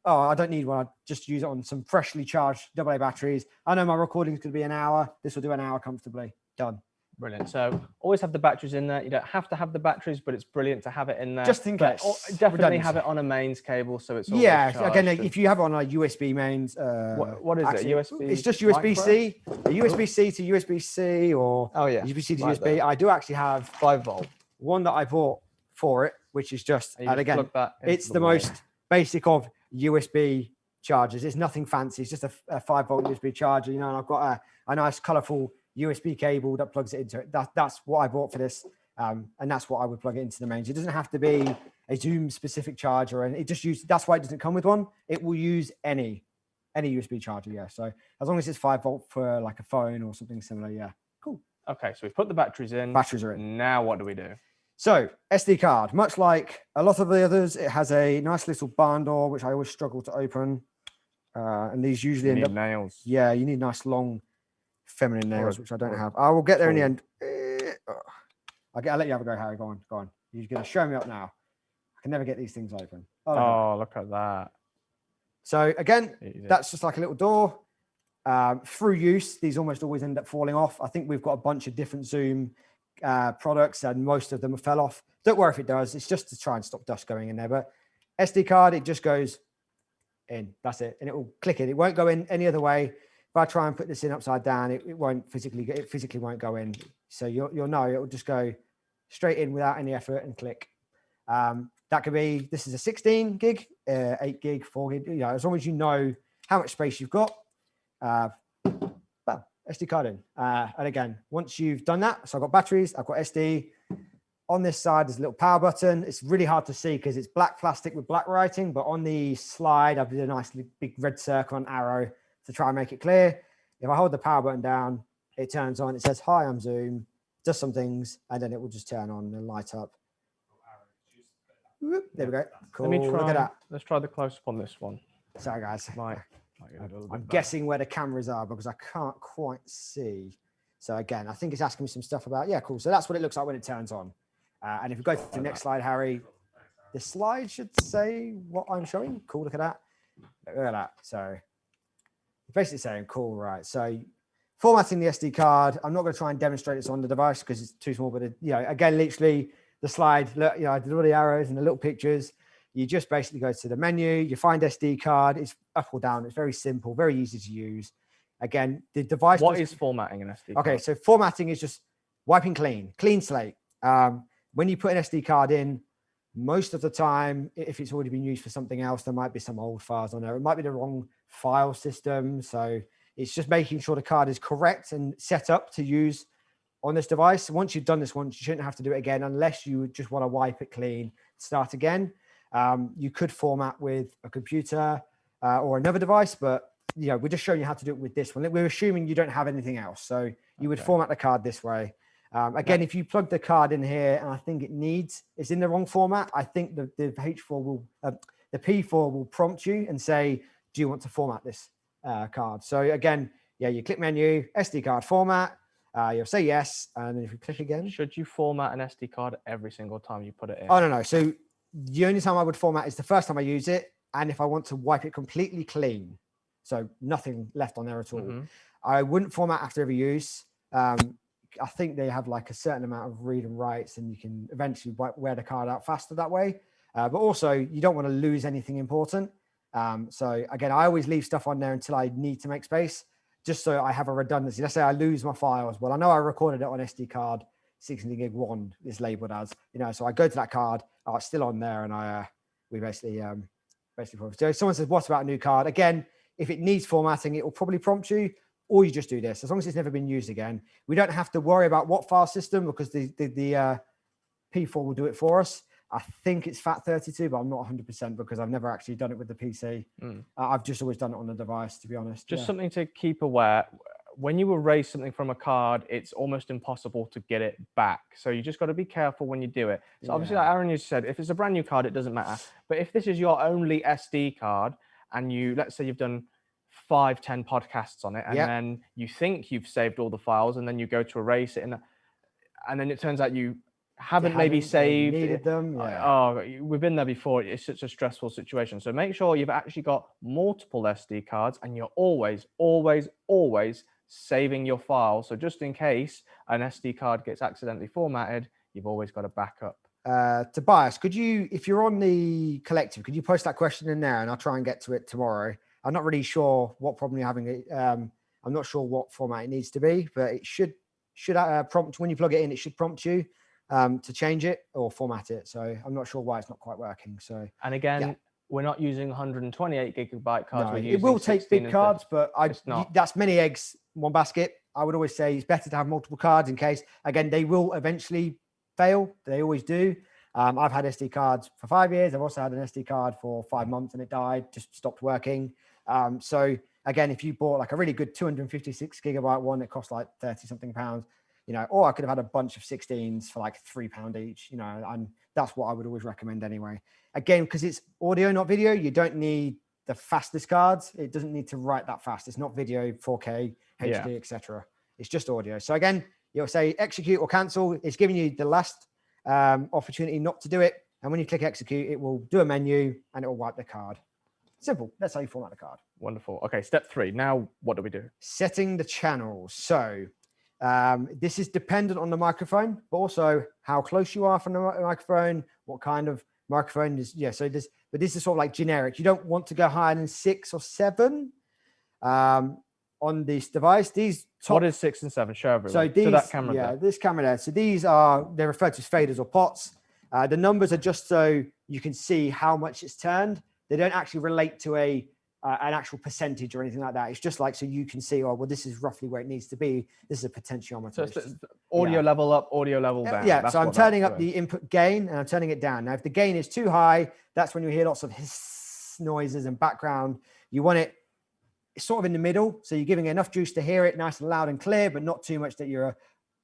I don't need one. I just use it on some freshly charged AA batteries. I know my recording's going to be an hour. This will do an hour comfortably. Done. Brilliant. So always have the batteries in there. You don't have to have the batteries, but it's brilliant to have it in there. Just in case. Definitely have it on a mains cable, so it's always charged. Again, if you have it on a USB mains, what is it? USB? It's just USB-C, a USB-C to USB-C, or USB-C to USB. I do actually have 5-volt one that I bought for it, which is just, and again, plug that it's the most basic of USB chargers. It's nothing fancy. It's just a 5-volt USB charger, you know. And I've got a nice, colourful USB cable that plugs it into it. That's what I bought for this And that's what I would plug it into the mains. It doesn't have to be a Zoom specific charger, and it just that's why it doesn't come with one. It will use any USB charger. Yeah. So as long as it's 5 volt for like a phone or something similar. Yeah. Cool. Okay, so we've put the batteries in. Batteries are in. Now what do we do? So SD card, much like a lot of the others, it has a nice little barn door, which I always struggle to open. And these usually You end need up nails. Yeah, you need nice long feminine nails, Or- which I don't or- have. I will get there in the or- end. I'll let you have a go, Harry. Go on. You're going to show me up now. I can never get these things open. Oh, look at that. So again, Easy. that's just like a little door. Through use, these almost always end up falling off. I think we've got a bunch of different Zoom products, and most of them fell off. Don't worry if it does. It's just to try and stop dust going in there. But SD card, it just goes in. That's it, and it will click it. It won't go in any other way. If I try and put this in upside down, it won't physically. It physically won't go in. So you'll know it will just go straight in without any effort and click. That could be. This is a 16 gig, 8 gig, 4 gig. You know, as long as you know how much space you've got. Well, SD card in. And again, once you've done that, so I've got batteries, I've got SD. On this side, there's a little power button. It's really hard to see because it's black plastic with black writing, but on the slide, I've did a nice big red circle and arrow to try and make it clear. If I hold the power button down, it turns on. It says, "Hi, I'm Zoom," does some things, and then it will just turn on and light up. Whoop, there we go. Cool. Let me try. Look at that. Let's try the close up on this one. Sorry, guys. Might get a little bit I'm better. guessing where the cameras are because I can't quite see. So again, I think it's asking me some stuff about, yeah, cool. So that's what it looks like when it turns on. And if we go to the next slide, Harry, the slide should say what I'm showing. Cool, look at that. Look at that. So it's basically saying, cool, right. So formatting the SD card. I'm not going to try and demonstrate this on the device because it's too small, but again, literally the slide, look, I did all the arrows and the little pictures. You just basically go to the menu, you find SD card, it's up or down. It's very simple, very easy to use. Again, the device. What is formatting an SD card? Okay, so formatting is just wiping clean slate. When you put an SD card in, most of the time, if it's already been used for something else, there might be some old files on there. It might be the wrong file system. So it's just making sure the card is correct and set up to use on this device. Once you've done this once, you shouldn't have to do it again unless you just want to wipe it clean, start again. You could format with a computer or another device, but we're just showing you how to do it with this one. We're assuming you don't have anything else. So you would format the card this way. Again, if you plug the card in here, and I think it's in the wrong format, I think the the P4 will prompt you and say, do you want to format this card? So again, you click menu, SD card format, you'll say yes. And then if you click again. Should you format an SD card every single time you put it in? Oh, no. So the only time I would format is the first time I use it. And if I want to wipe it completely clean, so nothing left on there at all, I wouldn't format after every use. I think they have like a certain amount of read and writes, and you can eventually wear the card out faster that way. But also you don't want to lose anything important. So again, I always leave stuff on there until I need to make space, just so I have a redundancy. Let's say I lose my files. Well, I know I recorded it on SD card 16 gig 1 is labeled as, so I go to that card, it's still on there, and we basically so if someone says, what about a new card? Again, if it needs formatting, it will probably prompt you, or you just do this. As long as it's never been used again, we don't have to worry about what file system because the P4 will do it for us. I think it's FAT32, but I'm not 100% because I've never actually done it with the PC. I've just always done it on the device, to be honest. Just something to keep aware. When you erase something from a card, it's almost impossible to get it back. So you just got to be careful when you do it. So obviously, like Aaron just said, if it's a brand new card, it doesn't matter. But if this is your only SD card and let's say you've done 5-10 podcasts on it, and then you think you've saved all the files, and then you go to erase it, and then it turns out you haven't maybe saved needed them. Oh, we've been there before. It's such a stressful situation. So make sure you've actually got multiple SD cards, and you're always saving your file. So just in case an SD card gets accidentally formatted, you've always got a backup. Tobias, could you, if you're on the collective, could you post that question in there, and I'll try and get to it tomorrow. I'm not really sure what problem you're having. I'm not sure what format it needs to be, but it should prompt when you plug it in. It should prompt you to change it or format it. So I'm not sure why it's not quite working. So and again, we're not using 128 gigabyte cards. No, it will take big cards, but that's many eggs in one basket. I would always say it's better to have multiple cards in case. Again, they will eventually fail. They always do. I've had SD cards for 5 years. I've also had an SD card for 5 months and it died, just stopped working. So again, if you bought like a really good 256 gigabyte one, it costs like 30 something pounds, you know, or I could have had a bunch of 16s for like £3 each, you know, and that's what I would always recommend anyway. Again, because it's audio, not video, you don't need the fastest cards. It doesn't need to write that fast. It's not video, 4K, HD, etc. It's just audio. So again, you'll say execute or cancel. It's giving you the last opportunity not to do it. And when you click execute, it will do a menu and it will wipe the card. Simple. That's how you format the card. Wonderful. Okay, step 3. Now, what do we do? Setting the channels. So this is dependent on the microphone, but also how close you are from the microphone, what kind of microphone is. Yeah, so this, but this is sort of like generic. You don't want to go higher than 6 or 7 on this device. These top, What is 6 and 7? Show everyone. so these, to that camera yeah, there. this camera there. So these are, they're referred to as faders or pots. The numbers are just so you can see how much it's turned. They don't actually relate to an actual percentage or anything like that. It's just like, so you can see, oh, well, this is roughly where it needs to be. This is a potentiometer. So it's audio level up, audio level down. Yeah, That's so I'm what turning that's up doing. the input gain and I'm turning it down. Now, if the gain is too high, that's when you hear lots of hiss noises and background. You want it sort of in the middle. So you're giving it enough juice to hear it nice and loud and clear, but not too much that you're,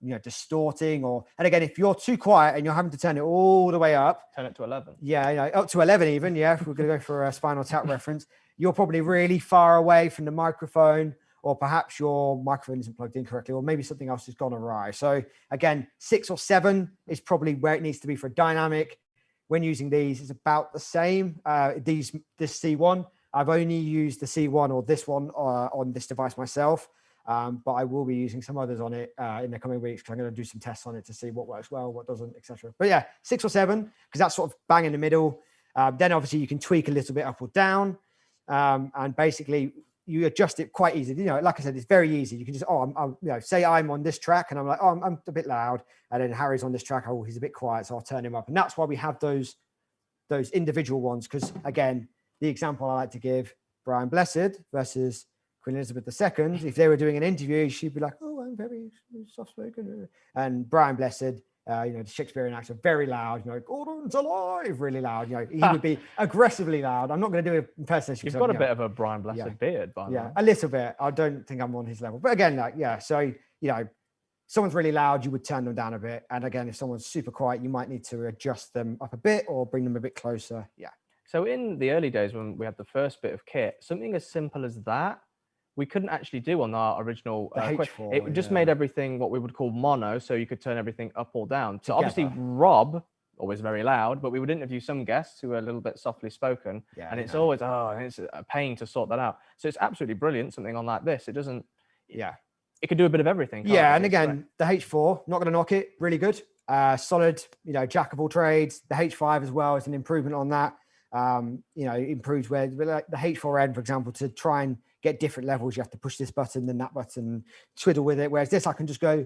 you know, distorting or, and again, if you're too quiet and you're having to turn it all the way up, Turn it to 11. yeah, you know, up to 11 even, yeah, if we're going to go for a Spinal Tap reference, you're probably really far away from the microphone, or perhaps your microphone isn't plugged in correctly, or maybe something else has gone awry. So again, 6 or 7 is probably where it needs to be for dynamic. When using these, it's about the same. This C1, I've only used the C1 or this one on this device myself. But I will be using some others on it in the coming weeks, because I'm going to do some tests on it to see what works well, what doesn't, etc. But yeah, 6 or 7, because that's sort of bang in the middle. Then obviously you can tweak a little bit up or down, and basically you adjust it quite easy. You know, like I said, it's very easy. You can just, I'm you know, say I'm on this track and I'm like, oh, I'm a bit loud, and then Harry's on this track, oh, he's a bit quiet, so I'll turn him up. And that's why we have those individual ones, because again, the example I like to give, Brian Blessed versus Queen Elizabeth II, if they were doing an interview, she'd be like, oh, I'm very soft-spoken. And Brian Blessed, you know, the Shakespearean actor, very loud, you know, Gordon's alive, really loud. You know, he would be aggressively loud. I'm not going to do an impersonation. You've got a bit of a Brian Blessed beard, by the way. A little bit. I don't think I'm on his level. But again, like, yeah, so, you know, someone's really loud, you would turn them down a bit. And again, if someone's super quiet, you might need to adjust them up a bit or bring them a bit closer. Yeah. So in the early days when we had the first bit of kit, something as simple as that, we couldn't actually do on our original H4, it just made everything what we would call mono, so you could turn everything up or down. So obviously Together. Rob, always very loud, but we would interview some guests who are a little bit softly spoken, and it's always it's a pain to sort that out. So it's absolutely brilliant, something on like this. It doesn't, it could do a bit of everything. Yeah, and again, the H4, not going to knock it, really good, solid, you know, jack of all trades. The H5 as well is an improvement on that. You know, improves where, like the H4N, for example, to try and get different levels, you have to push this button, then that button, twiddle with it. Whereas this, I can just go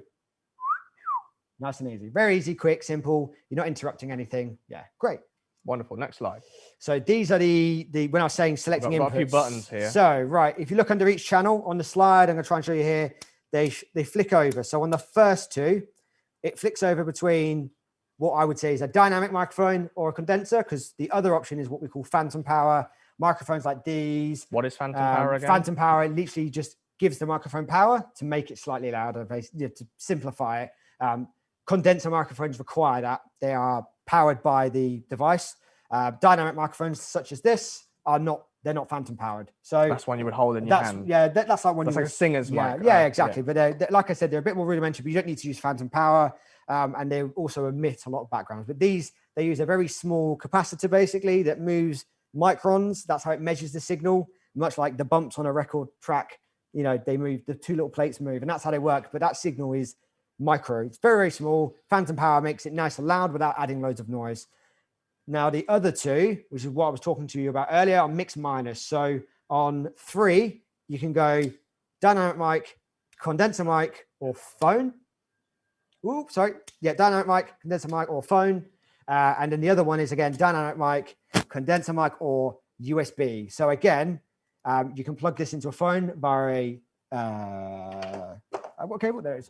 nice and easy. Very easy, quick, simple. You're not interrupting anything. Yeah, great. Wonderful. Next slide. So these are the when I was saying selecting I've got inputs. a few buttons here. So, right, if you look under each channel on the slide, I'm going to try and show you here, they flick over. So on the first 2, it flicks over between what I would say is a dynamic microphone or a condenser, because the other option is what we call phantom power. Microphones like these. What is phantom power again? Phantom power literally just gives the microphone power to make it slightly louder, basically, to simplify it. Condenser microphones require that. They are powered by the device. Dynamic microphones such as this are not, they're not phantom powered. So that's one you would hold in your hand. Yeah, that's like one. That's like a singer's mic. Yeah, exactly. But they're, like I said, they're a bit more rudimentary, but you don't need to use phantom power. And they also emit a lot of backgrounds. But these, they use a very small capacitor basically that moves microns. That's how it measures the signal, much like the bumps on a record track. You know, they move, the 2 little plates move, and that's how they work. But that signal is micro. It's very, very small. Phantom power makes it nice and loud without adding loads of noise. Now, the other 2, which is what I was talking to you about earlier, are mix minus. So on 3, you can go dynamic mic, condenser mic, or phone. Oops, sorry. Yeah, dynamic mic, condenser mic, or phone. And then the other one is, again, dynamic mic, condenser mic, or USB. So again, you can plug this into a phone via a what cable? There it is.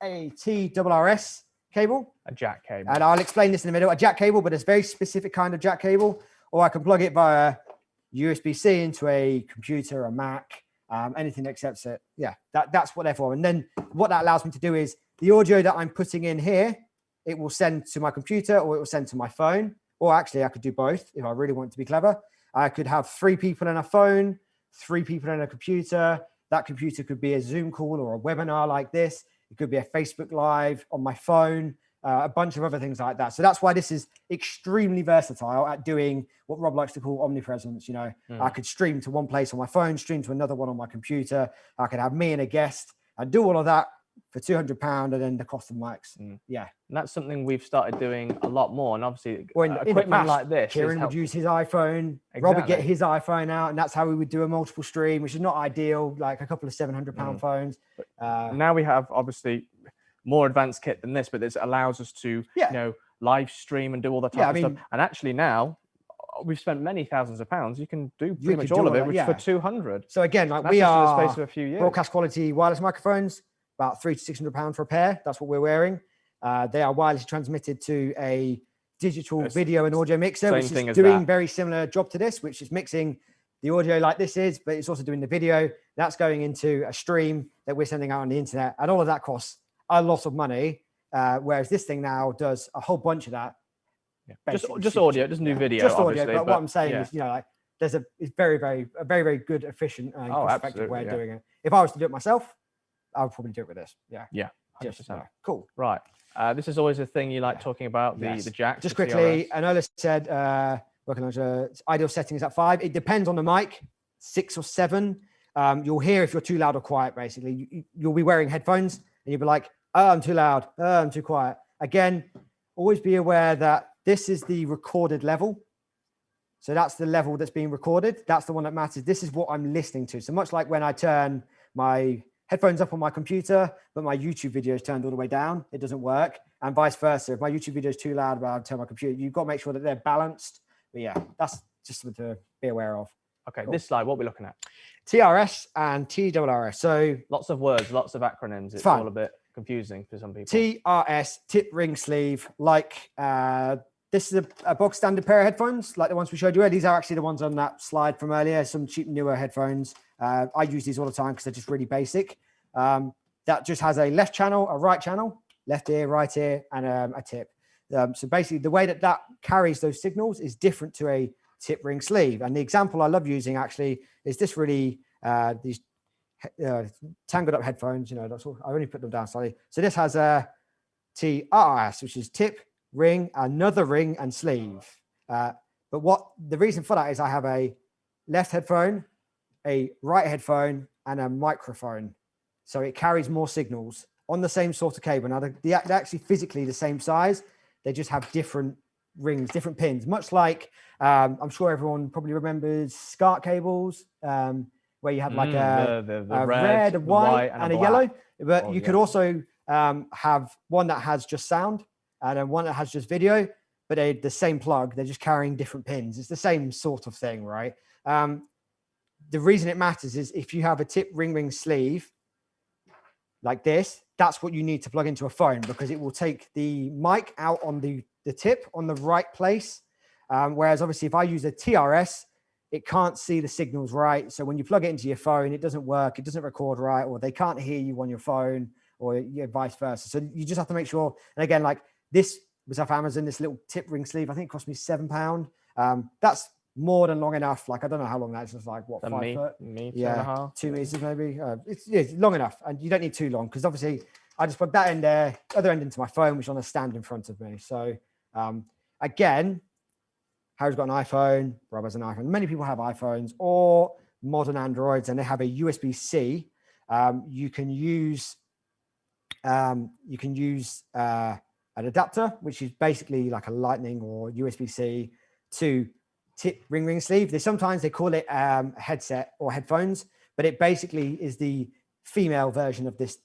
A TRRS cable. A jack cable. And I'll explain this in the middle. A jack cable, but it's a very specific kind of jack cable. Or I can plug it via USB-C into a computer, a Mac, anything that accepts it. Yeah, that's what they're for. And then what that allows me to do is the audio that I'm putting in here, it will send to my computer or it will send to my phone. Or actually, I could do both if I really want to be clever. I could have 3 people in a phone, 3 people in a computer. That computer could be a Zoom call or a webinar like this. It could be a Facebook Live on my phone, a bunch of other things like that. So that's why this is extremely versatile at doing what Rob likes to call omnipresence. You know, I could stream to one place on my phone, stream to another one on my computer. I could have me and a guest and do all of that for £200 and then the cost of mics. Yeah. And that's something we've started doing a lot more. And obviously, Well, in the equipment past, like this. Kieran would use his iPhone, Rob would get Exactly. his iPhone out, and that's how we would do a multiple stream, which is not ideal, like a couple of £700 phones. Now we have obviously more advanced kit than this, but this allows us to, Yeah. you know, live stream and do all the type of stuff. And actually now we've spent many thousands of pounds. You can do pretty much all of it, which for 200. So again, like That's we just in the are space of a few years. broadcast quality wireless microphones, about £300 to £600 for a pair. That's what we're wearing. They are wirelessly transmitted to a digital video and audio mixer, which is doing very similar job to this, which is mixing the audio like this is, but it's also doing the video. That's going into a stream that we're sending out on the internet, and all of that costs a lot of money. Whereas this thing now does a whole bunch of that. Yeah. Just audio, it doesn't do video. Just audio, but what I'm saying is, you know, like it's very, very good, efficient, and cost-effective way of doing it. If I was to do it myself, I would probably do it with this. Yeah. Yeah. 100%. Just, cool. Right. This is always a thing you like talking about, the jack. Just quickly, Anola said, working on ideal setting is at 5. It depends on the mic, 6 or 7. You'll hear if you're too loud or quiet, basically. You'll be wearing headphones and you'll be like, oh, I'm too loud. Oh, I'm too quiet. Again, always be aware that this is the recorded level. So that's the level that's being recorded. That's the one that matters. This is what I'm listening to. So much like when I turn my headphones up on my computer, but my YouTube video is turned all the way down, it doesn't work. And vice versa. If my YouTube video is too loud, but I turn my computer, you've got to make sure that they're balanced. But yeah, that's just something to be aware of. Okay, cool. This slide, what are we looking at? TRS and TRRS. So lots of words, lots of acronyms. It's all a bit confusing for some people. TRS, tip ring sleeve, like this is a box standard pair of headphones, like the ones we showed you earlier. These are actually the ones on that slide from earlier, some cheap newer headphones. I use these all the time because they're just really basic. That just has a left channel, a right channel, left ear, right ear, and a tip. So basically the way that carries those signals is different to a tip ring sleeve. And the example I love using actually is this really, these tangled up headphones, you know, that's all, I only put them down slightly. So this has a TRS, which is tip, ring, another ring, and sleeve. But the reason for that is I have a left headphone, a right headphone, and a microphone. So it carries more signals on the same sort of cable. Now they're actually physically the same size. They just have different rings, different pins, much like I'm sure everyone probably remembers SCART cables, where you had like a red, a white, and a yellow. But you could also have one that has just sound and then one that has just video, but they're the same plug. They're just carrying different pins. It's the same sort of thing, right? The reason it matters is if you have a tip ring sleeve like this, that's what you need to plug into a phone, because it will take the mic out on the tip on the right place. Whereas obviously if I use a TRS, it can't see the signals right. So when you plug it into your phone, it doesn't work, it doesn't record right, or they can't hear you on your phone, or vice versa. So you just have to make sure. And again, like this was off Amazon, this little tip ring sleeve, I think it cost me £7. That's more than long enough. Like, I don't know how long that is. It's like, what, 5 foot? Meter 2 meters maybe. It's long enough. And you don't need too long, because obviously I just plug that in there, other end into my phone, which is on a stand in front of me. So again, Harry's got an iPhone, Rob has an iPhone. Many people have iPhones or modern Androids, and they have a USB-C. You can use an adapter, which is basically like a Lightning or USB-C to tip ring sleeve. Sometimes they call it a headset or headphones, but it basically is the female version of this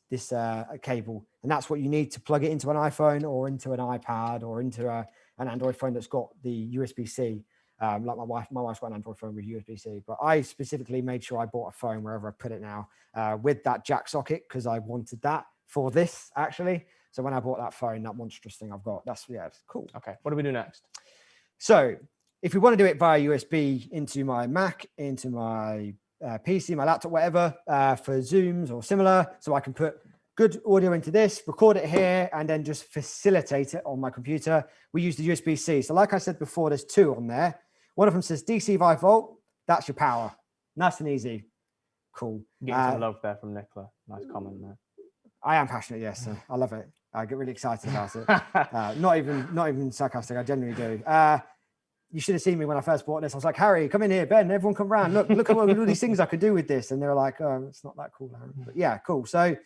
cable, and that's what you need to plug it into an iPhone or into an iPad or into an Android phone that's got the USB-C. Like my wife's got an Android phone with USB-C, but I specifically made sure I bought a phone wherever I put it now with that jack socket, because I wanted that for this actually. So when I bought that phone, that monstrous thing I've got, it's cool. Okay, what do we do next? So if we want to do it via USB into my Mac, into my PC, my laptop, whatever, for Zooms or similar, so I can put good audio into this, record it here, and then just facilitate it on my computer, we use the USB-C. So like I said before, there's two on there. One of them says DC 5 volt. That's your power. Nice and easy. Cool. Getting some love there from Nicola. Nice comment there. I am passionate, yes. I love it. I get really excited about it. Not even sarcastic. I genuinely do. You should have seen me when I first bought this. I was like, Harry, come in here, Ben, everyone come around. Look at all these things I could do with this. And they were like, oh, it's not that cool, Harry. But yeah, cool. So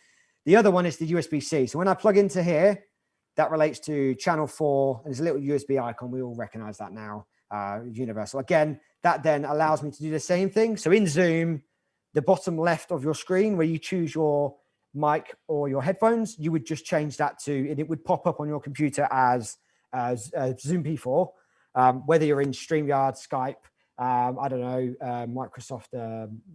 the other one is the USB-C. So when I plug into here, that relates to channel 4. And there's a little USB icon. We all recognize that now, universal. Again, that then allows me to do the same thing. So in Zoom, the bottom left of your screen where you choose your mic or your headphones, you would just change that to, and it would pop up on your computer as Zoom P4. Whether you're in StreamYard, Skype, I don't know, Microsoft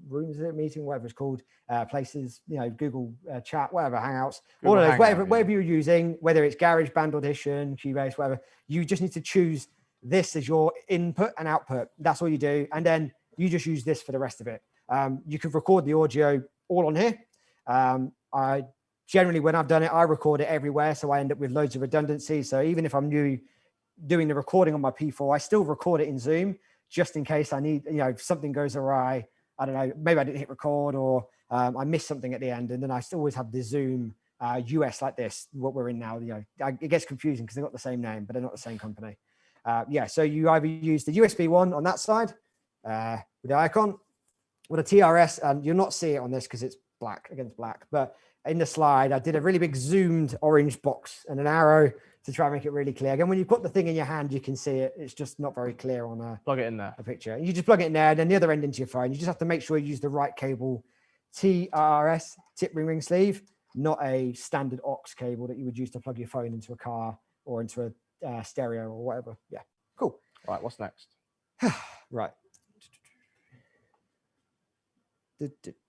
Rooms meeting, whatever it's called, places, Google Chat, whatever, Hangouts, all of those, whatever you're using, whether it's GarageBand, Audition, Cubase, whatever, you just need to choose this as your input and output. That's all you do. And then you just use this for the rest of it. You can record the audio all on here. I generally, when I've done it, I record it everywhere. So I end up with loads of redundancy. So even if I'm new doing the recording on my P4, I still record it in Zoom just in case I need, if something goes awry, I don't know, maybe I didn't hit record or I missed something at the end. And then I still always have the Zoom US like this, what we're in now, it gets confusing because they've got the same name, but they're not the same company. So you either use the USB one on that side with the icon, with a TRS, and you'll not see it on this because it's black against black, but in the slide, I did a really big zoomed orange box and an arrow to try and make it really clear. Again, when you put the thing in your hand, you can see it. It's just not very clear on plug it in there. A picture. You just plug it in there, and then the other end into your phone. You just have to make sure you use the right cable, TRS, tip ring sleeve, not a standard aux cable that you would use to plug your phone into a car or into a stereo or whatever. Yeah, cool. Right, what's next? Right.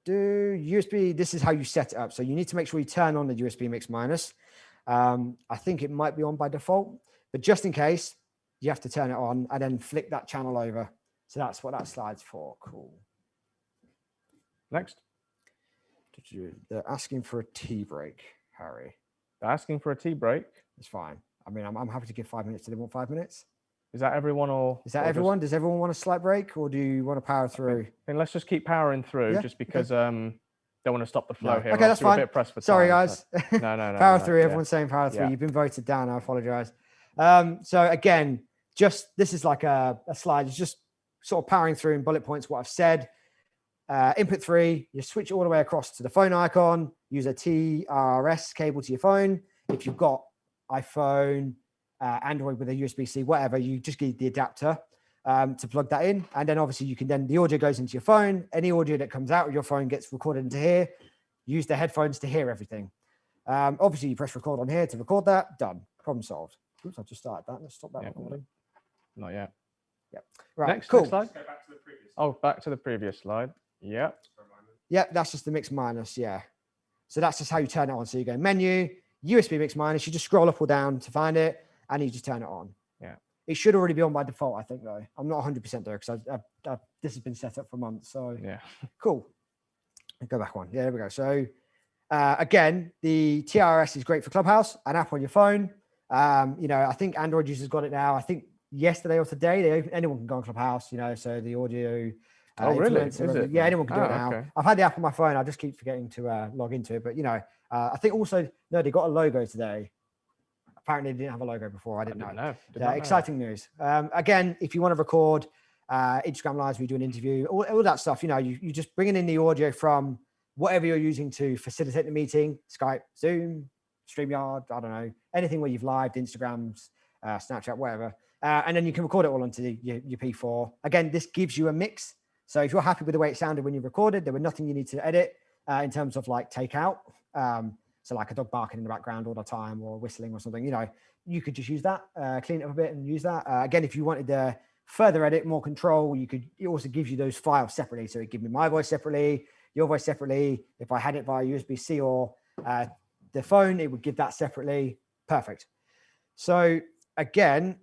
USB, this is how you set it up. So you need to make sure you turn on the USB mix minus. I think it might be on by default, but just in case, you have to turn it on and then flick that channel over. So that's what that slide's for. Cool. Next. They're asking for a tea break, Harry. They're asking for a tea break. It's fine. I mean, I'm happy to give 5 minutes. Do they want 5 minutes? Is that everyone or? Is that everyone? Does everyone want a slight break or do you want to power through? Then let's just keep powering through just because don't want to stop the flow here. Okay, that's fine. A bit pressed for Sorry, time, guys. So. No. Power through. Everyone's saying power through. You've been voted down. I apologize. So again, this is like a slide. It's just sort of powering through in bullet points what I've said. Input 3, you switch all the way across to the phone icon. Use a TRS cable to your phone. If you've got iPhone, Android with a USB-C, whatever, you just need the adapter to plug that in. And then obviously you can the audio goes into your phone. Any audio that comes out of your phone gets recorded into here. Use the headphones to hear everything. Obviously you press record on here to record that. Done. Problem solved. Oops, I just started that. Let's stop that recording. Not yet. Yep. Right. Next, cool. Next slide. Go back to the previous. Back to the previous slide. Yeah. Yep, that's just the mix minus. Yeah. So that's just how you turn it on. So you go menu, USB mix minus. You just scroll up or down to find it. And you just turn it on. Yeah. It should already be on by default, I think, though. I'm not 100% there because this has been set up for months. So yeah, cool. Go back one. Yeah, there we go. So again, the TRS is great for Clubhouse, an app on your phone. I think Android users got it now. I think yesterday or today, anyone can go on Clubhouse. So the audio. Oh, really? Is it? Yeah, anyone can do it now. Okay. I've had the app on my phone. I just keep forgetting to log into it. But I think also they got a logo today. Apparently, they didn't have a logo before. I didn't know. Exciting news. Again, if you want to record Instagram Lives, we do an interview, all that stuff. You just bringing in the audio from whatever you're using to facilitate the meeting, Skype, Zoom, StreamYard, I don't know, anything where you've lived, Instagrams, Snapchat, whatever. And then you can record it all onto your P4. Again, this gives you a mix. So if you're happy with the way it sounded when you recorded, there were nothing you need to edit in terms of like take out. So like a dog barking in the background all the time or whistling or something, you could just use that, clean it up a bit and use that. Again, if you wanted to further edit, more control, it also gives you those files separately. So it gives me my voice separately, your voice separately. If I had it via USB-C or the phone, it would give that separately. Perfect. So again,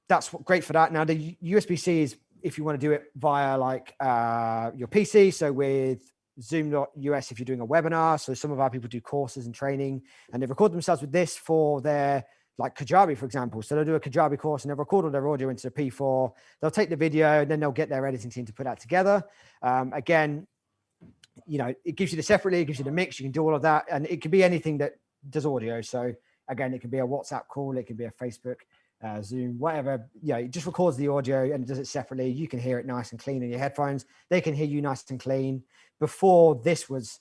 that's great for that. Now the USB-C is if you want to do it via like your PC. So with Zoom.us, if you're doing a webinar. So some of our people do courses and training, and they record themselves with this for their like Kajabi, for example. So they'll do a Kajabi course and they'll record all their audio into a P4. They'll take the video and then they'll get their editing team to put that together. Again, you know, it gives you the separately, it gives you the mix. You can do all of that, and it can be anything that does audio. So again, it can be a WhatsApp call, it can be a Facebook, Zoom, whatever. Yeah, it just records the audio and does it separately. You can hear it nice and clean in your headphones. They can hear you nice and clean. Before this was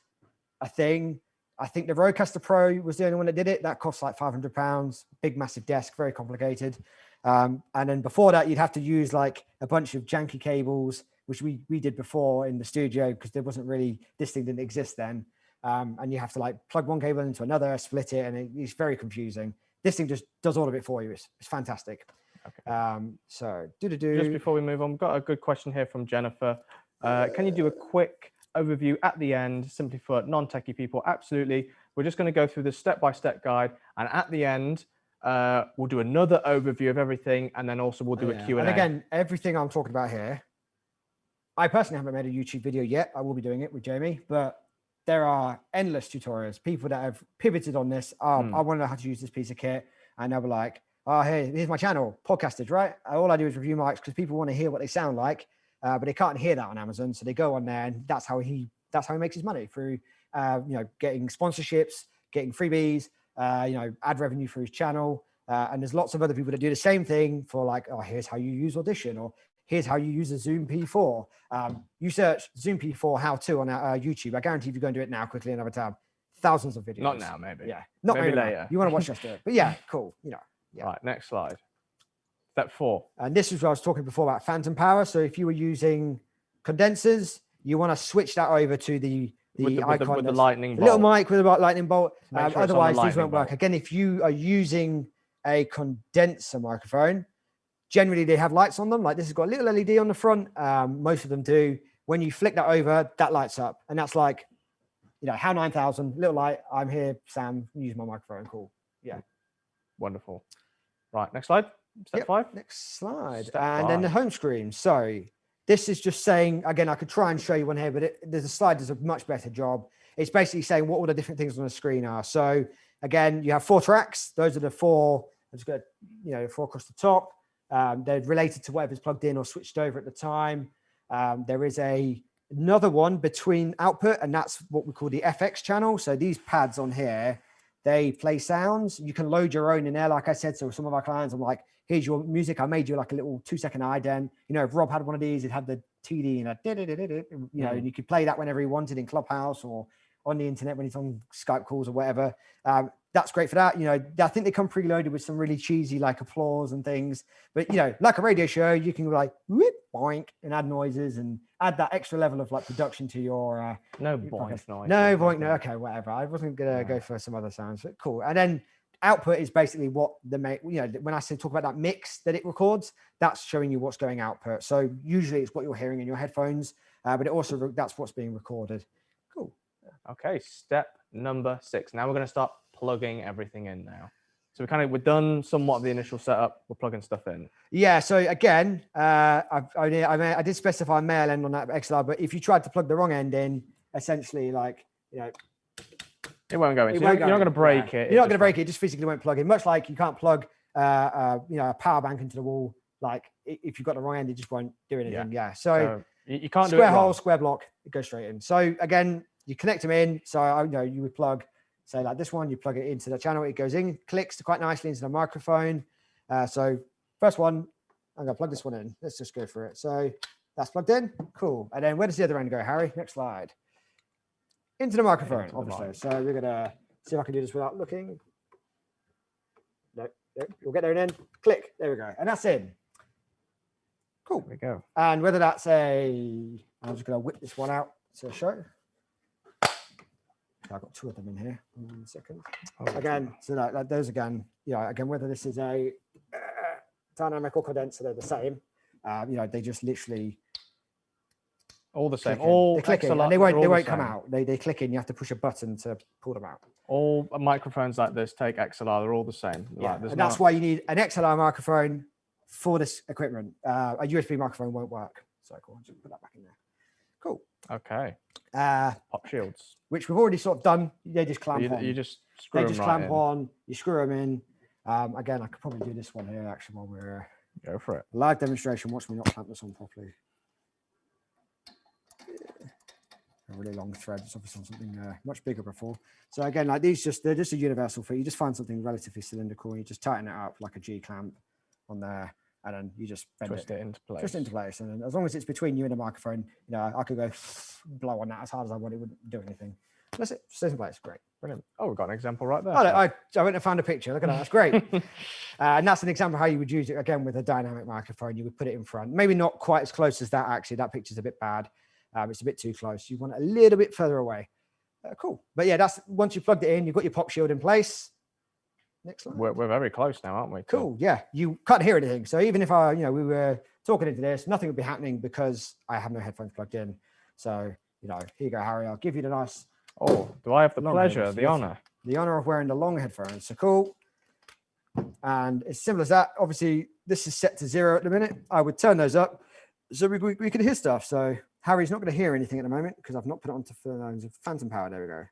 a thing, I think the Rodecaster Pro was the only one that did it. That cost like £500, big, massive desk, very complicated. And then before that, you'd have to use like a bunch of janky cables, which we did before in the studio because there wasn't really, this thing didn't exist then. And you have to like plug one cable into another, split it, and it's very confusing. This thing just does all of it for you. It's fantastic. Okay. So just before we move on, we've got a good question here from Jennifer. Can you do a quick overview at the end, simply for non-techie people? Absolutely. We're just going to go through the step-by-step guide, and at the end, we'll do another overview of everything, and then also we'll do a Q&A. And again, everything I'm talking about here, I personally haven't made a YouTube video yet. I will be doing it with Jamie, but there are endless tutorials. People that have pivoted on this. I want to know how to use this piece of kit, and they'll be like, "Oh, hey, here's my channel, Podcasters, right? All I do is review mics because people want to hear what they sound like, but they can't hear that on Amazon. So they go on there, and that's how he makes his money through, getting sponsorships, getting freebies, ad revenue for his channel. And there's lots of other people that do the same thing for like, oh, here's how you use Audition, or here's how you use a Zoom P4. You search Zoom P4 how-to on YouTube. I guarantee if you go and do it now, quickly, another tab, thousands of videos. Not now, maybe. Yeah, not maybe later. You want to watch us do it, but yeah, cool. Yeah. Right, next slide. Step 4. And this is what I was talking before about phantom power. So if you were using condensers, you want to switch that over to the icon with the lightning bolt. Little mic with a lightning bolt. Sure Otherwise, these won't work. Again, if you are using a condenser microphone, generally they have lights on them. Like this has got a little LED on the front. Most of them do. When you flick that over, that lights up, and that's like, HOW 9000, little light. I'm here, Sam. Use my microphone. Cool. Yeah. Wonderful. Right, next slide. Step 5. Next slide. Step and 5. then the home screen. So this is just saying, again, I could try and show you one here, but there's a slide does a much better job. It's basically saying what all the different things on the screen are. So again, you have 4 tracks. Those are the 4. I'm just going to, 4 across the top. They're related to whatever's plugged in or switched over at the time. There is another one between output, and that's what we call the FX channel. So these pads on here, they play sounds. You can load your own in there, like I said. So some of our clients, I'm like, here's your music. I made you like a little 2-second ident. If Rob had one of these, it had the TD and and you could play that whenever he wanted in Clubhouse or on the internet when he's on Skype calls or whatever. That's great for that. I think they come preloaded with some really cheesy like applause and things. But like a radio show, you can like whoop, boink, and add noises and add that extra level of like production to your no boink noise. No boink, no. Okay, whatever. I wasn't gonna go for some other sounds, but cool. And then output is basically what when I say talk about that mix that it records, that's showing you what's going output. So usually it's what you're hearing in your headphones, but it also that's what's being recorded. Cool. Okay, step number 6. Now we're going to start plugging everything in now. So we're done somewhat of the initial setup. We're plugging stuff in. Yeah. So again, I did specify male end on that XLR, but if you tried to plug the wrong end in, essentially, like it won't go in. So you're not going to break it. You're not going to break it. It just physically won't plug in. Much like you can't plug a power bank into the wall. Like if you've got the wrong end, it just won't do anything. Yeah. So you can't do it square hole, wrong. square block, it goes straight in. So again, you connect them in. So you would plug, say like this one, you plug it into the channel, it goes in, clicks quite nicely into the microphone. So first one, I'm gonna plug this one in. Let's just go for it. So that's plugged in, cool. And then where does the other end go, Harry? Next slide. Into the microphone, obviously. So we're gonna see if I can do this without looking. Nope, you'll get there and then click, there we go. And that's in. Cool. There we go. And whether that's I'm just gonna whip this one out to show. I've got 2 of them in here. 1 second. Again, so like those again, again, whether this is a dynamic or condenser, they're the same. They just literally All the same. click in. All They click in, XLR, and they they're all the won't come same. out. They click in. You have to push a button to pull them out. All microphones like this take XLR. They're all the same. Yeah, Like, there's and that's no- why you need an XLR microphone for this equipment. A USB microphone won't work. So cool. I'll just put that back in there. Cool. Okay. Uh, Pop shields. which we've already sort of done. They just clamp You, on. you just screw They them just right clamp in. on. You screw them in. Again, I could probably do this one here actually while we're Go for it. live demonstration. Watch me not clamp this on properly. A really long thread. It's obviously on something much bigger before. So again, like these, they're just a universal fit. You just find something relatively cylindrical. And you just tighten it up like a G clamp on there, and then you just bend Twist it into place. twist it into place. And then as long as it's between you and the microphone, you know, I could go blow on that as hard as I want. It wouldn't do anything. That's it. Just in place. Great. Brilliant. Oh, we've got an example right there. Oh, I went and found a picture. Look at that. That's great. And that's an example of how you would use it again with a dynamic microphone. You would put it in front. Maybe not quite as close as that, actually. That picture's a bit bad. It's a bit too close. You want it a little bit further away. Cool. But yeah, that's once you plugged it in, you've got your pop shield in place. Next slide. We're very close now, aren't we? Cool. Yeah. You can't hear anything. So even if we were talking into this, nothing would be happening because I have no headphones plugged in. So, here you go, Harry. I'll give you the nice. Oh, do I have the Long pleasure, headphones, the yes. honor? The honor of wearing the long headphones. So cool. And it's simple as that. Obviously, this is set to 0 at the minute. I would turn those up so we could hear stuff. So Harry's not going to hear anything at the moment because I've not put it onto phantom power. There we go.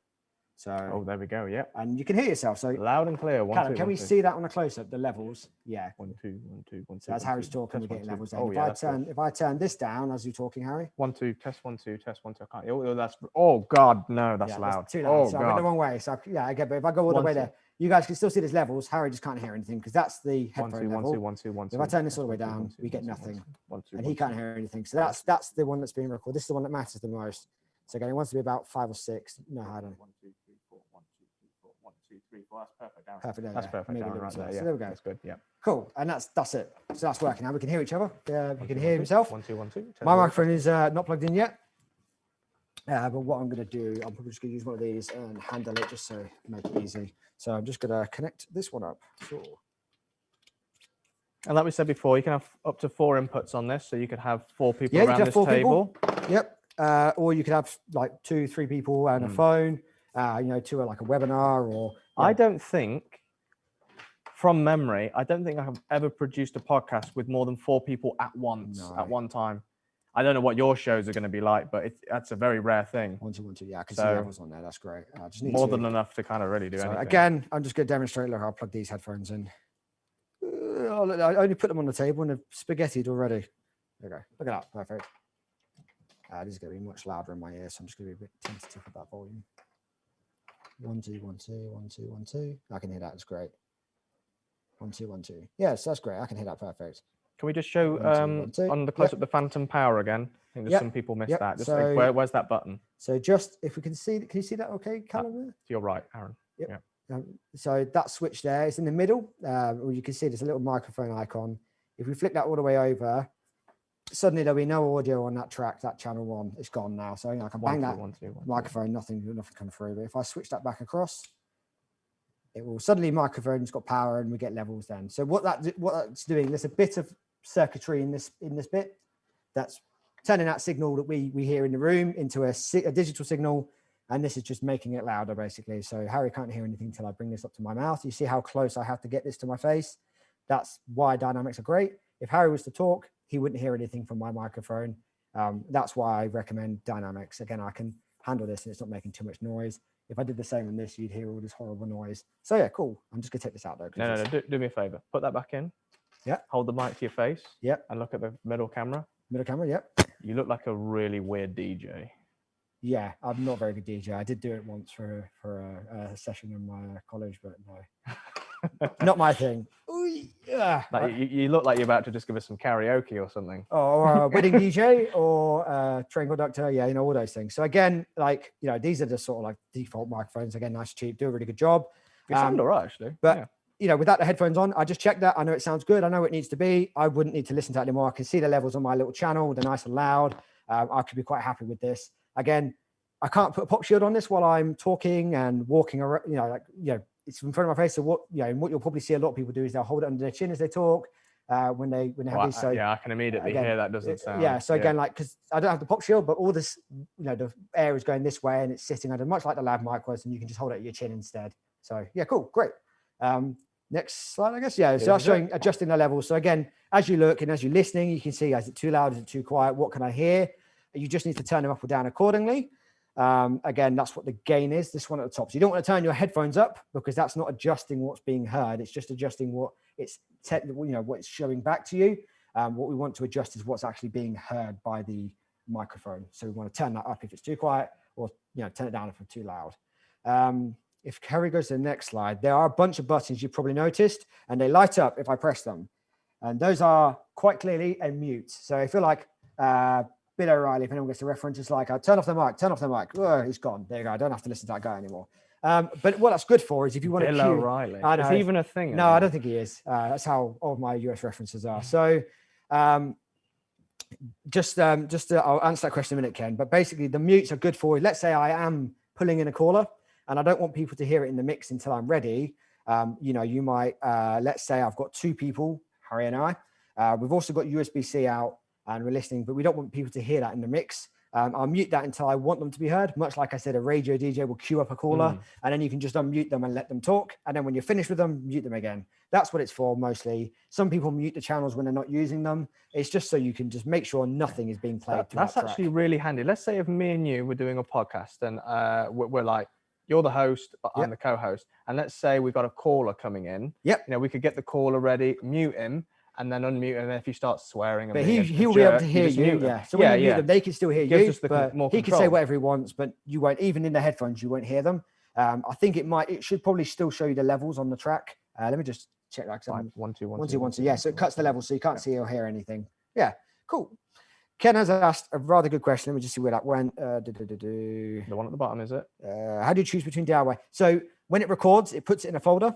So, Oh, there we go. Yep. and you can hear yourself. So Loud and clear. One, Callum, two, can one, we two. see that on a close up? The levels. Yeah. 1 2 1 2 1 2. So as Harry's talking, we're getting levels there. Oh, If yeah, I that's good. if I turn this down as you're talking, Harry. 1 2 test 1 2 test 1 2. I can't. Oh, that's. Oh God, no, that's Yeah, loud. too loud. Oh So I went the God. wrong way. So yeah, again, but if I go all the 1 way 2. there, you guys can still see these levels. Harry just can't hear anything because that's the 1 headphone 2 1 level. 2 1 2 1 2. If I turn this all the way down, we get nothing. 1 2. And he can't hear anything. So that's the one that's being recorded. This is the one that matters the most. So again, it wants to be about 5 or 6. No, I don't. 1 2 3 4 1 2 3 4 1 2 3 4. That's perfect. Darren. Perfect. There, That's yeah. perfect. Maybe a Darren, little right bit there. so Yeah. there we go. That's good. Yeah. Cool. And that's it. So that's working now. We can hear each other. You can hear himself. 1 2 1 2. My microphone is not plugged in yet. But what I'm going to do, I'm probably just going to use one of these and handle it just so make it easy. So I'm just going to connect this one up. Sure. And like we said before, you can have up to 4 inputs on this, so you could have 4 people Yeah, you around could have this 4 table. people. Yep. Or you could have like 2, 3 people and a phone. 2 are like a webinar or. I don't think, from memory, I don't think I have ever produced a podcast with more than 4 people at once, No. at one time. I don't know what your shows are going to be like, but that's a very rare thing. 1 2 1 2. Yeah, I can So, see levels on there. That's great. I just need More to, than enough to kind of really do so anything. again, I'm just going to demonstrate. Look, I'll plug these headphones in. I only put them on the table and they're spaghettied already. There we go. Look at that. Perfect. This is going to be much louder in my ear, so I'm just going to be a bit tentative with that volume. 1 2 1 2 1 2 1 2. I can hear that. It's great. 1 2 1 2. Yes, that's great. I can hear that perfect. Can we just show 1 2 1 2. on the close up the phantom power again? I think there's Yep. some people missed Yep. that. Just So- where's that button? So just if we can see, can you see that? Okay, Callum. To your right, Aaron. So that switch there is in the middle. You can see there's a little microphone icon. If we flick that all the way over, suddenly there'll be no audio on that track, that channel 1. It's gone now. So I can bang that 1 2 1 2. microphone, nothing come through. But if I switch that back across, it will suddenly microphone's got power and we get levels then. So what that's doing, there's a bit of circuitry in this bit that's turning that signal that we hear in the room into a digital signal. And this is just making it louder, basically. So Harry can't hear anything until I bring this up to my mouth. You see how close I have to get this to my face? That's why dynamics are great. If Harry was to talk, he wouldn't hear anything from my microphone. That's why I recommend dynamics. Again, I can handle this and it's not making too much noise. If I did the same on this, you'd hear all this horrible noise. So yeah, cool. I'm just going to take this out though. No. Do me a favor. Put that back in. Yeah. Hold the mic to your face. Yep. And look at the middle camera. Middle camera, yep. You look like a really weird DJ. Yeah, I'm not a very good DJ. I did do it once for a session in my college, but no, not my thing. Ooh, yeah. Like you look like you're about to just give us some karaoke or something. Or a wedding DJ or train conductor. Yeah, all those things. So again, these are the sort of like default microphones. Again, nice, cheap, do a really good job. You sound all right, actually. But yeah. Without the headphones on, I just checked that. I know it sounds good. I know it needs to be. I wouldn't need to listen to it anymore. I can see the levels on my little channel. They're nice and loud. I could be quite happy with this. Again, I can't put a pop shield on this while I'm talking and walking around, it's in front of my face. So what you'll probably see a lot of people do is they'll hold it under their chin as they talk. when they have Well, these. So yeah, I can immediately again, hear that doesn't sound. yeah. So again, like, because I don't have the pop shield, but all this, the air is going this way and it's sitting under, much like the lav mic was, and you can just hold it at your chin instead. So yeah, cool, great. Next slide, I guess. Yeah, so that's showing adjusting the levels. So again, as you look and as you're listening, you can see, is it too loud? Is it too quiet? What can I hear? You just need to turn them up or down accordingly. Again, that's what the gain is, this one at the top. So you don't want to turn your headphones up because that's not adjusting what's being heard. It's just adjusting what it's what it's showing back to you. What we want to adjust is what's actually being heard by the microphone. So we want to turn that up if it's too quiet, or turn it down if it's too loud. If Harry goes to the next slide, there are a bunch of buttons you've probably noticed, and they light up if I press them. And those are quite clearly a mute. So if you're like Bill O'Reilly, if anyone gets a reference, it's like, turn off the mic, turn off the mic. Oh, he's gone. There you go. I don't have to listen to that guy anymore. But what that's good for is if you want to Bill O'Reilly. I know. Is he even a thing? No, I don't think he is. That's how old my US references are. So I'll answer that question in a minute, Ken. But basically, the mutes are good for, let's say I am pulling in a caller and I don't want people to hear it in the mix until I'm ready. You might, let's say I've got two people, Harry and I. We've also got USB-C out and we're listening, but we don't want people to hear that in the mix. I'll mute that until I want them to be heard. Much like I said, a radio DJ will queue up a caller and then you can just unmute them and let them talk. And then when you're finished with them, mute them again. That's what it's for mostly. Some people mute the channels when they're not using them. It's just so you can just make sure nothing is being played. That's actually really handy. Let's say if me and you were doing a podcast and we're like, you're the host, but I'm the co-host. And let's say we've got a caller coming in. Yep. We could get the caller ready, mute him, and then unmute, and then if he starts swearing, but he'll be able to hear you. Yeah. So when you mute them, they can still hear you. But he can say whatever he wants, but you won't. Even in the headphones, you won't hear them. I think it should probably still show you the levels on the track. Let me just check that. Like 1 2 1 1 2 2 1 2. Yeah. So it cuts the levels, so you can't see or hear anything. Yeah. Cool. Ken has asked a rather good question. Let me just see where that went. The one at the bottom, is it? How do you choose between DIY? So when it records, it puts it in a folder.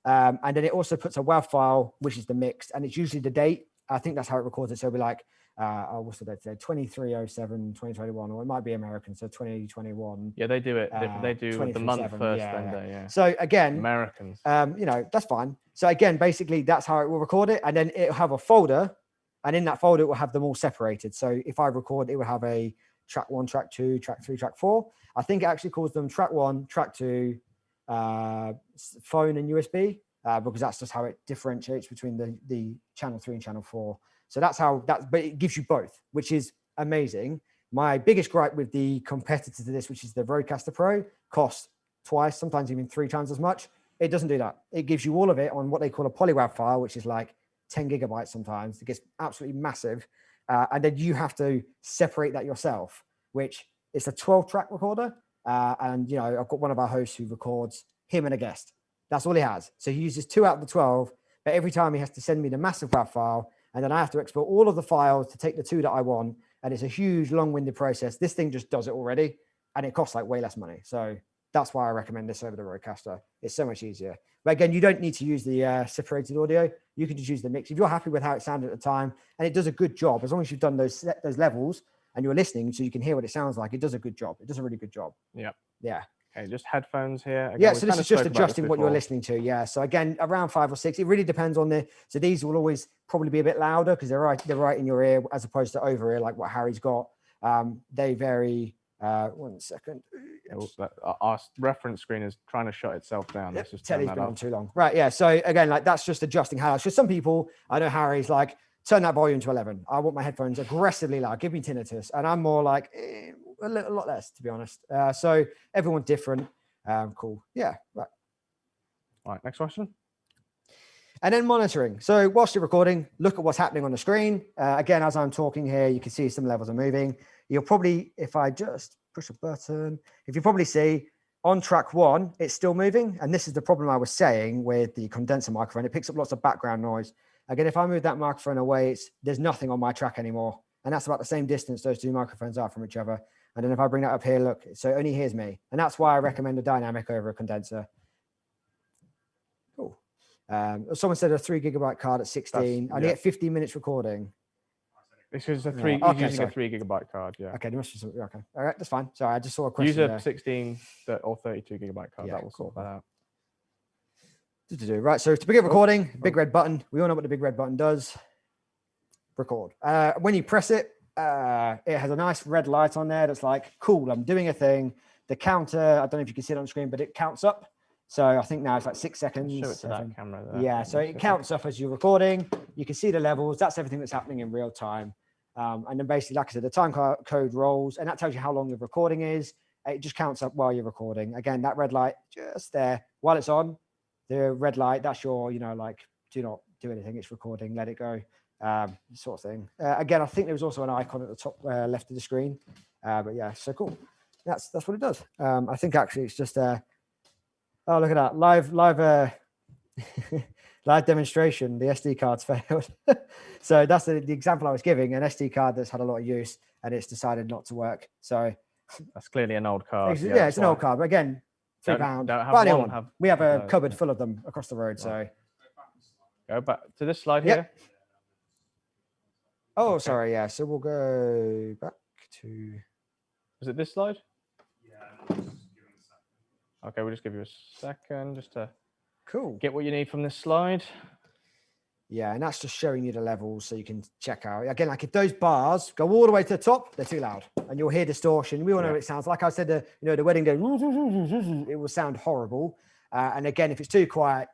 And then it also puts a WAV file, which is the mix, and it's usually the date. I think that's how it records it. So it'll be like, what's the date today? 2307, 2021, or it might be American, so 2021. Yeah, they do it. They do the month first, yeah. So again, Americans. That's fine. So again, basically, that's how it will record it, and then it'll have a folder, and in that folder, it will have them all separated. So if I record, it will have a track 1, track 2, track 3, track 4. I think it actually calls them track 1, track 2. Phone and USB, because that's just how it differentiates between the channel 3 and channel 4. So but it gives you both, which is amazing. My biggest gripe with the competitor to this, which is the Rodecaster Pro, costs twice, sometimes even 3 times as much. It doesn't do that. It gives you all of it on what they call a polywav file, which is like 10 gigabytes sometimes. It gets absolutely massive. And then you have to separate that yourself, which is a 12-track recorder. And I've got one of our hosts who records him and a guest. That's all he has. So he uses 2 out of the 12, but every time he has to send me the massive WAV file, and then I have to export all of the files to take the 2 that I want. And it's a huge, long-winded process. This thing just does it already, and it costs like way less money. So that's why I recommend this over the Rodecaster. It's so much easier. But again, you don't need to use the separated audio. You can just use the mix. If you're happy with how it sounded at the time, and it does a good job, as long as you've done those levels, and you're listening so you can hear what it sounds like, it does a good job. It does a really good job. Yeah. Okay, just headphones here. Again, so this is just adjusting what you're listening to. Yeah. So again, around 5 or 6, it really depends on so these will always probably be a bit louder because they're right in your ear as opposed to over ear, like what Harry's got. They vary. 1 second. Our reference screen is trying to shut itself down. Let's just turn that on too long. Right. Yeah. So again, like that's just adjusting how. So some people, I know Harry's like, turn that volume to 11. I want my headphones aggressively loud. Give me tinnitus. And I'm more like a lot less, to be honest. So everyone's different. Cool. Yeah. Right. All right. Next question. And then monitoring. So whilst you're recording, look at what's happening on the screen. Again, as I'm talking here, you can see some levels are moving. You'll probably, if I just push a button, if you probably see on track 1, it's still moving. And this is the problem I was saying with the condenser microphone. It picks up lots of background noise. Again, if I move that microphone away, there's nothing on my track anymore. And that's about the same distance those 2 microphones are from each other. And then if I bring that up here, look, so it only hears me. And that's why I recommend a dynamic over a condenser. Cool. Someone said a 3 gigabyte card at 16. I get 15 minutes recording. It's using a 3 gigabyte card, yeah. Okay, there must be some, okay. All right, that's fine. Sorry, I just saw a question. Use a 16 or 32 gigabyte card. That will sort that out. Right, so to begin recording, big red button. We all know what the big red button does. Record. When you press it, it has a nice red light on there that's like, cool, I'm doing a thing. The counter, I don't know if you can see it on the screen, but it counts up. So I think now it's like 6 seconds. Show it to that camera there. Yeah, so it counts up as you're recording. You can see the levels. That's everything that's happening in real time. And then basically, like I said, the time code rolls, and that tells you how long the recording is. It just counts up while you're recording. Again, that red light just there while it's on. The red light, that's your, like, do not do anything. It's recording. Let it go, sort of thing. Again, I think there was also an icon at the top left of the screen. But yeah, so cool. That's what it does. I think actually it's just oh, look at that live live demonstration. The SD card's failed. So that's the example I was giving. An SD card that's had a lot of use and it's decided not to work. So that's clearly an old card. Yeah, it's an old card. But again, £3. Buy a new one. We have a cupboard full of them across the road. So go back to this slide here. Oh, okay. Sorry. Yeah. So we'll go back to. Was it this slide? Yeah. Okay, we'll just give you a second just to get what you need from this slide. Yeah, and that's just showing you the levels so you can check out. Again, like if those bars go all the way to the top, they're too loud and you'll hear distortion. We all know what it sounds like. I said, the wedding day, it will sound horrible. And again, if it's too quiet,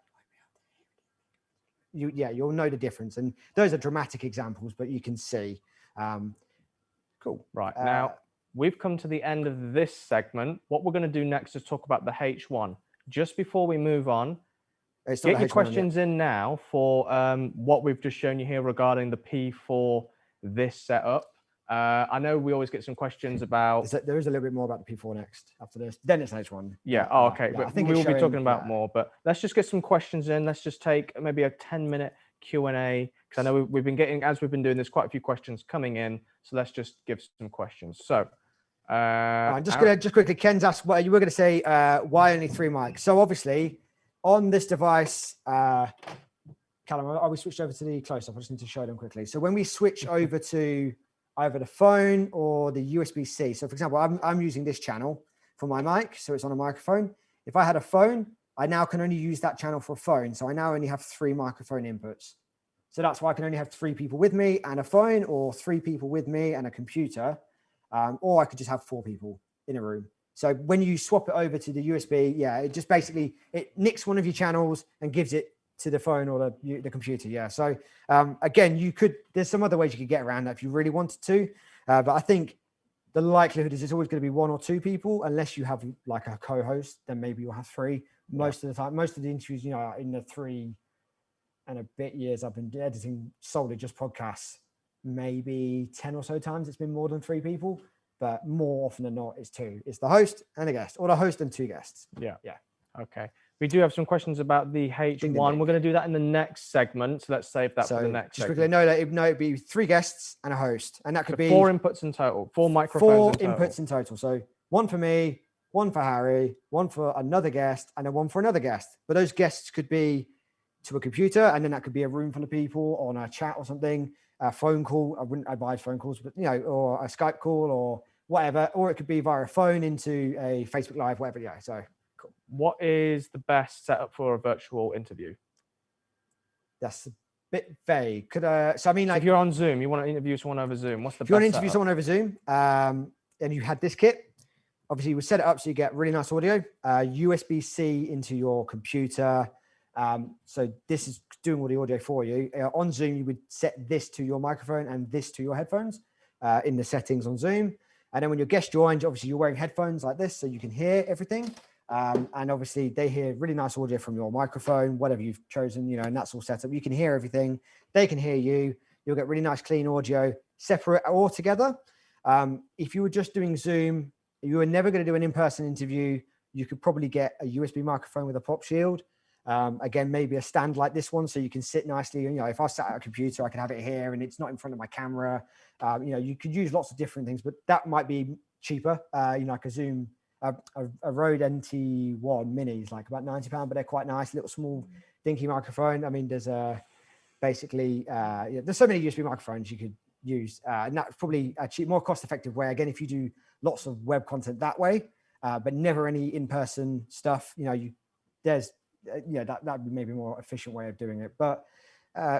you'll know the difference. And those are dramatic examples, but you can see. Cool. Right, now we've come to the end of this segment. What we're going to do next is talk about the H1. Just before we move on, get your questions in now for what we've just shown you here regarding the P4 this setup. I know we always get some questions about. There is a little bit more about the P4 next after this. Then it's H1. Yeah. Oh, okay. But I think we'll be talking about more. But let's just get some questions in. Let's just take maybe a 10-minute Q&A because I know we've been getting, as we've been doing, there's quite a few questions coming in. So let's just give some questions. So. Just quickly, Ken's asked what you were going to say. Why only 3 mics? So obviously. On this device, Callum, are we switched over to the close-up? I just need to show them quickly. So when we switch over to either the phone or the USB-C, so for example, I'm using this channel for my mic, so it's on a microphone. If I had a phone, I now can only use that channel for a phone. So I now only have 3 microphone inputs. So that's why I can only have 3 people with me and a phone, or 3 people with me and a computer, or I could just have 4 people in a room. So when you swap it over to the USB, it just basically, it nicks one of your channels and gives it to the phone or the computer. Yeah. So again, there's some other ways you could get around that if you really wanted to. But I think the likelihood is it's always going to be 1 or 2 people, unless you have like a co-host, then maybe you'll have 3 most of the time. Most of the interviews, in the 3 and a bit years I've been editing solely just podcasts, maybe 10 or so times it's been more than 3 people. But more often than not, it's 2. It's the host and a guest, or the host and 2 guests. Yeah. Okay. We do have some questions about the H1. We're going to do that in the next segment. So let's save that for the next segment. Quickly, it'd be 3 guests and a host. And that could be 4 inputs in total, 4 microphones 4 inputs in total. So 1 for me, 1 for Harry, 1 for another guest, and then 1 for another guest. But those guests could be to a computer, and then that could be a room full of people on a chat or something, a phone call. I wouldn't advise phone calls, but, or a Skype call or whatever, or it could be via a phone into a Facebook Live, whatever. Yeah, so cool. What is the best setup for a virtual interview? That's a bit vague. So if you're on Zoom, you want to interview someone over Zoom, what's the best? If you want to interview someone over Zoom, and you had this kit, obviously you would set it up so you get really nice audio, USB-C into your computer. So this is doing all the audio for you. On Zoom, you would set this to your microphone and this to your headphones in the settings on Zoom. And then when your guest joins, obviously you're wearing headphones like this, so you can hear everything. And obviously they hear really nice audio from your microphone, whatever you've chosen, and that's all set up. You can hear everything. They can hear you. You'll get really nice, clean audio, separate or together. If you were just doing Zoom, you were never going to do an in-person interview. You could probably get a USB microphone with a pop shield. Again, maybe a stand like this one, so you can sit nicely. If I sat at a computer, I could have it here and it's not in front of my camera. You could use lots of different things, but that might be cheaper. Like a Zoom, a Rode NT1 Mini is like about £90, but they're quite nice, little small dinky microphone. I mean, there's there's so many USB microphones you could use, and that's probably a cheap, more cost-effective way. Again, if you do lots of web content that way, but never any in-person stuff, there's yeah, that would be maybe a more efficient way of doing it. But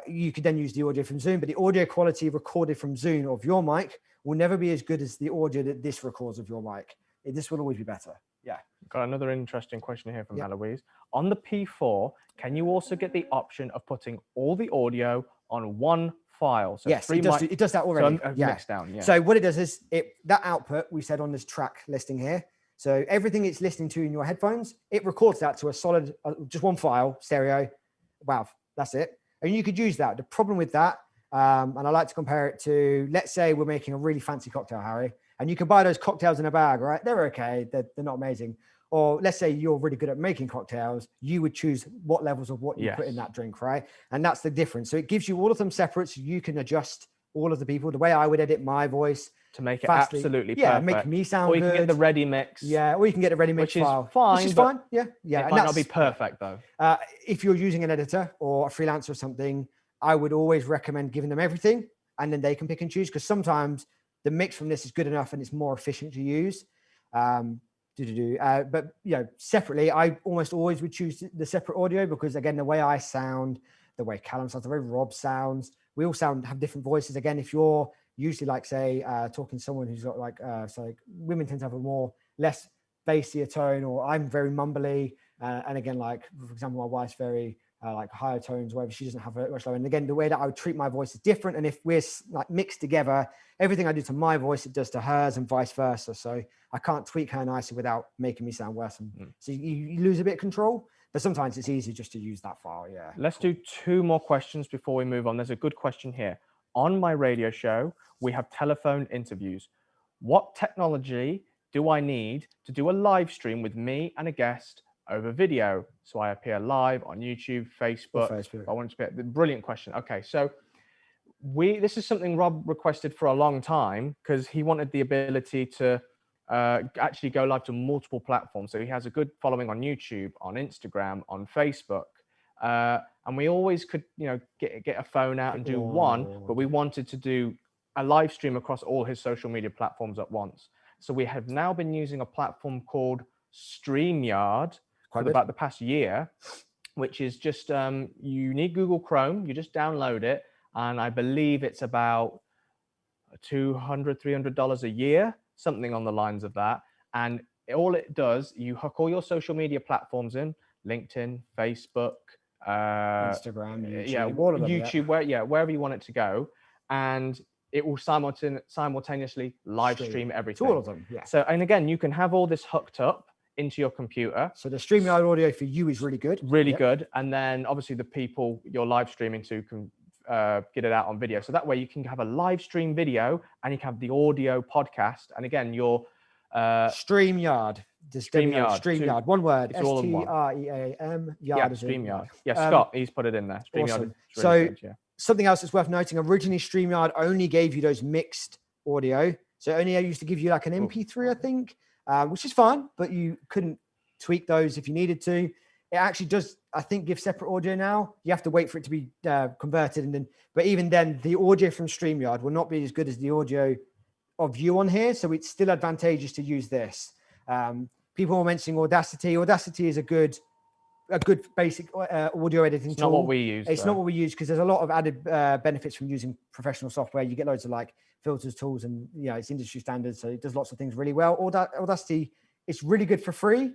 you could then use the audio from Zoom, but the audio quality recorded from Zoom of your mic will never be as good as the audio that this records of your mic. This will always be better. Yeah. Got another interesting question here from Yep. Eloise. On the P4, can you also get the option of putting all the audio on one file? So Yes, it does that already. So yeah. mixed down. Yeah. So what it does is that output we said on this track listing here. So everything it's listening to in your headphones, it records that to a solid, just one file, stereo. Wow, that's it. And you could use that. The problem with that, and I like to compare it to, let's say we're making a really fancy cocktail, Harry, and you can buy those cocktails in a bag, right? They're okay. They're not amazing. Or let's say you're really good at making cocktails, you would choose what levels of what you put in that drink, right? And that's the difference. So it gives you all of them separate, so you can adjust all of the people. The way I would edit my voice to make it fastly, absolutely perfect. perfect. Make me sound or you good. can get the ready mix. Yeah, or you can get the ready mix which file. Is fine, which is but fine. Yeah, yeah. It might not be perfect though. If you're using an editor or a freelancer or something, I would always recommend giving them everything, and then they can pick and choose, because sometimes the mix from this is good enough and it's more efficient to use. But separately, I almost always would choose the separate audio, because again, the way I sound, the way Callum sounds, the way Rob sounds, we all have different voices. Again, if you're usually like, say, talking to someone who's got like, so like women tend to have a less bassier tone, or I'm very mumbly. And again, like, for example, my wife's very like higher tones, wherever she doesn't have it much lower. And again, the way that I would treat my voice is different. And if we're like mixed together, everything I do to my voice, it does to hers, and vice versa. So I can't tweak her nicer without making me sound worse. And so you lose a bit of control, but sometimes it's easy just to use that file. Yeah. Let's do 2 more questions before we move on. There's a good question here. On my radio show, we have telephone interviews. What technology do I need to do a live stream with me and a guest over video, so I appear live on YouTube, Facebook? I want to be brilliant question. Okay, so this is something Rob requested for a long time, because he wanted the ability to actually go live to multiple platforms. So he has a good following on YouTube, on Instagram, on Facebook, and we always could, get a phone out and do one, but we wanted to do a live stream across all his social media platforms at once. So we have now been using a platform called StreamYard for about the past year, which is just, you need Google Chrome, you just download it, and I believe it's about $200, $300 a year, something on the lines of that. And all it does, you hook all your social media platforms in, LinkedIn, Facebook, Instagram, YouTube, YouTube, wherever you want it to go. And it will simultaneously live stream everything. To all of them, yeah. So, and again, you can have all this hooked up into your computer. So the StreamYard audio for you is really good. Really good. And then obviously the people you're live streaming to can get it out on video. So that way you can have a live stream video and you can have the audio podcast. And again, your StreamYard. StreamYard. One word. StreamYard. StreamYard. Yeah, Scott, he's put it in there. StreamYard. Awesome. Really good, yeah. Something else that's worth noting, originally StreamYard only gave you those mixed audio. So only used to give you like an MP3, I think, which is fine, but you couldn't tweak those if you needed to. It actually does, I think, give separate audio now. You have to wait for it to be converted. But even then, the audio from StreamYard will not be as good as the audio of you on here. So it's still advantageous to use this. People were mentioning Audacity. Audacity is a good basic audio editing tool. It's not what we use. It's not what we use, because there's a lot of added benefits from using professional software. You get loads of like filters, tools, and it's industry standards. So it does lots of things really well. Audacity, it's really good for free,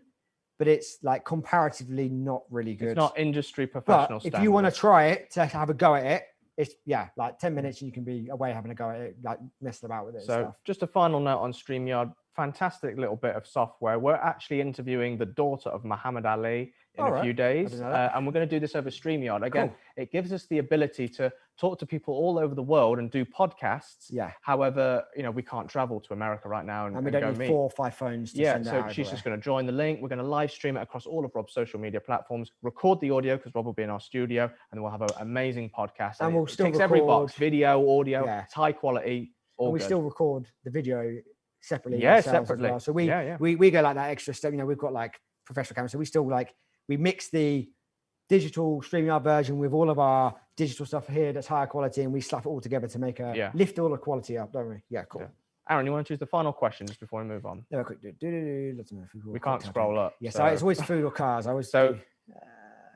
but it's like comparatively not really good. It's not industry professional standard. If you want to try it, to have a go at it, it's like 10 minutes and you can be away having a go at it, like messing about with it. So just a final note on StreamYard, fantastic little bit of software. We're actually interviewing the daughter of Muhammad Ali in a few days, and we're going to do this over StreamYard. Again, it gives us the ability to talk to people all over the world and do podcasts. Yeah. However, we can't travel to America right now, and we don't need 4 or 5 phones to send so she's just going to join the link. We're going to live stream it across all of Rob's social media platforms, record the audio, because Rob will be in our studio, and then we'll have an amazing podcast. And we'll still ticks record every box: video, audio, it's high quality. And we still record the video separately. Separately. Well. So we go like that extra step. We've got like professional cameras, so we still we mix the digital StreamYard version with all of our digital stuff here that's higher quality, and we slap it all together to make lift all the quality up, don't we? Yeah, cool. Yeah. Aaron, you want to choose the final question just before we move on? No, quick. Let's we can't scroll up. Yeah, so it's always food or cars.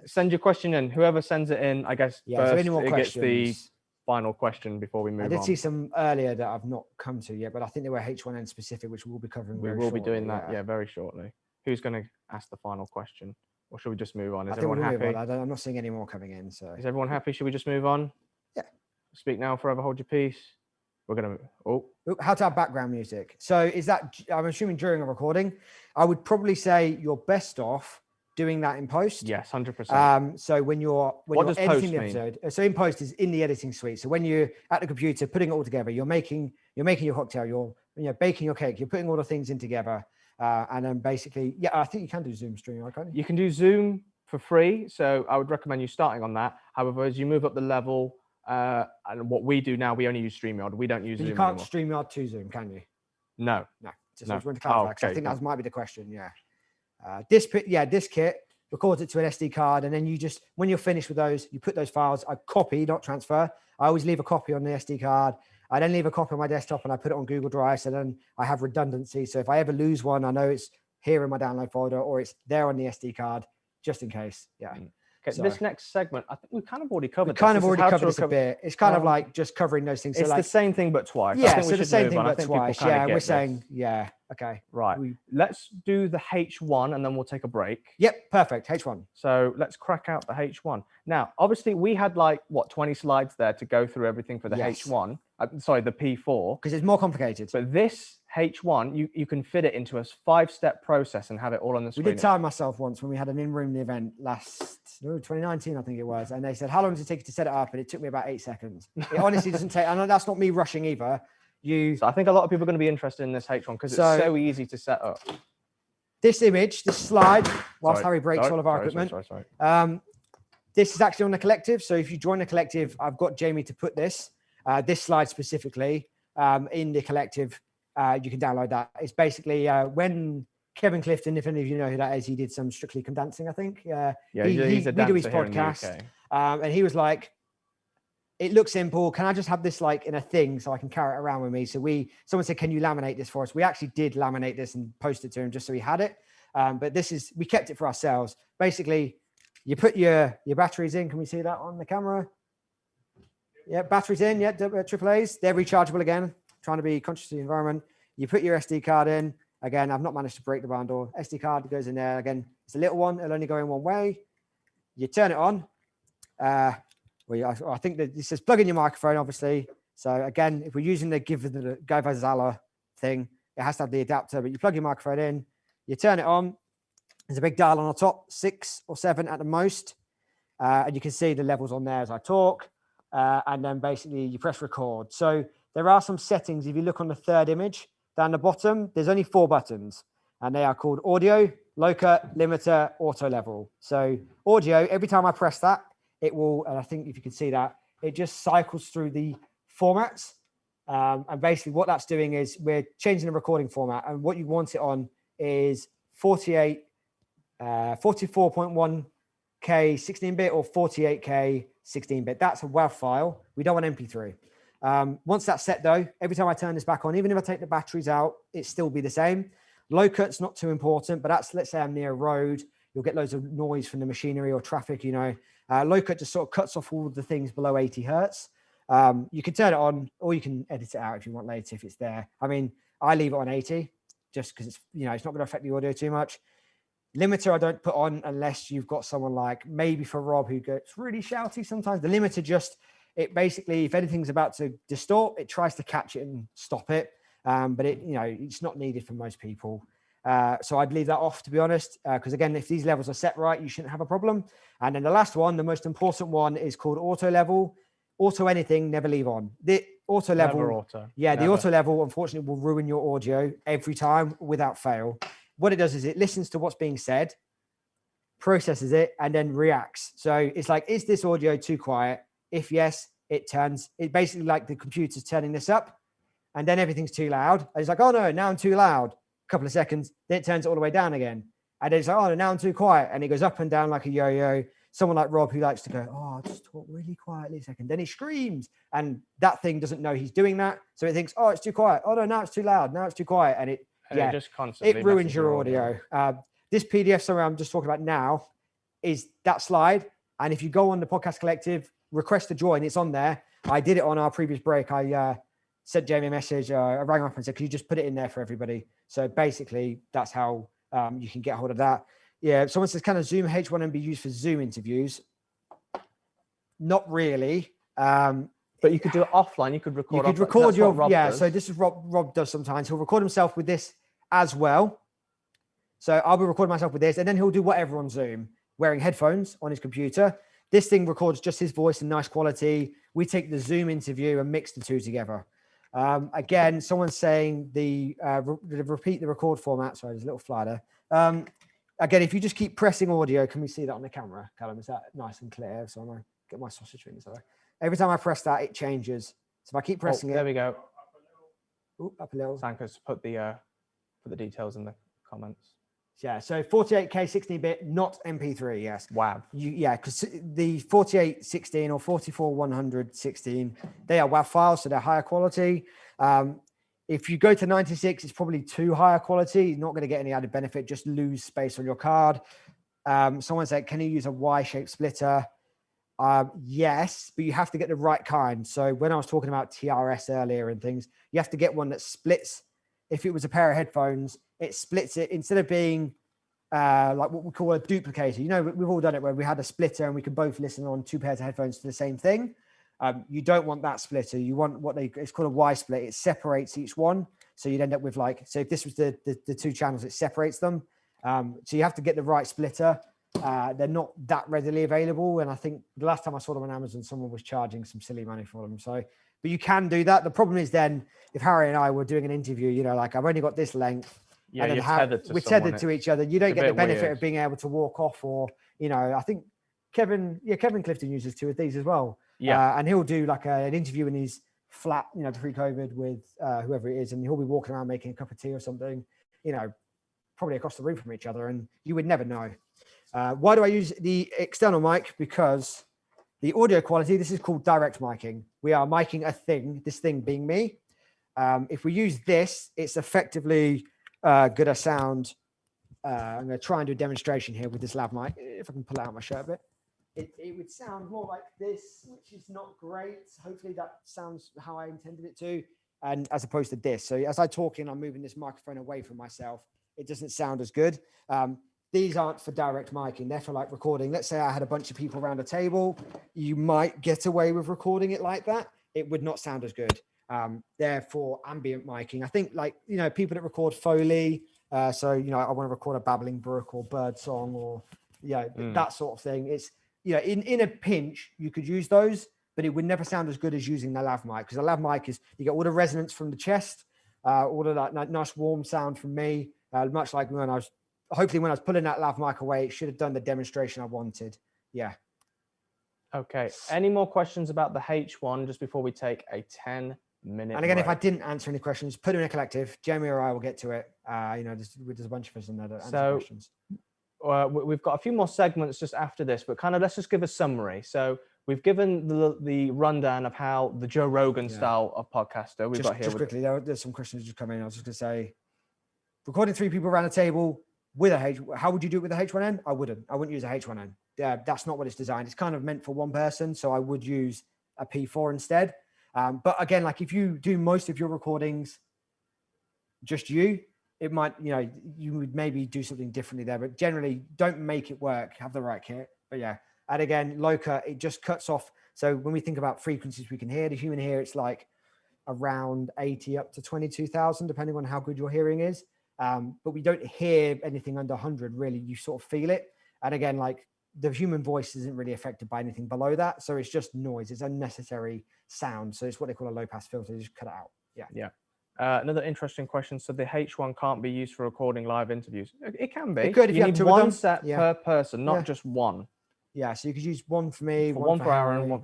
send your question in. Whoever sends it in, I guess, Yeah. So first any more it gets the questions? final question before we move I on. did see some earlier that I've not come to yet, but I think they were H1N specific, which we'll be covering We very will be shortly, doing that, yeah, very shortly. Who's going to ask the final question? Or should we just move on? Is I think everyone we'll move happy? on. I'm not seeing any more coming in. So Is everyone happy? Should we just move on? Yeah. Speak now, forever hold your peace. We're going to, Oop, how to have background music. So is that, I'm assuming during a recording, I would probably say you're best off doing that in post. yes, 100%. So when you're does editing post the mean? episode, so in post is in the editing suite. So when you're at the computer putting it all together, you're making your cocktail, you're baking your cake, you're putting all the things in together, and then basically, yeah, I think you can do Zoom streaming, can't you? You can do Zoom for free, so I would recommend you starting on that. However, as you move up the level, and what we do now, we only use StreamYard. We don't use But Zoom you can't anymore. StreamYard to Zoom, can you? No. Just No. want to clarify, 'cause I okay, think no. that might be the question. Yeah. This kit records it to an SD card, and then you just, when you're finished with those, you put those files. I copy, not transfer. I always leave a copy on the SD card. I then leave a copy on my desktop, and I put it on Google Drive. So then I have redundancy. So if I ever lose one, I know it's here in my download folder, or it's there on the SD card, just in case. Yeah. Okay, So- this next segment, I think we've kind of already covered. We kind this. of already covered this a bit. It's kind of like just covering those things. So It's like, the same thing but twice. I yeah, think so we the should same move thing on. I but think people twice. kinda Yeah, get we're this. saying, yeah, okay. Right. Let's do the H1 and then we'll take a break. Yep, perfect. H1. So let's crack out the H1. Now, obviously, we had like, 20 slides there to go through everything for the Yes. H1. Sorry, the P4. Because it's more complicated. But this H1, you can fit it into a 5-step process and have it all on the We screen. did time myself once when we had an in-room event 2019, I think it was. And they said, how long does it take you to set it up? And it took me about 8 seconds. It honestly doesn't take, I know that's not me rushing either. So I think a lot of people are going to be interested in this H1 because it's so easy to set up. This image, this slide, whilst Sorry, Harry breaks all of our equipment. Sorry. This is actually on the collective. So if you join the collective, I've got Jamie to put this slide specifically in the collective. You can download that. It's basically when Kevin Clifton, if any of you know who that is, he did some Strictly Come Dancing, I think. Yeah, he's a we do his dancer here in the podcast. UK. And he was like, it looks simple. Can I just have this like in a thing so I can carry it around with me? So someone said, can you laminate this for us? We actually did laminate this and post it to him just so he had it. But we kept it for ourselves. Basically, you put your batteries in. Can we see that on the camera? Yeah, batteries in. Yeah, AAAs. They're rechargeable again. Trying to be conscious of the environment. You put your SD card in. Again, I've not managed to break the barn door. SD card goes in there. Again, it's a little one. It'll only go in one way. You turn it on. I think that this says plug in your microphone, obviously. So again, if we're using the Gavazala thing, it has to have the adapter, but you plug your microphone in, you turn it on. There's a big dial on the top, 6 or 7 at the most. And you can see the levels on there as I talk. And then basically you press record. So there are some settings. If you look on the third image down the bottom, there's only 4 buttons and they are called audio, low cut, limiter, auto level. So audio, every time I press that, it will, and I think if you can see that, it just cycles through the formats. And basically what that's doing is we're changing the recording format, and what you want it on is 44.1K 16-bit or 48K 16-bit. That's a WAV file. We don't want MP3. Once that's set though, every time I turn this back on, even if I take the batteries out, it still be the same. Low cut's not too important, but that's, let's say I'm near a road, you'll get loads of noise from the machinery or traffic, Low cut just sort of cuts off all the things below 80 hertz. You can turn it on or you can edit it out if you want later, if it's there. I mean, I leave it on 80 just because it's, it's not going to affect the audio too much. Limiter I don't put on unless you've got someone like maybe for Rob who gets really shouty sometimes. The limiter it basically, if anything's about to distort, it tries to catch it and stop it. But it's not needed for most people. So I'd leave that off, to be honest, because again, if these levels are set right, you shouldn't have a problem. And then the last one, the most important one, is called auto level. Auto anything, never leave on. The auto level, Never auto. yeah, Never. the auto level, unfortunately, will ruin your audio every time without fail. What it does is it listens to what's being said, processes it, and then reacts. So it's like, is this audio too quiet? If yes, it basically like the computer's turning this up, and then everything's too loud. And it's like, oh no, now I'm too loud. A couple of seconds, then it turns it all the way down again. And it's like, oh, now I'm too quiet. And it goes up and down like a yo-yo. Someone like Rob who likes to go, oh, just talk really quietly a second. Then he screams. And that thing doesn't know he's doing that. So it thinks, oh, it's too quiet. Oh no, now it's too loud. Now it's too quiet. And it just constantly ruins messes your audio. This PDF summary I'm just talking about now, is that slide. And if you go on the Podcast Collective, request to join, it's on there. I did it on our previous break. I sent Jamie a message. I rang up and said, "Can you just put it in there for everybody?" So basically, that's how you can get hold of that. Yeah. Someone says, "Can a Zoom H1N be used for Zoom interviews?" Not really. But you could do it offline. You could record. You could record your So this is Rob does sometimes. He'll record himself with this as well. So I'll be recording myself with this, and then he'll do whatever on Zoom, wearing headphones on his computer. This thing records just his voice in nice quality. We take the Zoom interview and mix the two together. Again, someone's saying the repeat the record format. Sorry, there's a little flyer there. Again, if you just keep pressing audio, can we see that on the camera? Callum, is that nice and clear? So I'm gonna get my sausage fingers there. Every time I press that, it changes. So if I keep pressing it, there we go. Ooh, up a little. Sanka's put the details in the comments. Yeah, so 48K 16-bit, not MP3. Yes. WAV. Because the 4816 or 44116, they are WAV files, so they're higher quality. If you go to 96, it's probably too higher quality. You're not going to get any added benefit. Just lose space on your card. Someone said, "Can you use a Y-shaped splitter?" Yes, but you have to get the right kind. So when I was talking about TRS earlier and things, you have to get one that splits. If it was a pair of headphones, it splits it instead of being like what we call a duplicator. You know, we've all done it where we had a splitter and we could both listen on two pairs of headphones to the same thing. You don't want that splitter. You want it's called a Y split. It separates each one. So you'd end up with so if this was the two channels, it separates them. So you have to get the right splitter. They're not that readily available. And I think the last time I saw them on Amazon, someone was charging some silly money for them. So, but you can do that. The problem is then if Harry and I were doing an interview, you know, like I've only got this length. Yeah, and then we're tethered to each other. You don't get the benefit weird of being able to walk off or, you know, I think Kevin Clifton uses two of these as well. Yeah. And he'll do like an interview in his flat, you know, pre-COVID with whoever it is. And he'll be walking around making a cup of tea or something, you know, probably across the room from each other. And you would never know. Why do I use the external mic? Because the audio quality, this is called direct miking. We are miking a thing, this thing being me. If we use this, it's effectively good a sound. I'm going to try and do a demonstration here with this lav mic. If I can pull out my shirt a bit. It would sound more like this, which is not great. Hopefully that sounds how I intended it to, and as opposed to this. So as I talk in, I'm moving this microphone away from myself. It doesn't sound as good. These aren't for direct miking. They're for like recording. Let's say I had a bunch of people around a table. You might get away with recording it like that. It would not sound as good. They're for ambient miking. I think like, you know, people that record Foley. So, you know, I want to record a babbling brook or bird song or, that sort of thing. It's, you know, in a pinch, you could use those, but it would never sound as good as using the lav mic, because the lav mic is, you get all the resonance from the chest, all of that nice warm sound from me, much like when I was pulling that lav mic away, it should have done the demonstration I wanted. Yeah. Okay. Any more questions about the H1 just before we take a 10-minute And again, break? if I didn't answer any questions, put them in a collective. Jamie or I will get to it. You know, there's a bunch of us in there that answer questions. We've got a few more segments just after this, but kind of let's just give a summary. So we've given the rundown of how the Joe Rogan style of podcaster we've got here. Just quickly, there's some questions just coming in. I was just going to say, recording 3 people around a table with how would you do it with a H1N? I wouldn't use a H1N. That's not what it's designed. It's kind of meant for one person. So I would use a P4 instead. But again, like if you do most of your recordings, just it might, you know, you would maybe do something differently there, but generally don't make it work, have the right kit. But yeah. And again, Loca, it just cuts off. So when we think about frequencies we can hear, the human ear, it's like around 80 up to 22,000, depending on how good your hearing is. But we don't hear anything under 100, really. You sort of feel it. And again, like the human voice isn't really affected by anything below that. So it's just noise. It's unnecessary sound. So it's what they call a low pass filter. You just cut it out. Yeah. Yeah. Another interesting question. So the H1 can't be used for recording live interviews. It can be. It could if you need have one set per person, not just one. Yeah, so you could use one for me, one for Aaron, one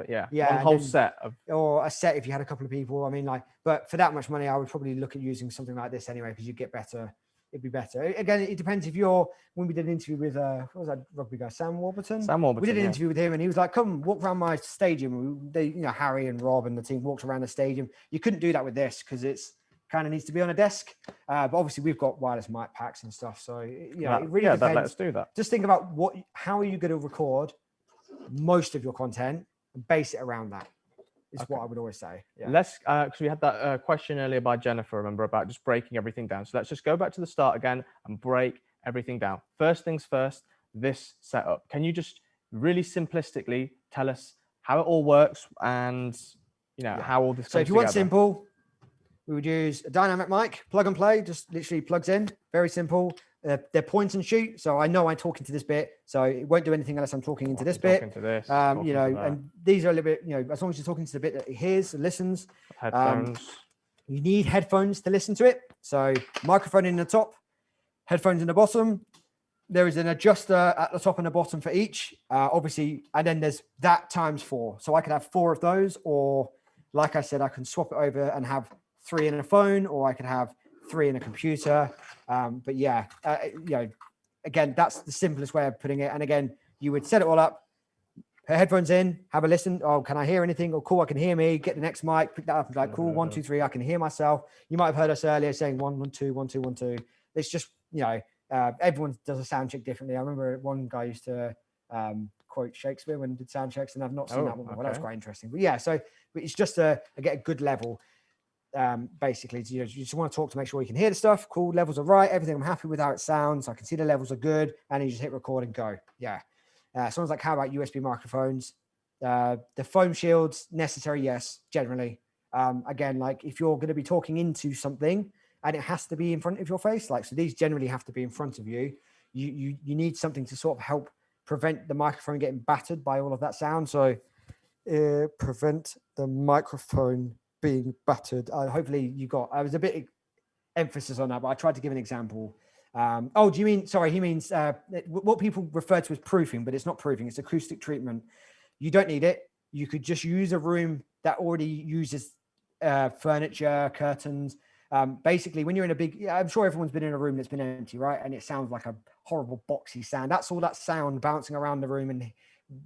whole set of, or a set if you had a couple of people. I mean, like, but for that much money, I would probably look at using something like this anyway, because you get better. It'd be better. Again, it depends if when we did an interview with what was that rugby guy, Sam Warburton. We did an interview with him, and he was like, "Come walk around my stadium." Harry and Rob and the team walked around the stadium. You couldn't do that with this because it's kind of needs to be on a desk. But obviously we've got wireless mic packs and stuff. So it really that depends. lets us do that. Just think about how are you going to record most of your content and base it around that. Is what I would always say. Yeah. Let's, because we had that question earlier by Jennifer, remember, about just breaking everything down. So let's just go back to the start again and break everything down. First things first, this setup. Can you just really simplistically tell us how it all works and, how all this comes together? So if you want simple, we would use a dynamic mic, plug and play, just literally plugs in. Very simple. They're point and shoot. So I know I'm talking to this bit, so it won't do anything unless I'm talking into this bit. And these are a little bit, as long as you're talking to the bit that it hears and listens. Headphones. You need headphones to listen to it. So microphone in the top, headphones in the bottom. There is an adjuster at the top and the bottom for each, obviously, and then there's that times 4. So I could have 4 of those, or like I said, I can swap it over and have 3 in a phone, or I could have 3 in a computer. But yeah, again, that's the simplest way of putting it. And again, you would set it all up, put headphones in, have a listen. Oh, can I hear anything? Oh, cool, I can hear me. Get the next mic, pick that up, and be like, cool, 1, 2, 3. I can hear myself. You might have heard us earlier saying 1, 1, 2, 1, 2, 1, 2. It's just, everyone does a sound check differently. I remember one guy used to quote Shakespeare when he did sound checks, and I've not seen that one before. That was quite interesting. But yeah, so it's just to get a good level. Basically, you just want to talk to make sure you can hear the stuff. Cool, levels are right. Everything, I'm happy with how it sounds. I can see the levels are good, and you just hit record and go. Yeah. Someone's like, how about USB microphones? The foam shields necessary? Yes, generally. Again, like if you're going to be talking into something and it has to be in front of your face, so these generally have to be in front of you. You need something to sort of help prevent the microphone getting battered by all of that sound. So prevent the microphone being battered. Hopefully you got, I was a bit emphasis on that, but I tried to give an example. Do you mean, sorry, he means what people refer to as proofing, but it's not proofing, it's acoustic treatment. You don't need it. You could just use a room that already uses furniture, curtains. Basically, when you're in a big, I'm sure everyone's been in a room that's been empty, right? And it sounds like a horrible boxy sound. That's all that sound bouncing around the room and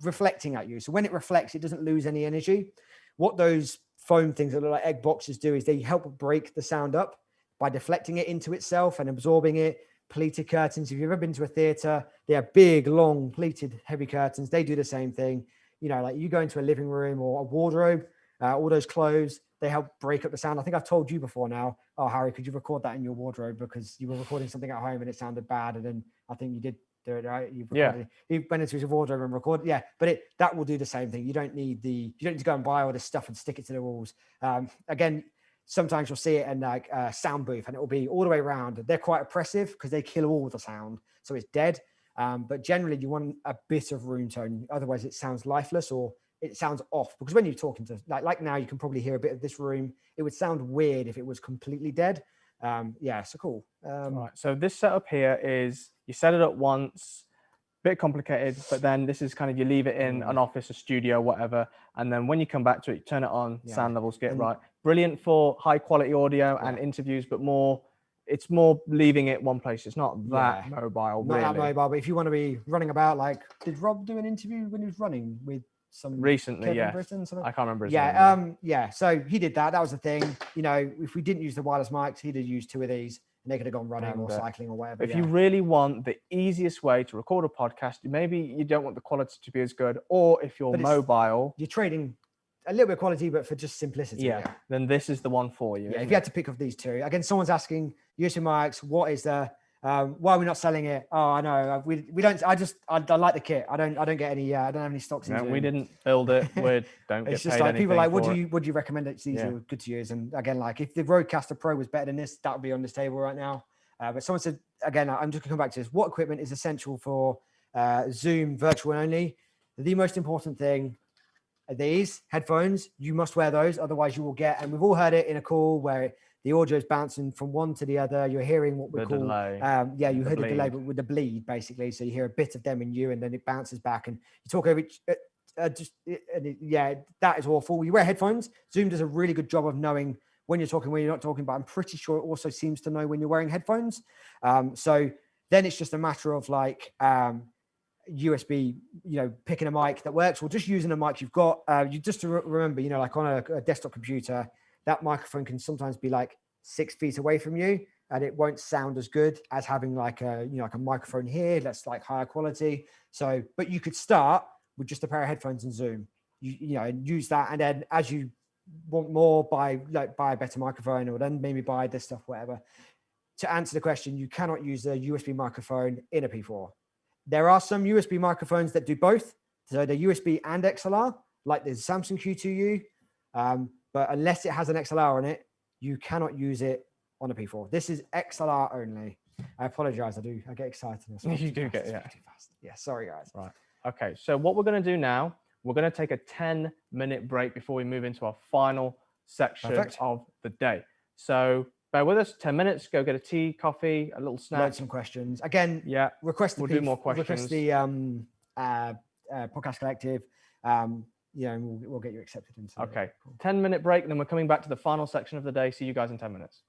reflecting at you. So when it reflects, it doesn't lose any energy. What those foam things that look like egg boxes do is they help break the sound up by deflecting it into itself and absorbing it. Pleated curtains, if you've ever been to a theater, they are big, long, pleated, heavy curtains. They do the same thing. Like you go into a living room or a wardrobe, all those clothes, they help break up the sound. I think I've told you before now, oh, Harry, could you record that in your wardrobe? Because you were recording something at home and it sounded bad. And then I think you did do it, right? You went into your wardrobe and recorded. Yeah, but that will do the same thing. You don't need to go and buy all this stuff and stick it to the walls. Again, sometimes you'll see it in like a sound booth and it will be all the way around. They're quite oppressive because they kill all the sound. So it's dead. But generally you want a bit of room tone. Otherwise it sounds lifeless or it sounds off, because when you're talking to like now, you can probably hear a bit of this room. It would sound weird if it was completely dead. So cool. Right. So this setup here is, you set it up once, bit complicated, but then this is kind of, you leave it in an office, a studio, whatever. And then when you come back to it, you turn it on, sound levels get right. Brilliant for high quality audio and interviews, but it's more leaving it one place. It's not that mobile, not really. that mobile, but if you want to be running about, like, did Rob do an interview when he was running with some recently? Kevin Yeah, Britton, something? I can't remember his name. So he did that. That was the thing. If we didn't use the wireless mics, he'd have used 2 of these and they could have gone running or cycling or whatever. If you really want the easiest way to record a podcast, maybe you don't want the quality to be as good, or if you're mobile, you're trading a little bit of quality, but for just simplicity. Then this is the one for you. If you had to pick of these 2, again, someone's asking, USB mics, what is the why are we not selling it? Oh, I know. We don't. I like the kit. I don't get any. I don't have any stocks. No, we didn't build it. We don't get it's just paid like people are like, anything would you recommend it? These are good to use. And again, like if the Rodecaster Pro was better than this, that would be on this table right now. But someone said, again, I'm just gonna come back to this. What equipment is essential for Zoom virtual only? The most important thing are these headphones. You must wear those, otherwise you will get. And we've all heard it in a call where the audio is bouncing from one to the other. You're hearing what we call delay. You heard the delay, but with the bleed, basically. So you hear a bit of them in you, and then it bounces back, and you talk over each. That is awful. You wear headphones. Zoom does a really good job of knowing when you're talking, when you're not talking, but I'm pretty sure it also seems to know when you're wearing headphones. So then it's just a matter of like USB, picking a mic that works, or just using a mic you've got. You just to remember, like on a desktop computer, that microphone can sometimes be like 6 feet away from you, and it won't sound as good as having like a, you know, like a microphone here that's like higher quality. So, but you could start with just a pair of headphones and Zoom, you know, and use that. And then as you want more, buy a better microphone, or then maybe buy this stuff, whatever. To answer the question, you cannot use a USB microphone in a P4. There are some USB microphones that do both. So they're USB and XLR, like the Samsung Q2U. But unless it has an XLR on it, you cannot use it on a P4. This is XLR only. I apologize. I get excited. You do get, yeah. Too fast. Yeah, sorry guys. Right. Okay. So what we're going to do now, we're going to take a 10-minute break before we move into our final section Perfect. of the day. So bear with us, 10 minutes, go get a tea, coffee, a little snack. Load some questions. Again, Yeah. request the We'll do more questions. Request the podcast collective. You know, and we'll get you accepted into Okay. Cool. 10-minute break, and then we're coming back to the final section of the day. See you guys in 10 minutes.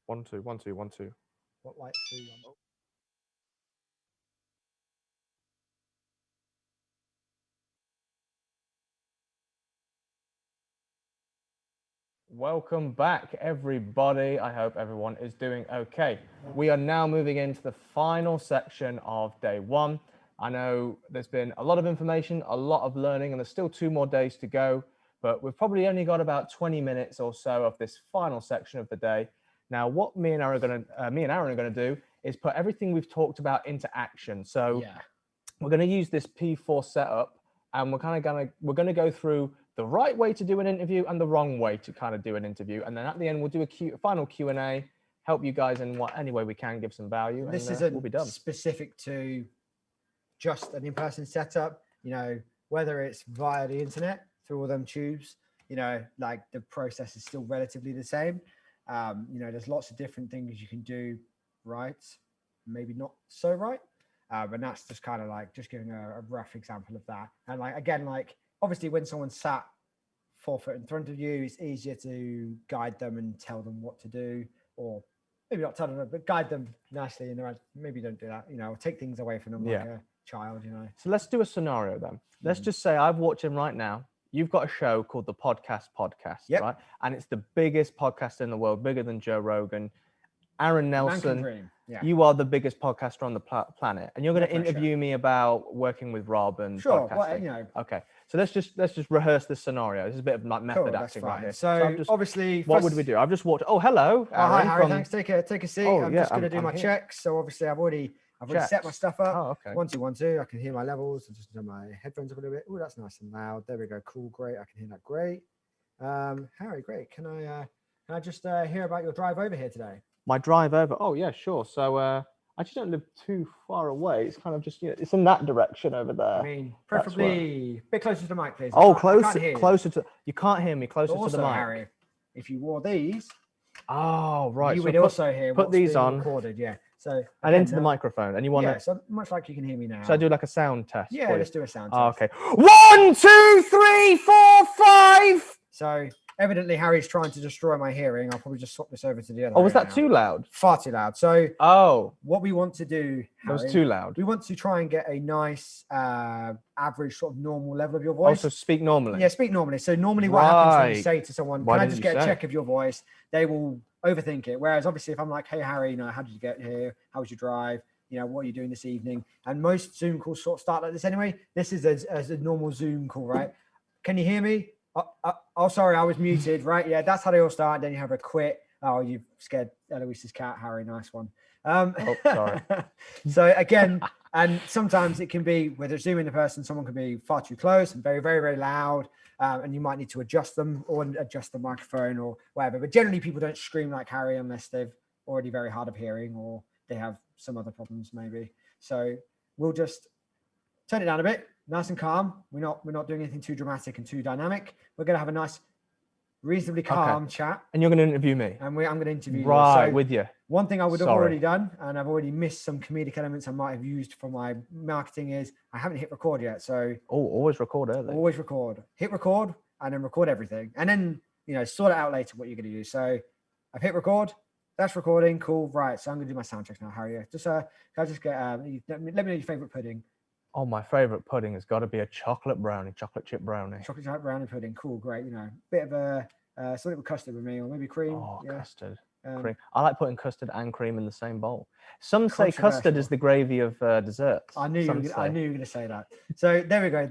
1, 2, 1, 2, 1, 2. What lights do you want? Welcome back, everybody. I hope everyone is doing okay. We are now moving into the final section of day 1. I know there's been a lot of information, a lot of learning, and there's still 2 more days to go, but we've probably only got about 20 minutes or so of this final section of the day. Now, what me and Aaron are going to do is put everything we've talked about into action. So we're going to use this P4 setup, and we're going to go through the right way to do an interview and the wrong way to kind of do an interview. And then at the end, we'll do a final Q&A, help you guys in any way we can, give some value. This and isn't we'll be done. specific to just an in-person setup, you know, whether it's via the internet through all them tubes, you know, like the process is still relatively the same. You know, there's lots of different things you can do right, maybe not so right. And that's just kind of like just giving a rough example of that. And like, again, like obviously when someone's sat 4 foot in front of you, it's easier to guide them and tell them what to do, or maybe not tell them, but guide them nicely. And maybe don't do that, you know, take things away from them like a child, you know. So let's do a scenario then. Let's just say I've watched him right now. You've got a show called the Podcast, right? And it's the biggest podcast in the world, bigger than Joe Rogan. Aaron Nelson, you are the biggest podcaster on the planet, and you're going to interview me about working with Rob and podcasting. Well, you know. Okay, so let's just rehearse this scenario. This is a bit of like method acting right here. So obviously, what would we do? I've just walked. Oh, hello. Aaron, hi, Harry. Thanks. Take a seat. Oh, I'm just going to do my checks. So obviously, I've already set my stuff up. Oh, okay. 1 2 1 2. I can hear my levels. I just turn my headphones up a little bit. Oh, that's nice and loud. There we go. Cool. Great. I can hear that. Great. Harry, great. Can I just hear about your drive over here today? My drive over. Oh yeah, sure. So I just don't live too far away. It's kind of just, you know, it's in that direction over there. I mean, preferably a bit closer to the mic, please. Oh, closer to. You can't hear me. Closer to the mic. Harry, if you wore these, oh right, you would also hear. Put these on. Recorded, yeah. So and into the microphone, and you want to. Yeah, so much like you can hear me now. So I do like a sound test. Yeah, let's do a sound test. Oh, okay. 1 2 3 4 5. So evidently Harry's trying to destroy my hearing. I'll probably just swap this over to the other. Oh, was that too loud? Far too loud. So what we want to do, Harry, that was too loud. We want to try and get a nice average sort of normal level of your voice. Oh, so speak normally. Yeah, speak normally. So normally what happens when you say to someone, can I just get a check of your voice? They will overthink it. Whereas obviously if I'm like, hey Harry, you know, how did you get here? How was your drive? You know, what are you doing this evening? And most Zoom calls sort of start like this anyway. This is as a normal Zoom call, right? Can you hear me? Oh, sorry, I was muted, right? Yeah, that's how they all start. Then you have a quit. Oh, you've scared Eloise's cat, Harry. Nice one. Oh, sorry. So again, and sometimes it can be, whether it's Zooming the person, someone can be far too close and very, very, very loud. And you might need to adjust them or adjust the microphone or whatever. But generally, people don't scream like Harry unless they've already very hard of hearing or they have some other problems maybe. So we'll just turn it down a bit. Nice and calm. We're not doing anything too dramatic and too dynamic. We're going to have a nice, reasonably calm chat. And you're going to interview me. And I'm going to interview you. Right, with you. One thing I would have already done, and I've already missed some comedic elements I might have used for my marketing, is I haven't hit record yet. So always record early. Always record. Hit record and then record everything. And then, you know, sort it out later what you're going to use. So I've hit record. That's recording. Cool. Right. So I'm going to do my sound checks now, Harry. Just can I just get let me know your favorite pudding. Oh, my favorite pudding has got to be a chocolate chip brownie. Chocolate chip brownie pudding. Cool, great. You know, bit of a something with custard with me, or maybe cream. Oh, yeah. Custard, cream. I like putting custard and cream in the same bowl. Some say custard is the gravy of desserts. I knew you were going to say that. So there we go.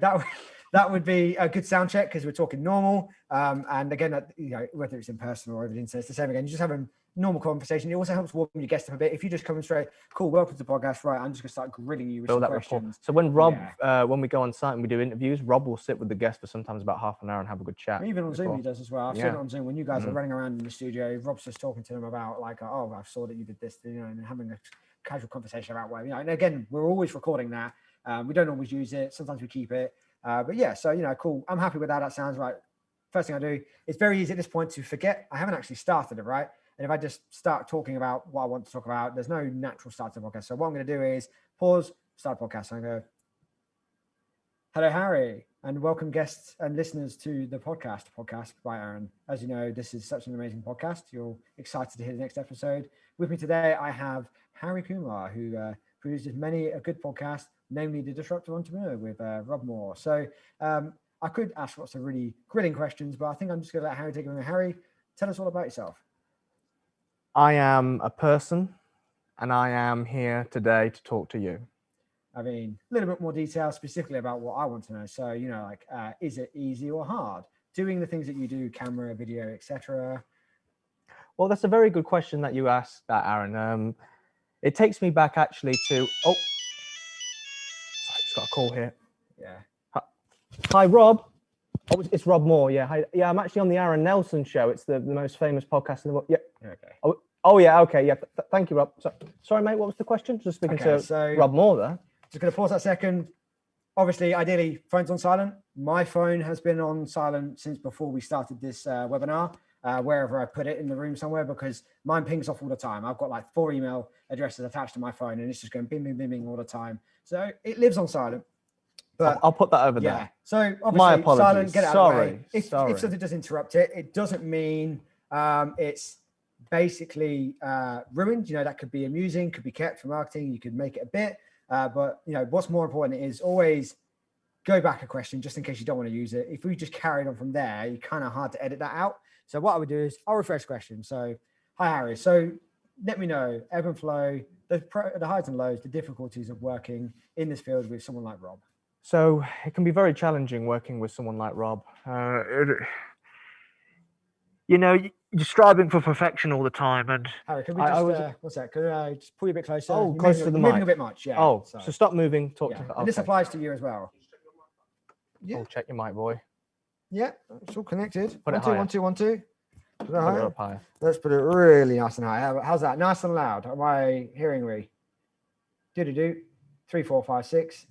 That would be a good sound check because we're talking normal. And again, you know, whether it's in person or over the internet, it's the same again. You just have a normal conversation. It also helps warm your guest up a bit. If you just come in straight, cool, welcome to the podcast. Right, I'm just going to start grilling you with some questions. So when Rob, when we go on site and we do interviews, Rob will sit with the guest for sometimes about half an hour and have a good chat. Even on Zoom he does as well. I've seen it on Zoom when you guys are running around in the studio. Rob's just talking to them about like, oh, I saw that you did this, you know, and having a casual conversation about where, you know, and again, we're always recording that. We don't always use it. Sometimes we keep it. But yeah, so, you know, cool. I'm happy with that. That sounds right. First thing I do, it's very easy at this point to forget. I haven't actually started it, right? And if I just start talking about what I want to talk about, there's no natural start to the podcast. So what I'm going to do is pause, start a podcast. So I'm going to go, Hello, Harry, and welcome guests and listeners to the podcast by Aaron. As you know, this is such an amazing podcast. You're excited to hear the next episode. With me today, I have Harry Kumar, who produces many a good podcast, namely The Disruptive Entrepreneur with Rob Moore. So I could ask lots of really grilling questions, but I think I'm just going to let Harry take it away. Harry, tell us all about yourself. I am a person, and I am here today to talk to you. I mean, a little bit more detail specifically about what I want to know. So, you know, like, is it easy or hard doing the things that you do, camera, video, etc.? Well, that's a very good question that you asked, that Aaron. It takes me back actually to sorry, just got a call here. Yeah. Hi, Rob. Oh, it's Rob Moore. Yeah. Hi. Yeah, I'm actually on the Aaron Nelson show. It's the most famous podcast in the world. Yeah. Okay. Oh yeah. Okay. Yeah. Thank you, Rob. Sorry, mate. What was the question? Just speaking to Rob Moore there. Just going to pause that second. Obviously, ideally, phone's on silent. My phone has been on silent since before we started this webinar, wherever I put it in the room somewhere, because mine pings off all the time. I've got like 4 email addresses attached to my phone, and it's just going bing, bing, bing, bing all the time. So it lives on silent. But I'll put that over there. So obviously, my apologies. Silent, get it out of the way. If Sorry. something does interrupt it, it doesn't mean it's basically ruined. You know, that could be amusing, could be kept for marketing. You could make it a bit. But you know, what's more important is always go back a question just in case you don't want to use it. If we just carried on from there, you're kind of hard to edit that out. So what I would do is I'll refresh the question. So, hi Harry. So let me know ebb and flow, the highs and lows, the difficulties of working in this field with someone like Rob. So it can be very challenging working with someone like Rob. You know, you're striving for perfection all the time, and Harry, can we just what's that? Could I just pull you a bit closer? Oh, close to the mic. Moving a bit much, yeah. Oh, so stop moving. Talk yeah. to. Okay. And this applies to you as well. Yeah. Oh, check your mic, boy. Yeah, it's all connected. Put it higher. 1 2 1 2 1 2. Put it higher. Up higher. Let's put it really nice and high. How's that? Nice and loud. Am I hearing me? Do 3 4 5 6.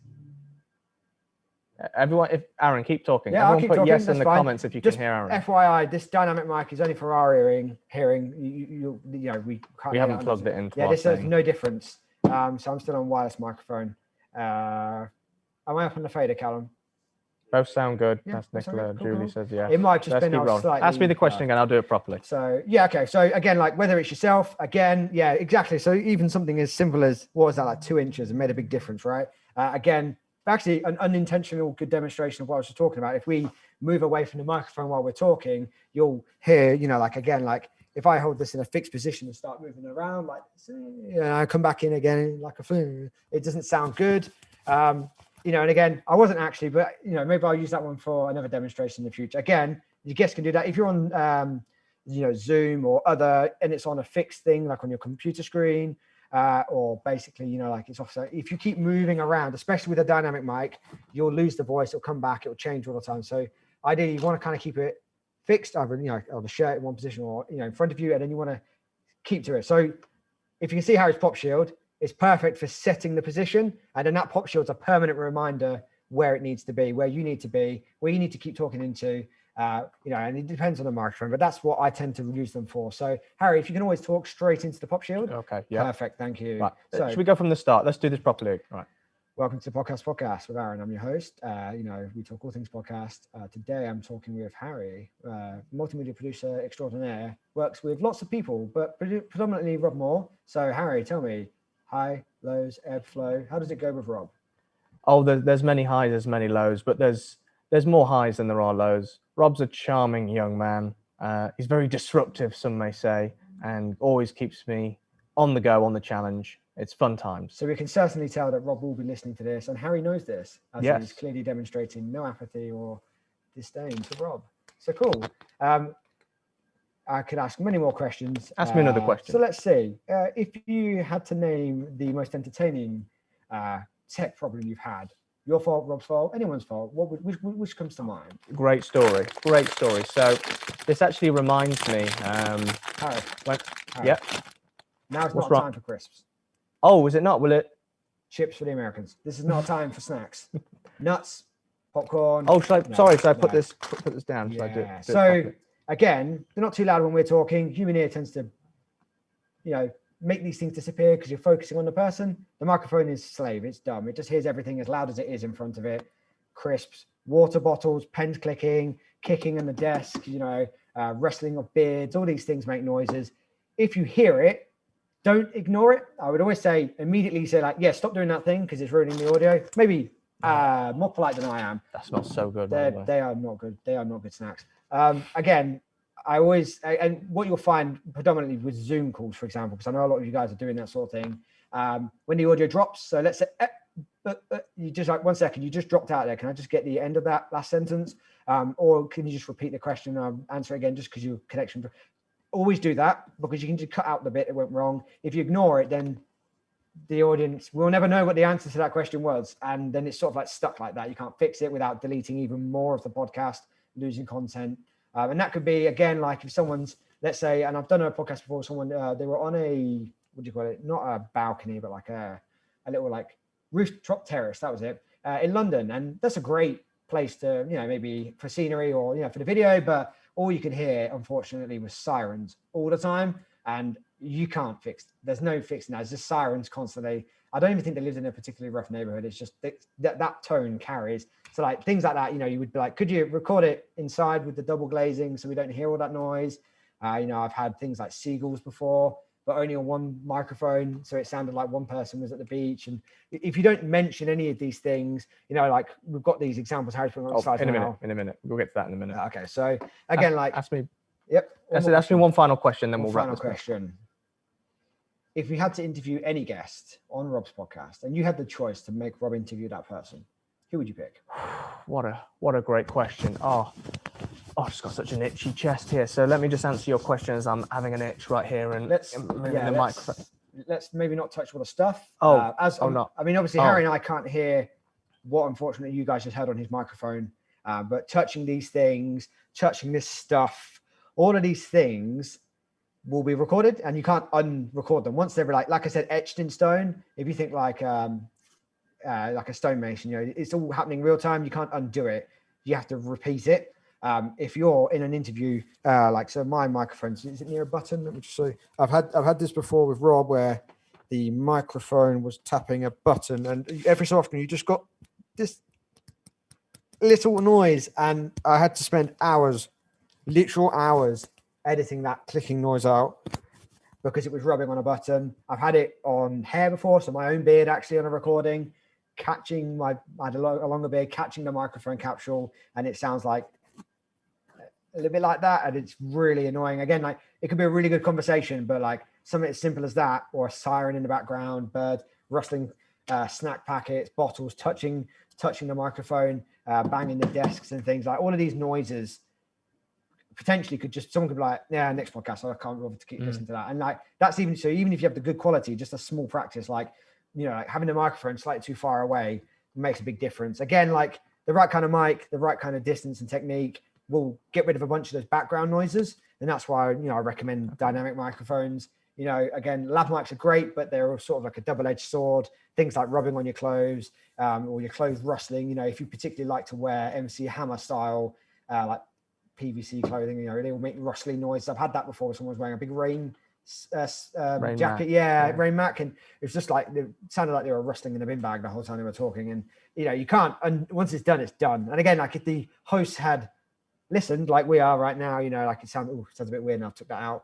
Everyone, if Aaron, keep talking. Yeah, everyone I'll keep put talking. yes That's in the fine. comments if you Just can hear Aaron. FYI, this dynamic mic is only for our hearing. You know, we can't. We haven't plugged it in. Yeah, this has no difference. So I'm still on wireless microphone. Am I up on the fader, Callum? Both sound good. Yeah, that's Nicola. cool, Julie cool. says yeah. It might just Let's be keep rolling. slightly. Ask me the question again. I'll do it properly. So yeah, okay. So again, like whether it's yourself, again, yeah, exactly. So even something as simple as what was that, like 2 inches, it made a big difference, right? Again, actually, an unintentional good demonstration of what I was just talking about. If we move away from the microphone while we're talking, you'll hear, you know, like again, like if I hold this in a fixed position and start moving around, like, you know, I come back in again like a flu, it doesn't sound good. You know, and again, I wasn't actually, but you know, maybe I'll use that one for another demonstration in the future. Again, you guests can do that if you're on, you know, Zoom or other, and it's on a fixed thing, like on your computer screen, or basically, you know, like it's off. So if you keep moving around, especially with a dynamic mic, you'll lose the voice. It'll come back. It'll change all the time. So ideally, you want to kind of keep it fixed, either, you know, on the shirt in one position or, you know, in front of you, and then you want to keep to it. So if you can see Harry's pop shield, it's perfect for setting the position, and then that pop shield's a permanent reminder where it needs to be, where you need to be, where you need to keep talking into, you know, and it depends on the microphone, but that's what I tend to use them for. So Harry, if you can always talk straight into the pop shield. Okay. Yeah. Perfect. Thank you. Right. So Should we go from the start? Let's do this properly. Right. welcome to the podcast with Aaron. I'm your host. You know, we talk all things podcast. Today I'm talking with Harry, multimedia producer extraordinaire, works with lots of people, but predominantly Rob Moore. So Harry, tell me, high, lows, ebb, flow. How does it go with Rob? Oh, there's many highs, there's many lows, but there's more highs than there are lows. Rob's a charming young man. He's very disruptive, some may say, and always keeps me on the go, on the challenge. It's fun times. So we can certainly tell that Rob will be listening to this, and Harry knows this, as Yes. he's clearly demonstrating no apathy or disdain to Rob. So cool. I could ask many more questions. Ask me another question. So let's see. If you had to name the most entertaining tech problem you've had, your fault, Rob's fault, anyone's fault, which comes to mind? Great story. Great story. So this actually reminds me. Harry. When, Harry. yeah. Now it's What's not wrong? time for crisps. Oh, is it not? Will it? Chips for the Americans. This is not a time for snacks. Nuts, popcorn. Oh, should I? No, sorry, should I put no. this down? Should I do it? Yeah. do it So properly? again, they're not too loud when we're talking. Human ear tends to, you know, make these things disappear because you're focusing on the person. The microphone is slave. It's dumb. It just hears everything as loud as it is in front of it. crisps, water bottles, pens clicking, kicking in the desk, wrestling of beards, all these things make noises. If you hear it, don't ignore it. I would always say immediately say like, yeah, stop doing that thing because it's ruining the audio. Maybe more polite than I am. That smells so good. They are not good. They are not good snacks. Again, and what you'll find predominantly with Zoom calls, for example, because I know a lot of you guys are doing that sort of thing. When the audio drops, so let's say you just like 1 second, you just dropped out there. Can I just get the end of that last sentence? Or can you just repeat the question and answer it again just because your connection? Always do that because you can just cut out the bit that went wrong. If you ignore it, then the audience will never know what the answer to that question was. And then it's sort of like stuck like that. You can't fix it without deleting even more of the podcast, losing content. And that could be, again, like if someone's, let's say, and I've done a podcast before, someone, they were on a, what do you call it? Not a balcony, but like a little like rooftop terrace. That was it in London. And that's a great place to, maybe for scenery or, for the video, but all you could hear, unfortunately, was sirens all the time. And you can't there's no fixing that. It's just sirens constantly. I don't even think they lived in a particularly rough neighborhood. It's just that tone carries. So like things like that, you would be like, could you record it inside with the double glazing so we don't hear all that noise? I've had things like seagulls before, but only on one microphone. So it sounded like one person was at the beach. And if you don't mention any of these things, like we've got these examples, Harry's putting on the slides in a now. minute. We'll get to that in a minute. Okay. So again, ask me. Yep. Ask me one final question, then we'll wrap this up. Final question. If we had to interview any guest on Rob's podcast and you had the choice to make Rob interview that person, who would you pick? What a great question. I've just got such an itchy chest here. So let me just answer your question as I'm having an itch right here and the microphone. Let's maybe not touch all the stuff. Not. I mean, obviously, Harry and I can't hear what, unfortunately, you guys just heard on his microphone. But touching these things, touching this stuff, all of these things will be recorded, and you can't unrecord them once they're like I said, etched in stone. If you think like a stonemason, it's all happening real time. You can't undo it. You have to repeat it. If you're in an interview, so my microphone, is it near a button? Let me just see. I've had this before with Rob where the microphone was tapping a button, and every so often you just got this little noise, and I had to spend literal hours editing that clicking noise out because it was rubbing on a button. I've had it on hair before, so my own beard actually on a recording, I had a longer beard, catching the microphone capsule, and it sounds like a little bit like that, and it's really annoying. Again, like it could be a really good conversation, but like something as simple as that, or a siren in the background, bird rustling, snack packets, bottles touching the microphone, banging the desks and things, like all of these noises potentially someone could be like, yeah, next podcast, I can't bother to keep listening to that. And like that's even if you have the good quality, just a small practice, like like having the microphone slightly too far away makes a big difference. Again, like the right kind of mic, the right kind of distance and technique will get rid of a bunch of those background noises. And that's why I recommend dynamic microphones. Again, lav mics are great, but they're sort of like a double-edged sword. Things like rubbing on your clothes, or your clothes rustling. If you particularly like to wear MC Hammer style, like PVC clothing, they will make rustling noise. I've had that before when someone's wearing a big rain jacket, rain mac, and it's just like it sounded like they were rustling in a bin bag the whole time they were talking. And you can't, and once it's done, it's done. And again, like if the host had listened like we are right now, like it sounds a bit weird, and I took that out.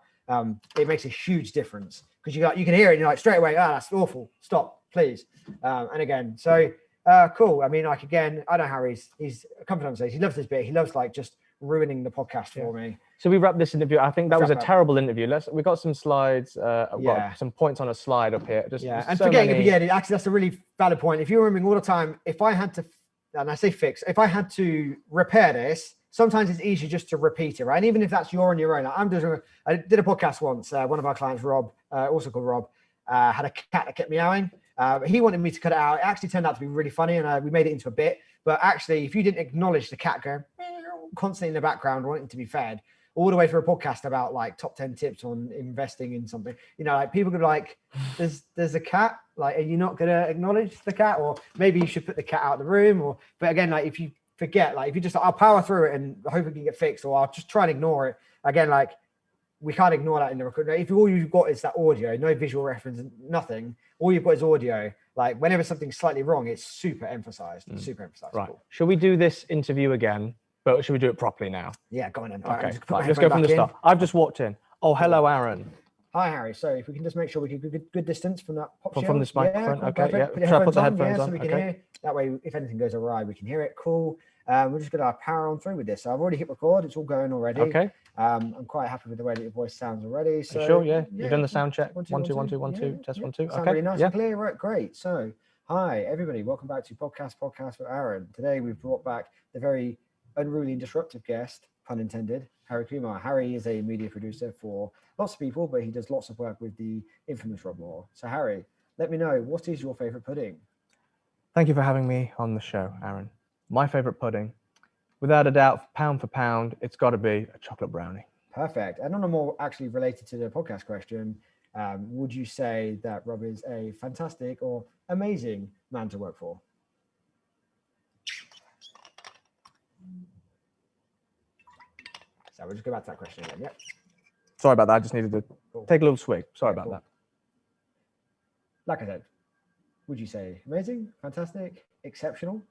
It makes a huge difference because you can hear it and you're like straight away, that's awful, stop please. And again, so cool. I mean, like again, I know Harry's, he's confident on stage, he loves this bit, he loves like just ruining the podcast for me. So we wrap this interview. I think that was a terrible interview. We got some slides. I've got some points on a slide up here. And forgetting actually that's a really valid point. If you're remembering all the time, if I had to, and I say fix, if I had to repair this, sometimes it's easier just to repeat it, right? And even if that's you're on your own, I did a podcast once. One of our clients, Rob, also called Rob, had a cat that kept meowing. He wanted me to cut it out. It actually turned out to be really funny, and we made it into a bit. But actually, if you didn't acknowledge the cat going constantly in the background wanting to be fed, all the way through a podcast about like top 10 tips on investing in something, like people could be like, there's a cat, like, are you not going to acknowledge the cat? Or maybe you should put the cat out of the room. But again, like if you forget, like if you just, I'll power through it and hope it can get fixed, or I'll just try and ignore it. Again, like we can't ignore that in the recording. If all you've got is that audio, no visual reference, nothing, all you've got is audio, like whenever something's slightly wrong, it's super emphasized. Super emphasized. Right. Cool. Shall we do this interview again? But should we do it properly now? Yeah, go on then. Okay. Just put my Right, let's go from headphone the back start. I've just walked in. Oh, hello, Aaron. Hi, Harry. So if we can just make sure we get good distance from that pop shield. From this microphone. Yeah, cool, Okay. Yeah. perfect. Put your Shall I put the headphones headphones on? on? So we can Okay. hear. That way, if anything goes awry, we can hear it. Cool. We're just going to power on through with this. So I've already hit record. It's all going already. Okay. I'm quite happy with the way that your voice sounds already. So Sure. Yeah. You've done the sound check. 1 2 1 2 1 2. Yeah, Test yeah. 1 2. Sound Okay. really nice Yeah. and clear. Right. Great. So hi everybody. Welcome back to podcast with Aaron. Today we've brought back the very unruly and disruptive guest, pun intended, Harry Kumar. Harry is a media producer for lots of people, but he does lots of work with the infamous Rob Moore. So Harry, let me know, what is your favorite pudding? Thank you for having me on the show, Aaron. My favorite pudding, without a doubt, pound for pound, it's got to be a chocolate brownie. Perfect. And on a more actually related to the podcast question, would you say that Rob is a fantastic or amazing man to work for? So we'll just go back to that question again. Yep. Sorry about that. I just needed to Cool. take a little swig. Sorry Yeah, about cool. that. Like I said, would you say amazing, fantastic, exceptional?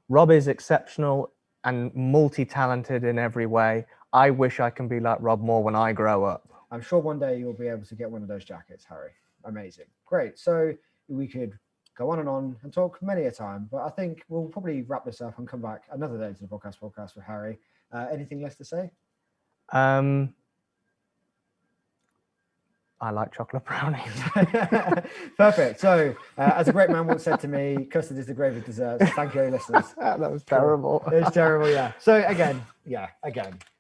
Rob is exceptional and multi-talented in every way. I wish I can be like Rob Moore when I grow up. I'm sure one day you'll be able to get one of those jackets, Harry. Amazing. Great. So we could go on and talk many a time, but I think we'll probably wrap this up and come back another day to the podcast with Harry. Anything less to say? I like chocolate brownies. Perfect. So, as a great man once said to me, custard is the gravy of desserts. Thank you, listeners. That was terrible. It's terrible, yeah. So again,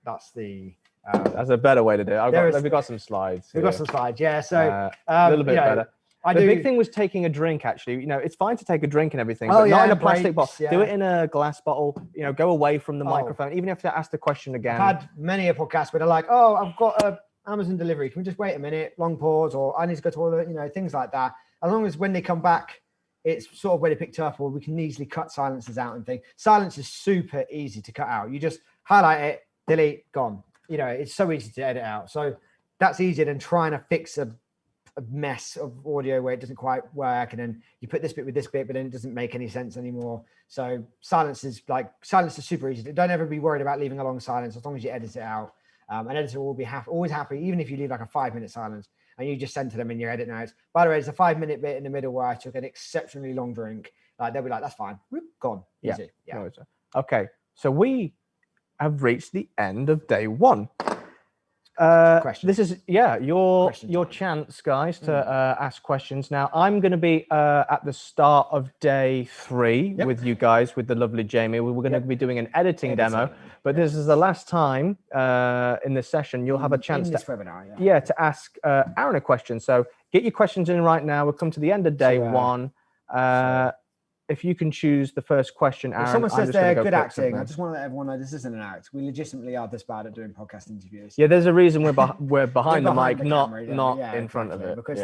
that's the. That's a better way to do it. We've got some slides. We've got some slides, yeah. So a little bit better. The do. big thing was taking a drink. Actually, it's fine to take a drink and everything, Oh, but yeah, not in a plastic breaks, bottle. yeah. Do it in a glass bottle. Go away from the microphone. Even if they ask the question again. I've had many a podcast where they're like, "Oh, I've got a Amazon delivery. Can we just wait a minute? Long pause, or I need to go to toilet." Things like that. As long as when they come back, it's sort of where they picked up, or we can easily cut silences out and things. Silence is super easy to cut out. You just highlight it, delete, gone. It's so easy to edit out. So that's easier than trying to fix a mess of audio where it doesn't quite work, and then you put this bit with this bit, but then it doesn't make any sense anymore. So silence is super easy. Don't ever be worried about leaving a long silence as long as you edit it out. An editor will be always happy, even if you leave like a 5-minute silence and you just send to them in your edit notes. By the way, there's a 5-minute bit in the middle where I took an exceptionally long drink. They'll be like, "That's fine, whoop, gone, easy." Yeah. No, okay, so we have reached the end of day one. This is your chance, guys, to ask questions. Now I'm going to be at the start of day 3 with you guys, with the lovely Jamie. We're going to be doing an editing demo, but this is the last time in this session you'll have a chance to ask Aaron a question. So get your questions in right now. We'll come to the end of day 1. If you can choose the first question, Aaron. If someone says they're good acting, I just want to let everyone know this isn't an act. We legitimately are this bad at doing podcast interviews. Yeah, there's a reason we're behind the mic, not in front of it. Because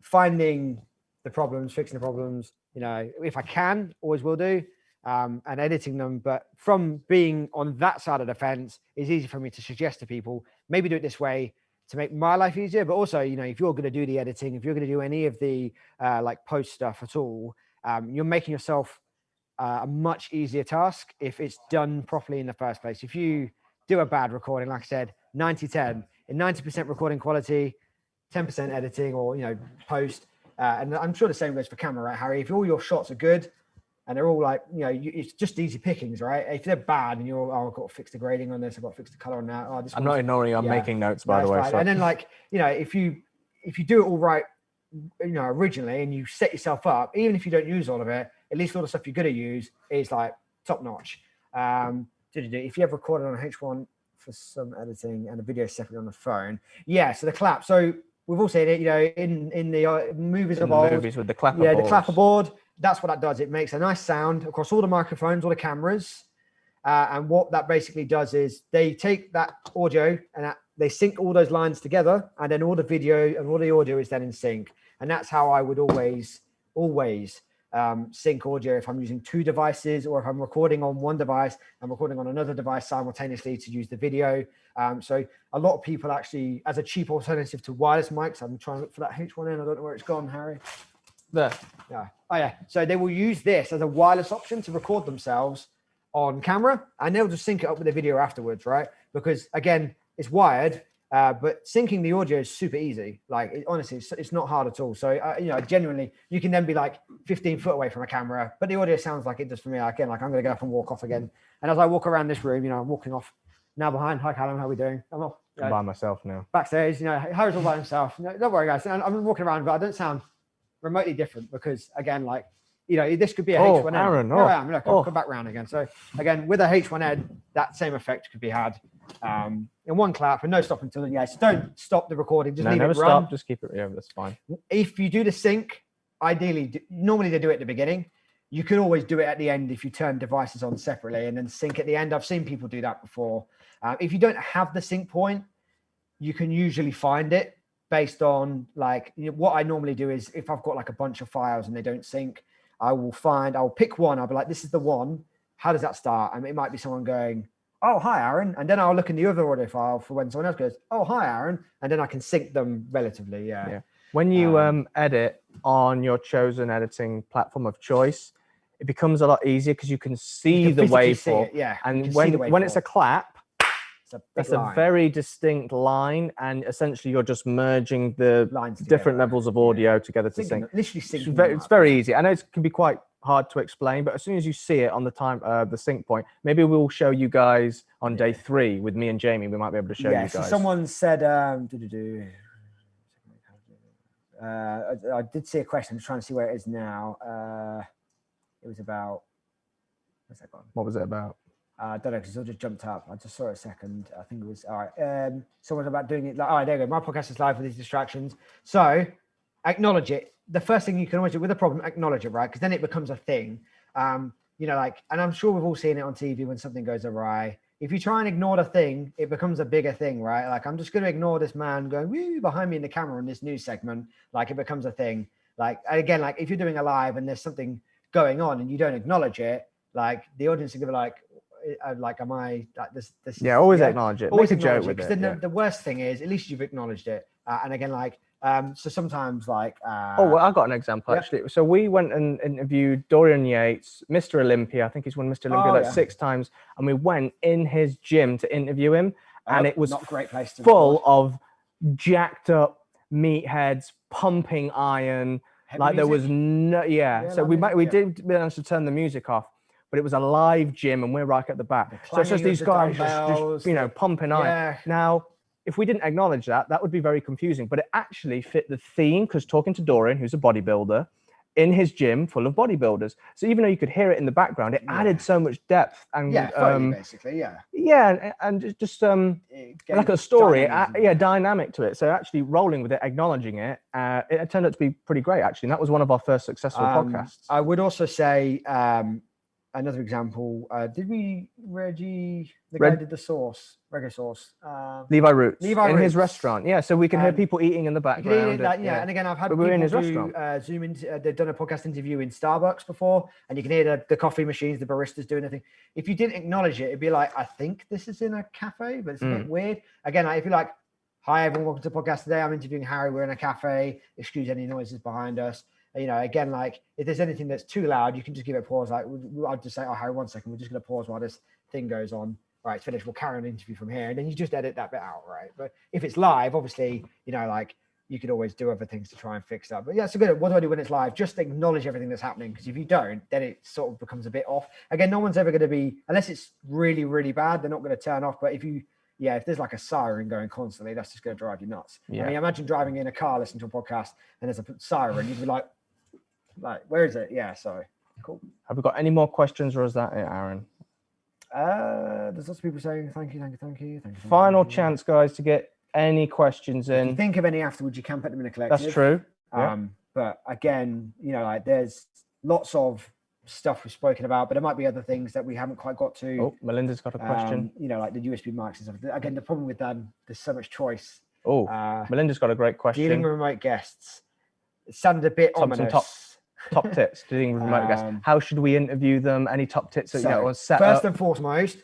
finding the problems, fixing the problems, if I can, always will do, and editing them. But from being on that side of the fence, it's easy for me to suggest to people, maybe do it this way, to make my life easier. But also, if you're going to do the editing, if you're going to do any of the post stuff at all, you're making yourself a much easier task if it's done properly in the first place. If you do a bad recording, like I said, 90-10, in 90% recording quality, 10% editing or, post. And I'm sure the same goes for camera, right, Harry? If all your shots are good and they're all like, it's just easy pickings, right? If they're bad and you're, I've got to fix the grading on this, I've got to fix the color on that. I'm not ignoring you. I'm making notes, by the way. So. And then if you do it all right, originally, and you set yourself up, even if you don't use all of it, at least all the stuff you're going to use is like top notch. If you have recorded on a H1 for some editing and a video separately on the phone. Yeah. So the clap. So we've all seen it, in the movies of old. Movies with the clapper boards. The clapper board. That's what that does. It makes a nice sound across all the microphones, all the cameras. And what that basically does is they take that audio and they sync all those lines together, and then all the video and all the audio is then in sync. And that's how I would always sync audio if I'm using 2 devices, or if I'm recording on one device and recording on another device simultaneously to use the video. So a lot of people actually, as a cheap alternative to wireless mics, I'm trying to look for that H1N. I don't know where it's gone, Harry. There. Yeah. Oh yeah. So they will use this as a wireless option to record themselves on camera, and they'll just sync it up with the video afterwards, right? Because again, it's wired, but syncing the audio is super easy. Like honestly, it's not hard at all. So genuinely, you can then be like 15 foot away from a camera, but the audio sounds like it does for me. Again, like I'm going to go up and walk off again. And as I walk around this room, I'm walking off now behind. Hi, Callum. How are we doing? I'm off. I'm by myself now. Backstage, Harry's all by himself. Don't worry, guys. I'm walking around, but I don't sound remotely different because again, like, this could be a H1N. Aaron, Here I am. Look, I'll come back round again. So again, with a H1N, that same effect could be had in one clap and no stop until the So don't stop the recording. Just leave it run. Stop. Just keep it. Yeah, that's fine. If you do the sync, ideally, normally they do it at the beginning. You could always do it at the end if you turn devices on separately and then sync at the end. I've seen people do that before. If you don't have the sync point, you can usually find it based on like what I normally do is if I've got like a bunch of files and they don't sync, I'll pick one. I'll be like, this is the one. How does that start? And it might be someone going, oh, hi, Aaron. And then I'll look in the other audio file for when someone else goes, oh, hi, Aaron. And then I can sync them relatively. Yeah. When you edit on your chosen editing platform of choice, it becomes a lot easier because you can see the waveform. And when it's a clap, that's a very distinct line, and essentially you're just merging the lines different levels of audio together to sync. Literally sync. It's very easy. I know it can be quite hard to explain, but as soon as you see it on the sync point, maybe we'll show you guys on day 3 with me and Jamie. We might be able to show you guys. So someone said, I did see a question. I'm trying to see where it is now. It was about, where's that gone? What was it about? I don't know, because it all just jumped up. I just saw it a second. I think it was, all right. Someone's about doing it. Like, all right, there you go. My podcast is live with these distractions. So acknowledge it. The first thing you can always do with a problem, acknowledge it, right? Because then it becomes a thing. And I'm sure we've all seen it on TV when something goes awry. If you try and ignore the thing, it becomes a bigger thing, right? Like, I'm just going to ignore this man going woo behind me in the camera in this news segment. Like, it becomes a thing. Like, again, like if you're doing a live and there's something going on and you don't acknowledge it, like the audience is going to be like, am I like this? Yeah, always acknowledge it. Always make a joke with it. Then the worst thing is, at least you've acknowledged it. And again, like, so sometimes like. Well, I got an example actually. So we went and interviewed Dorian Yates, Mr. Olympia. I think he's won Mr. Olympia 6 times. And we went in his gym to interview him. And it was not a great place to full of jacked up meatheads, pumping iron. Heavy like there music? was no, so we did manage to turn the music off, but it was a live gym and we're right at the back. So it's just these guys just pumping iron. Now, if we didn't acknowledge that, that would be very confusing, but it actually fit the theme because talking to Dorian, who's a bodybuilder, in his gym full of bodybuilders. So even though you could hear it in the background, it added so much depth and basically, and just like a story, dynamic to it. So actually rolling with it, acknowledging it, it turned out to be pretty great actually. And that was one of our first successful podcasts. I would also say another example. Did we Reggie? The guy did the sauce, reggae sauce. Levi Roots in his restaurant. Yeah, so we can hear people eating in the background. And again, I've had people in his restaurant. Zoom in. They've done a podcast interview in Starbucks before, and you can hear the coffee machines, the baristas doing anything. If you didn't acknowledge it, it'd be like, I think this is in a cafe, but it's a bit weird. Again, like, if you're like, hi everyone, welcome to the podcast today. I'm interviewing Harry. We're in a cafe. Excuse any noises behind us. Again, like if there's anything that's too loud, you can just give it a pause. Like I'll just say, oh, Harry, 1 second. We're just going to pause while this thing goes on. All right, it's finished. We'll carry on the interview from here. And then you just edit that bit out, right? But if it's live, obviously, like you could always do other things to try and fix that. But yeah, so good. What do I do when it's live? Just acknowledge everything that's happening. Because if you don't, then it sort of becomes a bit off. Again, no one's ever going to be, unless it's really, really bad, they're not going to turn off. But if there's like a siren going constantly, that's just going to drive you nuts. Yeah. I mean, imagine driving in a car, listening to a podcast, and there's a siren. You'd be like, where is it? Yeah, so cool. Have we got any more questions, or is that it, Aaron? There's lots of people saying thank you. Final chance, guys, to get any questions in. If you think of any afterwards, you can put them in a collective. That's true. But again, like there's lots of stuff we've spoken about, but there might be other things that we haven't quite got to. Oh, Melinda's got a question. Like the USB mics and stuff. Again, the problem with that, there's so much choice. Oh, Melinda's got a great question. Dealing with remote guests. It sounded a bit ominous. Top tips to dealing with remote guests. How should we interview them? Any top tips that, on setup? First and foremost,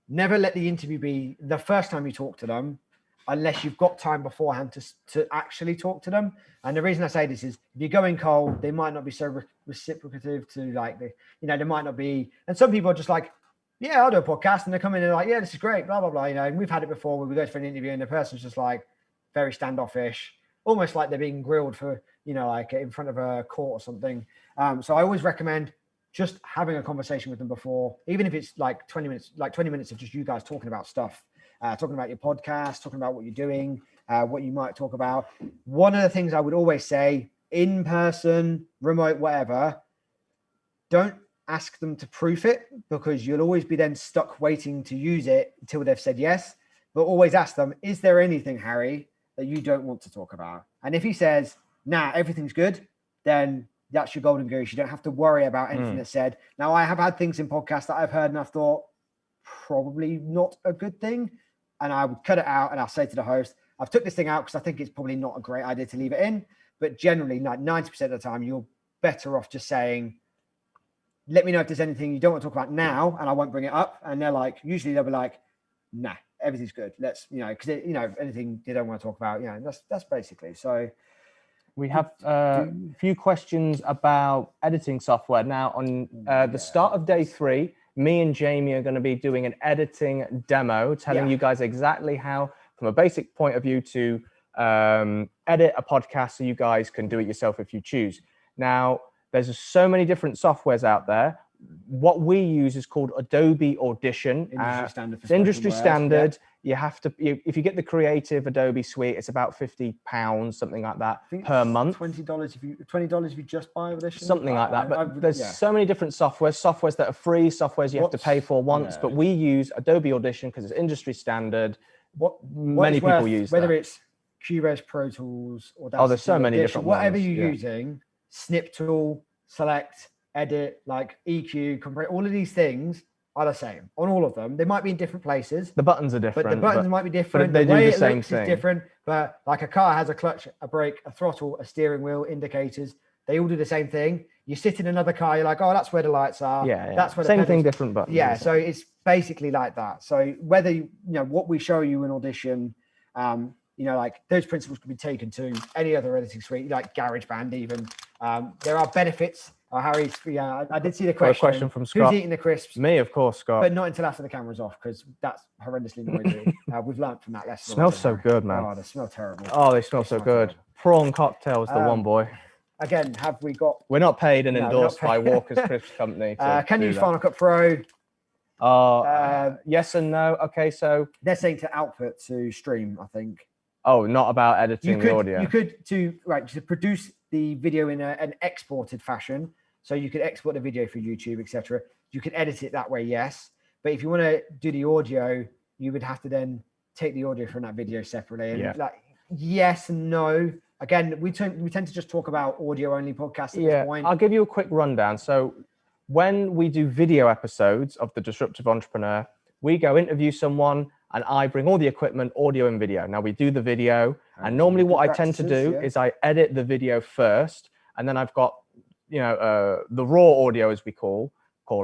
never let the interview be the first time you talk to them, unless you've got time beforehand to actually talk to them. And the reason I say this is, if you're going cold, they might not be so reciprocative to like they might not be. And some people are just like, yeah, I'll do a podcast, and they come in and they're like, yeah, this is great, blah blah blah. And we've had it before where we go for an interview and the person's just like very standoffish, almost like they're being grilled for, like in front of a court or something. So I always recommend just having a conversation with them before, even if it's like 20 minutes of just you guys talking about stuff, talking about your podcast, talking about what you're doing, what you might talk about. One of the things I would always say, in person, remote, whatever, don't ask them to proof it, because you'll always be then stuck waiting to use it until they've said yes. But always ask them, is there anything, Harry, that you don't want to talk about? And if he says, nah, everything's good, then that's your golden goose. You don't have to worry about anything that's said. Now, I have had things in podcasts that I've heard and I've thought, probably not a good thing. And I would cut it out and I'll say to the host, I've took this thing out because I think it's probably not a great idea to leave it in. But generally, like 90% of the time, you're better off just saying, let me know if there's anything you don't want to talk about now, and I won't bring it up. And they're like, usually they'll be like, nah, everything's good. Let's, because anything they don't want to talk about, that's basically. So we have a few questions about editing software. Now, on the start of day 3, me and Jamie are going to be doing an editing demo, telling you guys exactly how, from a basic point of view, to edit a podcast so you guys can do it yourself if you choose. Now, there's so many different softwares out there. What we use is called Adobe Audition. It's industry standard. You have to, if you get the creative Adobe suite, it's about £50, something like that, per month. $20 if you just buy Audition. Something like that. But there's so many different softwares that are free, softwares you have to pay for once. But we use Adobe Audition because it's industry standard. Many people use whether it's Cubase, Pro Tools, or there's so many different ones. Whatever you're using, Snip Tool, Select, Edit, like EQ, compress, all of these things are the same on all of them. They might be in different places. The buttons are different. But the buttons might be different. But they do the same thing. Is different. But like a car has a clutch, a brake, a throttle, a steering wheel, indicators. They all do the same thing. You sit in another car, you're like, oh, that's where the lights are. That's where the same thing, different buttons. Yeah. So it's basically like that. So whether what we show you in Audition, like those principles can be taken to any other editing suite, like GarageBand even. There are benefits. Harry, I did see the question. A question from Scott. Who's eating the crisps? Me, of course, Scott. But not until after the camera's off, because that's horrendously noisy. We've learned from that lesson. Smells so good, man. Oh, they smell terrible. Oh, they smell so good. Prawn cocktails, the one, boy. Again, have we got... We're not paid and endorsed by Walker's Crisps Company. Can you use Final Cut Pro? Yes and no. Okay, so... They're saying to output to stream, I think. Oh, not about editing the audio. You could to produce the video in an exported fashion. So you could export the video for YouTube, etc. You could edit it that way, yes. But if you want to do the audio, you would have to then take the audio from that video separately. And yes and no. Again, we tend to just talk about audio only podcasts at this point. I'll give you a quick rundown. So when we do video episodes of The Disruptive Entrepreneur, we go interview someone and I bring all the equipment, audio and video. Now we do the video, and normally what I tend to do is I edit the video first, and then I've got the raw audio, as we call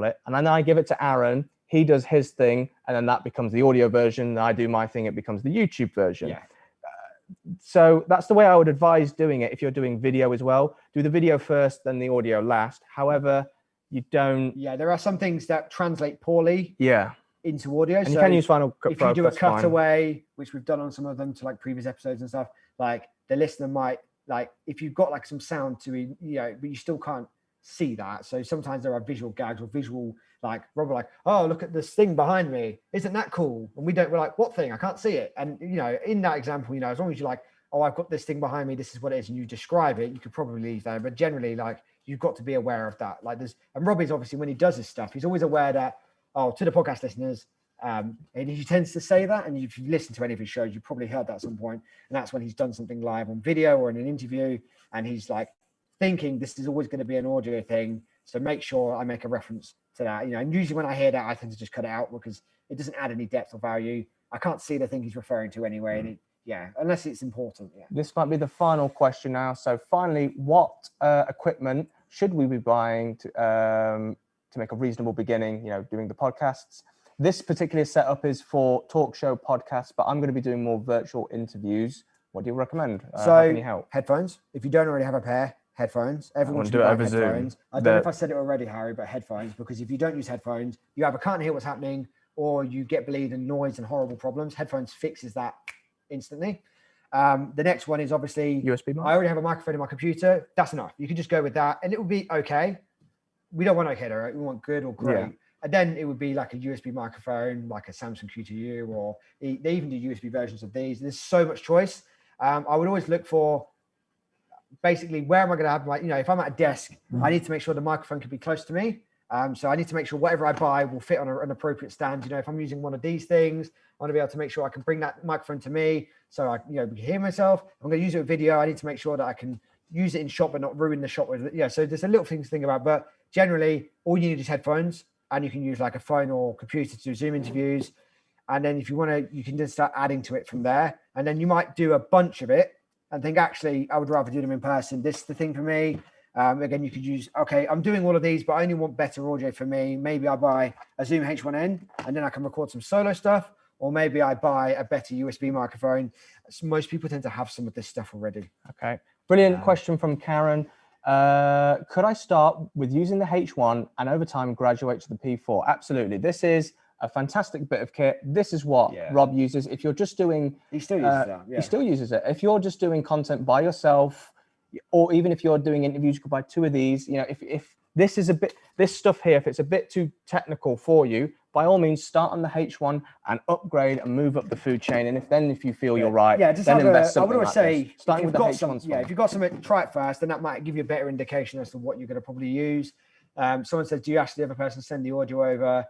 it, and then I give it to Aaron. He does his thing, and then that becomes the audio version. And I do my thing; it becomes the YouTube version. Yeah. So that's the way I would advise doing it. If you're doing video as well, do the video first, then the audio last. However, you don't. Yeah, there are some things that translate poorly. Yeah. Into audio, and you can use Final Cut Pro. If you do a cutaway, which we've done on some of them to like previous episodes and stuff, like the listener might if you've got like some sound to but you still can't see that. So sometimes there are visual gags or visual Rob like, oh, look at this thing behind me, isn't that cool? And we're like, what thing? I can't see it. And in that example, as long as you're like, oh, I've got this thing behind me, this is what it is, and you describe it, you could probably leave there. But generally, you've got to be aware of that. And Robbie's obviously, when he does his stuff, he's always aware that, to the podcast listeners, and he tends to say that, and if you've listened to any of his shows, you've probably heard that at some point, and that's when he's done something live on video or in an interview, and he's thinking this is always going to be an audio thing, so make sure I make a reference to that. And usually when I hear that, I tend to just cut it out because it doesn't add any depth or value. I can't see the thing he's referring to anyway, and unless it's important. This might be the final question now. So finally, what equipment should we be buying to make a reasonable beginning, doing the podcasts. This particular setup is for talk show podcasts, but I'm going to be doing more virtual interviews. What do you recommend? How can you help? Headphones. If you don't already have a pair, headphones. Everyone should do be it buying over Zoom. headphones. I don't know if I said it already, Harry, but headphones, because if you don't use headphones, you either can't hear what's happening or you get bleed and noise and horrible problems. Headphones fixes that instantly. The next one is obviously USB mic. I already have a microphone in my computer. That's enough. You can just go with that and it will be okay. We don't want okay, right? We want good or great. Yeah. And then it would be like a USB microphone, like a Samsung Q2U, or they even do USB versions of these. There's so much choice. I would always look for basically where am I going to have my, if I'm at a desk, I need to make sure the microphone can be close to me. So I need to make sure whatever I buy will fit on an appropriate stand. If I'm using one of these things, I want to be able to make sure I can bring that microphone to me so I can hear myself. I'm going to use it with video. I need to make sure that I can use it in shot but not ruin the shot with it. So there's a little things to think about, but generally all you need is headphones, and you can use like a phone or computer to do Zoom interviews. And then if you want to, you can just start adding to it from there. And then you might do a bunch of it and think, actually, I would rather do them in person. This is the thing for me. Again, you could use, okay, I'm doing all of these, but I only want better audio for me. Maybe I buy a Zoom H1N and then I can record some solo stuff. Or maybe I buy a better USB microphone. So most people tend to have some of this stuff already. Okay. Brilliant question from Karen. Could I start with using the H1 and over time graduate to the P4? Absolutely. This is a fantastic bit of kit. This is what Rob uses. If you're just doing, he still uses that. He still uses it. If you're just doing content by yourself, or even if you're doing interviews, you could buy 2 of these. If this is this stuff here, if it's a bit too technical for you, by all means, start on the H1 and upgrade and move up the food chain. And if you feel you're right, then invest something. I would always say, starting with the H1. If you've got something, try it first, then that might give you a better indication as to what you're going to probably use. Someone said, do you ask the other person to send the audio over?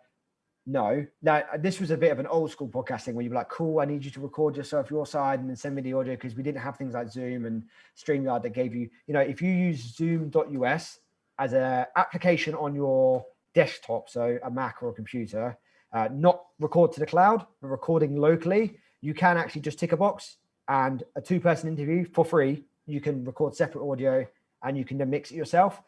No. Now, this was a bit of an old school podcasting where you're like, cool, I need you to record yourself your side and then send me the audio, because we didn't have things like Zoom and StreamYard that gave you, if you use zoom.us as an application on your desktop, so a Mac or a computer, not record to the cloud, but recording locally, you can actually just tick a box, and a 2-person interview for free, you can record separate audio and you can then mix it yourself.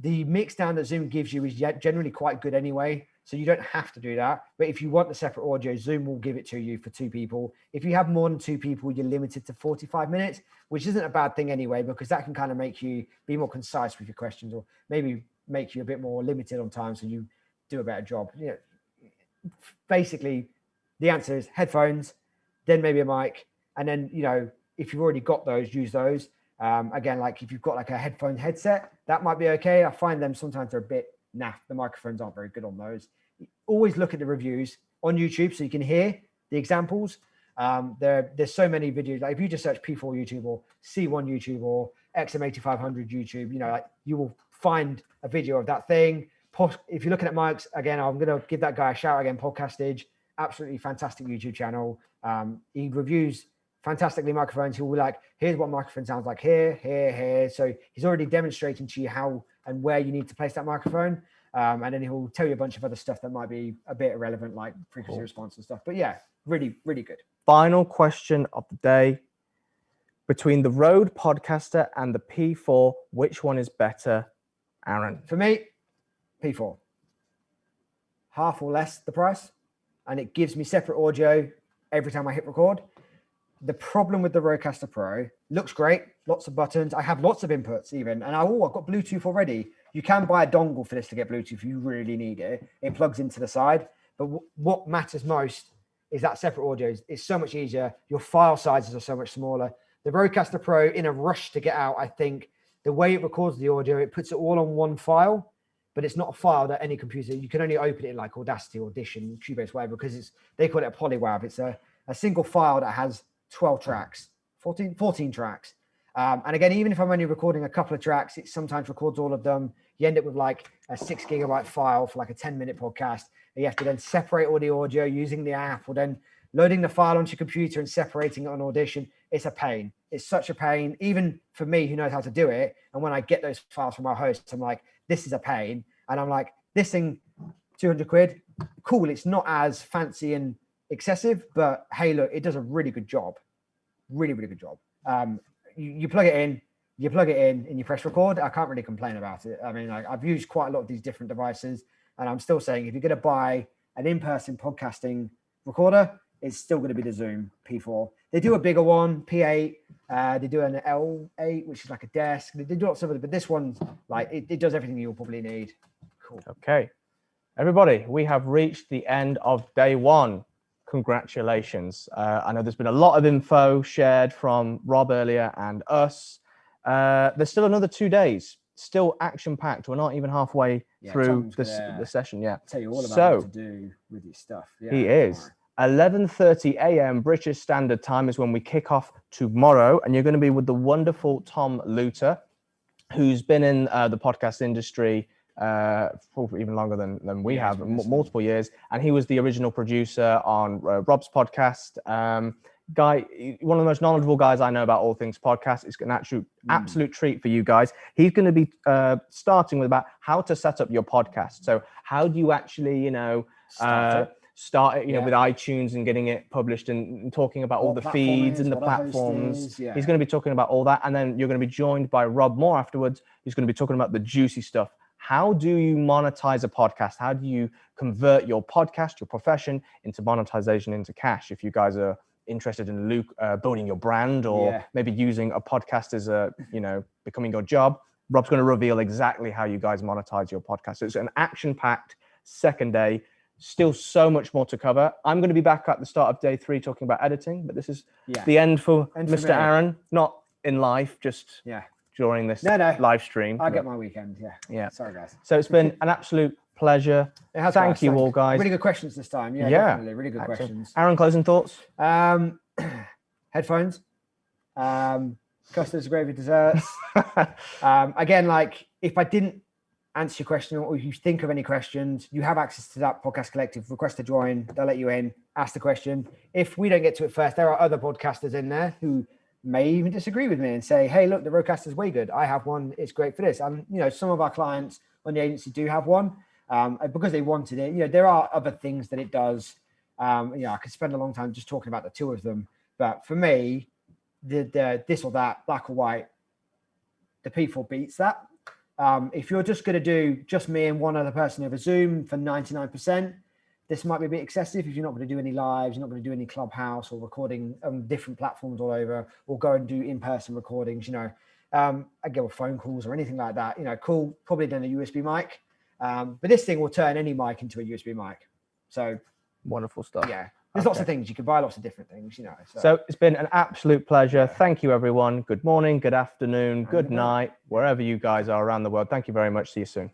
The mix down that Zoom gives you is generally quite good anyway, so you don't have to do that. But if you want the separate audio, Zoom will give it to you for 2 people. If you have more than 2 people, you're limited to 45 minutes, which isn't a bad thing anyway, because that can kind of make you be more concise with your questions, or maybe make you a bit more limited on time so you do a better job. Basically, the answer is headphones, then maybe a mic, and then, if you've already got those, use those. Again, like if you've got like a headphone headset, that might be okay. I find them sometimes they're a bit naff. The microphones aren't very good on those. Always look at the reviews on YouTube so you can hear the examples. There's so many videos. Like if you just search P4 YouTube or C1 YouTube or XM8500 YouTube, you will find a video of that thing. If you're looking at mics, again, I'm going to give that guy a shout again. Podcastage, absolutely fantastic YouTube channel. He reviews fantastically microphones. He'll be like, here's what microphone sounds like here, here, here. So he's already demonstrating to you how and where you need to place that microphone. And then he'll tell you a bunch of other stuff that might be a bit irrelevant, like frequency response and stuff. But yeah, really, really good. Final question of the day. Between the Rode Podcaster and the P4, which one is better, Aaron? For me, P4. Half or less the price. And it gives me separate audio every time I hit record. The problem with the Rodecaster Pro, looks great, lots of buttons. I have lots of inputs even. And I've got Bluetooth already. You can buy a dongle for this to get Bluetooth if you really need it. It plugs into the side. But what matters most is that separate audio. It's so much easier. Your file sizes are so much smaller. The Rodecaster Pro, in a rush to get out, I think the way it records the audio, it puts it all on one file, but it's not a file that any computer, you can only open it in like Audacity, Audition, Cubase, whatever, because they call it a polywav. It's a single file that has 12 tracks, 14 tracks. And again, even if I'm only recording a couple of tracks, it sometimes records all of them. You end up with like a 6 gigabyte file for like a 10-minute podcast. You have to then separate all the audio using the app, or then loading the file onto your computer and separating it on Audition. It's a pain. It's such a pain, even for me who knows how to do it. And when I get those files from our hosts, I'm like, this is a pain. And I'm like, this thing, 200 quid, cool. It's not as fancy and excessive, but hey, look, it does a really good job. Really, really good job. You plug it in, You plug it in and you press record. I can't really complain about it. I mean, I've used quite a lot of these different devices, and I'm still saying if you're going to buy an in-person podcasting recorder, it's still going to be the Zoom P4. They do a bigger one, P8. They do an L8, which is like a desk. They do lots of it, but this one, like, it does everything you'll probably need. Cool. Okay, everybody, we have reached the end of day one. Congratulations. I know there's been a lot of info shared from Rob earlier and us. There's still another 2 days, still action-packed. We're not even halfway through the session yet. Tell you all about what to do with your stuff. Yeah, he is. 11:30 a.m. British Standard Time is when we kick off tomorrow, and you're going to be with the wonderful Tom Luter, who's been in the podcast industry for even longer than we have, multiple years, and he was the original producer on Rob's podcast. Guy, one of the most knowledgeable guys I know about all things podcasts. It's an absolute treat for you guys. He's going to be starting with about how to set up your podcast. So how do you actually, start it, with iTunes and getting it published and talking about all the feeds and the platforms. He's going to be talking about all that. And then you're going to be joined by Rob Moore afterwards, who's going to be talking about the juicy stuff. How do you monetize a podcast? How do you convert your podcast, your profession, into monetization, into cash? If you guys are interested in building your brand or maybe using a podcast as becoming your job, Rob's going to reveal exactly how you guys monetize your podcast. So it's an action-packed second day. Still so much more to cover. I'm going to be back at the start of day 3 talking about editing, but this is the end for Mr. Aaron, not in life, just during this live stream. I'll get my weekend. Yeah. Sorry, guys. So it's been an absolute pleasure. Thank you all, guys. Really good questions this time. Yeah, definitely. Really good questions. Aaron, closing thoughts? Headphones. Custard's gravy desserts. Again, like, if I didn't answer your question, or if you think of any questions, you have access to that podcast collective. Request to join, they'll let you in, ask the question. If we don't get to it first, there are other podcasters in there who may even disagree with me and say, hey, look, the Rodecaster is way good. I have one, it's great for this. And some of our clients on the agency do have one because they wanted it. There are other things that it does. I could spend a long time just talking about the 2 of them, but for me, the this or that, black or white, the P4 beats that. If you're just going to do just me and one other person over Zoom for 99%, this might be a bit excessive. If you're not going to do any lives, you're not going to do any Clubhouse or recording on different platforms all over, or go and do in-person recordings, again, with phone calls or anything like that, cool, probably done a USB mic. But this thing will turn any mic into a USB mic. So wonderful stuff. Yeah. There's lots of things. You can buy lots of different things, So it's been an absolute pleasure. Thank you, everyone. Good morning, good afternoon, good night, wherever you guys are around the world. Thank you very much. See you soon.